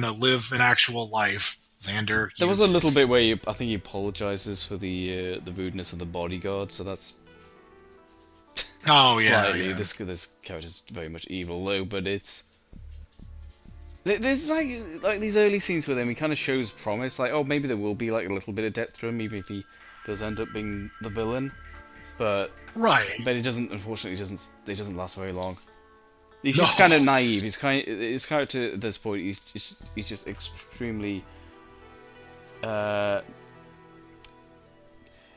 to live an actual life." Xander, There was a little bit where I think he apologizes for the rudeness of the bodyguard, so that's slightly. This character's very much evil though, but it's there's like these early scenes with him. He kind of shows promise, like, oh, maybe there will be like a little bit of depth to him, even if he does end up being the villain. But right, it doesn't. Unfortunately, it doesn't last very long. He's just kind of naive. His character at this point, he's just extremely.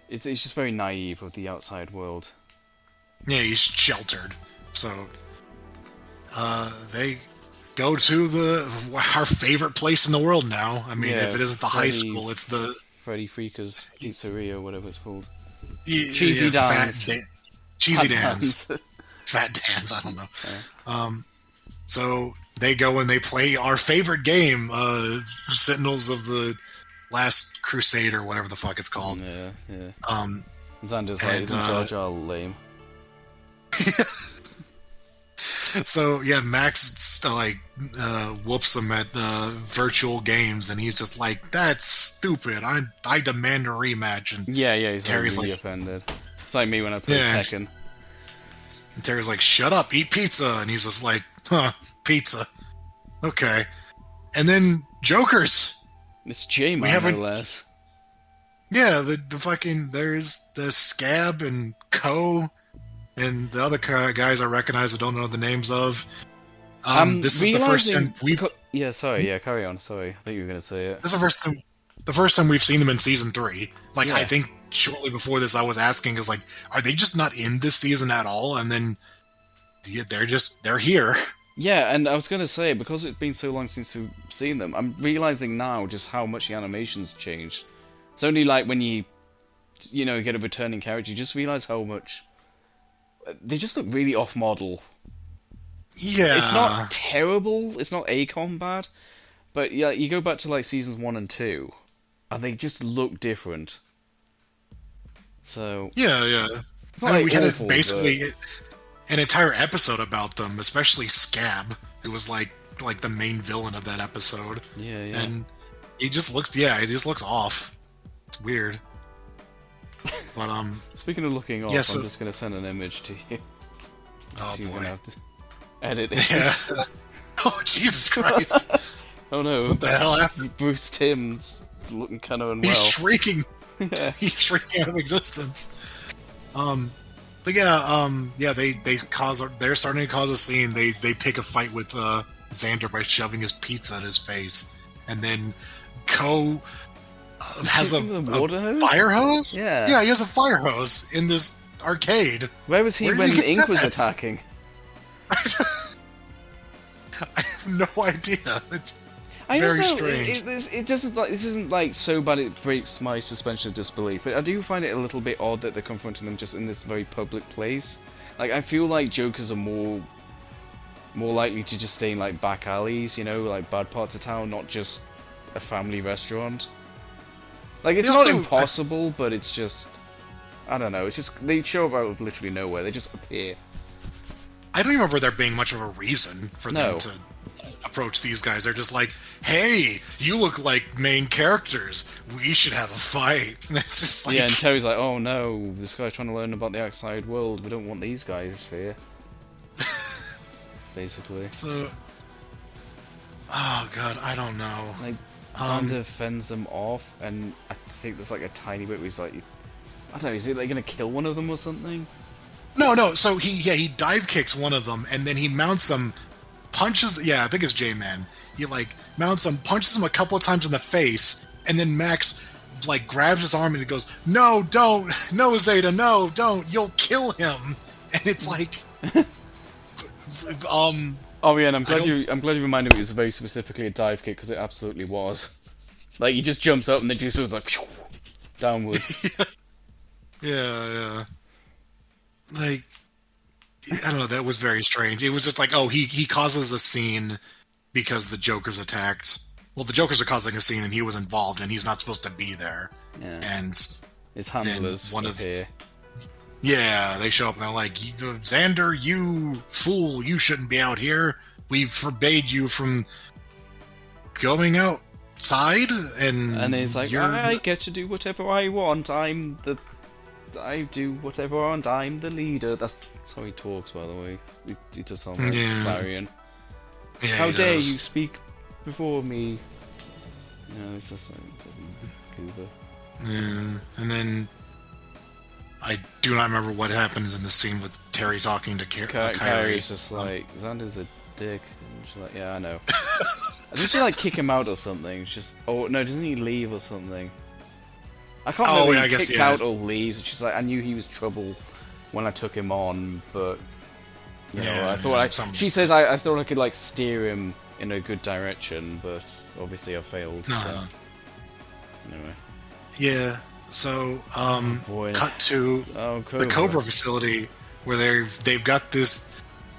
It's just very naive of the outside world. Yeah, he's sheltered. So, they go to our favorite place in the world now. I mean, if it isn't the high school, it's the Freddy Freaker's Pizzeria, whatever it's called. Cheesy Dan's. Cheesy Dan's. Dan's. Fat Dan's, I don't know. So they go and they play our favorite game, Sentinels of the Last Crusade, or whatever the fuck it's called. Yeah. Xander's like, isn't Jar Jar lame? So yeah, Max whoops him at virtual games, and he's just like, "That's stupid. I demand a rematch." And Yeah, he's Terry's really offended. It's like me when I play Tekken. And Terry's like, "Shut up, eat pizza," and he's just like, "Huh, pizza, okay." And then Joker's. It's J-Man, no less. Yeah, the fucking there's the Scab and Co. And the other guys I recognize I don't know the names of. This is the first time we've... carry on. Sorry, I thought you were going to say it. This is the first time we've seen them in Season 3. I think shortly before this I was asking, is like, are they just not in this season at all? And then they're here. Yeah, and I was going to say, because it's been so long since we've seen them, I'm realizing now just how much the animation's changed. It's only like when you get a returning character, you just realize how much... They just look really off-model. Yeah. It's not terrible, it's not Akon bad, but yeah, you go back to like seasons 1 and 2, and they just look different. So... Yeah. It's not we awful, had basically an entire episode about them, especially Scab, who was like the main villain of that episode. Yeah. And it just looks off. It's weird. But speaking of looking off, I'm just gonna send an image to you. Oh You're boy. gonna have to edit it. Yeah. Oh Jesus Christ! Oh no! What the hell happened? Bruce Timm's looking kind of unwell. He's shrieking. Yeah. He's shrieking out of existence. But yeah, they're starting to cause a scene. They pick a fight with Xander by shoving his pizza in his face, and then Co has a water hose? fire hose. Yeah, he has a fire hose in this arcade. Where was he when the Ink was attacking? I have no idea. It's very strange. It doesn't like this isn't like so bad it breaks my suspension of disbelief, but I do find it a little bit odd that they're confronting them just in this very public place. Like I feel like Jokers are more likely to just stay in like back alleys, like bad parts of town, not just a family restaurant. Like it's not impossible, but it's just I don't know. It's just they show up out of literally nowhere. They just appear. I don't even remember there being much of a reason for them to approach these guys. They're just like, "Hey, you look like main characters. We should have a fight." And it's just like... Yeah, and Terry's like, "Oh no, this guy's trying to learn about the outside world. We don't want these guys here." Basically. So, oh god, I don't know. Like, Xander fends them off, and I think there's like a tiny bit where he's like, I don't know, is he like gonna kill one of them or something? No. So he dive kicks one of them, and then he mounts them, punches. Yeah, I think it's J-Man. He mounts them, punches him a couple of times in the face, and then Max grabs his arm and he goes, "No, don't, no, Zeta, no, don't, you'll kill him." And it's like, Oh yeah, and I'm glad you reminded me it was very specifically a dive kick because it absolutely was. Like he just jumps up and then just was like downwards. Yeah. Like, I don't know, that was very strange. It was just like, oh, he causes a scene because the Joker's attacked. Well, the Jokers are causing a scene and he was involved and he's not supposed to be there. Yeah. And his handlers appear. Yeah, they show up and they're like, "Xander, you fool, you shouldn't be out here. We forbade you from going outside." And he's like, "I get to do whatever I want. I do whatever I want. I'm the leader." That's how he talks, by the way. He does sound like Clarion. Yeah, how dare you speak before me? No, it's just like Kobra. Yeah, and then I do not remember what happens in the scene with Terry talking to Kyrie. Kyrie's just like, Xander's a dick. And she's like, yeah, I know. Doesn't she like kick him out or something? It's just, oh no, doesn't he leave or something? I can't remember if he kicks out or leaves. She's like, I knew he was trouble when I took him on, but you know, I thought she says I thought I could like steer him in a good direction, but obviously I failed. No. So. Anyway. Yeah. So, cut to the Kobra facility where they've got this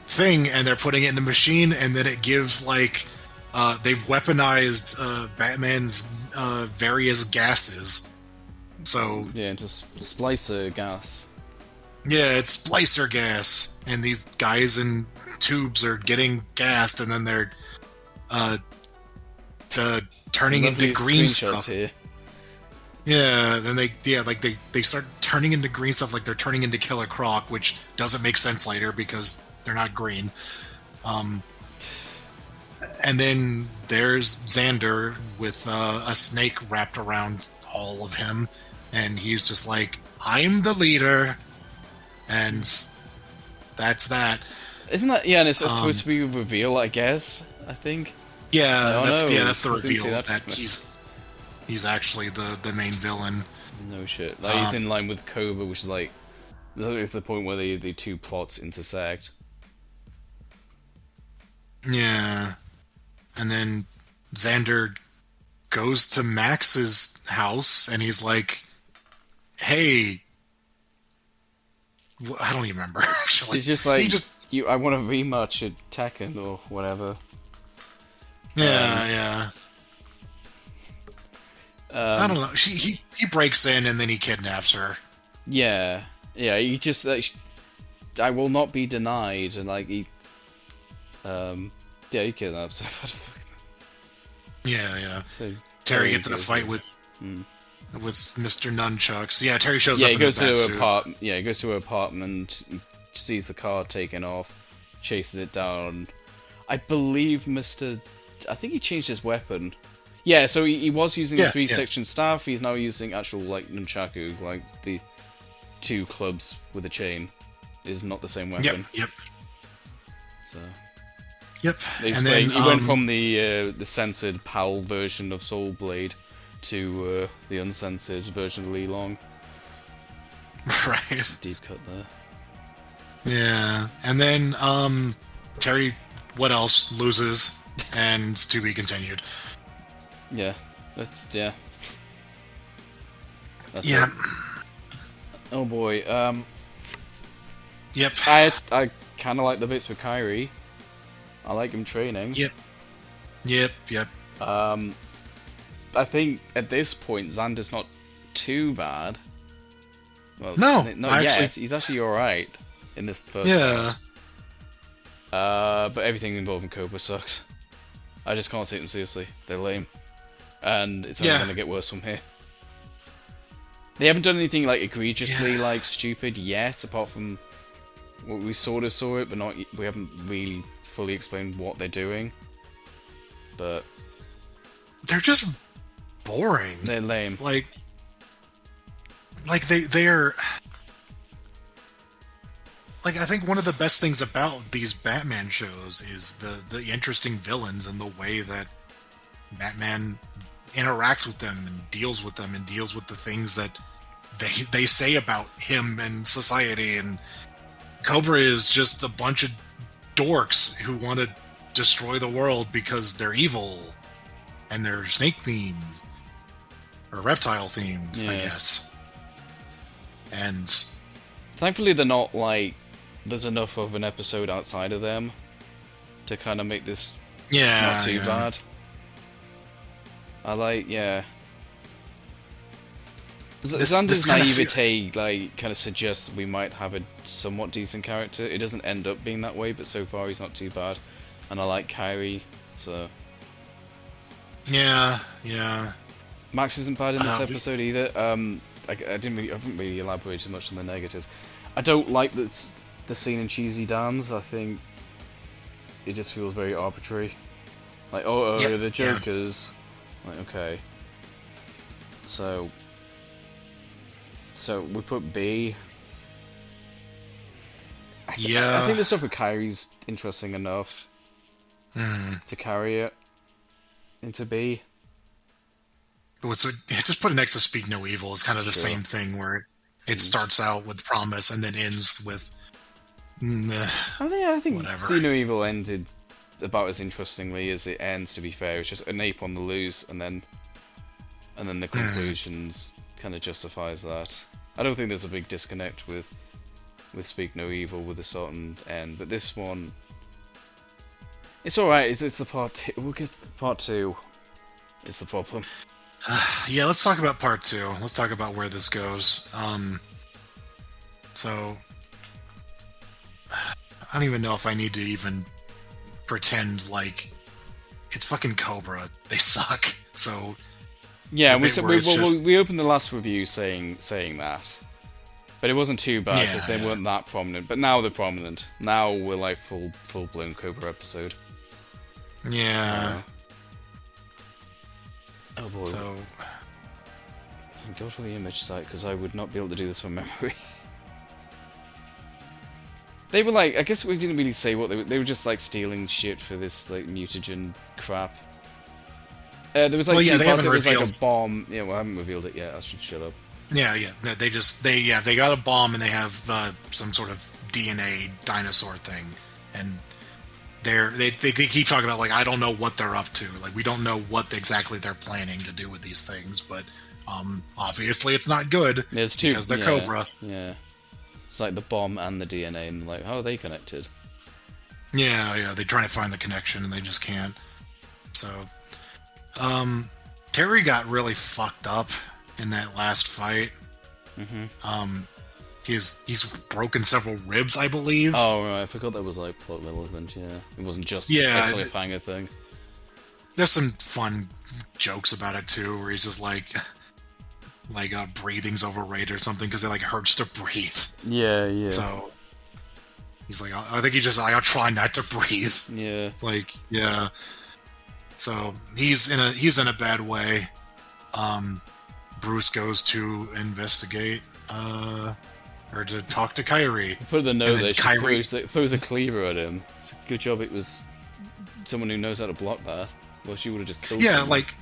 thing and they're putting it in the machine, and then it gives like they've weaponized Batman's various gases. So yeah, into splicer gas. Yeah, it's splicer gas, and these guys in tubes are getting gassed, and then they're turning into green stuff. Here. Yeah, then they start turning into green stuff, like they're turning into Killer Croc, which doesn't make sense later because they're not green. And then there's Xander with a snake wrapped around all of him, and he's just like, "I'm the leader," and that's that. Isn't that and it's supposed to be a reveal, I guess. I think. Yeah, that's the reveal that he's actually the main villain. No shit. Like, he's in line with Kobra, which is like, it's the point where the two plots intersect. Yeah. And then Xander goes to Max's house, and he's like, hey... I don't even remember, actually. He's just like, I want a rematch at Tekken, or whatever. Yeah. I don't know. He breaks in and then he kidnaps her. Yeah. He just like, I will not be denied, and like he kidnaps her. Yeah. So Terry gets in a fight with Mr. Nunchucks. Yeah, Terry shows up. He goes to her apartment. Yeah, he goes to her apartment, sees the car taken off, chases it down. I believe I think he changed his weapon. Yeah, so he was using the three-section staff. He's now using actual like nunchaku, like the two clubs with a chain. Is not the same weapon. Yep. So. Yep. And then he went from the censored PAL version of Soul Blade to the uncensored version of Li Long. Right. Deep cut there. Yeah, and then Terry, what else, loses, and to be continued. Yeah. That's it. Oh boy. Yep. I kind of like the bits with Kyrie. I like him training. Yep. I think at this point Xander's not too bad. Well, no, not yet. He's actually all right in this first. Yeah. But everything involving Kobra sucks. I just can't take them seriously. They're lame, and it's only gonna get worse from here. They haven't done anything like egregiously like stupid yet, apart from we sort of saw it, but we haven't really fully explained what they're doing. But they're just boring. They're lame. Like they're like, I think one of the best things about these Batman shows is the interesting villains and the way that Batman interacts with them and deals with them and deals with the things that they say about him and society. And Kobra is just a bunch of dorks who want to destroy the world because they're evil and they're snake themed or reptile themed, I guess. And thankfully they're not like, there's enough of an episode outside of them to kind of make this not too bad. I like, Xander's naivete like kind of suggests we might have a somewhat decent character. It doesn't end up being that way, but so far he's not too bad. And I like Kyrie, so yeah. Max isn't bad in this episode either. I haven't really elaborated much on the negatives. I don't like the scene in Cheesy Dan's. I think it just feels very arbitrary. Like, the Jokers. Like, okay. So we put B. Yeah. I think the stuff with Kyrie's interesting enough to carry it into B. Just put it next to Speak No Evil. It's kind of the Sure. same thing where it starts out with promise and then ends with. I think Whatever. See No Evil ended about as interestingly as it ends. To be fair, it's just an ape on the loose, and then the conclusions kind of justifies that. I don't think there's a big disconnect with Speak No Evil with a certain end, but this one, it's all right. It's the part two. We'll get to part two. Is the problem? Yeah, let's talk about part 2. Let's talk about where this goes. So I don't even know if I need to even pretend like it's fucking Kobra. They suck. So Yeah, the bit where it's just- we opened the last review saying that, but it wasn't too bad Yeah, because they weren't that prominent. But now they're prominent. Now we're like full blown Kobra episode. yeah. Oh boy! So Thank God for the image site because I would not be able to do this from memory. They were like, I guess we didn't really say what they were just like stealing shit for this like mutagen crap. There was like Well, yeah, two they parts. haven't There was like a revealed- bomb. Yeah, well, I haven't revealed it yet. I should shut up. yeah. They got a bomb and they have some sort of DNA dinosaur thing, and they keep talking about like I don't know what they're up to. Like we don't know what exactly they're planning to do with these things, but obviously it's not good. There's two because they're yeah, Kobra. Yeah, it's like the bomb and the DNA, and like how are they connected? Yeah, they're trying to find the connection and they just can't. So, Terry got really fucked up in that last fight. He's broken several ribs, I believe. Oh right, I forgot that was like plot relevant. Yeah, it wasn't just Yeah, a cliffhanger thing. There's some fun jokes about it too, where he's just like breathing's overrated or something because it like hurts to breathe. Yeah. So he's like, I think I'll try not to breathe. Yeah. Like, yeah. So he's in a bad way. Bruce goes to investigate, or to talk to Kyrie. Put the note And then there. She Kyrie- throws a cleaver at him. It's a good job it was someone who knows how to block that. Well, she would have just killed Yeah, someone. like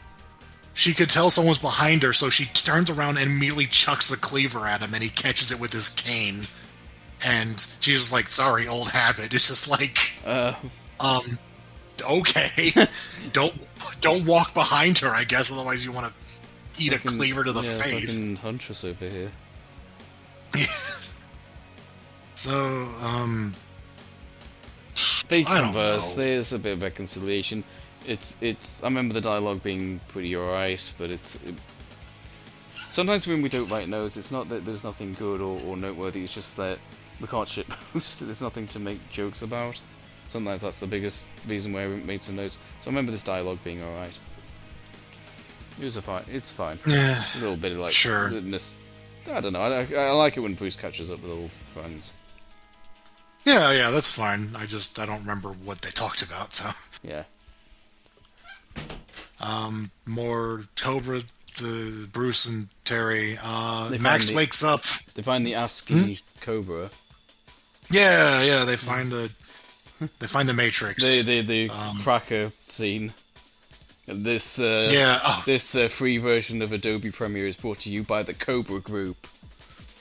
she could tell someone's behind her, so she turns around and immediately chucks the cleaver at him, and he catches it with his cane. And she's just like, "Sorry, old habit." It's just like, okay, don't walk behind her. I guess otherwise you want to eat a cleaver to the face. Fucking Huntress over here. So, They I don't converse. know. There's a bit of reconciliation. It's. I remember the dialogue being pretty alright, but sometimes when we don't write notes, it's not that there's nothing good or noteworthy. It's just that we can't shitpost. There's nothing to make jokes about. Sometimes that's the biggest reason why I haven't made some notes. So I remember this dialogue being alright. It's fine. yeah, A little bit of like Sure. I don't know. I like it when Bruce catches up with old friends. yeah, that's fine. I don't remember what they talked about. So, Yeah. more Cobra, the Bruce and Terry. They Max find the- wakes up. They find the ASCII Cobra. Yeah, they find the Matrix. The cracker scene. And this this free version of Adobe Premiere is brought to you by the Cobra Group.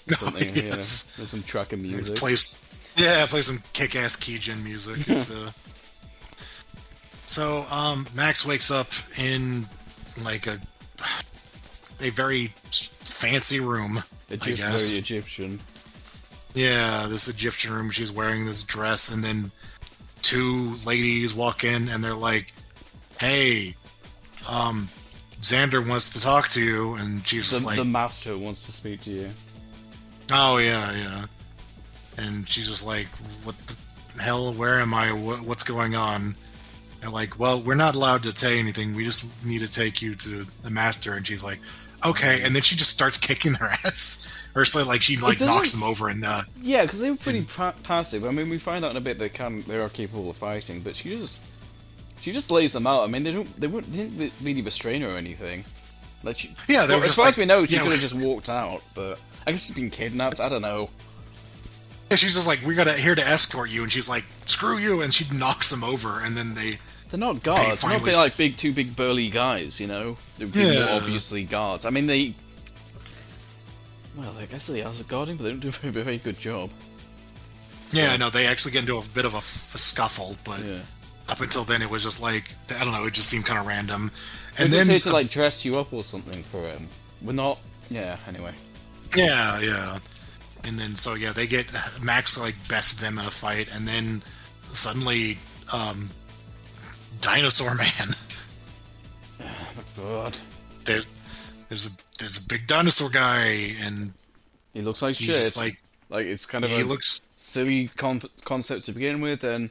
Something, yes. There's some tracker music. Play some kick-ass Keijin music. It's So, Max wakes up in like a very fancy room, I guess. Very Egyptian. Yeah, this Egyptian room. She's wearing this dress, and then two ladies walk in, and they're like, "Hey, Xander wants to talk to you," and she's just like, The master wants to speak to you. "Oh yeah," and she's just like, "What the hell? Where am I? What's going on?" They're like, "Well, we're not allowed to say anything. We just need to take you to the master." And she's like, "Okay," and then she just starts kicking their ass. Or it's like she doesn't- knocks them over and Yeah, because they were pretty passive. I mean, we find out in a bit they are capable of fighting, but she just lays them out. I mean, they didn't really restrain her or anything. Like Yeah, they were as just far like, as we know, she yeah, could have just walked out. But I guess she's been kidnapped. I don't know. Yeah, she's just like, we're here to escort you, and she's like, screw you, and she knocks them over, and then They're not guards. They're not finally like two big burly guys, you know. They're more obviously guards. I mean, well, I guess they are guarding, but they don't do a very good job. Yeah, no, they actually get into a bit of a scuffle, but Yeah. up until then it was just like, I don't know, it just seemed kind of random. And And they then to like dress you up or something for him. We're not. Yeah. Anyway. yeah. And then so yeah, they get Max like bests them in a fight, and then suddenly Dinosaur Man. Oh my god. There's a big dinosaur guy, and He looks like he's shit. just like it's kind of he a looks. silly concept to begin with, and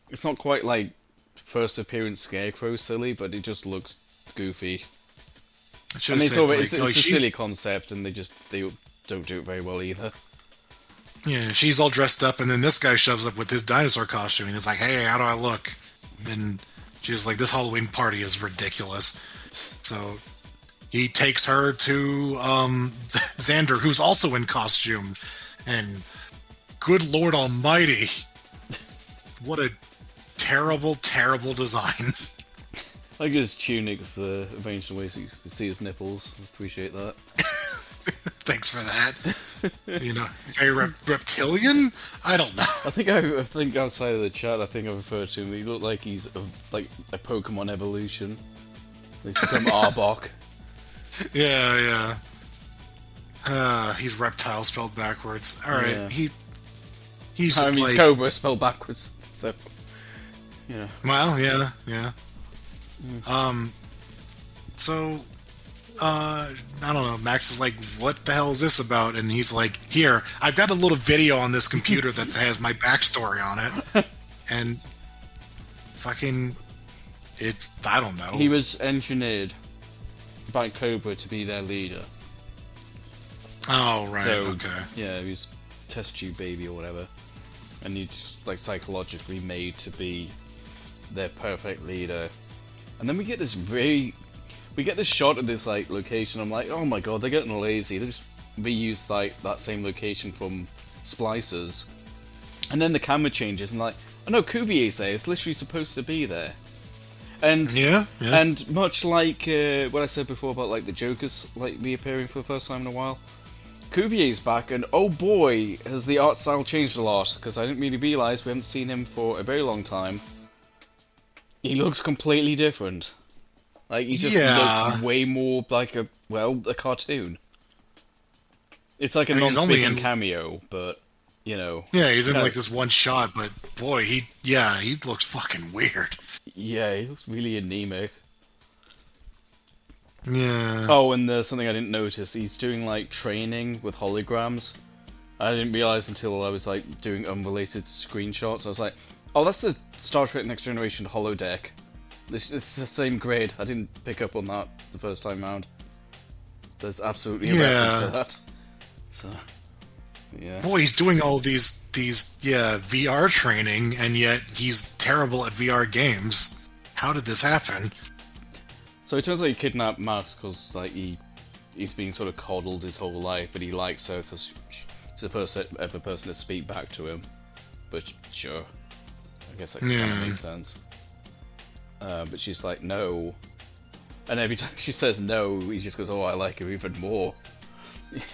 it's not quite like first appearance Scarecrow silly, but it just looks goofy. I And mean, it's a silly concept, and they don't do it very well either. Yeah, she's all dressed up, and then this guy shoves up with his dinosaur costume, and he's like, "Hey, how do I look?" And she's like, "This Halloween party is ridiculous." So he takes her to Xander, who's also in costume, and good Lord Almighty, what a terrible, terrible design. I like his tunic's arranged in ways so you can see his nipples. I appreciate that. Thanks for that. You know, very reptilian? I don't know. I think outside of the chat, I think I referred to him. He looked like he's a Pokemon evolution. He's become Arbok. Yeah. He's reptile spelled backwards. Alright, Yeah. he's just like... Kobra spelled backwards, so... Yeah. Well, yeah. So, I don't know, Max is like, what the hell is this about? And he's like, here, I've got a little video on this computer that has my backstory on it. And fucking, I don't know. He was engineered by Kobra to be their leader. Oh, right, So, okay. yeah, he was test tube baby or whatever. And he's just, like, psychologically made to be their perfect leader. And then we get this shot of this, like, location. I'm like, oh my god, they're getting lazy. They just reused, like, that same location from Splicers. And then the camera changes and like, oh no, Cuvier's there. It's literally supposed to be there. And Yeah. and much like what I said before about like the Joker's like reappearing for the first time in a while, Cuvier's back, and oh boy, has the art style changed a lot, because I didn't really realise we haven't seen him for a very long time. He looks completely different. Like, he just looks way more like a cartoon. It's like a non-speaking cameo, but, you know... Yeah, he's in like this one shot, but boy, he looks fucking weird. Yeah, he looks really anemic. Yeah. Oh, and there's something I didn't notice. He's doing, like, training with holograms. I didn't realise until I was, like, doing unrelated screenshots. I was like, oh, that's the Star Trek Next Generation holodeck. It's the same grade. I didn't pick up on that the first time round. There's absolutely a reference to that. So, yeah. Boy, he's doing all these VR training, and yet he's terrible at VR games. How did this happen? So it turns out he kidnapped Max because like he's been sort of coddled his whole life, but he likes her because she's the first ever person to speak back to him. But sure, I guess that kind of makes sense. But she's like, no. And every time she says no, he just goes, oh, I like her even more.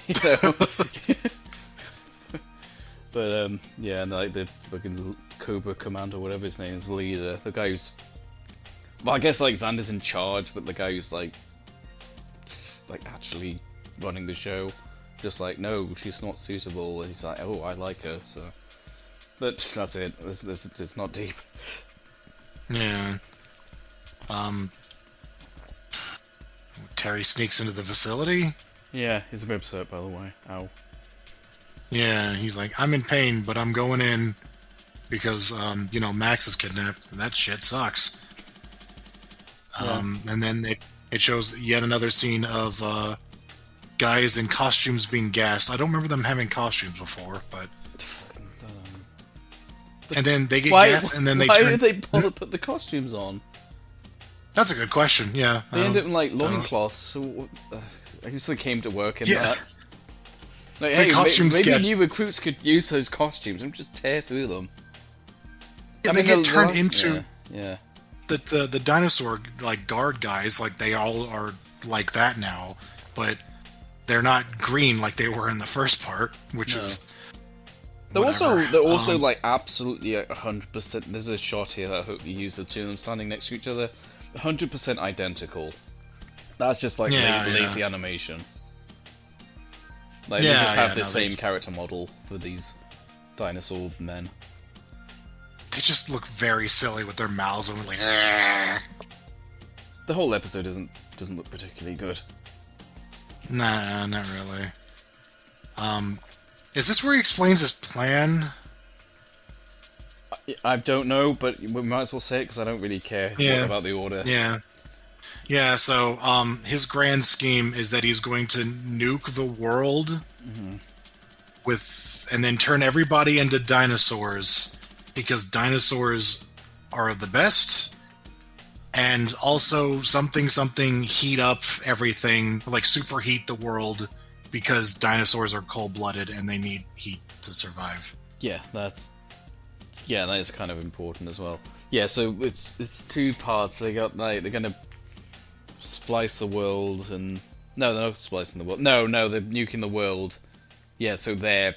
You know? But, yeah, and like the fucking Cobra Commander, whatever his name is, leader, the guy who's... Well, I guess, like, Xander's in charge, but the guy who's, like actually running the show, just like, no, she's not suitable, and he's like, oh, I like her, so... But that's it, it's not deep. Yeah. Terry sneaks into the facility? Yeah, his ribs hurt, by the way. Ow. Yeah, he's like, I'm in pain, but I'm going in because, Max is kidnapped, and that shit sucks. And then it shows yet another scene of guys in costumes being gassed. I don't remember them having costumes before, but... And then they get gassed, and then they Why turn... did they bother put the costumes on? That's a good question, yeah. They end up in, like, loincloths, so... I guess they came to work in that. Like, The hey, costumes maybe get- new recruits could use those costumes and just tear through them. Yeah, they get turned into Yeah. the dinosaur like guard guys. Like they all are like that now, but they're not green like they were in the first part, which is. They're whatever. also like absolutely 100%. There's a shot here that I hope you use the two of them standing next to each other. 100% identical. That's just like lazy animation. Like they just have the same character model for these dinosaur men. They just look very silly with their mouths open, like. "Argh." The whole episode doesn't look particularly good. Nah, not really. Is this where he explains his plan? I don't know, but we might as well say it because I don't really care about the order. Yeah. So, his grand scheme is that he's going to nuke the world and then turn everybody into dinosaurs because dinosaurs are the best. And also something heat up everything, like superheat the world because dinosaurs are cold-blooded and they need heat to survive. Yeah, that is kind of important as well. Yeah, so it's two parts. They're gonna splice the world and no, they're not splicing the world. No, they're nuking the world. Yeah, so they're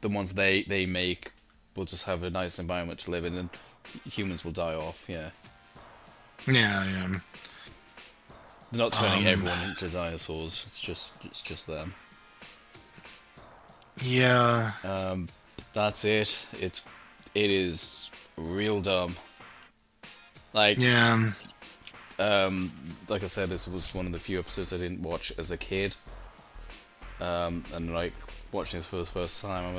the ones they make will just have a nice environment to live in, and humans will die off. Yeah. Yeah. They're not turning everyone into dinosaurs. It's just them. Yeah. That's it. It is real dumb. Like Yeah. Like I said, this was one of the few episodes I didn't watch as a kid. And like watching this for the first time, I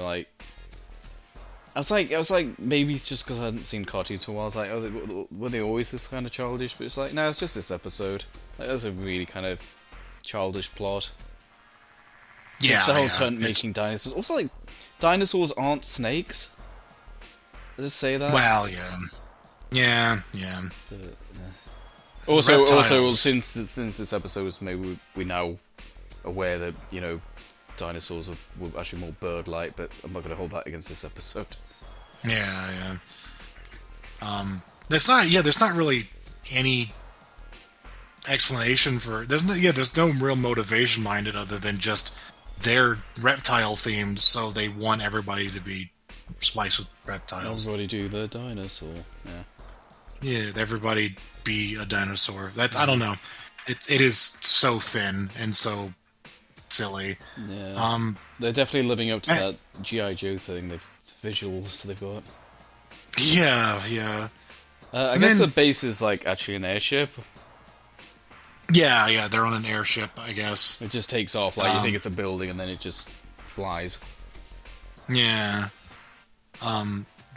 was like, maybe it's just because I hadn't seen cartoons for a while. I was like, oh, were they always this kind of childish? But it's like, no, it's just this episode. Like, that's a really kind of childish plot. Yeah. Just the whole turn making dinosaurs. Also, like, dinosaurs aren't snakes. Does it say that? Well, yeah. Also, Reptiles. since this episode was made, we're now aware that dinosaurs were actually more bird-like, but I'm not going to hold that against this episode. Yeah. There's not really any explanation for. There's no real motivation behind it other than just they're reptile themed, so they want everybody to be spliced with reptiles. Everybody do the dinosaur. Yeah, everybody be a dinosaur. I don't know. It is so thin and so silly. Yeah. They're definitely living up to that G.I. Joe thing. The visuals they've got. Yeah. I guess the base is like actually an airship. Yeah. They're on an airship, I guess. It just takes off. Like you think it's a building, and then it just flies. Yeah.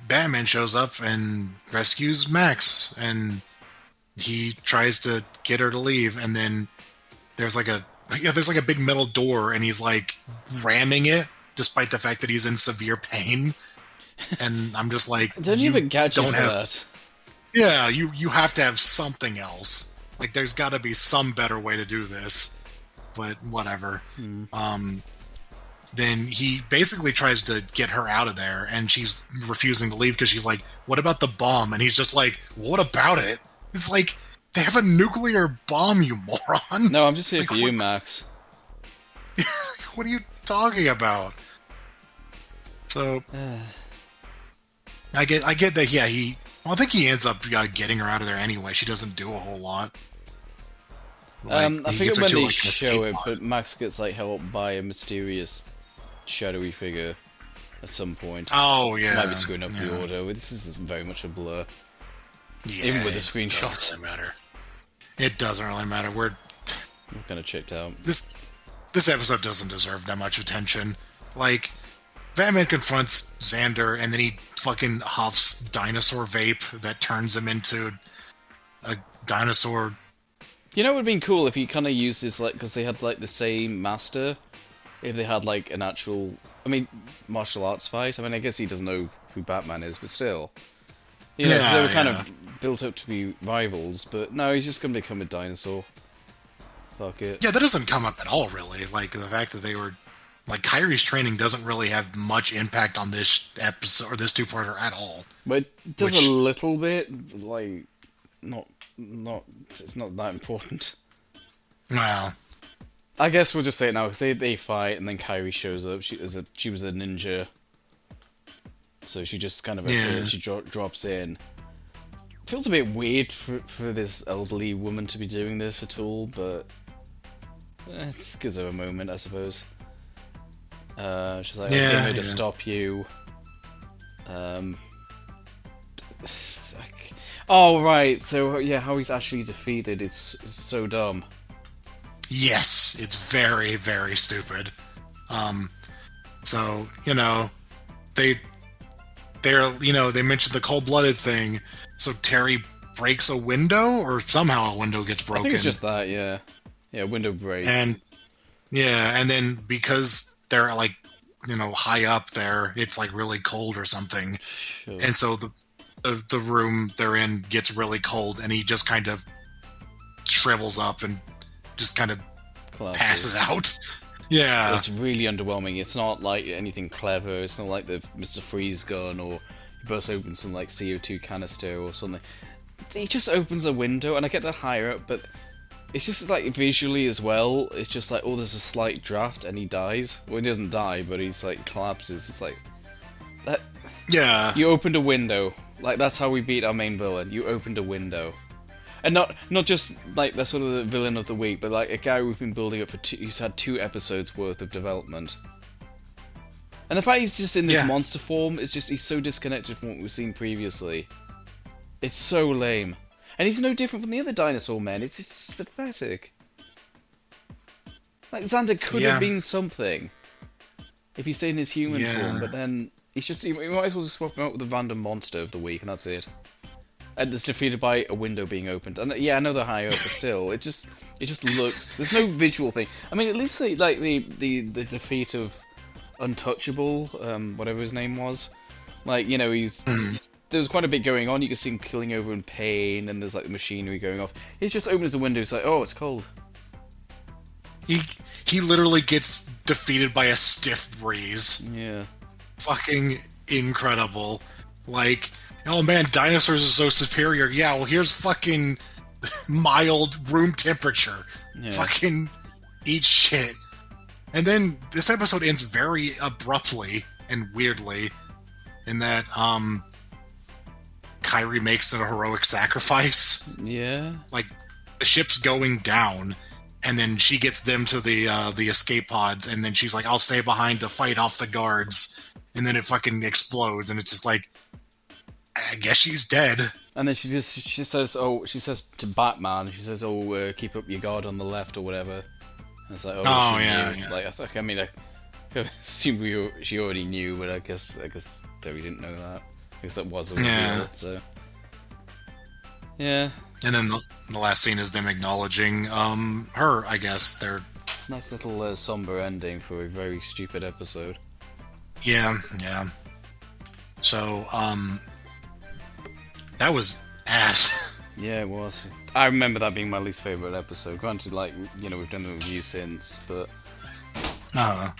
Batman shows up and rescues Max, and he tries to get her to leave, and then there's like a big metal door, and he's like ramming it, despite the fact that he's in severe pain. And I'm just like, don't even catch you for that. Yeah, you have to have something else. Like, there's got to be some better way to do this, but whatever. Then he basically tries to get her out of there, and she's refusing to leave because she's like, what about the bomb? And he's just like, what about it? It's like, they have a nuclear bomb, you moron. No, I'm just here for you, Max. What are you talking about? So, I get that, yeah, I think he ends up getting her out of there anyway. She doesn't do a whole lot. I forget when they show it, but Max gets like helped by a mysterious shadowy figure at some point. Oh, yeah. Might be screwing up the order. This is very much a blur. Yeah, even with the screenshots. It doesn't really matter. It doesn't really matter. I'm kind of checked out. This episode doesn't deserve that much attention. Like, Batman confronts Xander, and then he fucking huffs dinosaur vape that turns him into a dinosaur. You know, it would have been cool if he kind of used this, like, because they had, like, the same master. If they had, like, an actual, martial arts fight. I guess he doesn't know who Batman is, but still. You know, they were kind of built up to be rivals, but no, he's just going to become a dinosaur. Fuck it. Yeah, that doesn't come up at all, really. Like, the fact that they were Like Kyrie's training doesn't really have much impact on this episode or this two-parter at all. But it does Which- a little bit, like, not, it's not that important. Well, I guess we'll just say it now, because they fight, and then Kyrie shows up. She was a ninja, so she just kind of appears, she drops in. Feels a bit weird for this elderly woman to be doing this at all, but it gives her a moment, I suppose. She's like, I came here to stop you. Oh right, so yeah, how he's actually defeated, it's so dumb. yes, it's very, very stupid. So, they're, they mentioned the cold-blooded thing, so Terry breaks a window, or somehow a window gets broken. I think it's just that, yeah. Yeah, window breaks. And, and then because they're, like, high up there, it's, like, really cold or something. Sure. And so the room they're in gets really cold, and he just kind of shrivels up and just kind of Collapses. passes out. Yeah. It's really underwhelming. It's not like anything clever. It's not like the Mr. Freeze gun or he bursts open some like CO2 canister or something. He just opens a window, and I get that higher up, but it's just like visually as well. It's just like, oh, there's a slight draft, and he dies. Well, he doesn't die, but he's like collapses. It's like that. Yeah. You opened a window. Like that's how we beat our main villain. You opened a window. And not just like the sort of the villain of the week, but like a guy we've been building up for who's had 2 episodes worth of development. And the fact he's just in this monster form is just, he's so disconnected from what we've seen previously. It's so lame. And he's no different from the other dinosaur men. It's just pathetic. Like Xander could have been something if he stayed in his human form, but then he's just, we might as well just swap him out with the random monster of the week, and that's it. And it's defeated by a window being opened. And yeah, I know they're higher up, but still, it just looks. There's no visual thing. I mean, at least the defeat of Untouchable, whatever his name was. Like, he's there was quite a bit going on. You could see him killing over in pain, and there's like the machinery going off. He just opens the window. It's like, oh, it's cold. He literally gets defeated by a stiff breeze. Yeah. Fucking incredible. Like, oh man, dinosaurs are so superior. Yeah, well, here's fucking mild room temperature. Yeah. Fucking eat shit. And then this episode ends very abruptly and weirdly in that Kyrie makes a heroic sacrifice. Yeah. Like, the ship's going down, and then she gets them to the escape pods, and then she's like, I'll stay behind to fight off the guards. And then it fucking explodes, and it's just like, I guess she's dead. And then she says to Batman, she says, "Oh, keep up your guard on the left or whatever." And it's like, oh yeah. Like I mean, I assume she already knew, but I guess Terry didn't know that because that was a reveal. So yeah. And then the last scene is them acknowledging her. I guess they're nice little somber ending for a very stupid episode. Yeah. So that was ass. Yeah, it was. I remember that being my least favorite episode. Granted, like, we've done the review since, but I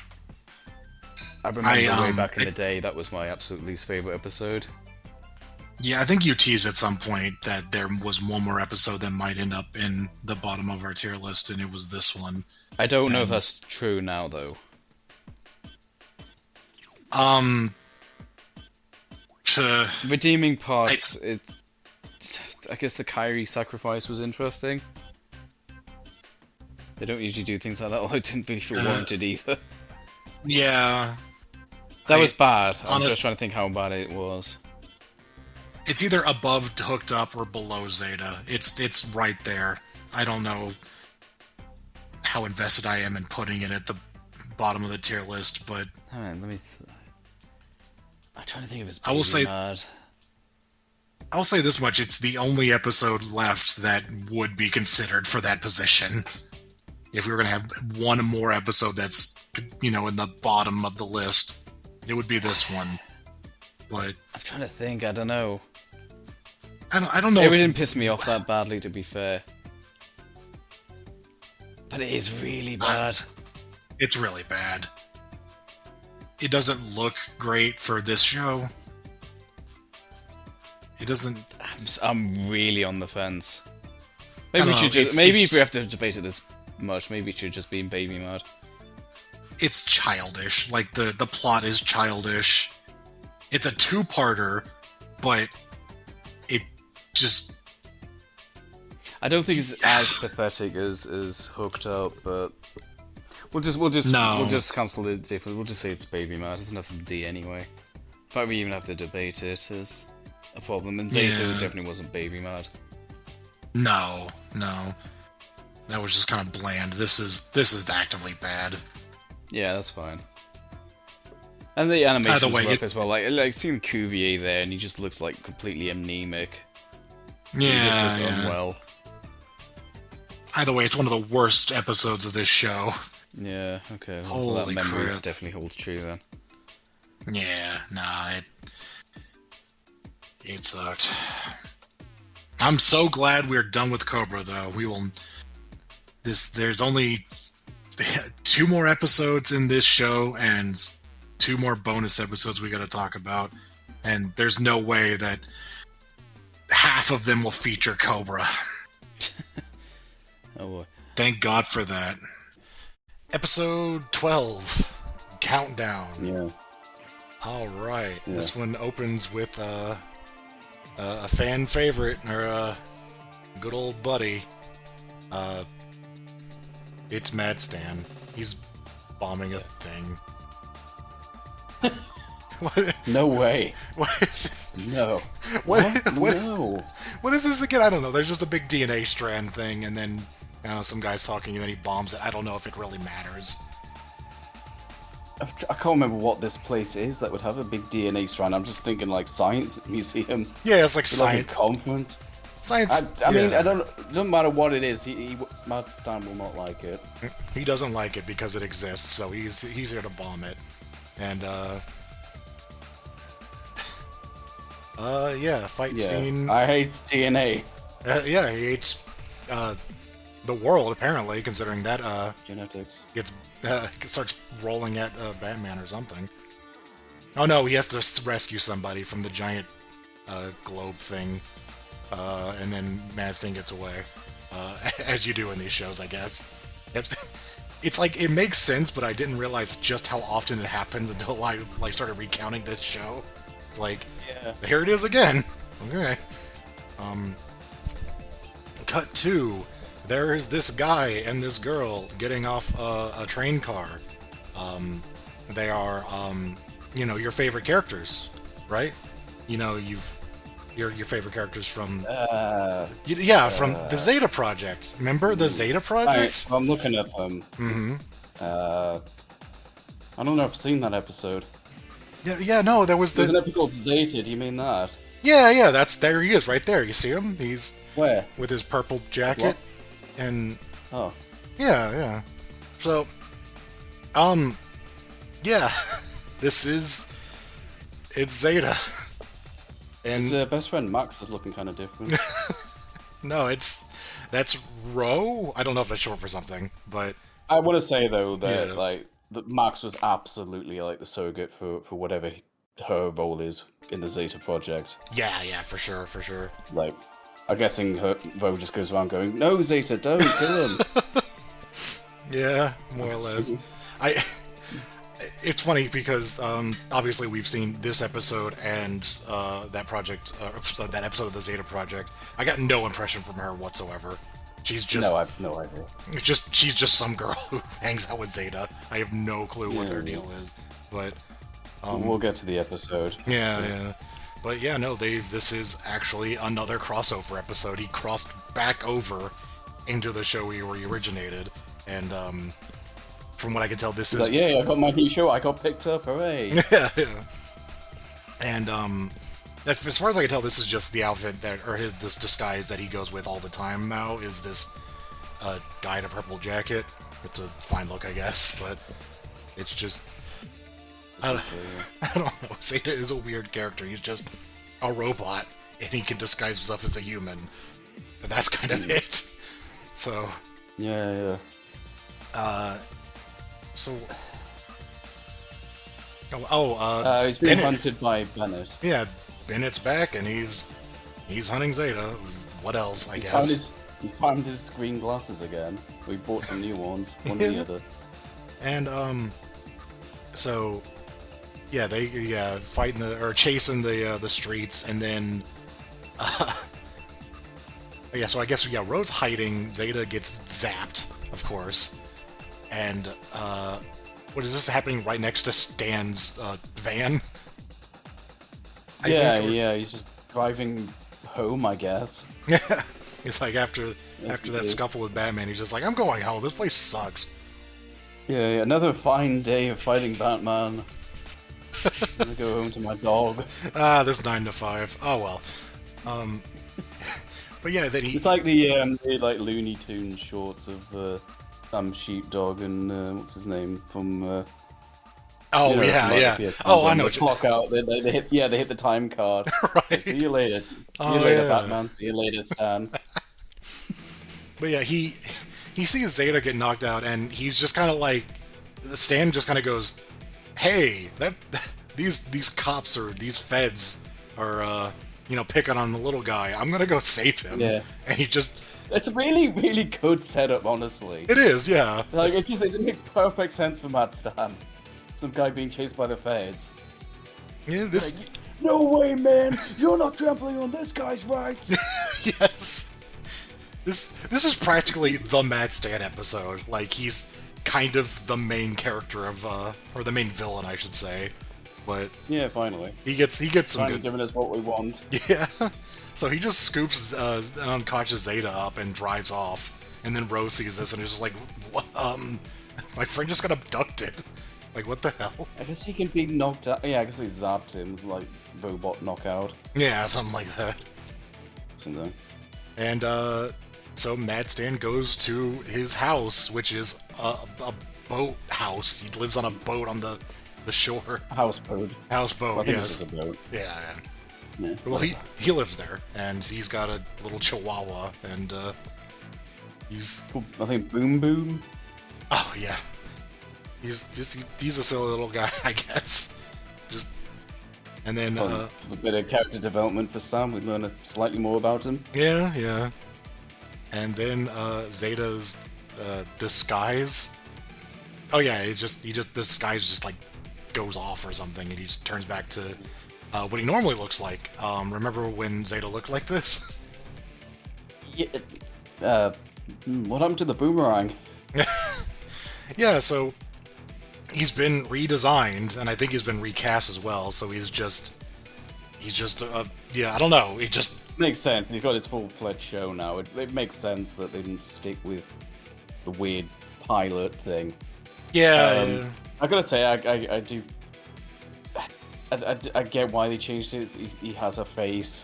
remember way back in the day, that was my absolute least favorite episode. Yeah, I think you teased at some point that there was one more episode that might end up in the bottom of our tier list, and it was this one. I don't know if that's true now, though. Redeeming parts, I guess the Kyrie sacrifice was interesting. They don't usually do things like that, although I didn't really feel warranted either. Yeah. That was bad. I'm just trying to think how bad it was. It's either above Hooked Up or below Zeta. It's right there. I don't know how invested I am in putting it at the bottom of the tier list, but... I'm trying to think of his I will say mad. I'll say this much, it's the only episode left that would be considered for that position. If we were going to have one more episode that's, in the bottom of the list, it would be this one. But I'm trying to think, I don't know. I don't know. It didn't piss me off that badly, to be fair. But it is really bad. It's really bad. it doesn't look great for this show. It doesn't. I'm really on the fence. I Maybe don't we should know, just. Maybe if we have to debate it this much, maybe it should just be baby mad. It's childish. Like the plot is childish. It's a two-parter, but it just. I don't think it's as pathetic as Hooked Up, but we'll just cancel the difference. We'll just say it's baby mad. It's enough of D anyway. In fact, we even have to debate it is a problem. And Zeta definitely wasn't baby mad. No. That was just kind of bland. This is actively bad. Yeah, that's fine. And the animation's way, rough as well. Like seeing Cuvier there, and he just looks like completely anemic. Yeah, He just looks unwell. Either way, it's one of the worst episodes of this show. Yeah, okay. Well, Holy that memory crap. definitely holds true then. Yeah, nah, it sucked. I'm so glad we're done with Kobra, though. There's only 2 more episodes in this show, and 2 more bonus episodes we gotta talk about. And there's no way that half of them will feature Kobra. Oh boy. Thank God for that. Episode 12, Countdown. Yeah. All right. Yeah. This one opens with a fan favorite, or a good old buddy. It's Mad Stan. He's bombing a thing. What? No way. What is it? No. What? No. What is this again? I don't know. There's just a big DNA strand thing, and then I don't know, some guy's talking, and then he bombs it. I don't know if it really matters. I can't remember what this place is that would have a big DNA strand. I'm just thinking like science museum. Yeah, it's like Like a science. conference. Science. I mean, yeah. it doesn't matter what it is. Mad Stan will not like it. He doesn't like it because it exists, so he's here to bomb it. And yeah, fight scene. I hate DNA. Yeah, he hates the world apparently, considering that Genetics. starts rolling at Batman or something. Oh no, he has to rescue somebody from the giant globe thing, and then Mad Stan gets away, as you do in these shows, I guess. It's like, it makes sense, but I didn't realize just how often it happens until I started recounting this show. It's like, here it is again. Okay. Cut 2. There is this guy and this girl getting off a train car. They are, your favorite characters, right? Your favorite characters from... from the Zeta Project. Remember the Zeta Project? I'm looking at them. Mm-hmm. I don't know if I've seen that episode. No, there was There's an episode called Zeta, do you mean that? Yeah, there he is, right there. You see him? He's... Where? With his purple jacket. What? And... Oh. Yeah. So... Yeah. It's Zeta. And... His best friend Max is looking kind of different. No, that's Ro? I don't know if that's short for something, but... I want to say, though, that, that Max was absolutely, the surrogate for whatever her role is in the Zeta Project. Yeah, for sure. I'm guessing Ro just goes around going, "No, Zeta, don't kill him." Yeah, more or less. It's funny because obviously we've seen this episode and that episode of the Zeta Project. I got no impression from her whatsoever. She's just... No, I have no idea. She's just some girl who hangs out with Zeta. I have no clue what her deal is, but... we'll get to the episode. Yeah. But yeah, no, this is actually another crossover episode. He crossed back over into the show where he originated, and from what I can tell, this is... I got my new show, I got picked up, hooray! Yeah. And as far as I can tell, this is just the outfit this disguise that he goes with all the time now, is this guy in a purple jacket. It's a fine look, I guess, but it's just... I don't know. Zeta is a weird character. He's just a robot, and he can disguise himself as a human. And that's kind of it. So... Yeah. So... He's being Bennett. hunted by Bennett. Yeah, Bennett's back, and he's hunting Zeta. What else? I He guess. found his green glasses again. We bought some new ones, one or the other. And so yeah, they fighting chasing the streets, and then yeah. So I guess Rose hiding. Zeta gets zapped, of course, and what is this happening right next to Stan's van? I think, or- He's just driving home, I guess. Yeah, it's like after that scuffle with Batman, he's just like, I'm going home. This place sucks. Yeah, another fine day of fighting Batman. I'm gonna go home to my dog. This 9 to 5. Oh well. But yeah, then he. It's like the like Looney Tunes shorts of Sheepdog and what's his name from. Oh you know, yeah, from, yeah. PS1 Oh, I when know. they clock out. They hit the time card. Right. See you later. See Oh, you later, yeah. Batman. See you later, Stan. But yeah, he sees Zeta get knocked out, and he's just kind of like, Stan just kind of goes, "Hey, these cops or these feds are picking on the little guy. I'm gonna go save him." Yeah. And he just. It's a really, really good setup, honestly. It is, yeah. Like it makes perfect sense for Matt Stan. Some guy being chased by the feds. Yeah, this. Like, no way, man! You're not trampling on this guy's rights. Yes. This is practically the Matt Stan episode. Like, he's kind of the main character of or the main villain, I should say. But Yeah, finally. he gets some Finally good. giving us what we want. Yeah. So he just scoops an unconscious Zeta up and drives off, and then Rose sees this and is just like, what? My friend just got abducted. Like, what the hell? I guess he can be knocked out. Yeah, I guess they zapped him, like robot knockout. Yeah, something like that. Something. And so Mad Stan goes to his house, which is a boat house. He lives on a boat on the shore. Houseboat. Houseboat, I think yes. it's just a boat. Yeah. Yeah. Well, he lives there, and he's got a little chihuahua, and he's. I think Boom Boom. Oh yeah. He's a silly little guy, I guess. Just. And then A bit of character development for Sam. We learn slightly more about him. yeah. And then Zeta's disguise. Oh yeah, he just the disguise just like goes off or something, and he just turns back to what he normally looks like. Remember when Zeta looked like this? Yeah. What happened to the boomerang? Yeah, so he's been redesigned, and I think he's been recast as well. So he's just I don't know. He just Makes sense. He's got his full-fledged show now. It makes sense that they didn't stick with the weird pilot thing. yeah. I gotta say, I do. I get why they changed it. He has a face.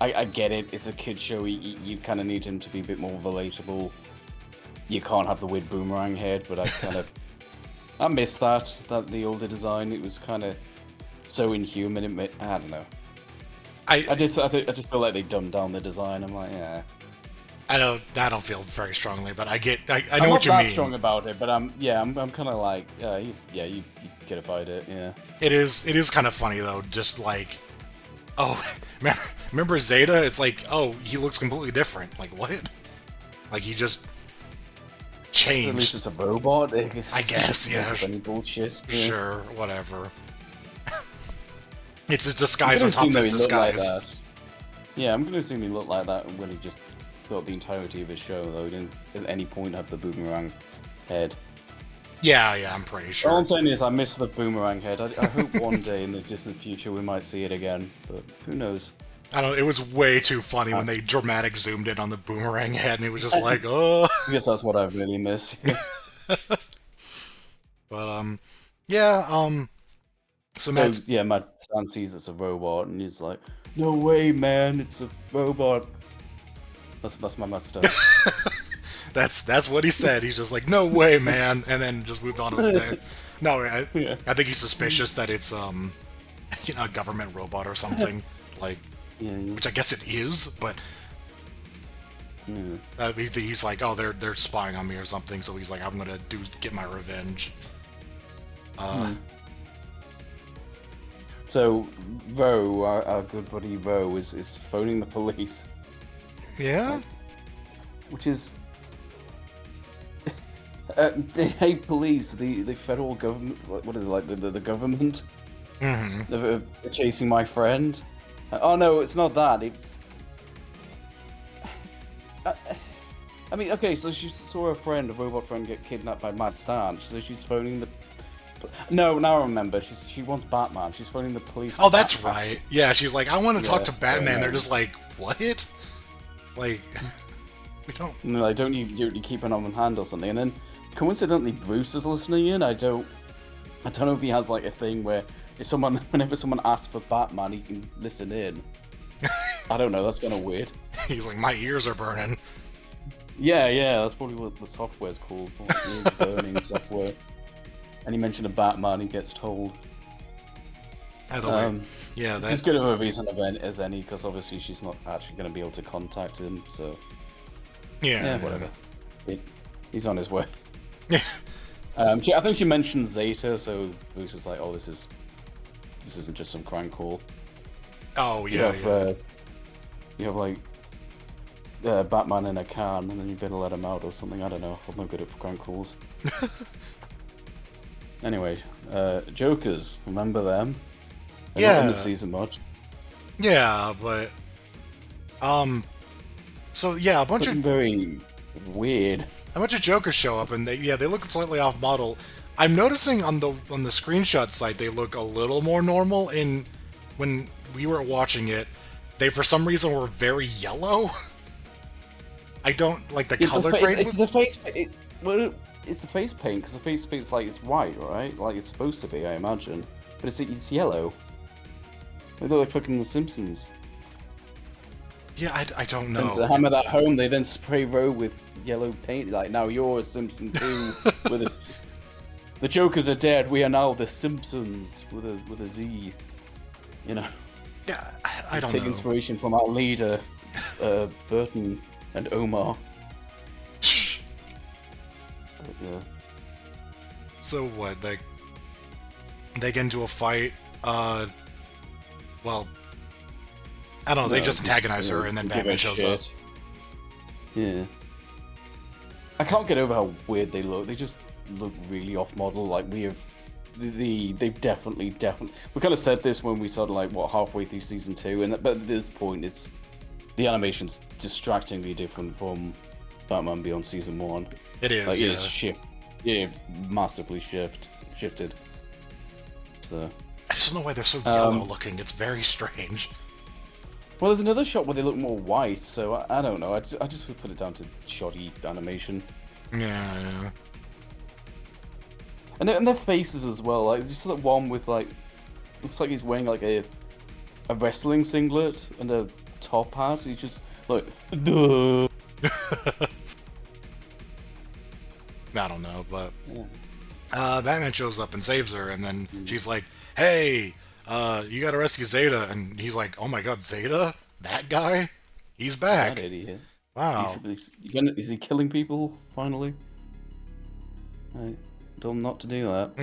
I get it. It's a kid show. You kind of need him to be a bit more relatable. You can't have the weird boomerang head, but I miss that the older design. It was kind of so inhuman. I don't know. I just feel like they dumbed down the design. I'm like, yeah. I don't feel very strongly, but I know I'm what you not mean. that strong about it, but I'm kind of like, you could have fight it, yeah. It is kind of funny though, just like, oh, remember Zeta? It's like, oh, he looks completely different. Like what? Like he just At least changed. it's a robot. I guess, yeah. Any bullshit. Yeah. Sure, whatever. It's his I'm disguise gonna on top of assume his that he looked like disguise. that. Yeah, I'm gonna assume he looked like that when he just thought the entirety of his show, though. He didn't at any point have the boomerang head. Yeah, I'm pretty All I'm sure. saying is I miss the boomerang head. I hope one day in the distant future we might see it again, but who knows? I don't know, it was way too funny when they dramatic zoomed in on the boomerang head, and it was just like, oh. I guess that's what I really miss. But, yeah, so Matt's. So, yeah, Matt Stan sees it's a robot, and he's like, "No way, man! It's a robot." That's my Matt Stan. That's what he said. He's just like, no way, man, and then just moved on with his day. No, I think he's suspicious that it's a government robot or something, like, Yeah. which I guess it is, but he's like, oh, they're spying on me or something. So he's like, I'm gonna get my revenge. So, Ro, our good buddy Ro, is phoning the police, Yeah. which is... hey, police, the federal government, what is it, like, the government? Mm-hmm. They're chasing my friend? Oh no, it's not that, it's... I mean, okay, so she saw her friend, a robot friend, get kidnapped by Mad Stan, so she's phoning the... No, now I remember, she wants Batman, she's phoning the police. Oh, that's right. Yeah, she's like, I want to talk to Batman. so, They're just like, what? Like, we don't... No, like, don't you keep an on hand or something? And then, coincidentally, Bruce is listening in. I don't know if he has like a thing where whenever someone asks for Batman, he can listen in. I don't know. That's kind of weird. He's like, my ears are burning. Yeah, that's probably what the software's called. Ears burning software. And he mentioned a Batman, he gets told. Either way, yeah, It's as good of a reason as any, because obviously she's not actually going to be able to contact him. So yeah, whatever. He's on his way. Yeah. I think she mentioned Zeta, so Bruce is like, "Oh, this isn't just some crank call." Oh yeah, You have like Batman in a can, and then you better let him out or something. I don't know. I'm not good at crank calls. Anyway, Jokers, remember them? They're not in the season much. Yeah, but so yeah, a bunch of very weird. A bunch of Jokers show up, and they look slightly off model. I'm noticing on the screenshot site they look a little more normal. When we were watching it, they for some reason were very yellow. I don't like the color grade. It's the face. It's the face paint because the face paint's like it's white, right? Like it's supposed to be, I imagine, but it's yellow. They look like fucking The Simpsons. Yeah, I don't know. And to hammer that home, they then spray Ro with yellow paint. Like, now you're a Simpson too. The Jokers are dead. We are now the Simpsons with a Z. You know. Yeah, I don't know. Take inspiration from our leader, Burton and Omar. Yeah. So what? They get into a fight. Well, I don't know. They just antagonize her, and then Batman shows up. Yeah. I can't get over how weird they look. They just look really off-model. Like they've definitely. We kind of said this when we started halfway through season 2, but at this point, the animation's distractingly different from Batman Beyond season 1. It is. Massively shifted. So. I just don't know why they're so yellow looking. It's very strange. Well, there's another shot where they look more white, so I don't know. I just would put it down to shoddy animation. Yeah. And their faces as well. Like just that one with looks like he's wearing like a wrestling singlet and a top hat. He's just like, duh. I don't know, but Batman shows up and saves her, and then she's like, "Hey, you gotta rescue Zeta," and he's like, "Oh my God, Zeta? That guy? He's back!" That idiot. Wow. Is he killing people finally? I told him not to do that.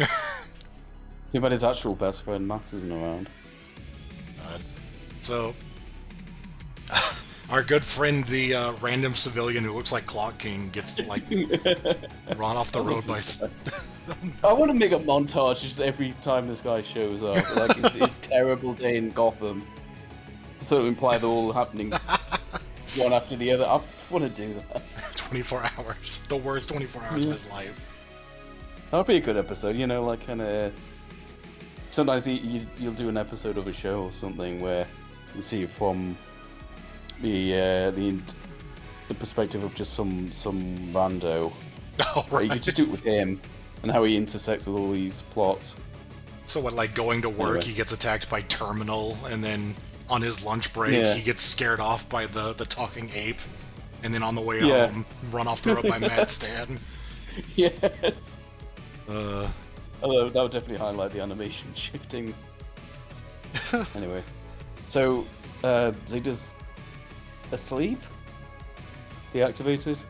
Too bad his actual best friend Max isn't around. So, our good friend, the random civilian who looks like Clock King, gets run off the road by. I want to make a montage just every time this guy shows up. Like it's terrible day in Gotham. So imply they're all happening one after the other. I want to do that. 24 hours. The worst 24 hours of his life. That'll be a good episode, like kind of. Sometimes you'll do an episode of a show or something where you see it from the perspective of just some rando. Oh, right. You could just do it with him and how he intersects with all these plots. So what, like going to work, anyway. He gets attacked by Terminal, and then on his lunch break, he gets scared off by the talking ape, and then on the way home, run off the road by Mad Stan. Yes. Although that would definitely highlight the animation shifting. Anyway, so Zeta's asleep, deactivated,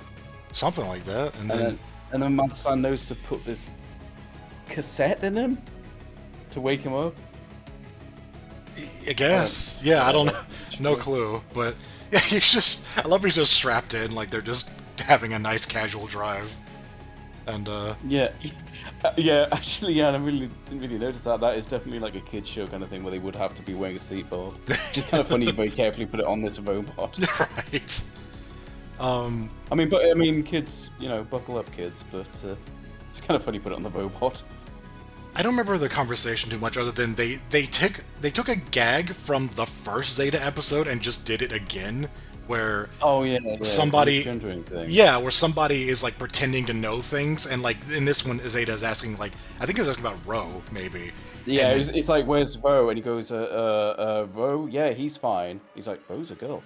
something like that, and then Mad Stan knows to put this cassette in him to wake him up. I guess. Yeah, I don't know. No clue. But yeah, I love he's just strapped in, like they're just having a nice casual drive. And Yeah, yeah. Actually, yeah, I didn't really notice that. That is definitely like a kids show kind of thing where they would have to be wearing a seatbelt. Just kind of funny you very carefully put it on this robot. right. I mean, kids, buckle up, kids. But it's kind of funny put it on the robot. I don't remember the conversation too much, other than they took a gag from the first Zeta episode and just did it again, where somebody where somebody is like pretending to know things, and like in this one Zeta is asking, like, I think he was asking about Ro, maybe. Yeah, it's like, where's Ro? And he goes, Ro, yeah, he's fine. He's like, Ro's a girl.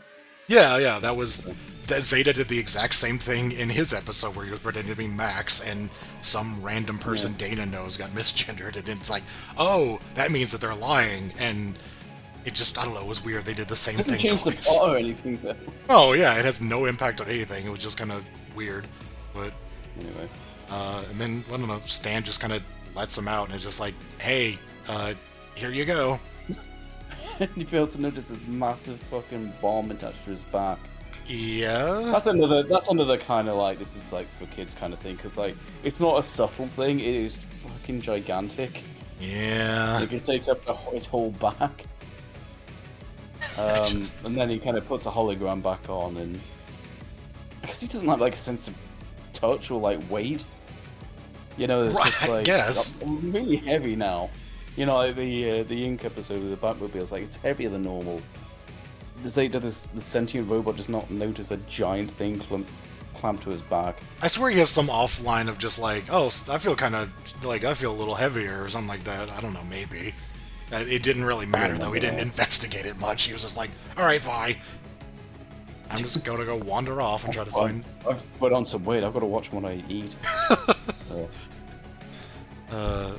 Yeah, that Zeta did the exact same thing in his episode where he was pretending to be Max, and some random person Dana knows got misgendered, and it's like, oh, that means that they're lying, and it just, I don't know, it was weird. They did the same thing twice. Doesn't change the plot or anything, though. Oh, yeah, it has no impact on anything. It was just kind of weird, but... Anyway. And then, I don't know, Stan just kind of lets him out, and it's just like, hey, here you go. And he fails to notice this massive fucking bomb attached to his back. Yeah. That's another kind of like, this is like for kids kind of thing, because like it's not a subtle thing. It is fucking gigantic. Yeah. Like it takes up his whole back. And then he kind of puts a hologram back on, and I guess he doesn't have like a sense of touch or like weight. It's just like, I guess. I'm really heavy now. Like the Ink episode of the Batmobile is like, it's heavier than normal. Zeta, the sentient robot, does not notice a giant thing clamped to his back. I swear he has some offline of just like, oh, I feel a little heavier or something like that. I don't know, maybe. It didn't really matter, though. He didn't investigate it much. He was just like, alright, bye. I'm just gonna go wander off and try to find... I've put on some weight. I've got to watch what I eat.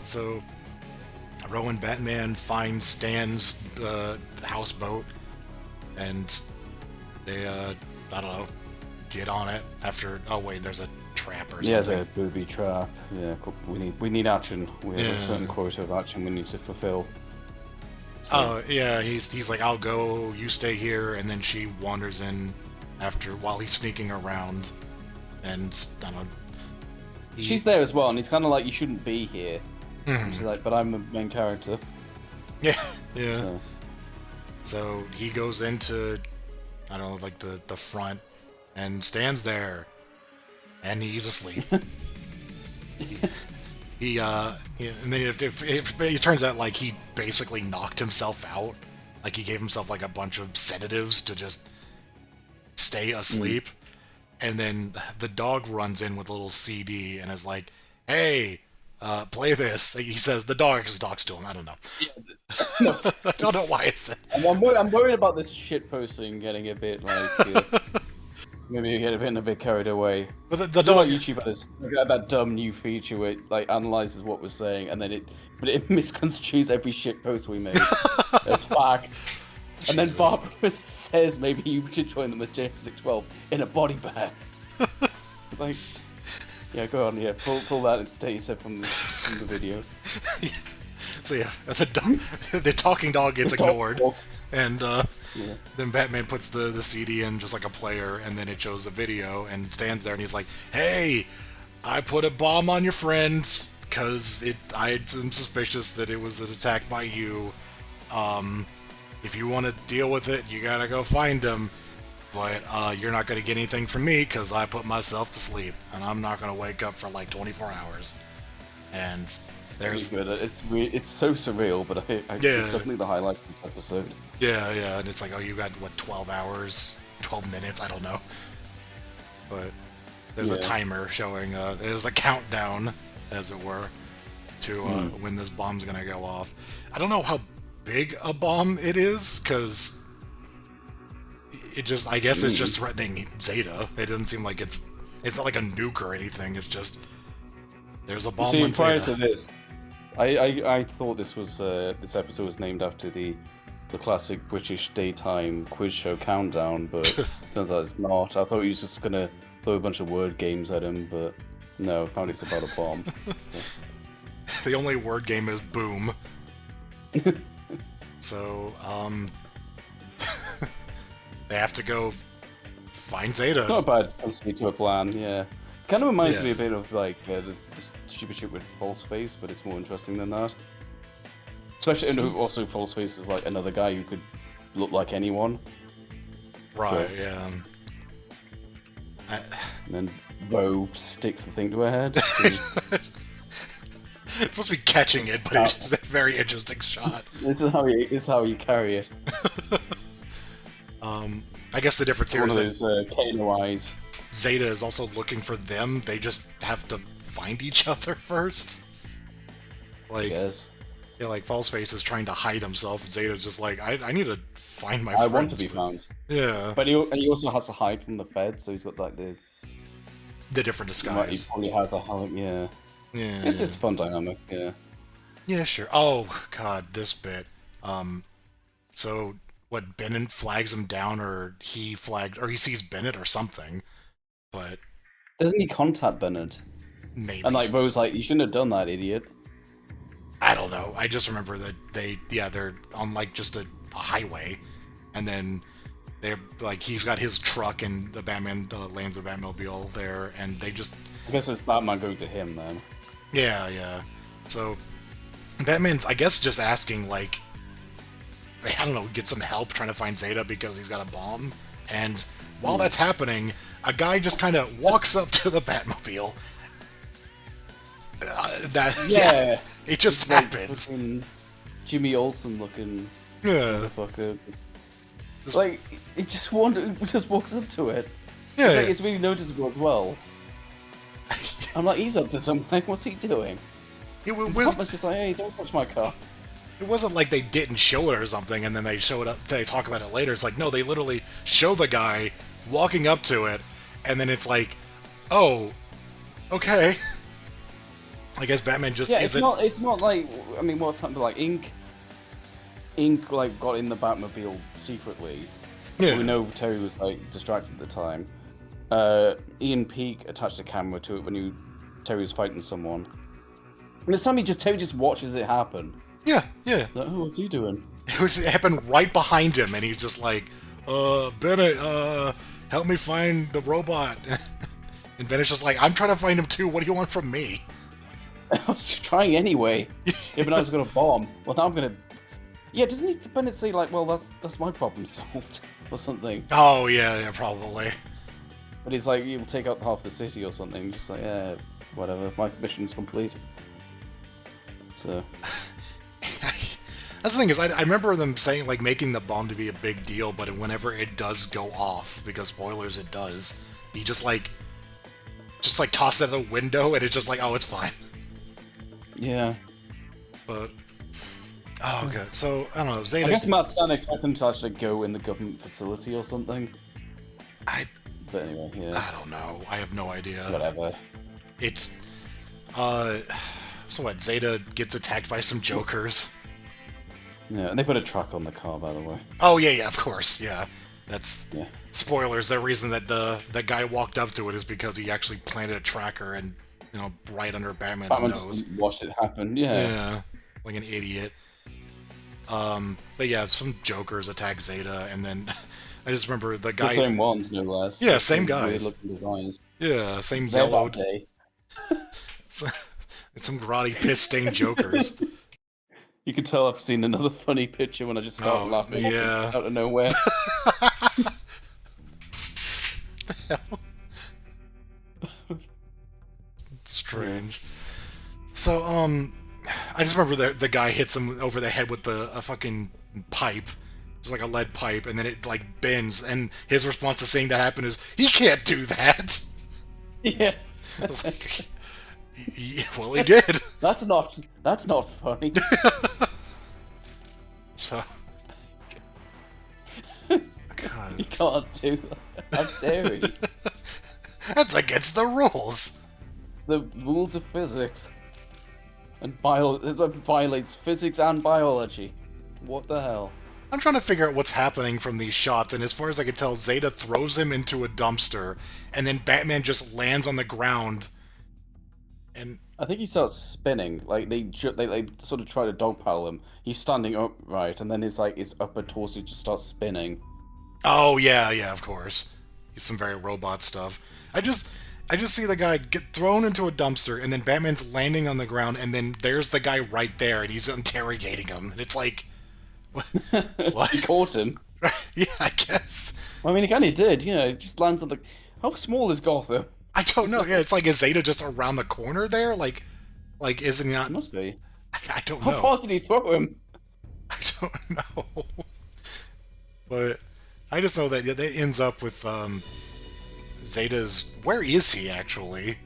So... Rowan Batman finds Stan's houseboat, and they, I don't know, get on it after... Oh, wait, there's a trap or something. Yeah, there's a booby trap. Yeah, we need action. We have a certain quota of action we need to fulfill. Oh, yeah, he's like, I'll go, you stay here, and then she wanders in while he's sneaking around, and, I don't know... She's there as well, and he's kind of like, you shouldn't be here. She's like, but I'm the main character. Yeah. So he goes into, I don't know, like the front, and stands there, and he's asleep. And then it turns out like he basically knocked himself out, like he gave himself like a bunch of sedatives to just stay asleep, and then the dog runs in with a little CD and is like, "Hey, play this." He says the dog, because talks to him. I don't know. No. I don't know why it's. I'm worried about this shit posting getting a bit like. Maybe you get a bit carried away. But the dog... YouTube has that dumb new feature where it like analyzes what we're saying, and then it misconstrues every shit post we make. That's fact. And then Barbara says maybe you should join the Majestic 12 in a body bag. It's like, yeah, go on, yeah, pull that data from the video. So yeah, the talking dog gets ignored, and then Batman puts the CD in just like a player, and then it shows a video and stands there, and he's like, "Hey, I put a bomb on your friends because I'm suspicious that it was an attack by you. If you want to deal with it, you gotta go find him. But you're not gonna get anything from me because I put myself to sleep, and I'm not gonna wake up for like 24 hours." And there's it's so surreal, but it's definitely the highlight of the episode. Yeah, and it's like, oh, you got what, 12 hours, 12 minutes, I don't know. But there's a timer showing. There's a countdown, as it were, to when this bomb's gonna go off. I don't know how big a bomb it is, because I guess it's just threatening Zeta. It doesn't seem like it's not like a nuke or anything. It's just there's a bomb. See, prior to this, I thought this episode was named after the classic British daytime quiz show Countdown, but turns out it's not. I thought he was just gonna throw a bunch of word games at him, but no, apparently it's about a bomb. The only word game is boom. So, they have to go find Zeta. It's not a bad obviously to a plan, yeah. Kind of reminds Yeah. me a bit of like the stupid shit with False Face, but it's more interesting than that. Especially, and also False Face is like another guy who could look like anyone. Right, So- yeah. And then Bo sticks the thing to her head. It's supposed to be catching it, but it's just a very interesting shot. This is how you carry it. I guess the difference here One is of that those Kano eyes. Zeta is also looking for them. They just have to find each other first. Like, Yes. yeah, like False Face is trying to hide himself, and Zeta's just like, I need to find my I friends. want to be found. Yeah, But he also has to hide from the Fed, so he's got like the. the different He disguise. probably has a helmet, yeah. Yeah, It's a fun dynamic, yeah. yeah, sure. Oh God, this bit. So what? Bennett flags him down, or he sees Bennett or something, but Doesn't he contact Bennett? maybe. And like Rose, like, you shouldn't have done that, idiot. I don't know. I just remember that they're on like just a highway, and then they're like he's got his truck and the Batman lands the Batmobile there, and they just I guess it's Batman going to him then. yeah. So Batman's I guess just asking like I don't know, get some help trying to find Zeta because he's got a bomb, and while that's happening, a guy just kind of walks up to the Batmobile. Yeah. It just Like, happens. fucking Jimmy Olsen looking Yeah, motherfucker. Like, he just walks up to it. yeah. It's, like, it's really noticeable as well. I'm like, he's up to something. What's he doing? Batman's just like, hey, don't touch my car. It wasn't like they didn't show it or something, and then they talk about it later. It's like, no, they literally show the guy walking up to it, and then it's like, oh, okay. I guess Batman just Yeah, isn't... it's not like, I mean, what's happened, like, Ink, like, got in the Batmobile secretly. Yeah. We know Terry was, like, distracted at the time. Ian Peake attached a camera to it when Terry was fighting someone. And this time Terry just watches it happen. Yeah. Like, oh, what's he doing? It happened right behind him, and he's just like, Bennett, help me find the robot. And Bennett's just like, I'm trying to find him too, what do you want from me? I was trying anyway. Even though I was gonna bomb. Well, now I'm gonna... Yeah, doesn't Bennett say, like, well, that's my problem solved? Or something. Oh, yeah, probably. But he's like, you'll take out half the city or something. Just like, yeah, whatever, my mission's complete. So... That's the thing is, I remember them saying, like, making the bomb to be a big deal, but whenever it does go off, because spoilers, it does, he just toss it out a window, and it's just like, oh, it's fine. Yeah. But, oh, okay, so, I don't know, I Zeta... guess Matt Stan expects him to actually go in the government facility or something. But anyway, yeah. I don't know, I have no idea. Whatever. It's, so what, Zeta gets attacked by some jokers? Yeah, and they put a truck on the car, by the way. Oh, yeah, of course, yeah. That's... Yeah. Spoilers, the reason that the guy walked up to it is because he actually planted a tracker and, right under Batman's Batman nose. just watched it happen, yeah. Yeah, like an idiot. But yeah, some jokers attack Zeta, and then I just remember the The guy... same ones, no less. Yeah, same Weird guys. looking designs. Yeah, same They're yellowed... that day. some grotty piss-stained jokers. You can tell I've seen another funny picture when I just started laughing yeah. out of nowhere. Strange. So, I just remember the guy hits him over the head with a fucking pipe. It's like a lead pipe, and then it, like, bends, and his response to seeing that happen is, he can't do that! Yeah. I was like, well, he did. That's not funny. So... God, You can't do that. How dare you? that's against the rules! The rules of physics. And it violates physics and biology. What the hell? I'm trying to figure out what's happening from these shots, and as far as I can tell, Zeta throws him into a dumpster, and then Batman just lands on the ground, and I think he starts spinning. Like they sort of try to dogpile him. He's standing upright, and then his upper torso just starts spinning. Oh yeah, yeah, of course. It's some very robot stuff. I just see the guy get thrown into a dumpster, and then Batman's landing on the ground, and then there's the guy right there, and he's interrogating him. And it's like, what? He caught him. Yeah, I guess. I mean, he kind of did. You know, it just lands on the. How small is Gotham? I don't know. Yeah, it's like, is Zeta just around the corner there? Like isn't he not? It must be. I don't How know. far did he throw him? I don't know. But I just know that that ends up with Zeta's. Where is he actually?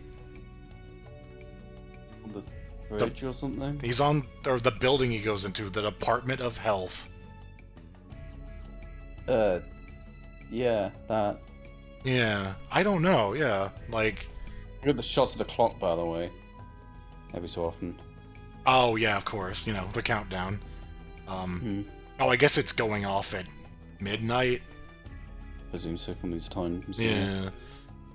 On the bridge or something? He's on the building he goes into, the Department of Health. Yeah, that. Yeah, I don't know. Yeah, like. I got the shots of the clock, by the way. Every so often. Oh yeah, of course. You know the countdown. Oh, I guess it's going off at midnight. Presume so from these times. Yeah.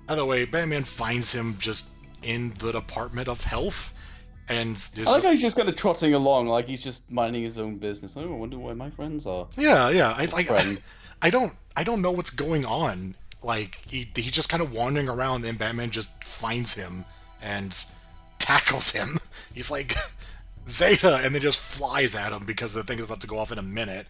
Either way, Batman finds him just in the Department of Health, and I like how he's just kind of trotting along, like he's just minding his own business. Oh, I wonder where my friends are. yeah, yeah. Friend. I don't know what's going on. Like he's just kind of wandering around, and Batman just finds him and tackles him. He's like Zeta, and then just flies at him because the thing is about to go off in a minute.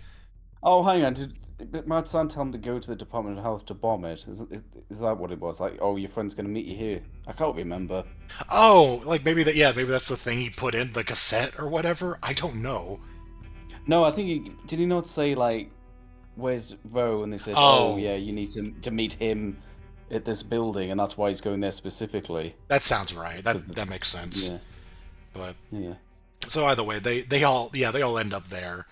Oh, hang on. Did Mad San tell him to go to the Department of Health to bomb it? Is that what it was? Like, oh, your friend's going to meet you here. I can't remember. Oh, like maybe that. Yeah, maybe that's the thing he put in the cassette or whatever. I don't know. No, I think did he not say, like, where's Ro? And they said, Oh. oh yeah, you need to meet him at this building, and that's why he's going there specifically. That sounds right. That makes sense. Yeah. But Yeah. so either way, they all end up there.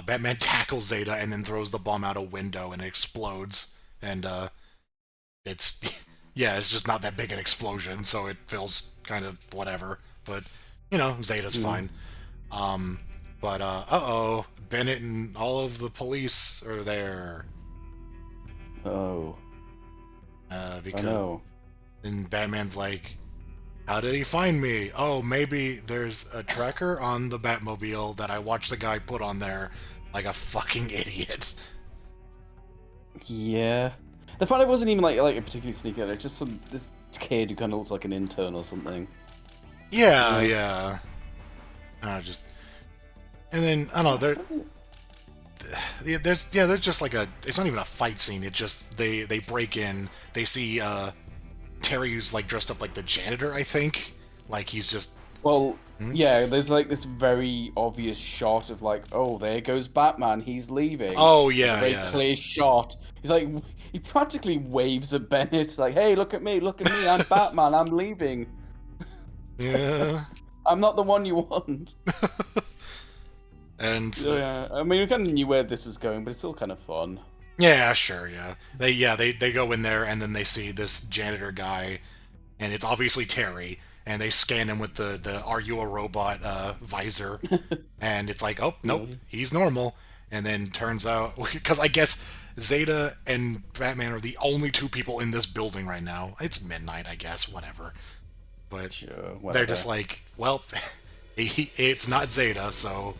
Batman tackles Zeta and then throws the bomb out a window and it explodes. And it's it's just not that big an explosion, so it feels kind of whatever. But you know, Zeta's fine. But uh-oh, Bennett and all of the police are there. Oh. I Because know. and Batman's like, how did he find me? Oh, maybe there's a tracker on the Batmobile that I watched the guy put on there like a fucking idiot. Yeah. The fact it wasn't even like a particularly sneaky, like just this kid who kind of looks like an intern or something. Yeah, yeah. And then I don't know. There's just like it's not even a fight scene. It's just they break in. They see Terry, who's like dressed up like the janitor, I think. Like he's just. Well, yeah, there's like this very obvious shot of like, oh, there goes Batman, he's leaving. Oh yeah, Very yeah. clear shot. He's like, he practically waves at Bennett, like, hey, look at me, I'm Batman, I'm leaving. Yeah. I'm not the one you want. And Yeah, I mean, we kind of knew where this was going, but it's still kind of fun. yeah, sure, yeah. They go in there and then they see this janitor guy, and it's obviously Terry, and they scan him with the "Are you a robot?" Visor, and it's like, oh nope, he's normal. And then turns out, because I guess Zeta and Batman are the only two people in this building right now. It's midnight, I guess, whatever. But Sure, they're whatever. just like, well, it's not Zeta, so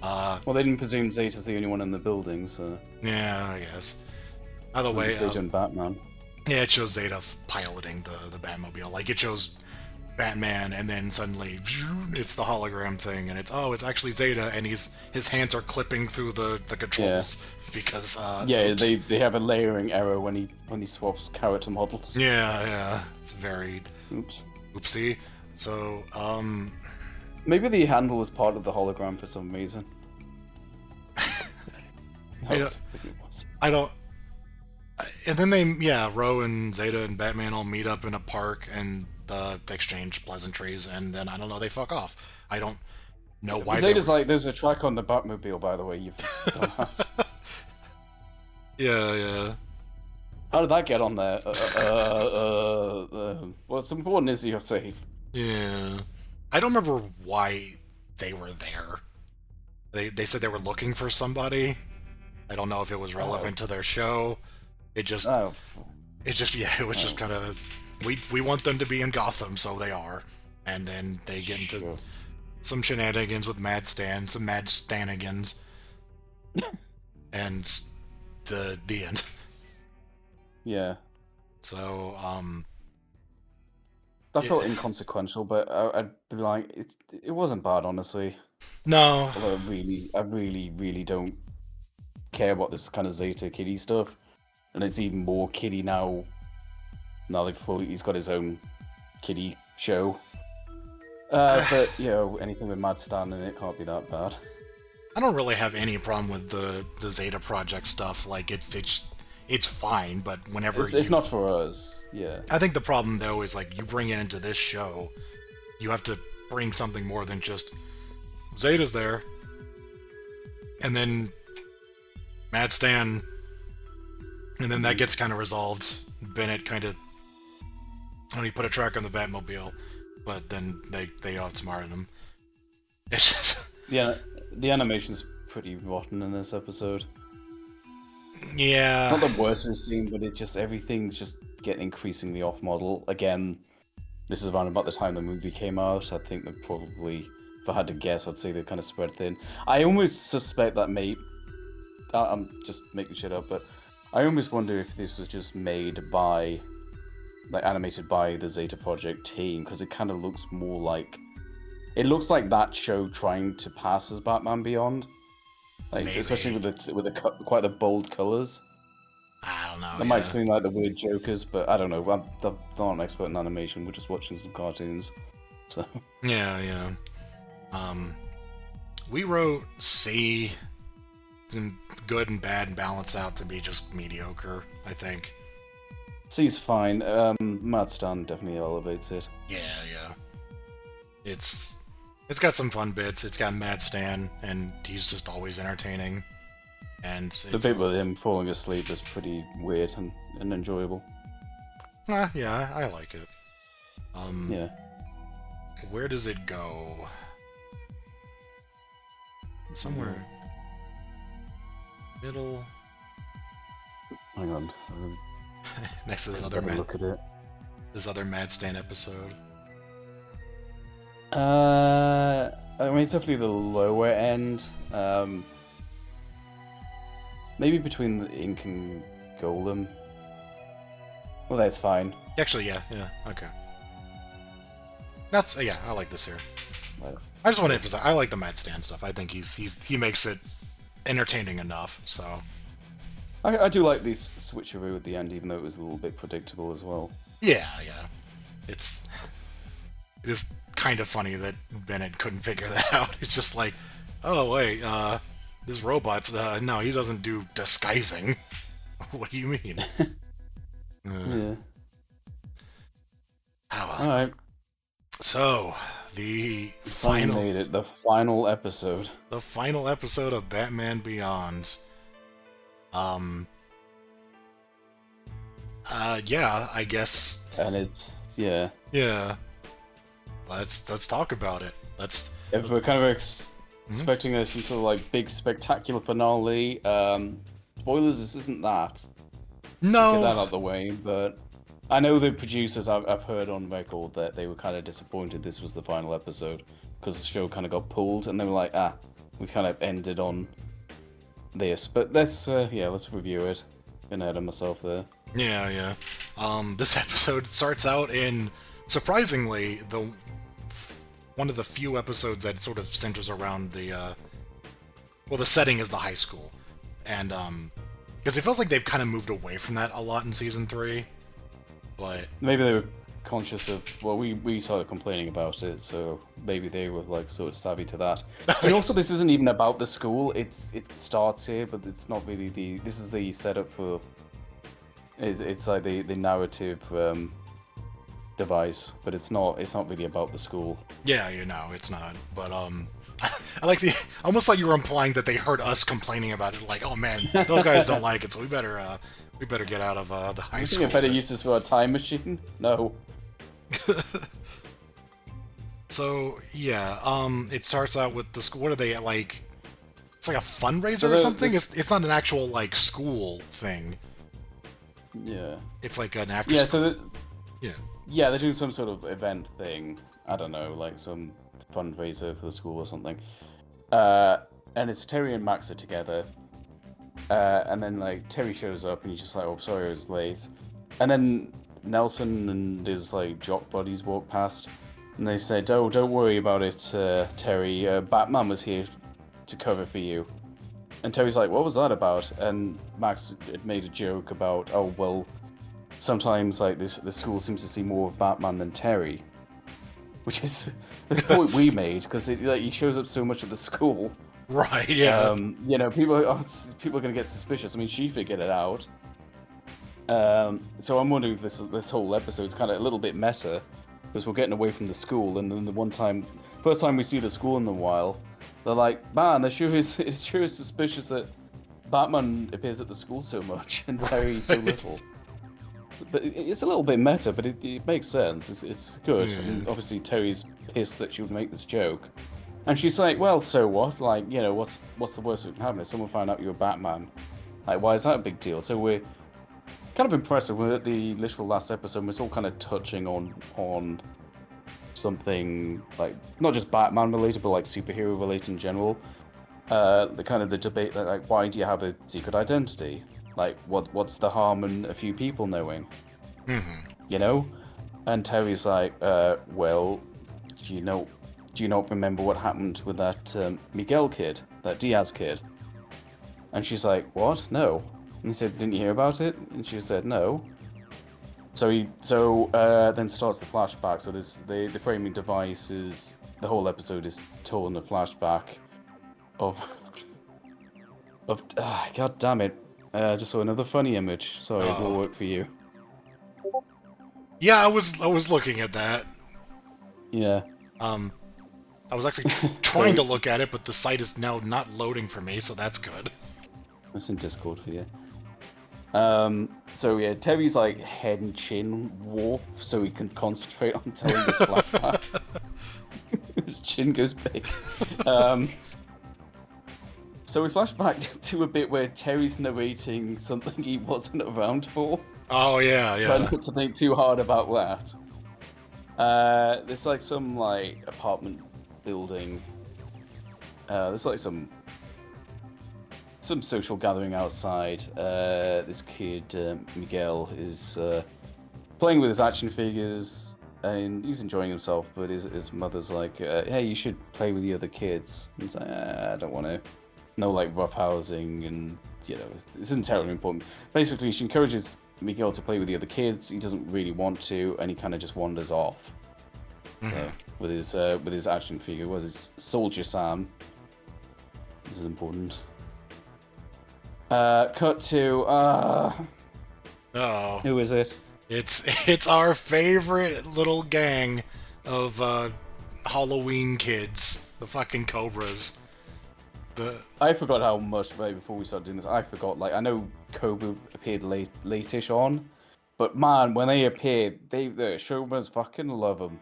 Well, they didn't presume Zeta's the only one in the building, so... yeah, I guess. Either way, Zeta and Batman. yeah, it shows Zeta piloting the Batmobile. Like, it shows Batman, and then suddenly it's the hologram thing, and it's actually Zeta, and his hands are clipping through the controls because Yeah, oops. they have a layering error when he swaps character models. yeah, it's very Oops. oopsie. So Maybe the handle was part of the hologram for some reason. I don't- think it was. I don't. And then Ro and Zeta and Batman all meet up in a park and exchange pleasantries, and then I don't know, they fuck off. I don't know why. Zeta's like, there's a track on the Batmobile, by the way. You dumbass. Yeah. How did that get on there? What's important is you're safe. Yeah. I don't remember why they were there. They said they were looking for somebody. I don't know if it was relevant to their show. It just Oh, it was just kind of we want them to be in Gotham, so they are. and then they get into Sure. some shenanigans with Mad Stan, some Mad Stanigans, and the end. Yeah. So, That felt inconsequential, but I'd be like, it wasn't bad, honestly. no, Although I really don't care about this kind of Zeta kiddie stuff, and it's even more kiddie now. Now he's got his own kiddie show. But you know, anything with Mad Stan in it can't be that bad. I don't really have any problem with the Zeta Project stuff. Like, it's fine, but whenever It's not for us. Yeah. I think the problem, though, is, like, you bring it into this show, you have to bring something more than just Zeta's there, and then Mad Stan, and then that gets kind of resolved. Bennett kind of, when he put a track on the Batmobile, but then they outsmarted him. It's just... Yeah, the animation's pretty rotten in this episode. Yeah. Not the worst we've seen, but everything's just getting increasingly off model. Again, this is around about the time the movie came out. I think that probably, if I had to guess, I'd say they kind of spread thin. I almost suspect that I'm just making shit up, but I almost wonder if this was just made by, like, animated by the Zeta Project team, because it kind of looks more like, it looks like that show trying to pass as Batman Beyond, like Maybe. especially with quite the bold colors. I don't know. That might seem like the weird jokers, but I don't know. I'm not an expert in animation. We're just watching some cartoons, so. Yeah. We wrote C, good and bad and balance out to be just mediocre, I think. C's fine. Mad Stan definitely elevates it. Yeah. It's got some fun bits. It's got Mad Stan, and he's just always entertaining. And The bit with him falling asleep is pretty weird and enjoyable. Yeah, I like it. Yeah. Where does it go? Somewhere middle. Hang on. Next to this Let's other have a look at it. Mad Stan episode. I mean, it's definitely the lower end. Maybe between the Ink and Golem. Well, that's fine. Actually, yeah, okay. Yeah, I like this here. Well, I just want to emphasize, I like the Mad Stan stuff. I think he makes it entertaining enough. So I do like this switcheroo at the end, even though it was a little bit predictable as well. yeah, it is kind of funny that Bennett couldn't figure that out. It's just like, oh wait, this robot's no, he doesn't do disguising. What do you mean? Yeah. How? Alright. So the Finally final made it. The final episode. of Batman Beyond. Yeah, I guess. And it's, yeah. Yeah. Let's talk about it. If we're kind of expecting some sort of like big spectacular finale, spoilers, this isn't that. Get that No. out of the way, but I know the producers, I've heard on record that they were kind of disappointed this was the final episode because the show kind of got pulled and they were like, we kind of ended on this. But let's review it. Been ahead of myself there. Yeah. This episode starts out in, surprisingly, one of the few episodes that sort of centers around the setting is the high school. And, because it feels like they've kind of moved away from that a lot in Season 3. But... Maybe they were conscious of, well, we started complaining about it, so maybe they were, like, sort of savvy to that. And also, this isn't even about the school. It starts here, but it's not really this is the setup for... It's like the narrative device, but it's not really about the school. Yeah, it's not. But, I like almost like you were implying that they heard us complaining about it, like, oh man, those guys don't like it, so we better get out of the high I school. think a better use this for a time machine? No. So, yeah, it starts out with the school. What are they, like... It's like a fundraiser So or something? It's not an actual, like, school thing. Yeah. It's like an after Yeah, school... so Yeah. yeah, they're doing some sort of event thing, I don't know, like some fundraiser for the school or something. And it's Terry and Max are together. And then like Terry shows up and he's just like, "Oh, sorry, I was late." And then Nelson and his like jock buddies walk past, and they said, "Oh, don't worry about it, Terry. Batman was here to cover for you." And Terry's like, "What was that about?" And Max had made a joke about, "Oh, well, sometimes like the school seems to see more of Batman than Terry," which is the point we made because like he shows up so much at the school. Right. Yeah. You know, people are gonna get suspicious. I mean, she figured it out. So I'm wondering if this whole episode's kind of a little bit meta, because we're getting away from the school, and then first time we see the school in a while, they're like, "Man, it sure is suspicious that Batman appears at the school so much and Terry so little." But it's a little bit meta, but it makes sense. It's good. Yeah. And obviously, Terry's pissed that she would make this joke, and she's like, "Well, so what? Like, you know, what's the worst that can happen if someone found out you're Batman? Like, why is that a big deal?" So we're kind of impressive. We're at the literal last episode. We're still kind of touching on something like not just Batman related, but like superhero related in general. The debate that like, why do you have a secret identity? Like, what's the harm in a few people knowing? Mm-hmm. You know? And Terry's like, well, do you not remember what happened with that Miguel kid, that Diaz kid? And she's like, what? No. And he said, didn't you hear about it? And she said, no. So then starts the flashback. So the framing device is, the whole episode is told in a flashback of God damn it. Just saw another funny image. Sorry, it will work for you. Yeah, I was looking at that. Yeah. I was actually trying to look at it, but the site is now not loading for me, so that's good. That's in Discord for you. So yeah, Terry's like head and chin warp so he can concentrate on telling this flashback. His chin goes big. So we flash back to a bit where Terry's narrating something he wasn't around for. Oh yeah. Try not to think too hard about that. There's like some like apartment building. There's like some social gathering outside. This kid, Miguel, is playing with his action figures, and he's enjoying himself, but his mother's like, hey, you should play with the other kids. And he's like, I don't want to. No, like, roughhousing, and, you know, this isn't terribly important. Basically, she encourages Miguel to play with the other kids. He doesn't really want to, and he kind of just wanders off. With his action figure, was his Soldier Sam. This is important. Cut to who is it? It's our favorite little gang of Halloween kids, the fucking Cobras. I forgot how much before we started doing this. I forgot. Like, I know Kobra appeared late-ish on, but man, when they appeared, the showrunners fucking love them.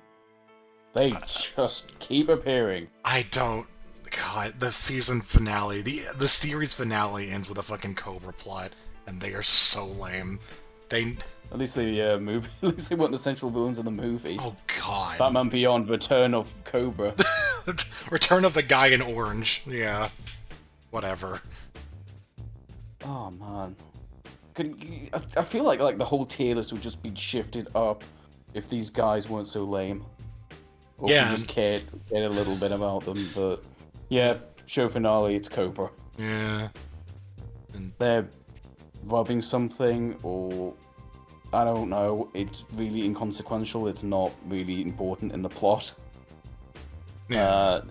They just keep appearing. God, the season finale, the series finale ends with a fucking Kobra plot, and they are so lame. At least they movie. At least they weren't the central villains of the movie. Oh God. Batman Beyond: Return of Kobra. Return of the guy in orange. Yeah. Whatever. Oh man. I feel like the whole tier list would just be shifted up if these guys weren't so lame. Or if we just cared a little bit about them, but yeah, show finale, it's Kobra. Yeah. They're robbing something, or I don't know, it's really inconsequential, it's not really important in the plot. Yeah.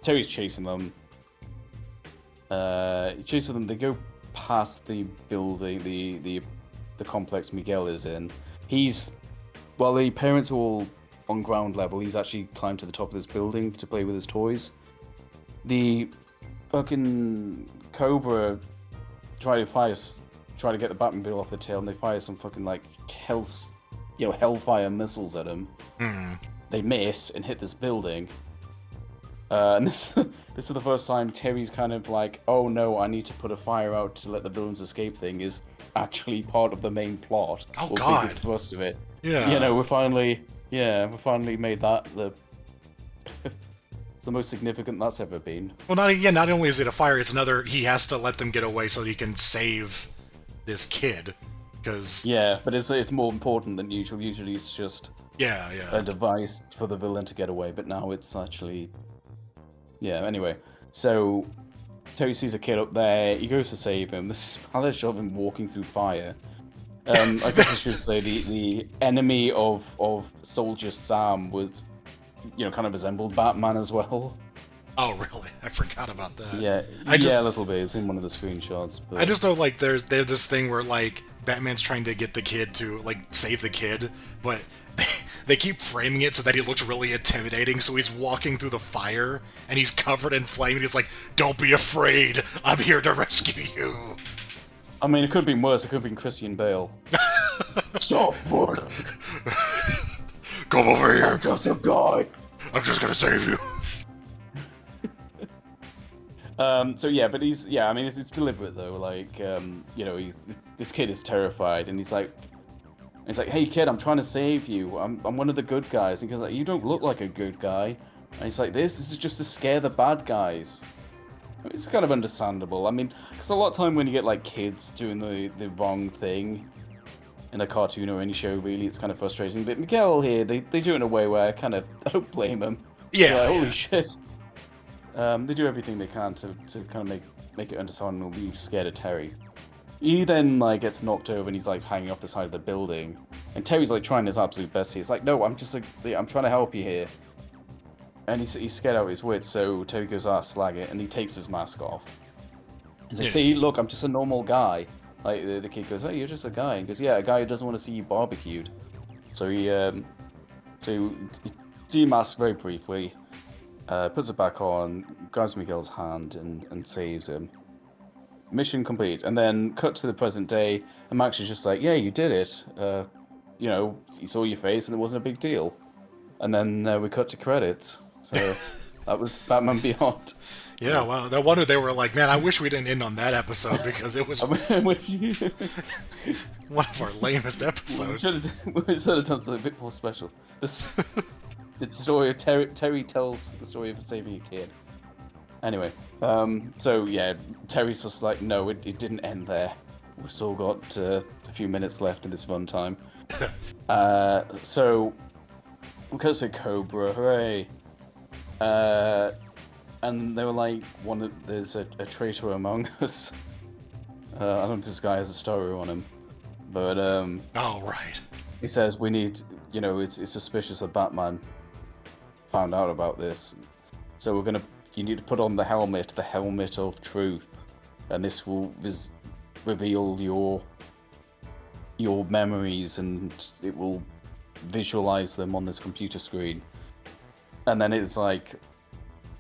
Terry's chasing them. They go past the building, the complex Miguel is in. The parents are all on ground level, he's actually climbed to the top of this building to play with his toys. The fucking Kobra try to get the Batmobile off the tail, and they fire some fucking like hellfire missiles at him. They miss and hit this building. And this is the first time Terry's kind of like, oh no, I need to put a fire out to let the villains escape thing is actually part of the main plot. Oh God. The thrust of it. Yeah. You know, we finally made that the it's the most significant that's ever been. Well, not only is it a fire, it's another. He has to let them get away so that he can save this kid. Because yeah, but it's more important than usual. Usually it's just a device for the villain to get away, but now it's actually Anyway, so Terry sees a kid up there. He goes to save him. This is how they show him walking through fire. I guess I should say the enemy of Soldier Sam was, kind of resembled Batman as well. Oh, really? I forgot about that. Yeah, a little bit. It's in one of the screenshots. But... I just know, like, there's this thing where, like, Batman's trying to get the kid to, like, save the kid, but they keep framing it so that he looks really intimidating, so he's walking through the fire, and he's covered in flame, and he's like, "Don't be afraid, I'm here to rescue you." I mean, it could have been worse. It could have been Christian Bale. Stop, fuck. Come over here. I'm just a guy. I'm just gonna save you. But it's deliberate though. Like, this kid is terrified, and he's like, "Hey kid, I'm trying to save you. I'm one of the good guys." And he goes like, "You don't look like a good guy." And he's like, "This is just to scare the bad guys." It's kind of understandable. I mean, because a lot of time when you get like kids doing the wrong thing in a cartoon or any show, really, it's kind of frustrating. But Miguel here, they do it in a way where I don't blame them. Yeah. Like, holy shit. They do everything they can to kind of make it understandable. Be scared of Terry. He then like gets knocked over and he's like hanging off the side of the building, and Terry's like trying his absolute best. He's like, "No, I'm trying to help you here." And he's scared out of his wits, so Terry goes, slag it, and he takes his mask off. He's like, "See, look, I'm just a normal guy." Like, the kid goes, "Oh, you're just a guy." And he goes, "Yeah, a guy who doesn't want to see you barbecued." So he demasks very briefly, puts it back on, grabs Miguel's hand, and saves him. Mission complete. And then cut to the present day, and Max is just like, "Yeah, you did it. He saw your face, and it wasn't a big deal." And then we cut to credits. So that was Batman Beyond. Yeah, well, no wonder they were like, "Man, I wish we didn't end on that episode because it was one of our lamest episodes." We should have done something a bit more special. The story of Terry tells the story of saving a kid. Anyway, Terry's just like, "No, it didn't end there. We've still got a few minutes left in this fun time." So we could say Kobra, hooray! And they were like, there's a traitor among us. I don't know if this guy has a story on him, but oh right. He says we need, it's suspicious that Batman found out about this, so you need to put on the helmet of truth, and this will reveal your memories, and it will visualize them on this computer screen. And then it's like,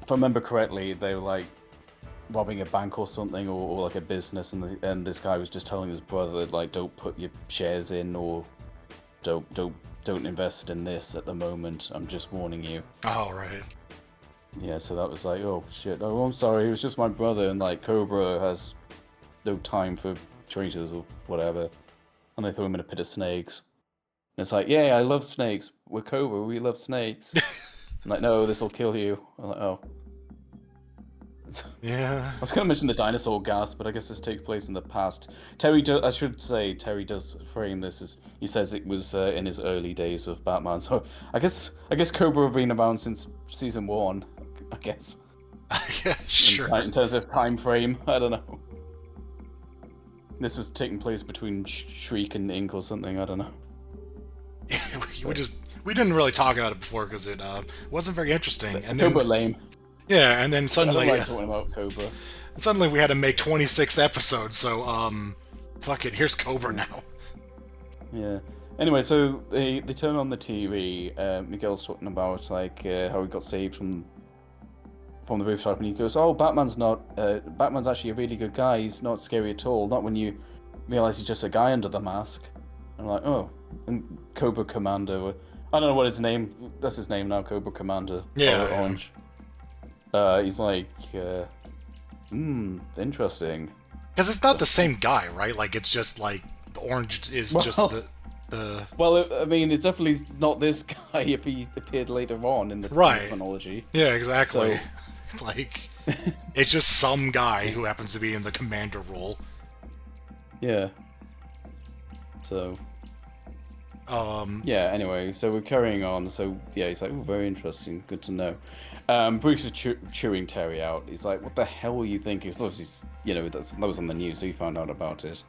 if I remember correctly, they were like robbing a bank or something, or like a business, and this guy was just telling his brother, like, "Don't put your shares in, or don't invest in this at the moment. I'm just warning you." Oh right. Yeah, so that was like, "Oh shit, oh I'm sorry, it was just my brother," and like Kobra has no time for traitors or whatever, and they throw him in a pit of snakes. And it's like, "Yeah, I love snakes. We're Kobra, we love snakes." I'm like, "No, this will kill you." I'm like, "Oh." Yeah. I was going to mention the dinosaur gas, but I guess this takes place in the past. Terry does frame this as, he says it was in his early days of Batman. So I guess Kobra have been around since season 1. I guess. Yeah, sure. In terms of time frame, I don't know. This was taking place between Shriek and Ink or something. I don't know. we didn't really talk about it before because it wasn't very interesting. And Kobra then, lame. Yeah, and then suddenly, I don't like talking about Kobra. Suddenly we had to make 26 episodes. So fuck it. Here's Kobra now. Yeah. Anyway, so they turn on the TV. Miguel's talking about like how he got saved from the rooftop, and he goes, "Oh, Batman's actually a really good guy. He's not scary at all. Not when you realize he's just a guy under the mask." I'm like, "Oh." And Cobra Commander, I don't know what his name. That's his name now, Cobra Commander. Yeah. Orange. He's like, interesting. Because it's not the same guy, right? Like, it's just like the orange is just the. Well, I mean, it's definitely not this guy if he appeared later on in the Right. chronology. Yeah, exactly. So- Like, it's just some guy who happens to be in the commander role. Yeah. So. Yeah, anyway, so we're carrying on. So, yeah, he's like, oh, very interesting. Good to know. Bruce is chewing Terry out. He's like, what the hell were you thinking? So obviously, you know, that was on the news, so he found out about it.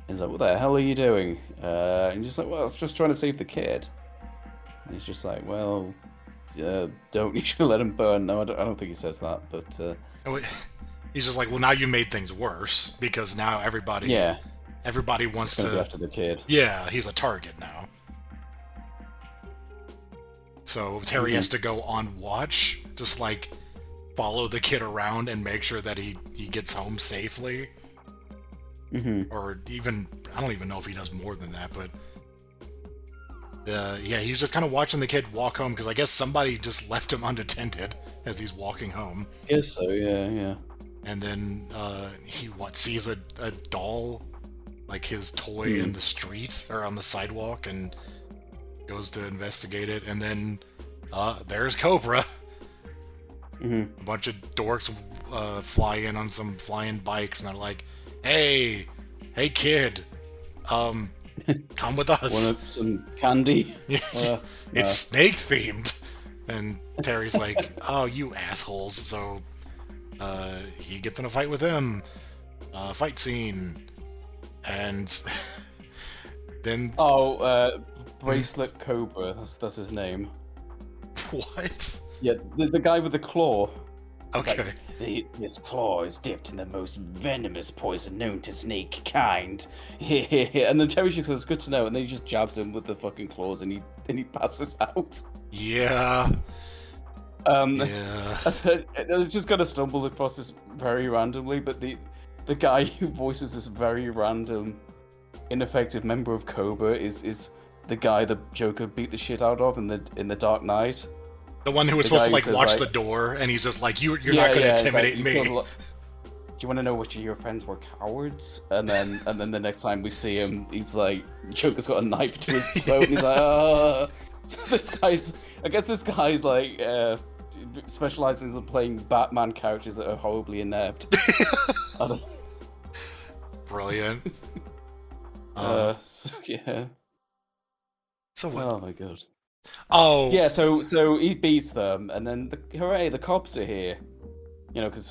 He's like, what the hell are you doing? And he's just like, well, I was just trying to save the kid. And he's just like, well, don't you should let him burn. No, I don't think he says that, but... He's just like, well, now you made things worse, because now everybody wants to go after the kid. Yeah, he's a target now. So Terry has to go on watch, just like follow the kid around and make sure that he gets home safely. Or even, I don't even know if he does more than that, but yeah, he's just kind of watching the kid walk home, because I guess somebody just left him unattended as he's walking home. Yes, so yeah. And then he sees a doll, like his toy, in the street or on the sidewalk, and goes to investigate it. And then there's Kobra. A bunch of dorks fly in on some flying bikes, and they're like, hey kid, come with us. Want some candy? It's snake themed. And Terry's like, oh, you assholes. So he gets in a fight with him. Fight scene. And then... Bracelet Kobra, that's his name. What? Yeah, the guy with the claw. Okay. Like, this claw is dipped in the most venomous poison known to snake kind. And then Terry just says, good to know, and then he just jabs him with the fucking claws, and he passes out. Yeah. I was just kind of stumbled across this very randomly, but the guy who voices this very random, ineffective member of Kobra is the guy the Joker beat the shit out of in the Dark Knight. The one who was supposed to watch the door, and he's just like, you're not going to intimidate me. Do you want to know which of your friends were cowards? And then the next time we see him, he's like, Joker's got a knife to his throat, and he's like, I guess this guy's like specializes in playing Batman characters that are horribly inept. Brilliant. Yeah. So what? Oh my god. Oh. Yeah, so he beats them, and then hooray, the cops are here. You know, because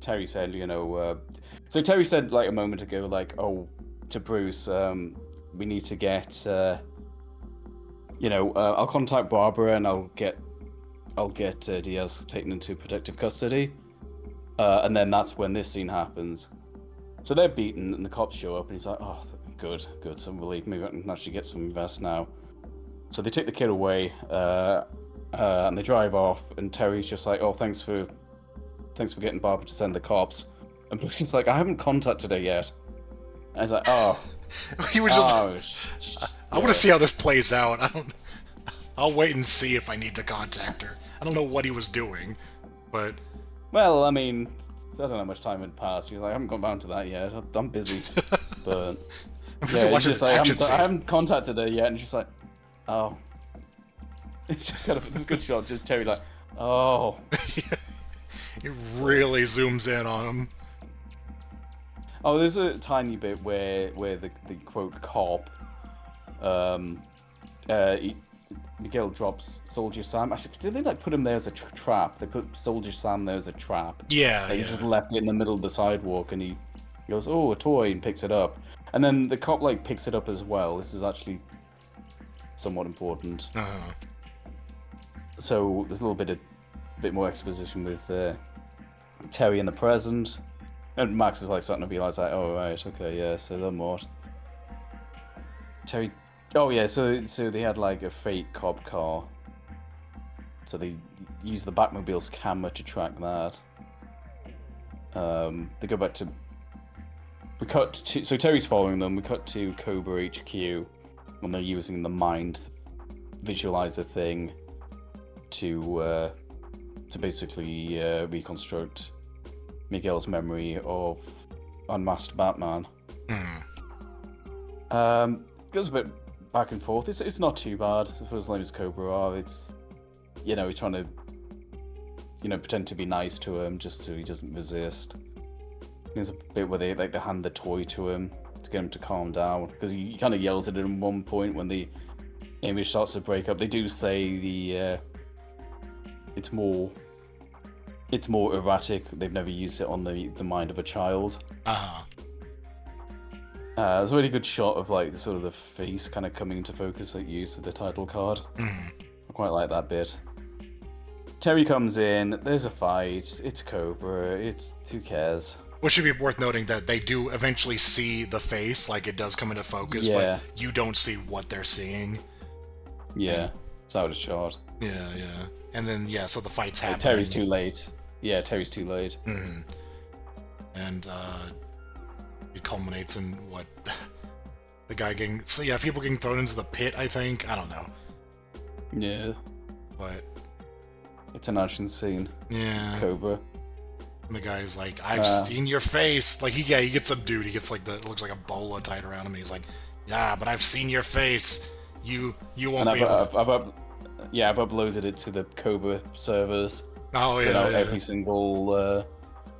Terry said, you know, so Terry said like a moment ago, like, oh, to Bruce, we need to get, I'll contact Barbara and I'll get Diaz taken into protective custody, and then that's when this scene happens. So they're beaten, and the cops show up, and he's like, oh, good, some relief. Maybe I can actually get some rest now. So they take the kid away, and they drive off, and Terry's just like, oh, thanks for getting Barbara to send the cops. And Bruce's like, I haven't contacted her yet. And he's like, oh. He was just... I want to see how this plays out. I'll wait and see if I need to contact her. I don't know what he was doing, but... Well, I mean, I don't know how much time had passed. He's like, I haven't gone down to that yet. I'm busy. But... he's just like, I haven't contacted her yet. And she's like, oh. It's just kind of this good shot. Just Terry like, oh. It really zooms in on him. Oh, there's a tiny bit where the quote cop, Miguel drops Soldier Sam. Actually, did they like put him there as a trap? They put Soldier Sam there as a trap. Yeah, He just left it in the middle of the sidewalk, and he goes, "Oh, a toy," and picks it up. And then the cop like picks it up as well. This is actually somewhat important. Uh-huh. So there's a little bit more exposition with Terry in the present, and Max is like starting to realize like, oh right, okay, yeah, so then what? Terry, oh yeah, so they had like a fake cop car, so they use the Batmobile's camera to track that. They go back to. So Terry's following them. We cut to Kobra HQ when they're using the mind visualizer thing to basically reconstruct Miguel's memory of Unmasked Batman. Goes a bit back and forth. It's not too bad for as long as Kobra are. It's, he's trying to, pretend to be nice to him just so he doesn't resist. There's a bit where they hand the toy to him to get him to calm down, because he kind of yells at it at one point when the image starts to break up. They do say it's more erratic. They've never used it on the mind of a child. There's a really good shot of like sort of the face kind of coming into focus that you used with the title card. I quite like that bit. Terry comes in, there's a fight, it's Kobra, who cares? Which should be worth noting that they do eventually see the face, like it does come into focus, but you don't see what they're seeing. Yeah, it's out of shot. Yeah. And then, so the fight's happening. Terry's too late. Yeah, Terry's too late. And, it culminates in what? The guy getting... So, people getting thrown into the pit, I think. I don't know. Yeah. But... It's an action scene. Yeah. Kobra. And the guy's like, I've seen your face. Like, he gets subdued. He gets, like, it looks like a bola tied around him. He's like, yeah, but I've seen your face. You won't be able to... I've uploaded it to the Kobra servers. Oh, yeah. So now every single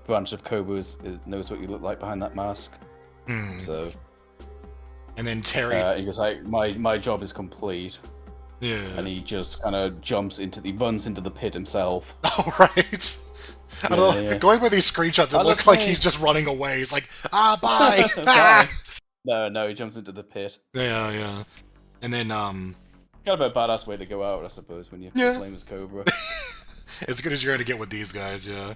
branch of Kobra knows what you look like behind that mask. So... And then Terry... he goes like, my job is complete. Yeah. And he just kind of runs into the pit himself. Oh, right. I don't know. Going by these screenshots, it looks like he's just running away. He's like, bye! Bye. No, he jumps into the pit. Yeah. And then, kind of a badass way to go out, I suppose, when you flame as Kobra. As good as you're gonna get with these guys, yeah.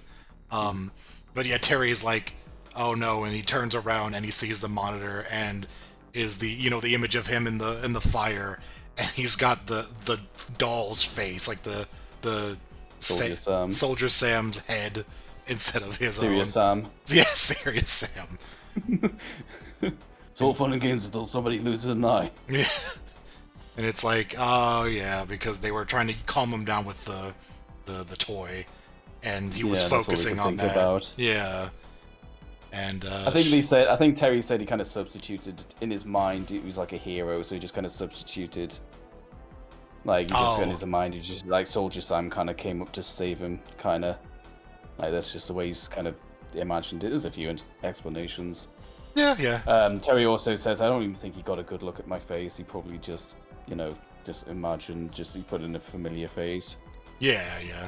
But yeah, Terry's like, oh no, and he turns around and he sees the monitor and is the image of him in the fire, and he's got the doll's face, like the Soldier Sam's head instead of his Serious own. Sam. Yeah, Serious Sam. It's all fun and games until somebody loses an eye. Yeah. And it's like, oh yeah, because they were trying to calm him down with the toy, and he was focusing on that. About. Yeah. And I think Terry said he kind of substituted in his mind. He was like a hero, so he just kind of substituted. Like in his mind, he just like Soldier Sam kind of came up to save him, kind of. Like that's just the way he's kind of imagined it. There's a few explanations. Yeah. Terry also says, I don't even think he got a good look at my face. He probably just, imagined, he put in a familiar face. Yeah.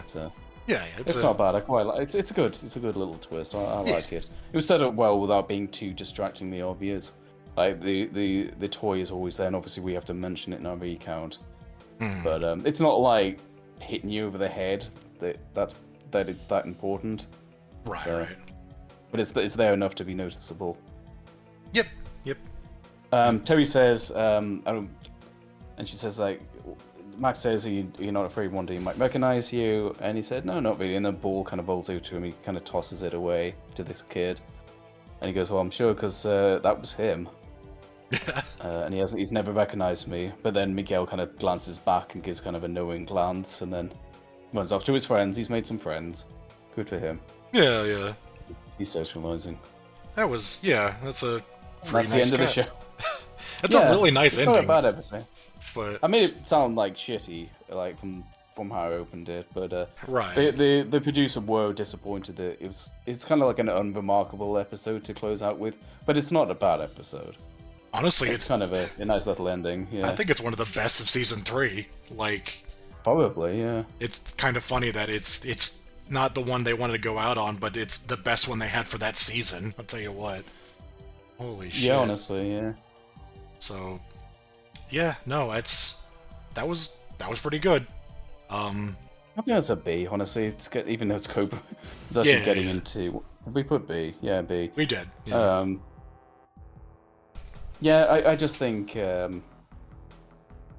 So, yeah, it's not bad. I quite like it. It's a good little twist. I like it. It was set up well without being too distractingly obvious. Like the toy is always there, and obviously we have to mention it in our recount. But it's not like hitting you over the head that it's that important. Right. But it's there enough to be noticeable. Yep. Terry says, and she says, like, Max says, you're not afraid one day he might recognize you, and he said, no, not really, and the ball kind of rolls out to him, he kind of tosses it away to this kid, and he goes, well, I'm sure, because that was him, and he's never recognized me, but then Miguel kind of glances back and gives kind of a knowing glance, and then runs off to his friends. He's made some friends. Good for him. Yeah. He's socializing. That's a pretty That's nice the end of the show. It's a really nice ending. It's not a bad episode. But I made it sound like shitty, like from how I opened it, but right. The producer were disappointed that it's kind of like an unremarkable episode to close out with, but it's not a bad episode. Honestly, it's kind of a nice little ending. Yeah. I think it's one of the best of season 3. Like, probably, yeah. It's kind of funny that it's not the one they wanted to go out on, but it's the best one they had for that season. I'll tell you what. Holy shit. Yeah, honestly, yeah. So, yeah, no, that was pretty good. I think that's a B, honestly. It's good, even though it's Kobra. It's actually getting into. We put B, yeah, B. We did. Yeah. I just think I'm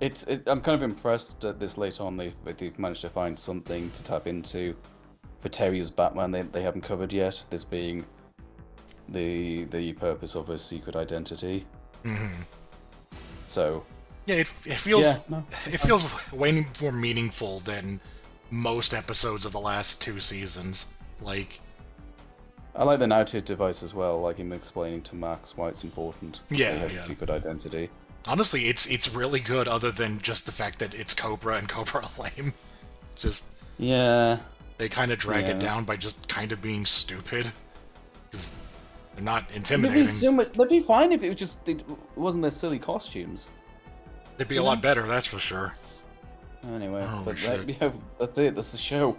kind of impressed that this late on they've managed to find something to tap into for Terry's Batman they haven't covered yet. This being the purpose of his secret identity. Mm-hmm. So. Yeah, it feels way more meaningful than most episodes of the last 2 seasons. Like, I like the narrative device as well, like him explaining to Max why it's important. Yeah, that he has yeah. a secret identity. Honestly, it's really good, other than just the fact that it's Kobra and Kobra are lame. Just Yeah. they kind of drag it Yeah. down by just kind of being stupid, because they're not It'd intimidating. they'd be fine if it was just it wasn't their silly costumes. They'd be a lot better, that's for sure. Anyway, Oh, but shit. yeah, that's it. That's the show.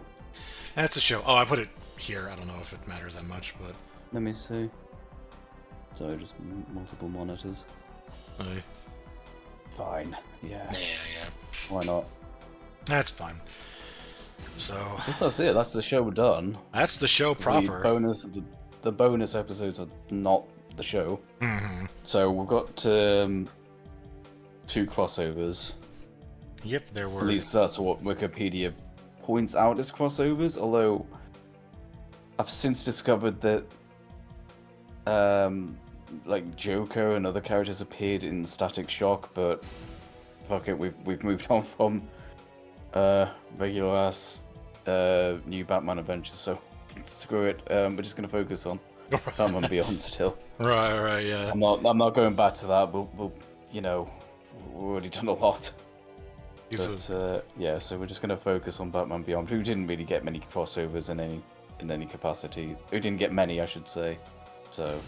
That's a show. Oh, I put it here. I don't know if it matters that much, but Let me see. So just multiple monitors. hey. Fine. Yeah. Yeah. Why not? That's fine. So Guess that's it. That's the show done. that's the show proper. The bonus episodes are not the show. Hmm. So we've got 2 crossovers. Yep, there were. At least that's what Wikipedia points out as crossovers. Although I've since discovered that like Joker and other characters appeared in Static Shock, but fuck it, we've moved on from regular ass new Batman adventures, so screw it. We're just gonna focus on Batman Beyond still. Right, yeah. I'm not going back to that. We'll we've already done a lot. But yeah, so we're just gonna focus on Batman Beyond, who didn't really get many crossovers in any capacity. Who didn't get many, I should say. So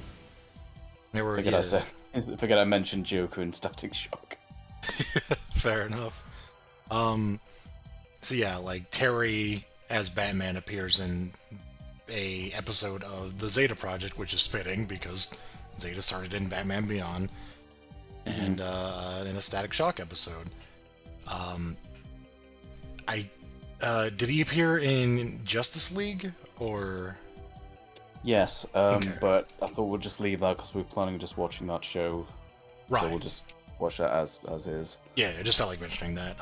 There were. forget I mentioned Joker and Static Shock. Fair enough. So yeah, like Terry as Batman appears in a episode of the Zeta Project, which is fitting because Zeta started in Batman Beyond, and in a Static Shock episode. Did he appear in Justice League or? Yes, Okay. but I thought we'll just leave that because we're planning on just watching that show. Right. So we'll just watch that as is. Yeah, I just felt like mentioning that.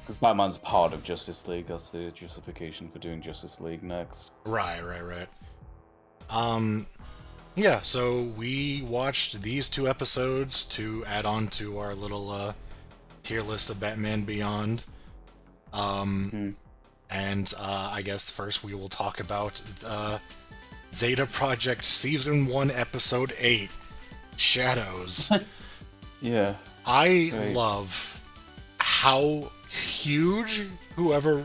Because Batman's part of Justice League. That's the justification for doing Justice League next. Right. Yeah, so we watched these 2 episodes to add on to our little tier list of Batman Beyond. And I guess first we will talk about Zeta Project Season 1, Episode 8, Shadows. Yeah. I Right. love how huge whoever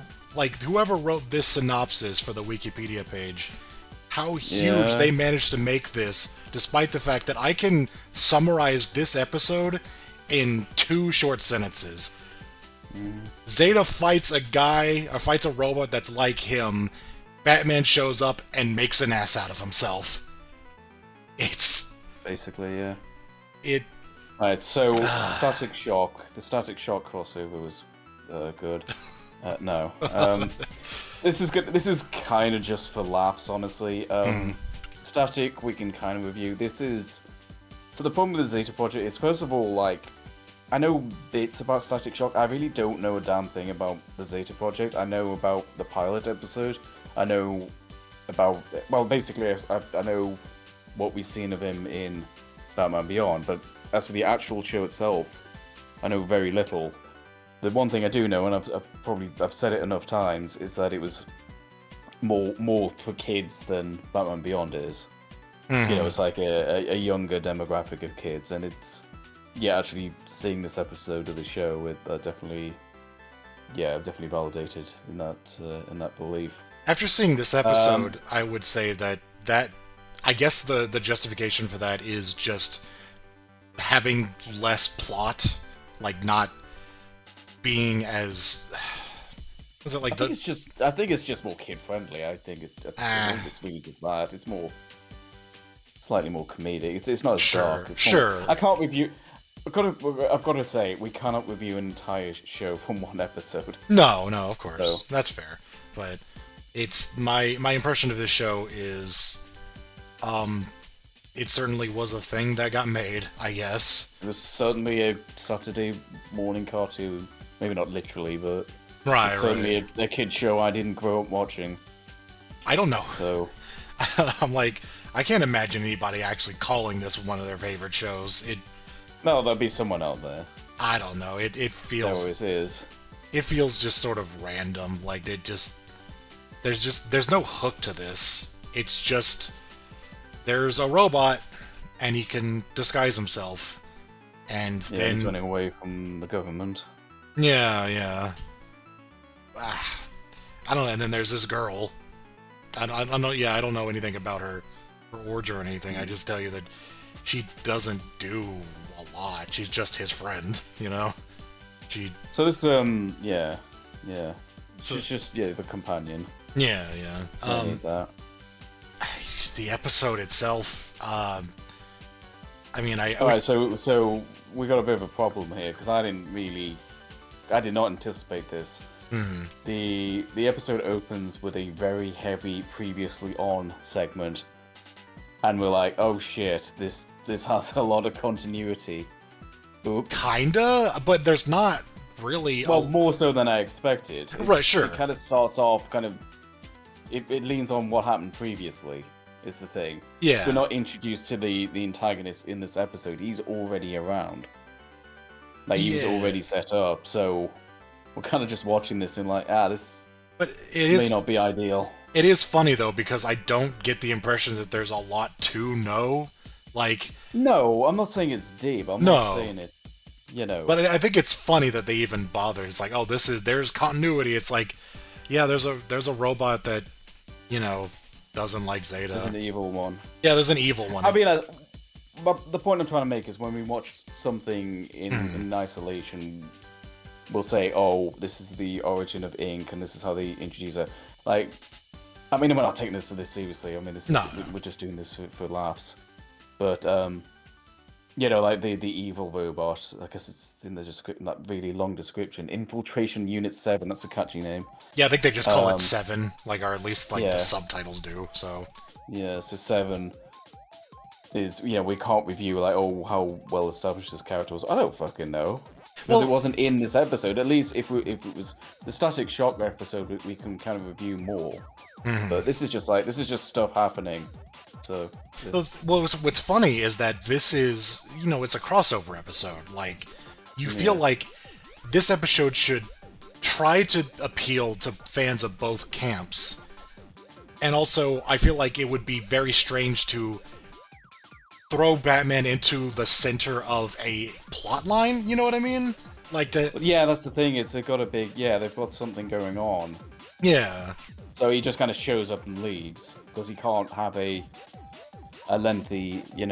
wrote this synopsis for the Wikipedia page, how huge Yeah. they managed to make this, despite the fact that I can summarize this episode in 2 short sentences. Zeta fights a robot that's like him. Batman shows up and makes an ass out of himself. It's Basically, yeah. it Alright, so Static Shock. The Static Shock crossover was good. No. This is good. This is kind of just for laughs, honestly. Static, we can kind of review. So the problem with the Zeta Project is, first of all, like, I know bits about Static Shock. I really don't know a damn thing about the Zeta Project. I know about the pilot episode. I know about... Well, basically, I know what we've seen of him in Batman Beyond, but as for the actual show itself, I know very little. The one thing I do know, and I've said it enough times, is that it was more for kids than Batman Beyond is. You know, it's like a younger demographic of kids, and it's... Yeah, actually seeing this episode of the show, it definitely validated in that belief. After seeing this episode, I would say that I guess the justification for that is just having less plot, like not being as was it like I think it's just more kid friendly. I think it's really just that. It's more slightly more comedic. It's not as dark. It's sure. I can't review. I've got to say, we cannot review an entire show from one episode. No, of course. So. That's fair. But it's my impression of this show is it certainly was a thing that got made, I guess. It was certainly a Saturday morning cartoon. Maybe not literally, but Right, certainly right. a kid show I didn't grow up watching. I don't know. So I'm like, I can't imagine anybody actually calling this one of their favorite shows. no, there'll be someone out there. I don't know. It There feels always is. it feels just sort of random. Like there's no hook to this. It's just there's a robot, and he can disguise himself. And Yeah, then... he's running away from the government. Yeah. I don't know, and then there's this girl. I don't know, I don't know anything about her origin or anything. I just tell you that she doesn't do a lot. She's just his friend, you know? So this, yeah. So- She's just, the companion. Yeah. That. The episode itself, I mean, Alright, so we got a bit of a problem here, because I did not anticipate this. Mhm. The episode opens with a very heavy previously on segment, and we're like, oh shit, this has a lot of continuity. Oops. kinda, but there's not really... Well, more so than I expected. Right, sure. It kind of starts off it leans on what happened previously, is the thing. Yeah. We're not introduced to the antagonist in this episode. He's already around. Like, he was Yeah. already set up, so we're kind of just watching this and like, this But it is... may not be ideal. It is funny, though, because I don't get the impression that there's a lot to know. Like... No, I'm not saying it's deep. I'm not saying it, But I think it's funny that they even bothered. It's like, oh, there's continuity. It's like, yeah, there's a robot that, doesn't like Zeta. there's an evil one. Yeah, there's an evil one. I mean, but the point I'm trying to make is when we watch something in isolation, we'll say, oh, this is the origin of Ink, and this is how they introduce it. Like, I mean, we're not taking this seriously. I mean, we're just doing this for laughs. But, like the evil robot, I guess it's in the description, that really long description. Infiltration Unit 7, that's a catchy name. Yeah, I think they just call it 7, or at least yeah. the subtitles do. So Yeah, so 7 is, we can't review, like, oh, how well established this character was. I don't fucking know. Because it wasn't in this episode. At least if it was the Static Shock episode, we can kind of review more. But this is just stuff happening. So. Well, what's funny is that this is, it's a crossover episode. Like, you feel like this episode should try to appeal to fans of both camps. And also, I feel like it would be very strange to throw Batman into the center of a plot line, you know what I mean? Yeah, that's the thing, they've got something going on. Yeah. So he just kind of shows up and leaves, because he can't have a lengthy, he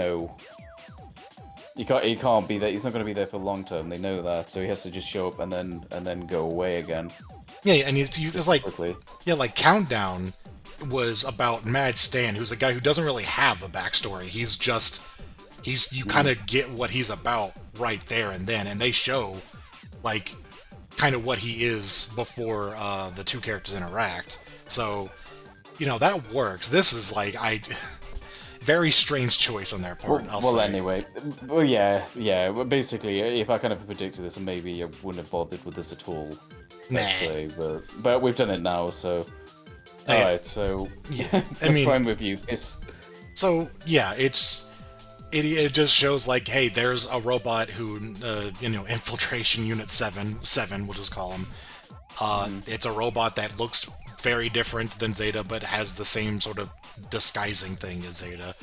can't be there. He's not going to be there for long term. They know that, so he has to just show up and then go away again. Yeah, and it's like quickly. Yeah, like Countdown was about Mad Stan, who's a guy who doesn't really have a backstory. You kind of get what he's about right there and then, and they show like kind of what he is before the two characters interact. So, that works. This is like very strange choice on their part. Anyway, basically, if I kind of predicted this, maybe I wouldn't have bothered with this at all. Let's say, but we've done it now, so. Alright, so prime review this. So yeah, it just shows like, hey, there's a robot who Infiltration Unit 7, we'll just call him. It's a robot that looks very different than Zeta, but has the same sort of disguising thing as Zeta.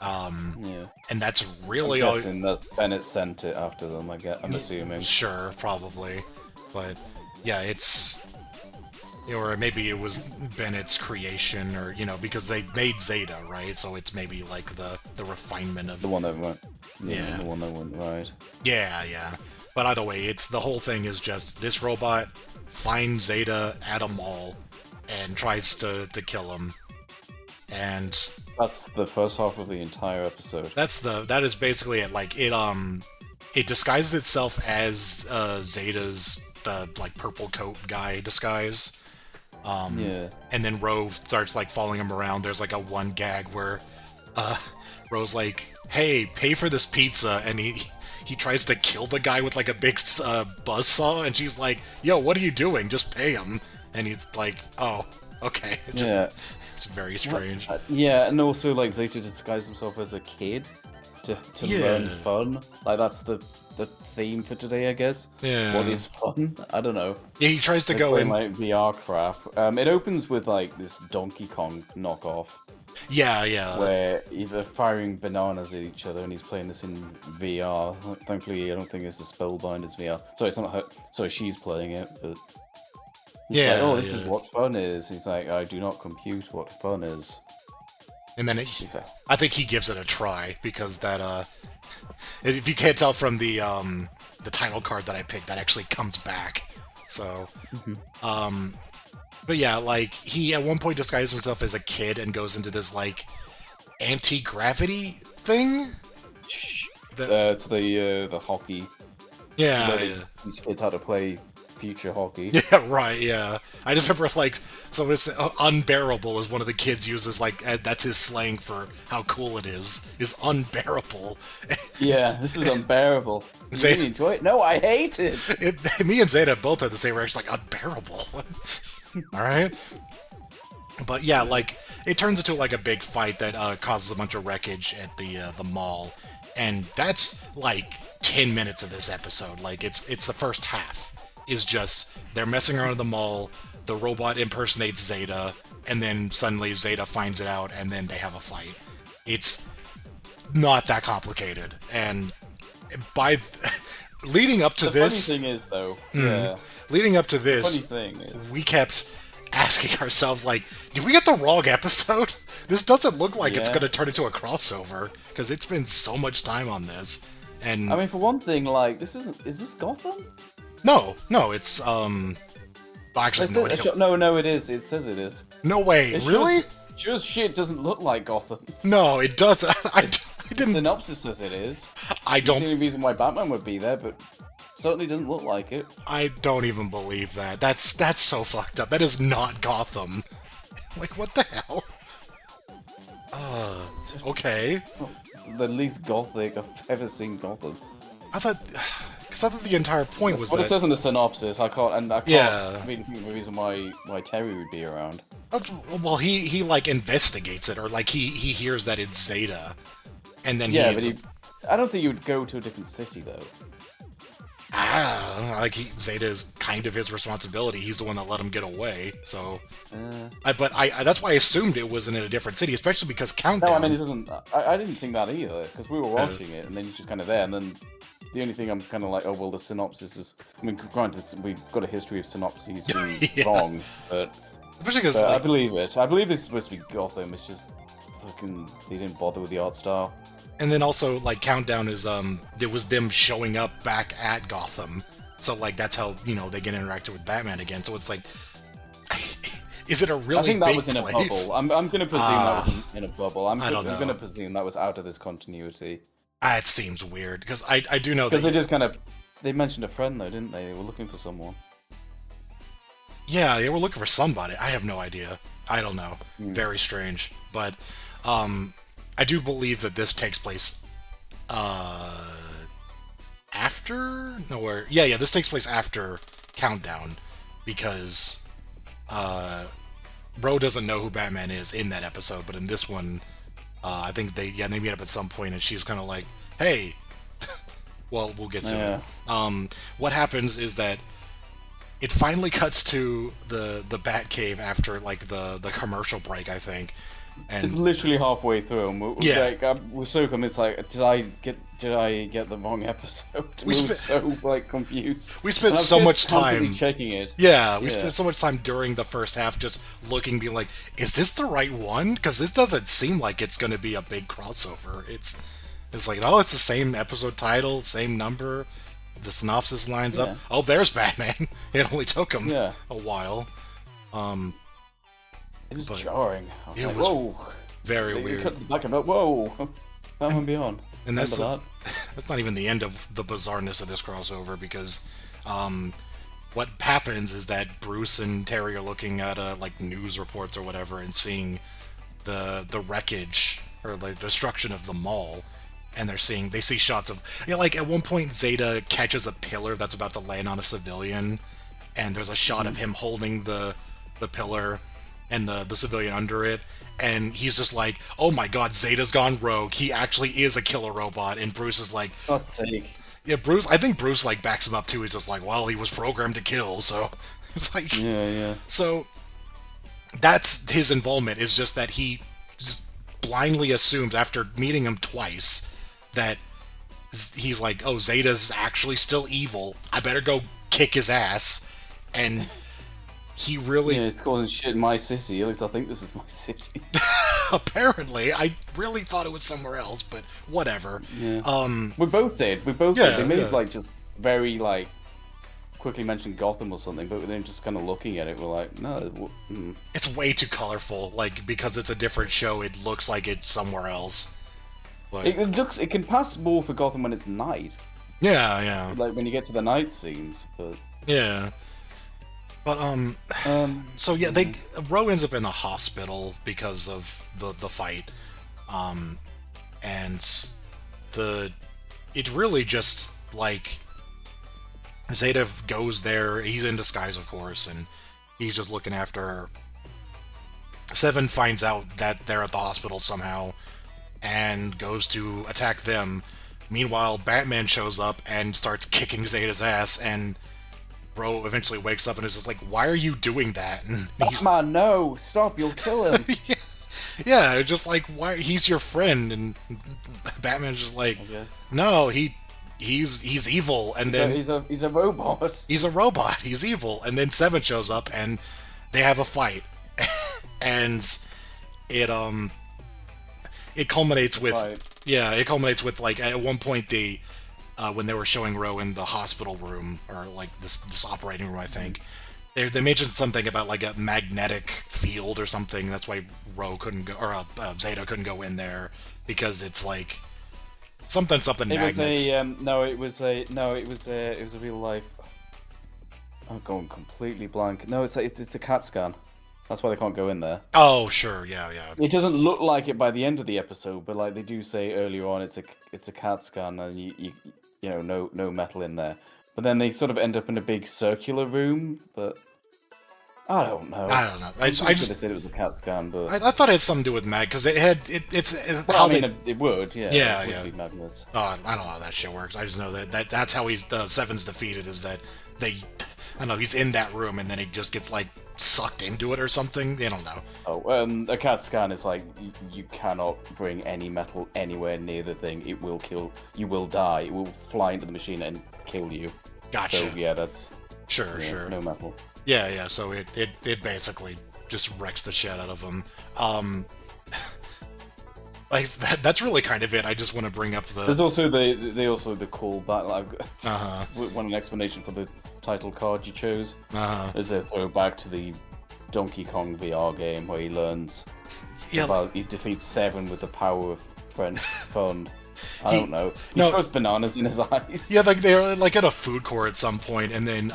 And that's really all. That's Bennett sent it after them. I'm assuming. Sure, probably, but yeah, it's. Or maybe it was Bennett's creation, or because they made Zeta, right? So it's maybe like the refinement of the one that went. Yeah, the one that went right. Yeah. But either way, the whole thing is just this robot finds Zeta at a mall and tries to kill him, and that's the first half of the entire episode. That is basically it. Like it disguises itself as Zeta's purple coat guy disguise. And then Ro starts following him around. There's a one gag where Ro's like, "Hey, pay for this pizza," and he tries to kill the guy with a big buzzsaw, and she's like, "Yo, what are you doing? Just pay him." And he's like, "Oh, okay." It's very strange. And also Zeta disguised himself as a kid to learn fun. That's the theme for today, I guess. Yeah. What is fun? I don't know. Yeah, he tries to go in VR crap. It opens with this Donkey Kong knockoff. Yeah. where they're firing bananas at each other, and he's playing this in VR. Thankfully, I don't think it's a Spellbinders VR. Sorry, it's not her. Sorry, she's playing it, but he's like, "Oh, this is what fun is." He's like, "I do not compute what fun is." And then I think he gives it a try because that if you can't tell from the title card that I picked, that actually comes back. So, but yeah, like he at one point disguises himself as a kid and goes into this like anti-gravity thing. It's the hockey. Yeah, Where they teach kids how to play future hockey. Yeah, right, yeah. I just remember, like, so it's unbearable is one of the kids uses, like, that's his slang for how cool it is unbearable. Yeah, this is unbearable. You really enjoy it? No, I hate it! Me and Zeta both had the same reaction, like, unbearable. Alright? But yeah, like, it turns into, like, a big fight that causes a bunch of wreckage at the mall. And that's, like, 10 minutes of this episode. Like, it's the first half. Is just they're messing around in the mall, the robot impersonates Zeta, and then suddenly Zeta finds it out, and then they have a fight. It's not that complicated, and leading up to this, funny thing is though, leading up to this, funny thing is, we kept asking ourselves, like, did we get the wrong episode? This doesn't look like it's going to turn into a crossover because it's been so much time on this, and I mean, for one thing, like, is this Gotham? No, it's actually no, it is. It says it is. No way, really? Sure shit doesn't look like Gotham. No, it doesn't. I didn't. The synopsis says it is. I don't. It's the only reason why Batman would be there, but certainly doesn't look like it. I don't even believe that. That's so fucked up. That is not Gotham. Like, what the hell? Okay. The least gothic I've ever seen Gotham. I thought the entire point was what that... it says in the synopsis. I can't Yeah. really think of the reason why Terry would be around. Well, he like investigates it, or like he hears that it's Zeta, and then I don't think you would go to a different city though. Like Zeta is kind of his responsibility. He's the one that let him get away. So, but that's why I assumed it was in a different city, especially because Countdown. No, I mean it doesn't. I didn't think that either because we were watching it, and then he's just kind of there, and then the only thing I'm kind of like, oh well, the synopsis is. I mean, granted, we've got a history of synopses being wrong, but especially because I believe it. I believe this is supposed to be Gotham. It's just fucking they didn't bother with the art style. And then also, like, Countdown is, it was them showing up back at Gotham. So, like, that's how, they get interacted with Batman again. So it's like, is it a really big place? I think that was in a bubble. I'm going to presume that was in a bubble. I'm going to presume that was out of this continuity. It seems weird, because I do know that... Because they just kind of... They mentioned a friend, though, didn't they? They were looking for someone. Yeah, they were looking for somebody. I have no idea. I don't know. Very strange. But, I do believe that this takes place after? No, this takes place after Countdown, because Ro doesn't know who Batman is in that episode, but in this one, I think they meet up at some point, and she's kind of like, hey, well, we'll get to it. What happens is that it finally cuts to the Batcave after, like, the commercial break, I think. And it's literally halfway through, and we're so it's like, did I get the wrong episode? We were so like confused. We spent so much time checking it. Yeah, we spent so much time during the first half just looking, being like, is this the right one? Because this doesn't seem like it's going to be a big crossover. It's like, oh, it's the same episode title, same number. The synopsis lines up. Oh, there's Batman. It only took him a while. It was jarring. It was whoa. Very weird. Cut back and whoa, Batman Beyond. And that's not even the end of the bizarreness of this crossover, because what happens is that Bruce and Terry are looking at like news reports or whatever and seeing the wreckage or the destruction of the mall, and they see shots of like at one point Zeta catches a pillar that's about to land on a civilian, and there's a shot of him holding the pillar and the civilian under it, and he's just like, oh my god, Zeta's gone rogue, he actually is a killer robot, and Bruce is like, God's sake. Yeah, I think Bruce like backs him up too. He's just like, well, he was programmed to kill, so it's like, yeah. So that's his involvement, is just that he just blindly assumes after meeting him twice that he's like, oh, Zeta's actually still evil. I better go kick his ass. And he really... Yeah, it's causing shit in my city. At least I think this is my city. Apparently. I really thought it was somewhere else, but whatever. Yeah. We both did. We both did. They may have, yeah. like, just very, like, quickly mentioned Gotham or something, but then just kind of looking at it, we're like, no. It's way too colorful. Like, because it's a different show, it looks like it's somewhere else. But... It can pass more for Gotham when it's night. Yeah, yeah. Like, when you get to the night scenes, but... Yeah. But, so yeah, Ro ends up in the hospital because of the fight. And it really just, like, Zeta goes there, he's in disguise, of course, and he's just looking after her. Seven finds out that they're at the hospital somehow, and goes to attack them. Meanwhile, Batman shows up and starts kicking Zeta's ass, and Ro eventually wakes up and is just like, why are you doing that? And he's... Batman, no! Stop, you'll kill him! Yeah, just like, why? He's your friend, and Batman's just like, no, he's evil, and then... He's a robot. He's a robot, he's evil, and then Seven shows up, and they have a fight. And it culminates with... Right. Yeah, it culminates with, like, at one point, when they were showing Ro in the hospital room, or, like, this operating room, I think, they mentioned something about, like, a magnetic field or something. That's why Ro couldn't go, or Zeta couldn't go in there, because it's, like, something magnets. It was a real life... I'm going completely blank. No, it's a CAT scan. That's why they can't go in there. Oh, sure, yeah. It doesn't look like it by the end of the episode, but like they do say earlier on, it's a CAT scan, and you know, no metal in there. But then they sort of end up in a big circular room. But I don't know. I just said it was a CAT scan, but I thought it had something to do with mag because it would, yeah. Yeah, it would yeah. be magnets. I don't know how that shit works. I just know that's how Seven's defeated, is that I don't know, he's in that room and then he just gets like sucked into it or something. I don't know. Oh, a CAT scan is like you cannot bring any metal anywhere near the thing. It will kill. You will die. It will fly into the machine and kill you. Gotcha. So yeah, that's sure. No metal. Yeah. So it basically just wrecks the shit out of him. Like that's really kind of it. I just want to bring up the. There's also the callback. Like, one explanation for the title card you chose. There's a throwback to the Donkey Kong VR game where he learns about he defeats Seven with the power of French fun. I don't know. He throws bananas in his eyes. Yeah, like they're like at a food court at some point, and then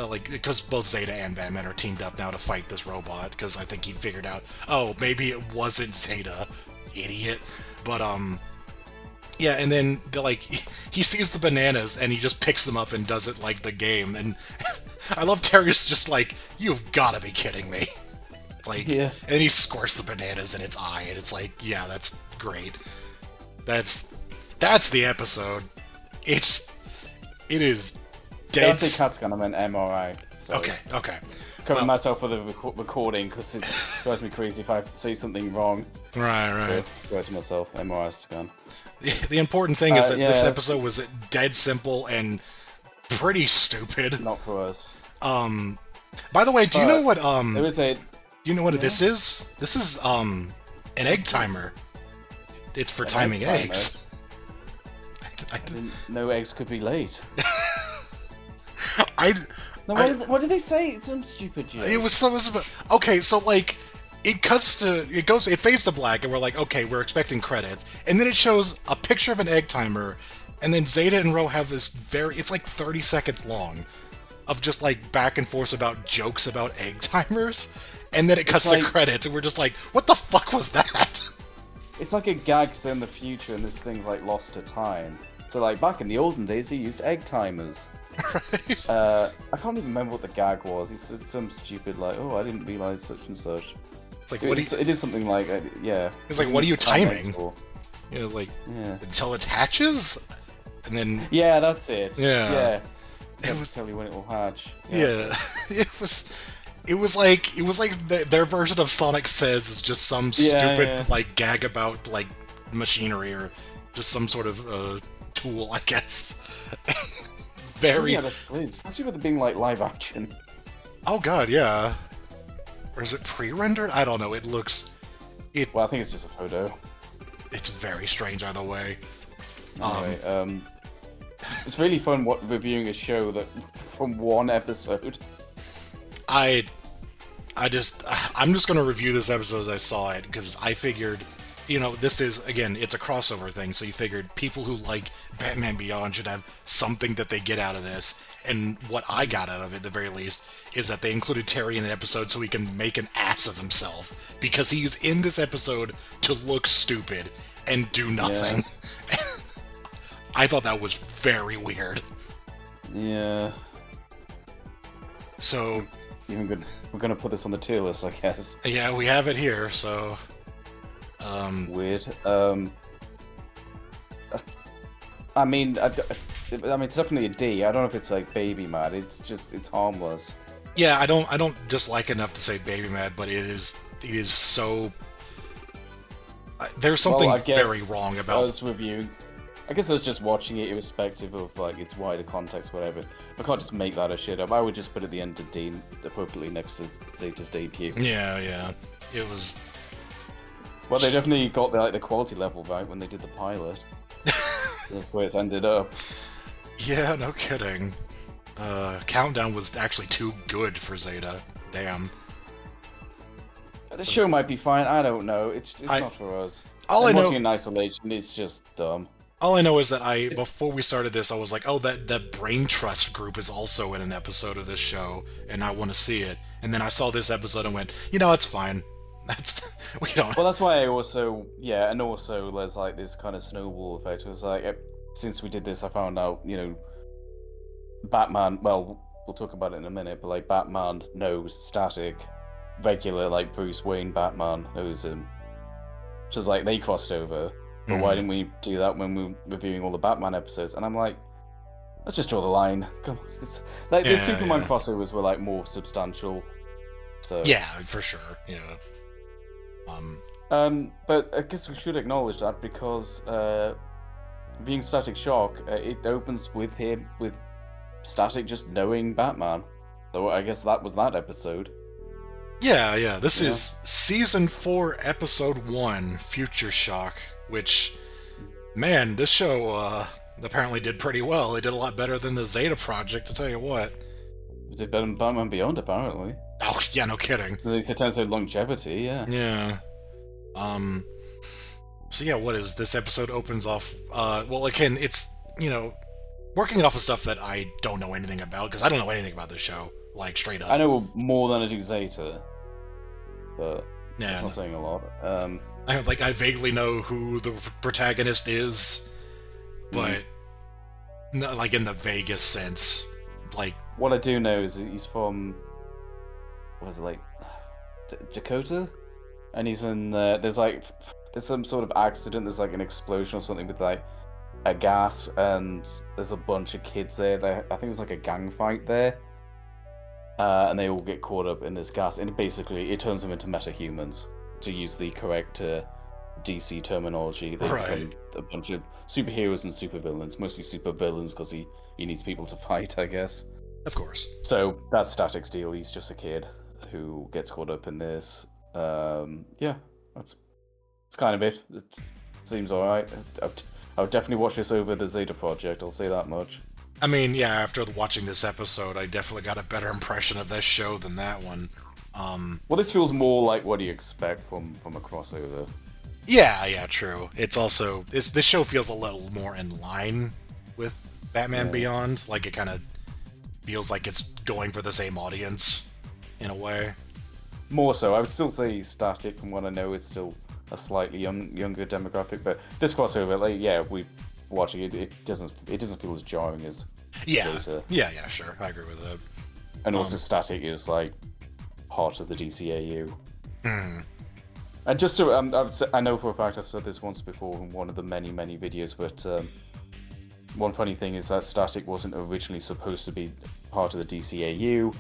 like because both Zeta and Batman are teamed up now to fight this robot. Because I think he figured out, oh, maybe it wasn't Zeta, idiot. But yeah, and then like he sees the bananas and he just picks them up and does it like the game. And I love Terry's just like, you've got to be kidding me. Like, yeah. And he squirts the bananas in its eye, and it's like, yeah, that's great. That's the episode. It is dead. I say CAT scan, I meant MRI. Sorry. Okay. Covering myself for the recording because it drives me crazy if I say something wrong. Right. So, go to myself, MRI scan. The important thing is that this episode was dead simple and pretty stupid. Not for us. By the way, do you know what this is? This is an egg timer. It's for timing eggs. I didn't know eggs could be late. What did they say? It's some stupid joke. It was okay. So like, it fades to black, and we're like, okay, we're expecting credits, and then it shows a picture of an egg timer, and then Zeta and Ro have this it's like 30 seconds long, of just like back and forth about jokes about egg timers, and then it cuts to credits, and we're just like, what the fuck was that? It's like a gag set in the future, and this thing's like lost to time. So like back in the olden days, they used egg timers. Right. I can't even remember what the gag was. It's some stupid like, oh, I didn't realize such and such. It's like it is something like yeah. It's like, what are you timing? Yeah, like yeah. Until it hatches, and then yeah, that's it. Yeah. It was tell you when it will hatch. Yeah. It was. It was like their version of Sonic Says is just some stupid like gag about like machinery or just some sort of tool, I guess. Very. Yeah, that's weird, especially with it being like live action. Oh god, yeah. Or is it pre-rendered? I don't know. It looks. Well, I think it's just a photo. It's very strange either way. Anyway, it's really fun reviewing a show that from one episode. I'm just gonna review this episode as I saw it because I figured, this is again, it's a crossover thing. So you figured people who like Batman Beyond should have something that they get out of this, and what I got out of it, at the very least, is that they included Terry in an episode so he can make an ass of himself because he's in this episode to look stupid and do nothing. Yeah. I thought that was very weird. Yeah. So. We're gonna put this on the tier list, I guess. Yeah, we have it here, so... Weird. I mean, it's definitely a D. I don't know if it's like baby mad. It's harmless. Yeah, I don't dislike enough to say baby mad, but it is so... There's something very wrong about... us reviewing... I guess I was just watching it irrespective of like its wider context, whatever. I can't just make that a shit up. I would just put it at the end of D, appropriately next to Zeta's debut. Yeah. It was... Well, they definitely got the quality level right when they did the pilot. That's where it's ended up. Yeah, no kidding. Countdown was actually too good for Zeta. Damn. This show might be fine. I don't know. It's not for us. Watching in isolation, it's just dumb. All I know is that before we started this, I was like, oh, that Brain Trust group is also in an episode of this show, and I want to see it. And then I saw this episode and went, it's fine. We don't... Well, that's why I also, and also there's like this kind of snowball effect. It was like, since we did this, I found out, Batman, well, we'll talk about it in a minute, but like Batman knows Static, regular like Bruce Wayne Batman knows him. Just like they crossed over. But why didn't we do that when we were reviewing all the Batman episodes? And I'm like, let's just draw the line. Come on. It's like the Superman crossovers were like more substantial. So yeah, for sure. Yeah. But I guess we should acknowledge that because being Static Shock, it opens with Static just knowing Batman. So I guess that was that episode. Yeah. This is Season 4, Episode 1, Future Shock. Which, man, this show apparently did pretty well. They did a lot better than the Zeta project, to tell you what. They did better than Batman Beyond, apparently. Oh, yeah, no kidding. At least in terms of longevity, yeah. Yeah. So yeah, what is this episode opens off? Well, again, it's working off of stuff that I don't know anything about because I don't know anything about this show, like straight up. I know more than I do Zeta, but yeah, that's not saying a lot. I vaguely know who the protagonist is, but not like in the vaguest sense. Like what I do know is that he's from Dakota, and he's in there's some sort of accident. There's like an explosion or something with like a gas, and there's a bunch of kids there. I think there's like a gang fight there, and they all get caught up in this gas, and it turns them into metahumans. To use the correct DC terminology, they become a bunch of superheroes and supervillains, mostly supervillains because he needs people to fight, I guess. Of course. So that's Static's deal. He's just a kid who gets caught up in this. That's kind of it. It seems alright. I would definitely watch this over the Zeta project, I'll say that much. I mean, yeah, after watching this episode, I definitely got a better impression of this show than that one. Well, this feels more like what you expect from a crossover. Yeah, true. It's also this show feels a little more in line with Batman Beyond. Like it kind of feels like it's going for the same audience in a way. More so, I would still say Static, from what I know, is still a slightly younger demographic. But this crossover, we watching it, it doesn't feel as jarring as Zeta. Yeah, sure, I agree with that. And also, Static is like part of the DCAU. And just to, I know for a fact I've said this once before in one of the many videos, but one funny thing is that Static wasn't originally supposed to be part of the DCAU,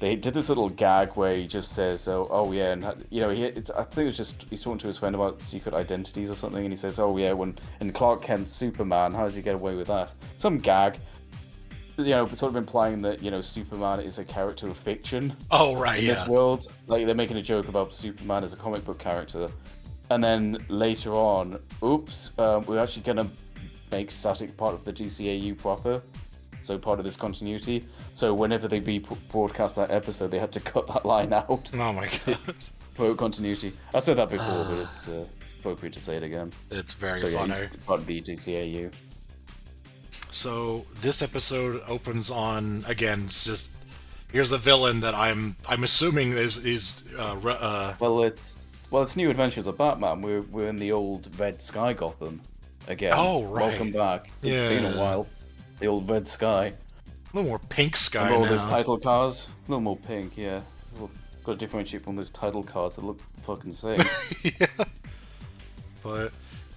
they did this little gag where he just says, "Oh yeah," and you know, I think it was just he's talking to his friend about secret identities or something, and he says, "Oh yeah, when in Clark Kent's Superman, how does he get away with that?" Some gag, you know, sort of implying that, you know, Superman is a character of fiction. Oh right, in yeah. this world, like they're making a joke about Superman as a comic book character, and then later on, oops, we're actually gonna make Static part of the DCAU proper. So part of this continuity. So whenever they broadcast that episode, they had to cut that line out. Oh my god. For continuity. I said that before, but it's appropriate to say it again. It's very So, funny. yeah, part of the DCAU. So this episode opens on, again, it's just here's a villain that I'm assuming is Well, it's New Adventures of Batman. We're in the old Red Sky Gotham again. Oh, right. Welcome back. It's been a while. The old Red Sky. a little more pink sky Remember all now. those title cars? A little more pink, yeah. Got to differentiate from those title cars that look fucking same. Yeah. But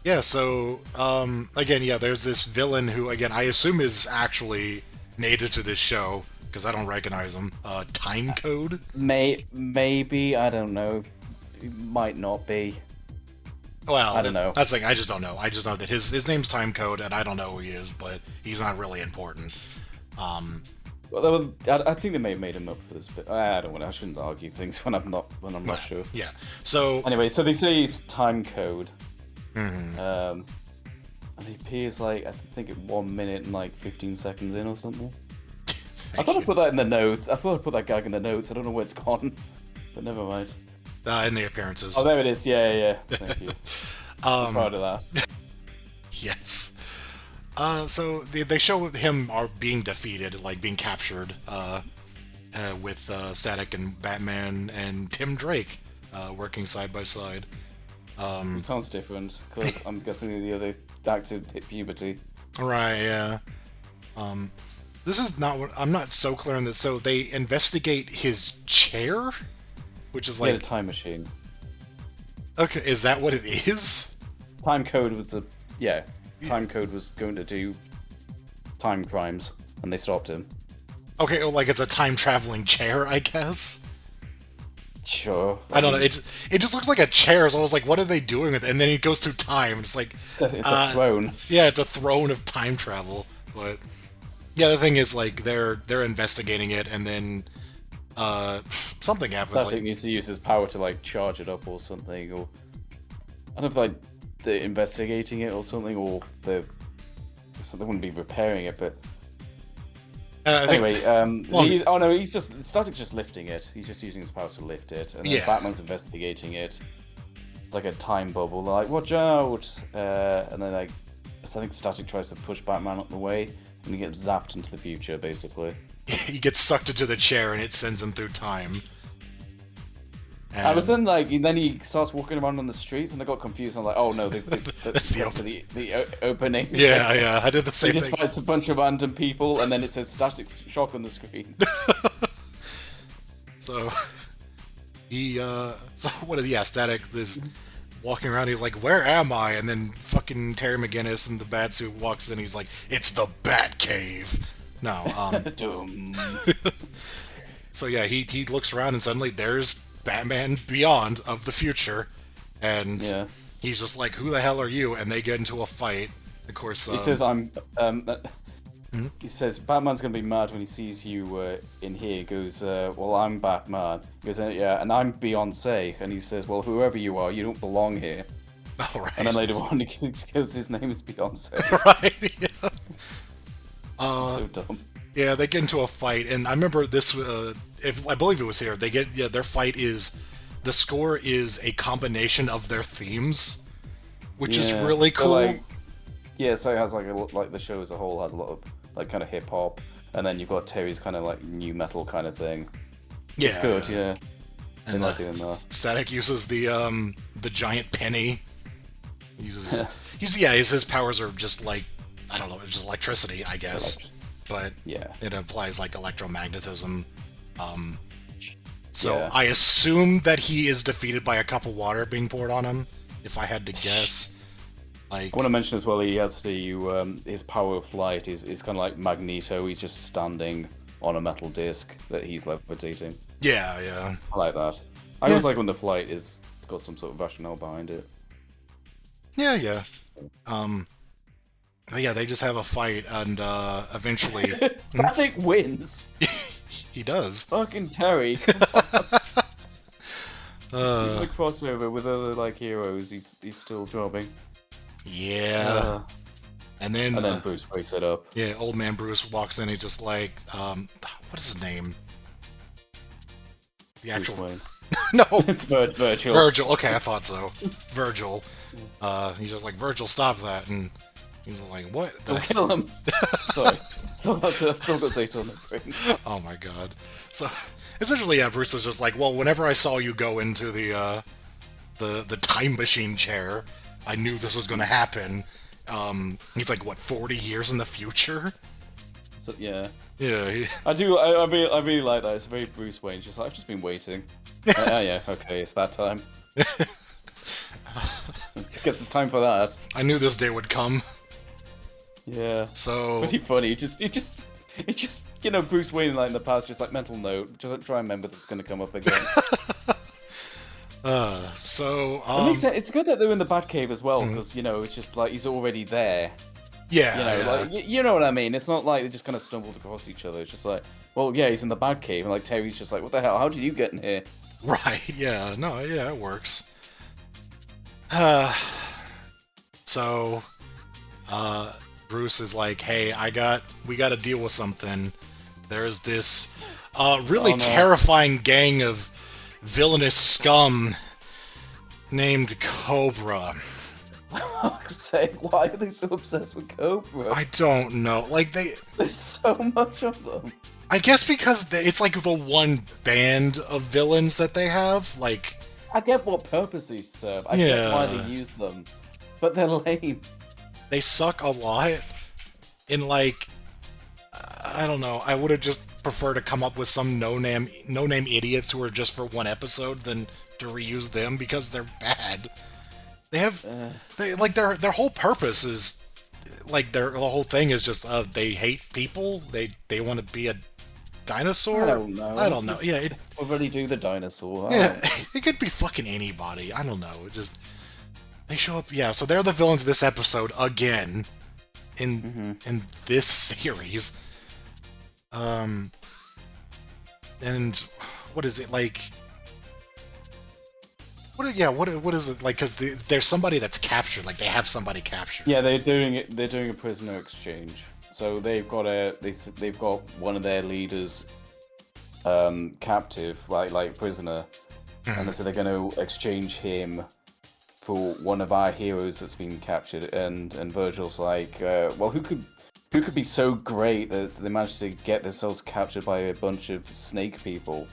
yeah, so again, yeah, there's this villain who, again, I assume is actually native to this show because I don't recognize him. Time Code. Maybe, I don't know. It might not be. Well, I don't know. That's like I just don't know. I just know that his name's Time Code, and I don't know who he is, but he's not really important. Well, I think they may have made him up for this, but I don't want. I shouldn't argue things when I'm not sure. Yeah. So Anyway, so they say he's Time Code. mhm. And he appears like I think at 1 minute and like 15 seconds in or something. I Thank thought I you. put that in the notes. I thought I put that gag in the notes. I don't know where it's gone, but never mind. In the appearances. Oh, there it is. Yeah. Thank you. I'm proud of that. Yes. So they show him being defeated, like being captured, with Static and Batman and Tim Drake working side by side. It sounds different because I'm guessing the other actor hit puberty. Right, yeah. This is not what I'm not so clear on this. So they investigate his chair, which is He had a like, time machine. okay, is that what it is? Time Code was Time Code was going to do time crimes, and they stopped him. Okay, well, like it's a time traveling chair, I guess. Sure. I don't know. It just looks like a chair. So I was like, what are they doing with it? And then it goes through time. It's like, It's a throne. yeah, it's a throne of time travel. But yeah, the thing is, like, they're investigating it, and then something happens. Static needs to use his power to like charge it up or something, or I don't know if like they're investigating it or something, or they wouldn't be repairing it, but I think, anyway, Static's just lifting it. He's just using his power to lift it, and then Yeah. Batman's investigating it. It's like a time bubble. They're like, watch out! And then like, I think Static tries to push Batman up the way, and he gets zapped into the future, basically. he gets sucked into the chair, and it sends him through time. I was And- then like, then he starts walking around on the streets, and I got confused. I'm like, oh no, That's the opening. yeah, I did the He same just thing. fights a bunch of random people, and then it says Static Shock on the screen. So Static is walking around. He's like, "Where am I?" And then fucking Terry McGinnis in the bat suit walks in. He's like, "It's the Bat Cave." No, Doom. so yeah, he looks around and suddenly there's Batman Beyond of the future, and Yeah. he's just like, "Who the hell are you?" And they get into a fight. Of course, He says, He says Batman's gonna be mad when he sees you in here. He goes, well, I'm Batman. He goes, yeah, and I'm Beyonce. And he says, well, whoever you are, you don't belong here. all right, And then later on, he goes, his name is Beyonce. right, yeah. So dumb. Yeah, they get into a fight, and I remember this. I believe it was here. Their fight is, the score is a combination of their themes, which is Yeah, really so, cool. like, yeah, so it has like the show as a whole has a lot of like kind of hip hop, and then you've got Terry's kind of like new metal kind of thing. yeah, It's good, yeah. And I like it in there. Static uses the giant penny. He uses his powers are just like, I don't know, it's just electricity, I guess, but Yeah. it applies like electromagnetism. So Yeah. I assume that he is defeated by a cup of water being poured on him, if I had to guess. Like, I want to mention as well, he has to his power of flight is kind of like Magneto. He's just standing on a metal disc that he's levitating. Yeah, yeah. I like that. I always like when the flight it's got some sort of rationale behind it. Yeah, yeah. But yeah, they just have a fight, and eventually Static wins. he does. Fucking Terry. The crossover with other like heroes, he's still jobbing. Yeah. And then Bruce breaks it up. Yeah, old man Bruce walks in. He's just like, what is his name? The actual Bruce Wayne. no, It's Virgil. Virgil. Okay, I thought so. Virgil. He's just like, Virgil, stop that, and he's like, what? Don't kill him. Sorry, still got Zeta on the brain. Oh my god. So essentially, yeah, Bruce is just like, well, whenever I saw you go into the time machine chair, I knew this was going to happen. He's like, what, 40 years in the future? So yeah. Yeah. I really like that. It's very Bruce Wayne. Just like, I've just been waiting. Yeah, okay, it's that time. I guess it's time for that. I knew this day would come. Yeah. So pretty funny. It just you know, Bruce Wayne like in the past, just like mental note. Just try and remember this is going to come up again. It makes sense. It's good that they're in the Batcave as well, because you know it's just like he's already there. Yeah, you know, yeah. like you know what I mean. It's not like they just kind of stumbled across each other. It's just like, well, yeah, he's in the Batcave, and like Terry's just like, what the hell? How did you get in here? Right. Yeah. No. Yeah. It works. So, Bruce is like, hey, we got to deal with something. There's this really terrifying gang of villainous scum named Kobra. Say, why are they so obsessed with Kobra? I don't know. Like there's so much of them. I guess because it's like the one band of villains that they have. Like, I get what purpose they serve. I get why they use them, but they're lame. They suck a lot. And like, I don't know. I would have just preferred to come up with some no-name idiots who are just for one episode than to reuse them because they're bad. They have, their whole purpose is, like, the whole thing is just they hate people. They want to be a dinosaur. I don't know. Yeah, already do the dinosaur. Yeah, it could be fucking anybody. I don't know. It just they show up. Yeah, so they're the villains of this episode again in this series. And what is it like? What is it like? Because there's somebody that's captured. Like they have somebody captured. Yeah, they're doing it. They're doing a prisoner exchange. So they've got one of their leaders captive, like prisoner, and so they're going to exchange him for one of our heroes that's been captured. And Virgil's like, well, who could be so great that they managed to get themselves captured by a bunch of snake people?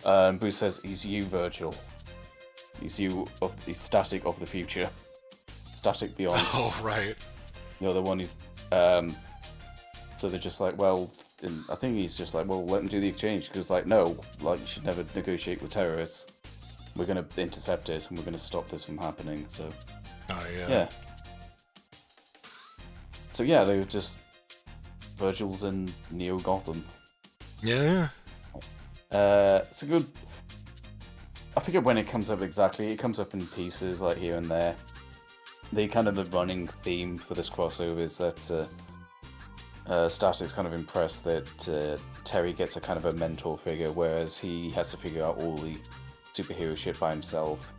And Bruce says, "He's you, Virgil. He's you he's Static of the future, Static Beyond." Oh right. You know, the one who's So they're just like, well, and I think he's just like, well, let them do the exchange, because like, no, like you should never negotiate with terrorists. We're gonna intercept it and we're gonna stop this from happening. So oh yeah. Yeah. So yeah, they were just Virgil's in Neo Gotham. Yeah. It's a good. I forget when it comes up exactly. It comes up in pieces, like here and there. The running theme for this crossover is that Static's kind of impressed that Terry gets a kind of a mentor figure, whereas he has to figure out all the superhero shit by himself.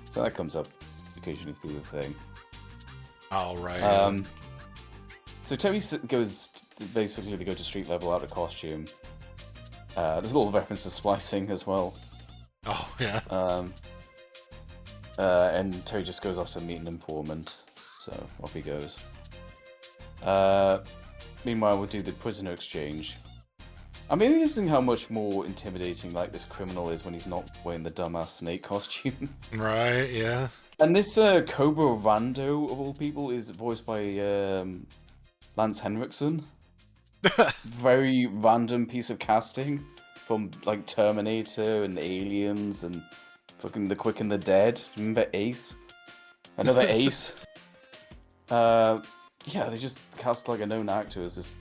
So that comes up occasionally through the thing. Oh right. So Terry goes basically to go to street level out of costume. There's a little reference to splicing as well. Oh yeah. And Terry just goes off to meet an informant, so off he goes. Meanwhile, we'll do the prisoner exchange. I'm interested how much more intimidating like this criminal is when he's not wearing the dumbass snake costume. Right. Yeah. And this Kobra Rando of all people is voiced by Lance Henriksen. Very random piece of casting from like Terminator and Aliens and fucking The Quick and the Dead. Remember Ace? Another Ace. Yeah, they just cast like a known actor as this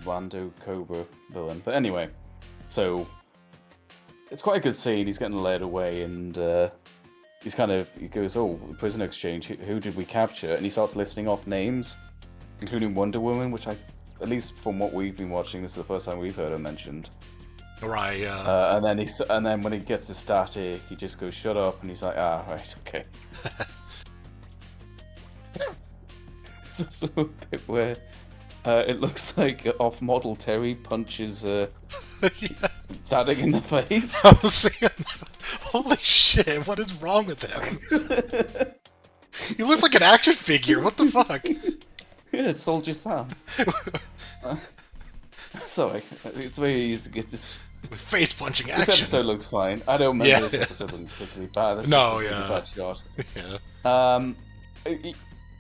rando Kobra villain. But anyway, so it's quite a good scene. He's getting led away, and he goes, "Oh, prisoner exchange. Who did we capture?" And he starts listing off names, including Wonder Woman, which at least from what we've been watching, this is the first time we've heard her mentioned. Right. Yeah. And then when he gets to Static, he just goes, "Shut up," and he's like, "Ah, right, okay." It's also a bit where it looks like off-model Terry punches Static in the face. I was saying, holy shit! What is wrong with him? He looks like an action figure. What the fuck? Yeah, it's Soldier Sam. Sorry, it's very easy to get this. With face punching This action. episode looks fine. I don't remember Yeah. this episode looking particularly bad. That's No, just a yeah. bad shot. Yeah.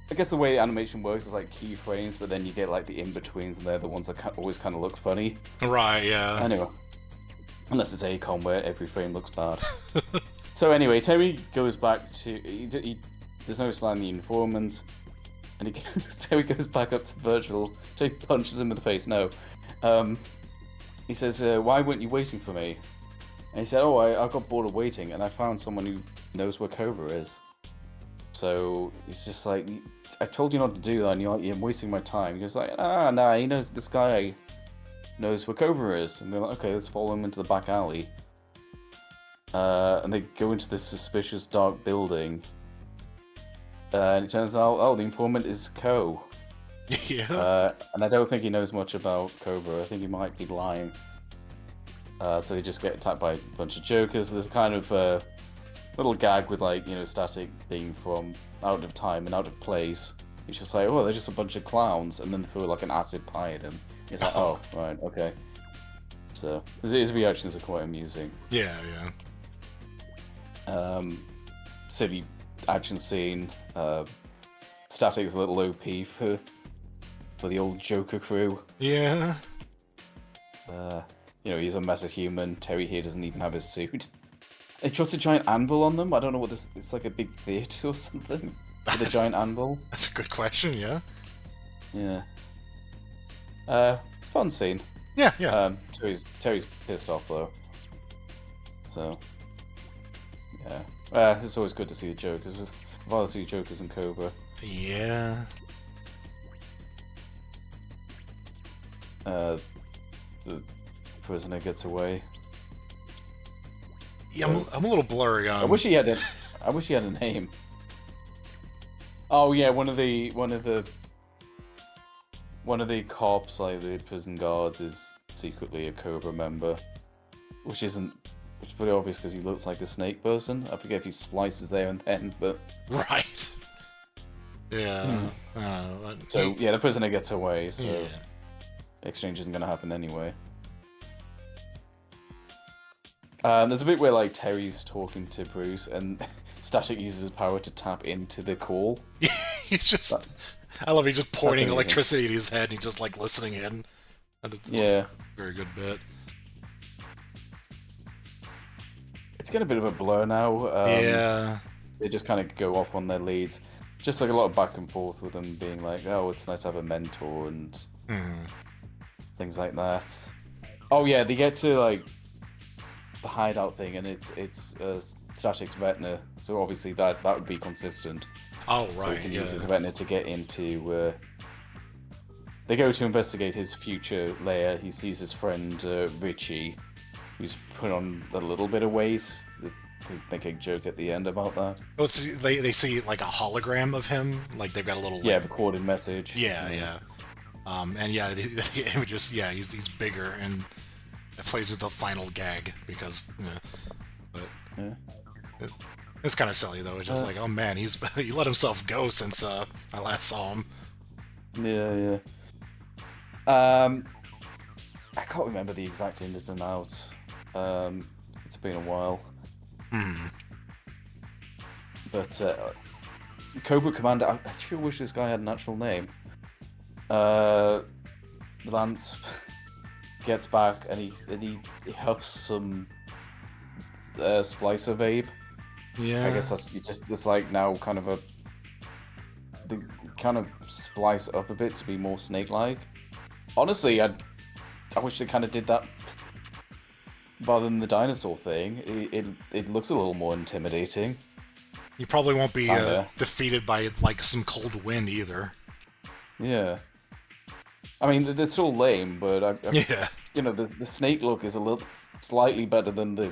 I guess the way the animation works is like keyframes, but then you get like the in-betweens, and they're the ones that always kind of look funny. Right. Yeah. Anyway, unless it's Acom where every frame looks bad. So anyway, Terry goes back to there's no sign of the informant, and Terry goes back up to Virgil. Terry punches him in the face. No, he says, "Why weren't you waiting for me?" And he said, "Oh, I got bored of waiting, and I found someone who knows where Kobra is." So he's just like, "I told you not to do that, and you're wasting my time." He goes like, nah, he knows, this guy knows where Kobra is. And they're like, "Okay, let's follow him into the back alley." And they go into this suspicious dark building. And it turns out, the informant is Ko. Yeah. And I don't think he knows much about Kobra. I think he might be lying. So they just get attacked by a bunch of jokers. There's kind of a little gag with, like, Static being from out of time and out of place. He's just like, "Oh, they're just a bunch of clowns," and then throw like an acid pie at him. He's like, "Oh, right, okay." So his reactions are quite amusing. Yeah. Silly action scene. Static's a little OP for the old Joker crew. Yeah. He's a metahuman. Terry here doesn't even have his suit. He drops a giant anvil on them. I don't know what this. It's like a big theater or something with a giant anvil. That's a good question. Yeah. Yeah. Fun scene. Yeah. Terry's pissed off though. So. Yeah. It's always good to see the Jokers. I'd rather see Jokers and Kobra. Yeah. The prisoner gets away. Yeah, I'm a little blurry on. I wish he had a name. Oh yeah, one of the cops, like the prison guards, is secretly a Kobra member, which is pretty obvious because he looks like a snake person. I forget if he splices there and then, but Right. Yeah. so yeah, the prisoner gets away, so Yeah. exchange isn't gonna happen anyway. There's a bit where like Terry's talking to Bruce and Static uses his power to tap into the call. He's just. I love. He just pointing amazing. electricity at his head. And he's just like listening in. And it's Yeah, a very good bit. it's getting a bit of a blur now. Yeah. They just kind of go off on their leads. Just like a lot of back and forth with them being like, "Oh, it's nice to have a mentor," and things like that. Oh yeah, they get to like the hideout thing, and it's Static's retina, so obviously that would be consistent. Oh So he right. can Yeah. use his retina to get into. They go to investigate his future lair. He sees his friend Richie, who's put on a little bit of weight. They make a joke at the end about that. Oh, so they see like a hologram of him. Like they've got a little. Like, Yeah, recorded message. Yeah. And yeah, the image is he's bigger, and it plays with the final gag because. But. Yeah. It's kind of silly though. It's just like, oh man, he let himself go since I last saw him. Yeah. I can't remember the exact ins and outs. It's been a while. But Cobra Commander, I sure wish this guy had an actual name. Lance gets back and he huffs some splicer vape. Yeah. I guess it's like now kind of they kind of splice up a bit to be more snake-like. Honestly, I wish they kind of did that rather than the dinosaur thing. It looks a little more intimidating. You probably won't be Kinda. defeated by like some cold wind either. Yeah. I mean, they're still lame, but Yeah. you know, the snake look is a little slightly better than the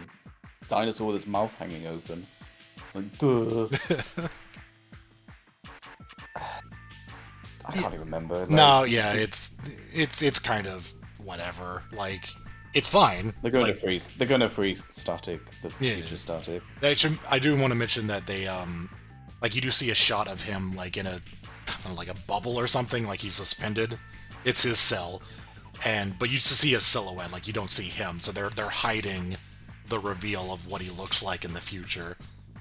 dinosaur with its mouth hanging open. Like, duh. I can't even remember. Like, No, yeah, it's kind of whatever. Like, it's fine. They're going like, to freeze. They're going to freeze static. The Yeah. future static. I do want to mention that they like you do see a shot of him like in like a bubble or something, like he's suspended. It's his cell, but you just see a silhouette, like you don't see him. So they're hiding the reveal of what he looks like in the future,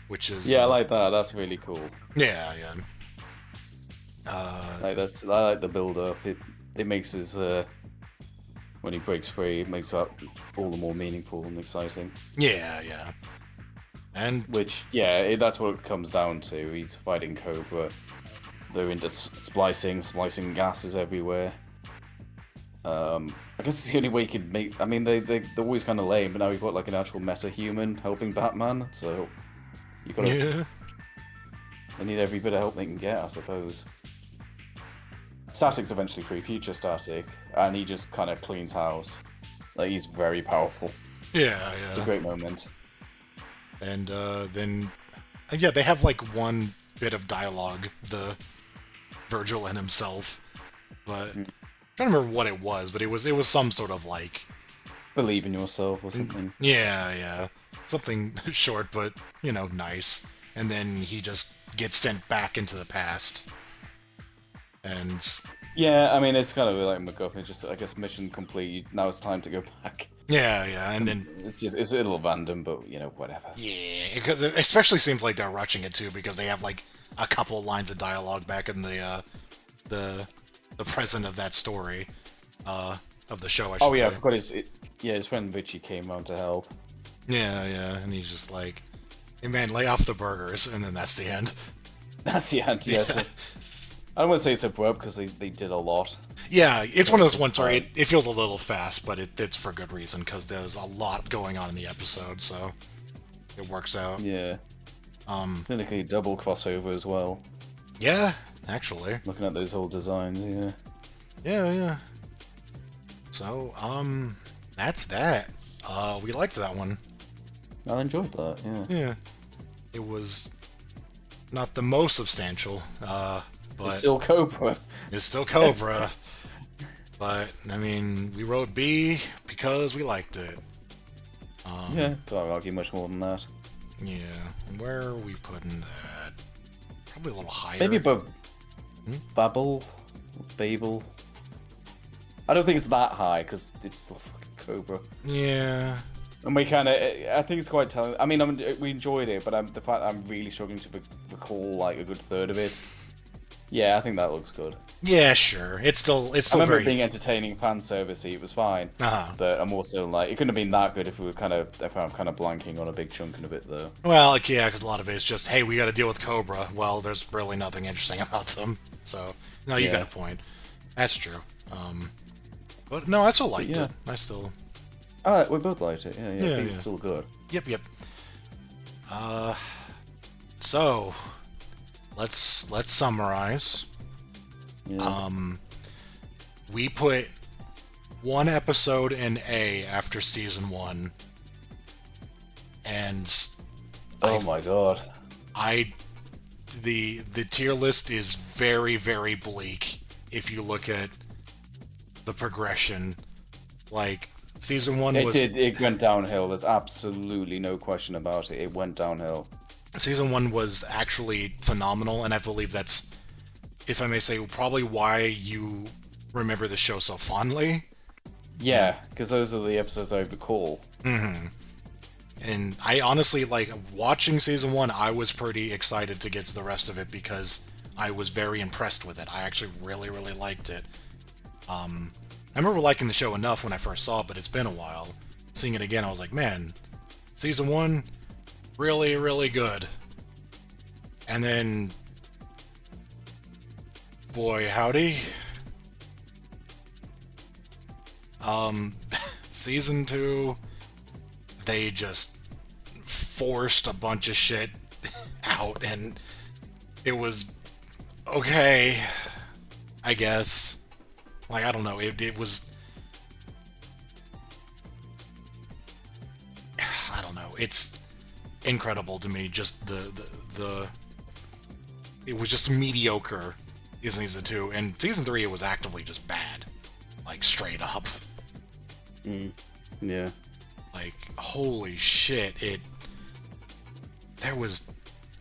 which is Yeah, I like that. That's really cool. yeah. Like I like the build up. It makes his when he breaks free, it makes that all the more meaningful and exciting. Yeah. And Which that's what it comes down to. He's fighting Kobra. They're into splicing gases everywhere. I guess it's the only way you could make. I mean, they're always kind of lame, but now you've got like an actual meta-human helping Batman, so you gotta. yeah. They need every bit of help they can get, I suppose. Static's eventually free, Future Static, and he just kind of cleans house. Like, he's very powerful. Yeah. It's a great moment. And then they have like one bit of dialogue, the Virgil and himself, but I'm trying to remember what it was, but it was some sort of like Believe in yourself or something. yeah, something short but nice. And then he just gets sent back into the past, and Yeah, I mean, it's kind of like MacGuffin, just, I guess, mission complete, now it's time to go back. yeah, and then It's a little random, but, whatever. yeah, because it especially seems like they're rushing it too, because they have like a couple of lines of dialogue back in the present of that story, of the show. I should Oh, yeah, I say. forgot his friend Richie came round to help. Yeah, and he's just like, "Hey man, lay off the burgers," and then that's the end. That's the end, yeah. So, I don't want to say it's abrupt, because they did a lot. Yeah, it's one of those ones where it feels a little fast, but it's for good reason, because there's a lot going on in the episode, so it works out. Yeah. Clinically double crossover as well. Yeah, actually. Looking at those old designs, yeah. Yeah. So, that's that. We liked that one. I enjoyed that, yeah. Yeah. It was not the most substantial, but It's still Kobra. it's still Kobra. But, I mean, we wrote B because we liked it. Yeah, can't argue much more than that. Yeah. Where are we putting that? Probably a little higher. Maybe above Babel? Babel? I don't think it's that high, because it's still fucking Kobra. Yeah. And we kind of, I think it's quite telling. I mean, we enjoyed it, but the fact I'm really struggling to recall like a good third of it. Yeah, I think that looks good. Yeah, sure. It's still I remember very... it being entertaining, fan servicey. It was fine. Uh-huh. But I'm also like, it couldn't have been that good if I'm kind of blanking on a big chunk of it though. Well, like, yeah, because a lot of it is just, hey, we got to deal with Kobra. Well, there's really nothing interesting about them. So, no, you got a point. That's true. But no, I still liked yeah. it. I still... Alright, we both liked it. Yeah, I think it's yeah. still good. Yep. So, let's summarize. Yeah. We put one episode in A after season 1, and Oh my god. the tier list is very, very bleak if you look at the progression. Like, season 1 was... It went downhill. There's absolutely no question about it. It went downhill. Season 1 was actually phenomenal, and I believe that's, if I may say, probably why you remember the show so fondly. Yeah, because those are the episodes I recall. And I honestly, like, watching season 1, I was pretty excited to get to the rest of it because I was very impressed with it. I actually really, really liked it. I remember liking the show enough when I first saw it, but it's been a while. Seeing it again, I was like, man, season 1, really, really good. And then, boy, howdy. Season 2, they just forced a bunch of shit out, and it was okay, I guess. Like, I don't know, it was... I don't know, it's incredible to me, just the it was just mediocre in Season 2, and Season 3 it was actively just bad. Like, straight up. Yeah. Like, holy shit, there was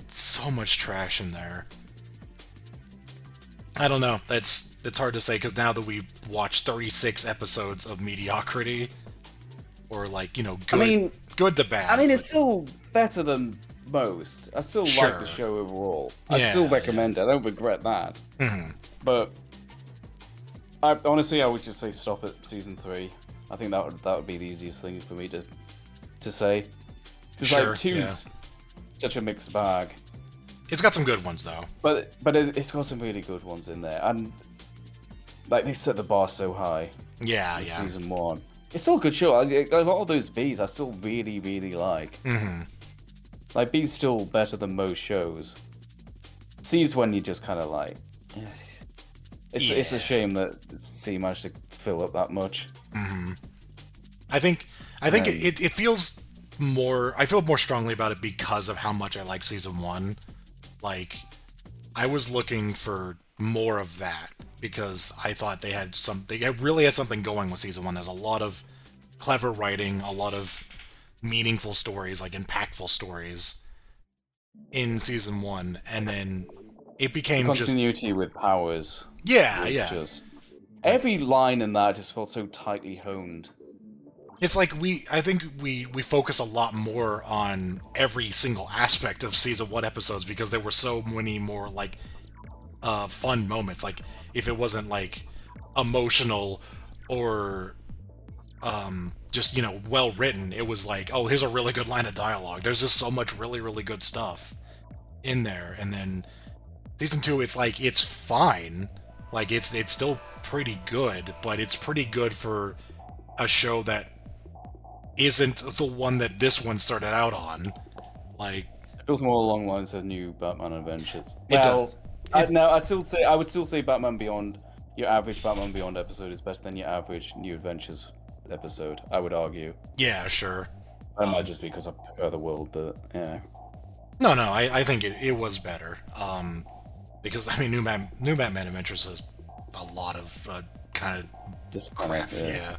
so much trash in there. I don't know, it's hard to say, because now that we've watched 36 episodes of mediocrity, or like, you know, good to bad. I mean, it's still better than most. I still like the show overall. I still recommend it. I don't regret that. But honestly, I would just say stop at season 3. I think that would be the easiest thing for me to say. Because like 2's such a mixed bag. It's got some good ones though. But it's got some really good ones in there, and like they set the bar so high. Yeah. Season 1. It's still a good show. A lot of those Bs I still really, really like. Like, B's still better than most shows. C's when you just kind of like... It's a shame that C managed to fill up that much. I think it feels more... I feel more strongly about it because of how much I like Season 1. Like, I was looking for more of that, because I thought they really had something going with Season 1. There's a lot of clever writing, a lot of meaningful stories, like impactful stories in Season 1, and then it became continuity with powers. Yeah. Just, every line in that just felt so tightly honed. It's like I think we focus a lot more on every single aspect of Season 1 episodes, because there were so many more, like, fun moments. Like, if it wasn't, like, emotional or just, you know, well written, it was like, oh, here's a really good line of dialogue. There's just so much really, really good stuff in there. And then Season 2, it's like, it's fine. Like, it's still pretty good, but it's pretty good for a show that isn't the one that this one started out on. Like, it feels more along the lines of New Batman Adventures. I would still say Batman Beyond, your average Batman Beyond episode is better than your average New Adventures episode, I would argue. Yeah, sure. That might just be because I prefer the world, but yeah. No, I think it was better. Because, I mean, New Batman Adventures has a lot of kind of Just crap. Yeah.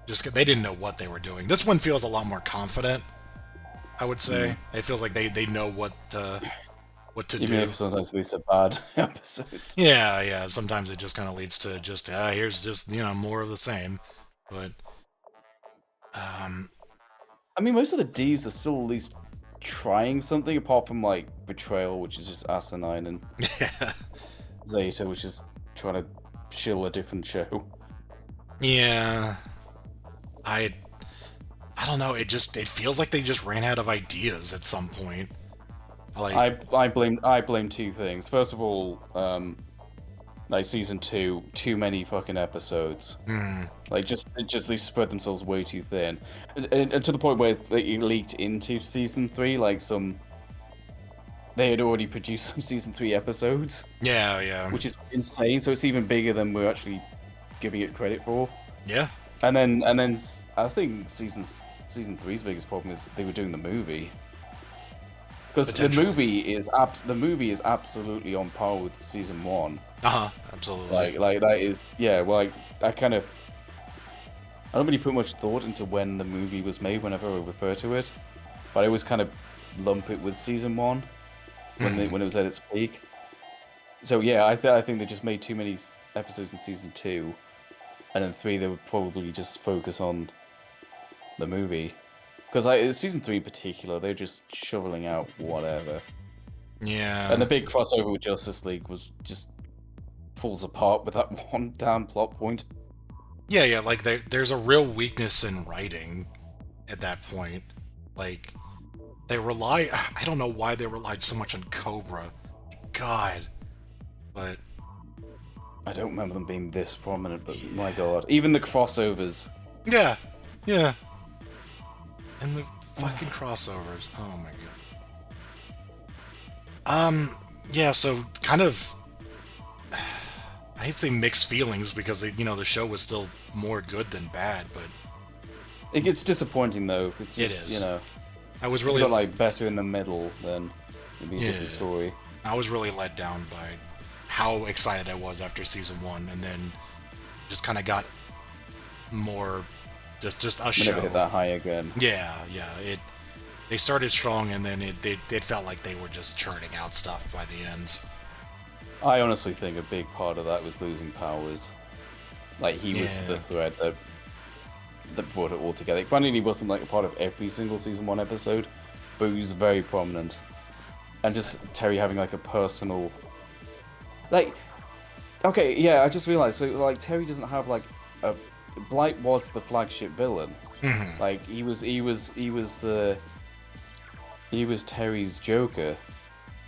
Just they didn't know what they were doing. This one feels a lot more confident, I would say. It feels like they know what to do. Even if sometimes these are bad episodes. Yeah. Sometimes it just kind of leads to just, here's just, you know, more of the same. But, I mean, most of the Ds are still at least trying something, apart from, like, Betrayal, which is just asinine, and Zeta, which is trying to shill a different show. Yeah. I don't know, it feels like they just ran out of ideas at some point. I blame two things. First of all, like season 2, too many fucking episodes. Like just they spread themselves way too thin, and to the point where it leaked into season 3. Like they had already produced some season 3 episodes. Yeah. Which is insane. So it's even bigger than we're actually giving it credit for. Yeah. And then I think season 3's biggest problem is they were doing the movie. Because the movie is absolutely on par with season 1. Absolutely. Like that is, yeah. Well, I don't really put much thought into when the movie was made whenever I refer to it, but I always kind of lump it with season 1 when it was at its peak. So yeah, I think they just made too many episodes in season 2, and then 3 they would probably just focus on the movie. Because season 3 in particular, they're just shoveling out whatever. Yeah. And the big crossover with Justice League was just falls apart with that one damn plot point. Yeah, like there's a real weakness in writing at that point. Like, I don't know why they relied so much on Kobra. God. But... I don't remember them being this prominent, but my god. Even the crossovers. Yeah, yeah. And the fucking crossovers. Oh my god. Yeah, so kind of... I hate to say mixed feelings because, the show was still more good than bad, but... It gets disappointing, though. It's just, It is. I was if you really... got, like, better in the middle, then it'd be a different story. I was really let down by how excited I was after season 1, and then just kind of got more... Just a show. Never hit that high again. Yeah. They started strong, and then it felt like they were just churning out stuff by the end. I honestly think a big part of that was losing Powers. Like, he was the thread that brought it all together. Granted, he wasn't like a part of every single season 1 episode, but he was very prominent. And just Terry having like a personal... Like, okay, yeah, I just realized, so like Terry doesn't have like a... Blight was the flagship villain. Mm-hmm. Like, he was Terry's Joker.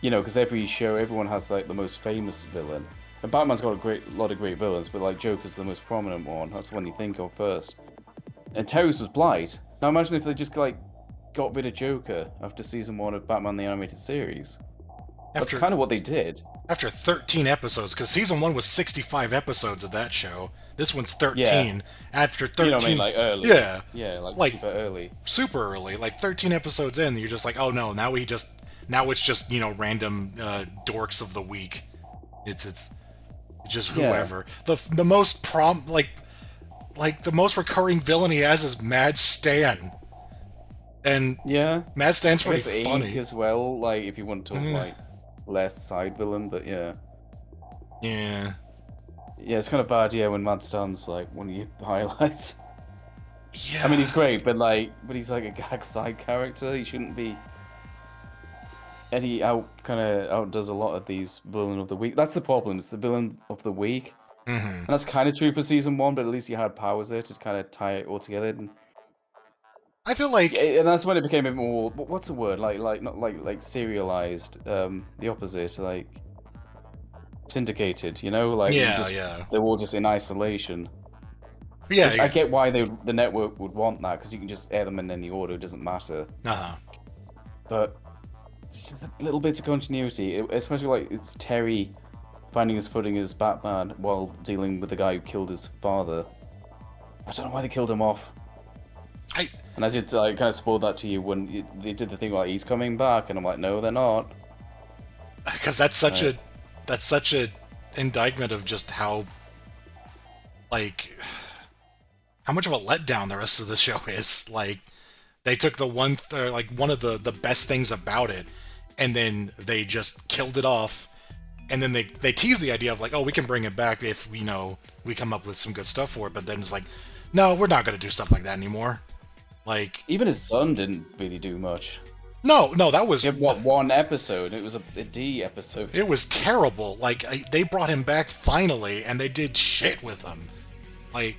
Because every show, everyone has like the most famous villain. And Batman's got a lot of great villains, but like Joker's the most prominent one. That's the one you think of first. And Terry's was Blight. Now imagine if they just like got rid of Joker after season 1 of Batman the Animated Series. That's kind of what they did. After 13 episodes, because season 1 was 65 episodes of that show. This one's 13. Yeah. After 13... You know what I mean, like early. Yeah. Yeah, like super early. Super early. Like 13 episodes in, you're just like, oh no, now it's just, random dorks of the week. It's just whoever. Yeah. The most the most recurring villain he has is Mad Stan. And yeah, Mad Stan's pretty funny as well. Like if you want to talk like less side villain, but yeah, it's kind of bad. Yeah, when Mad Stan's like one of your highlights. Yeah, I mean he's great, but he's like a gag side character. He shouldn't be. And he outdoes a lot of these villain of the week. That's the problem. It's the villain of the week, and that's kind of true for season 1. But at least you had Powers there to kind of tie it all together. And I feel like, and that's when it became a bit more. What's the word? Like serialized. The opposite, like syndicated. They're all just in isolation. Yeah, I get why the network would want that because you can just air them in any order. It doesn't matter. But it's just little bits of continuity, especially like it's Terry finding his footing as Batman while dealing with the guy who killed his father. I don't know why they killed him off. And I did kind of spoiled that to you when they did the thing like he's coming back, and I'm like, no, they're not. Because that's such a indictment of just how much of a letdown the rest of the show is. Like, they took the one of the best things about it, and then they just killed it off, and then they tease the idea of like, oh, we can bring it back if we come up with some good stuff for it, but then it's like, no, we're not going to do stuff like that anymore. Like, even his son didn't really do much. No, that was... one episode? It was a D episode. It was terrible. Like, they brought him back finally, and they did shit with him. Like,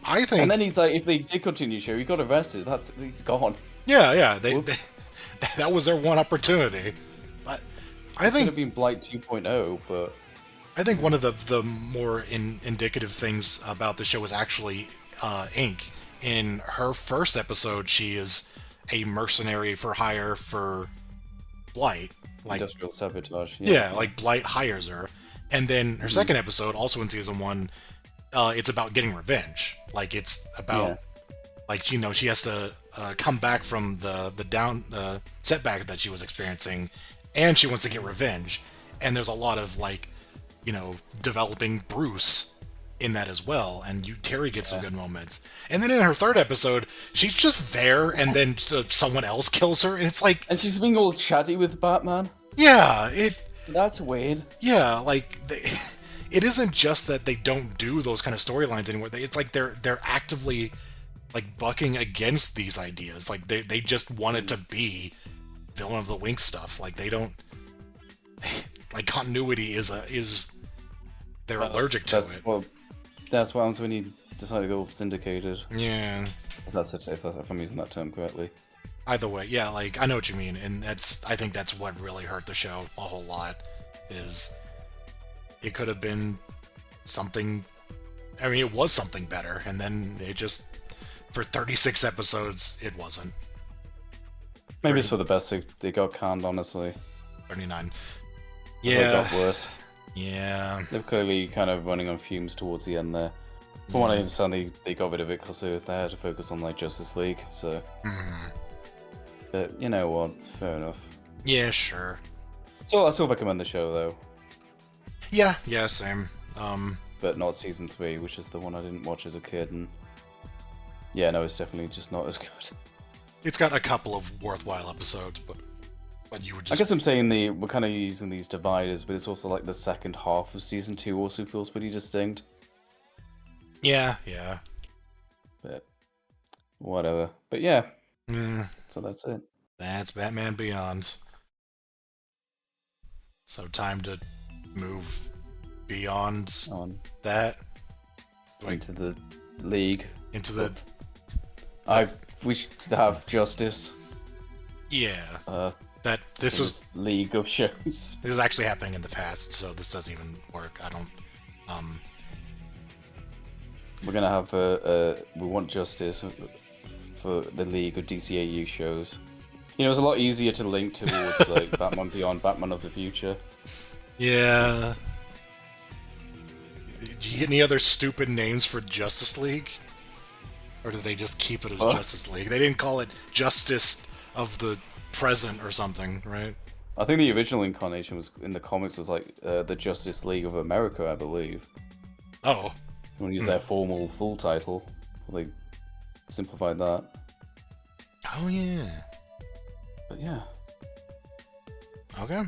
I think... And then he's like, if they did continue the show, he got arrested. He's gone. Yeah, they that was their one opportunity. But I think... It could have been Blight 2.0, but... I think one of the more indicative things about the show was actually Ink. In her first episode, she is a mercenary for hire for Blight. Like, industrial sabotage. Yeah, like Blight hires her. And then her second episode, also in season 1, it's about getting revenge. Like, it's about, she has to come back from the setback that she was experiencing, and she wants to get revenge. And there's a lot of, developing Bruce in that as well, and Terry gets some good moments. And then in her third episode, she's just there, and then someone else kills her, and it's like... And she's being all chatty with Batman? Yeah, That's weird. Yeah, like, it isn't just that they don't do those kind of storylines anymore. It's like they're actively, bucking against these ideas. Like, they just want it to be Villain of the Week stuff. Like, they don't... Like, continuity is... They're allergic to it. Well, that's what happens when you decide to go syndicated. Yeah. If I'm using that term correctly. Either way, yeah, I know what you mean, and I think that's what really hurt the show a whole lot, is it could have been something. I mean, it was something better, and then it just for 36 episodes, it wasn't. Maybe it's for the best they got canned, honestly. 39. It Yeah. got worse. Yeah. They're clearly kind of running on fumes towards the end there. From what I understand, they got rid of it because they had to focus on like Justice League. So, but you know what? Fair enough. Yeah, sure. So I still recommend the show though, Yeah, same. but not season 3, which is the one I didn't watch as a kid. And yeah, no, it's definitely just not as good. It's got a couple of worthwhile episodes, but you would I just. guess I'm saying we're kind of using these dividers, but it's also like the second half of season 2 also feels pretty distinct. Yeah. But whatever. But yeah, Mm, so that's it. that's Batman Beyond. So time to move beyond On that into the league. into the. We should have Justice. Yeah. That this in was this league of shows. this was actually happening in the past, so this doesn't even work. I don't. We're gonna have we want Justice for the league of DCAU shows. You know, it's a lot easier to link towards like Batman Beyond, Batman of the Future. Yeah. Do you get any other stupid names for Justice League? Or did they just keep it as Justice League? They didn't call it Justice of the Present or something, right? I think the original incarnation was in the comics was like the Justice League of America, I believe. Oh. You want to use their formal full title? They simplified that. Oh, yeah. But yeah. Okay.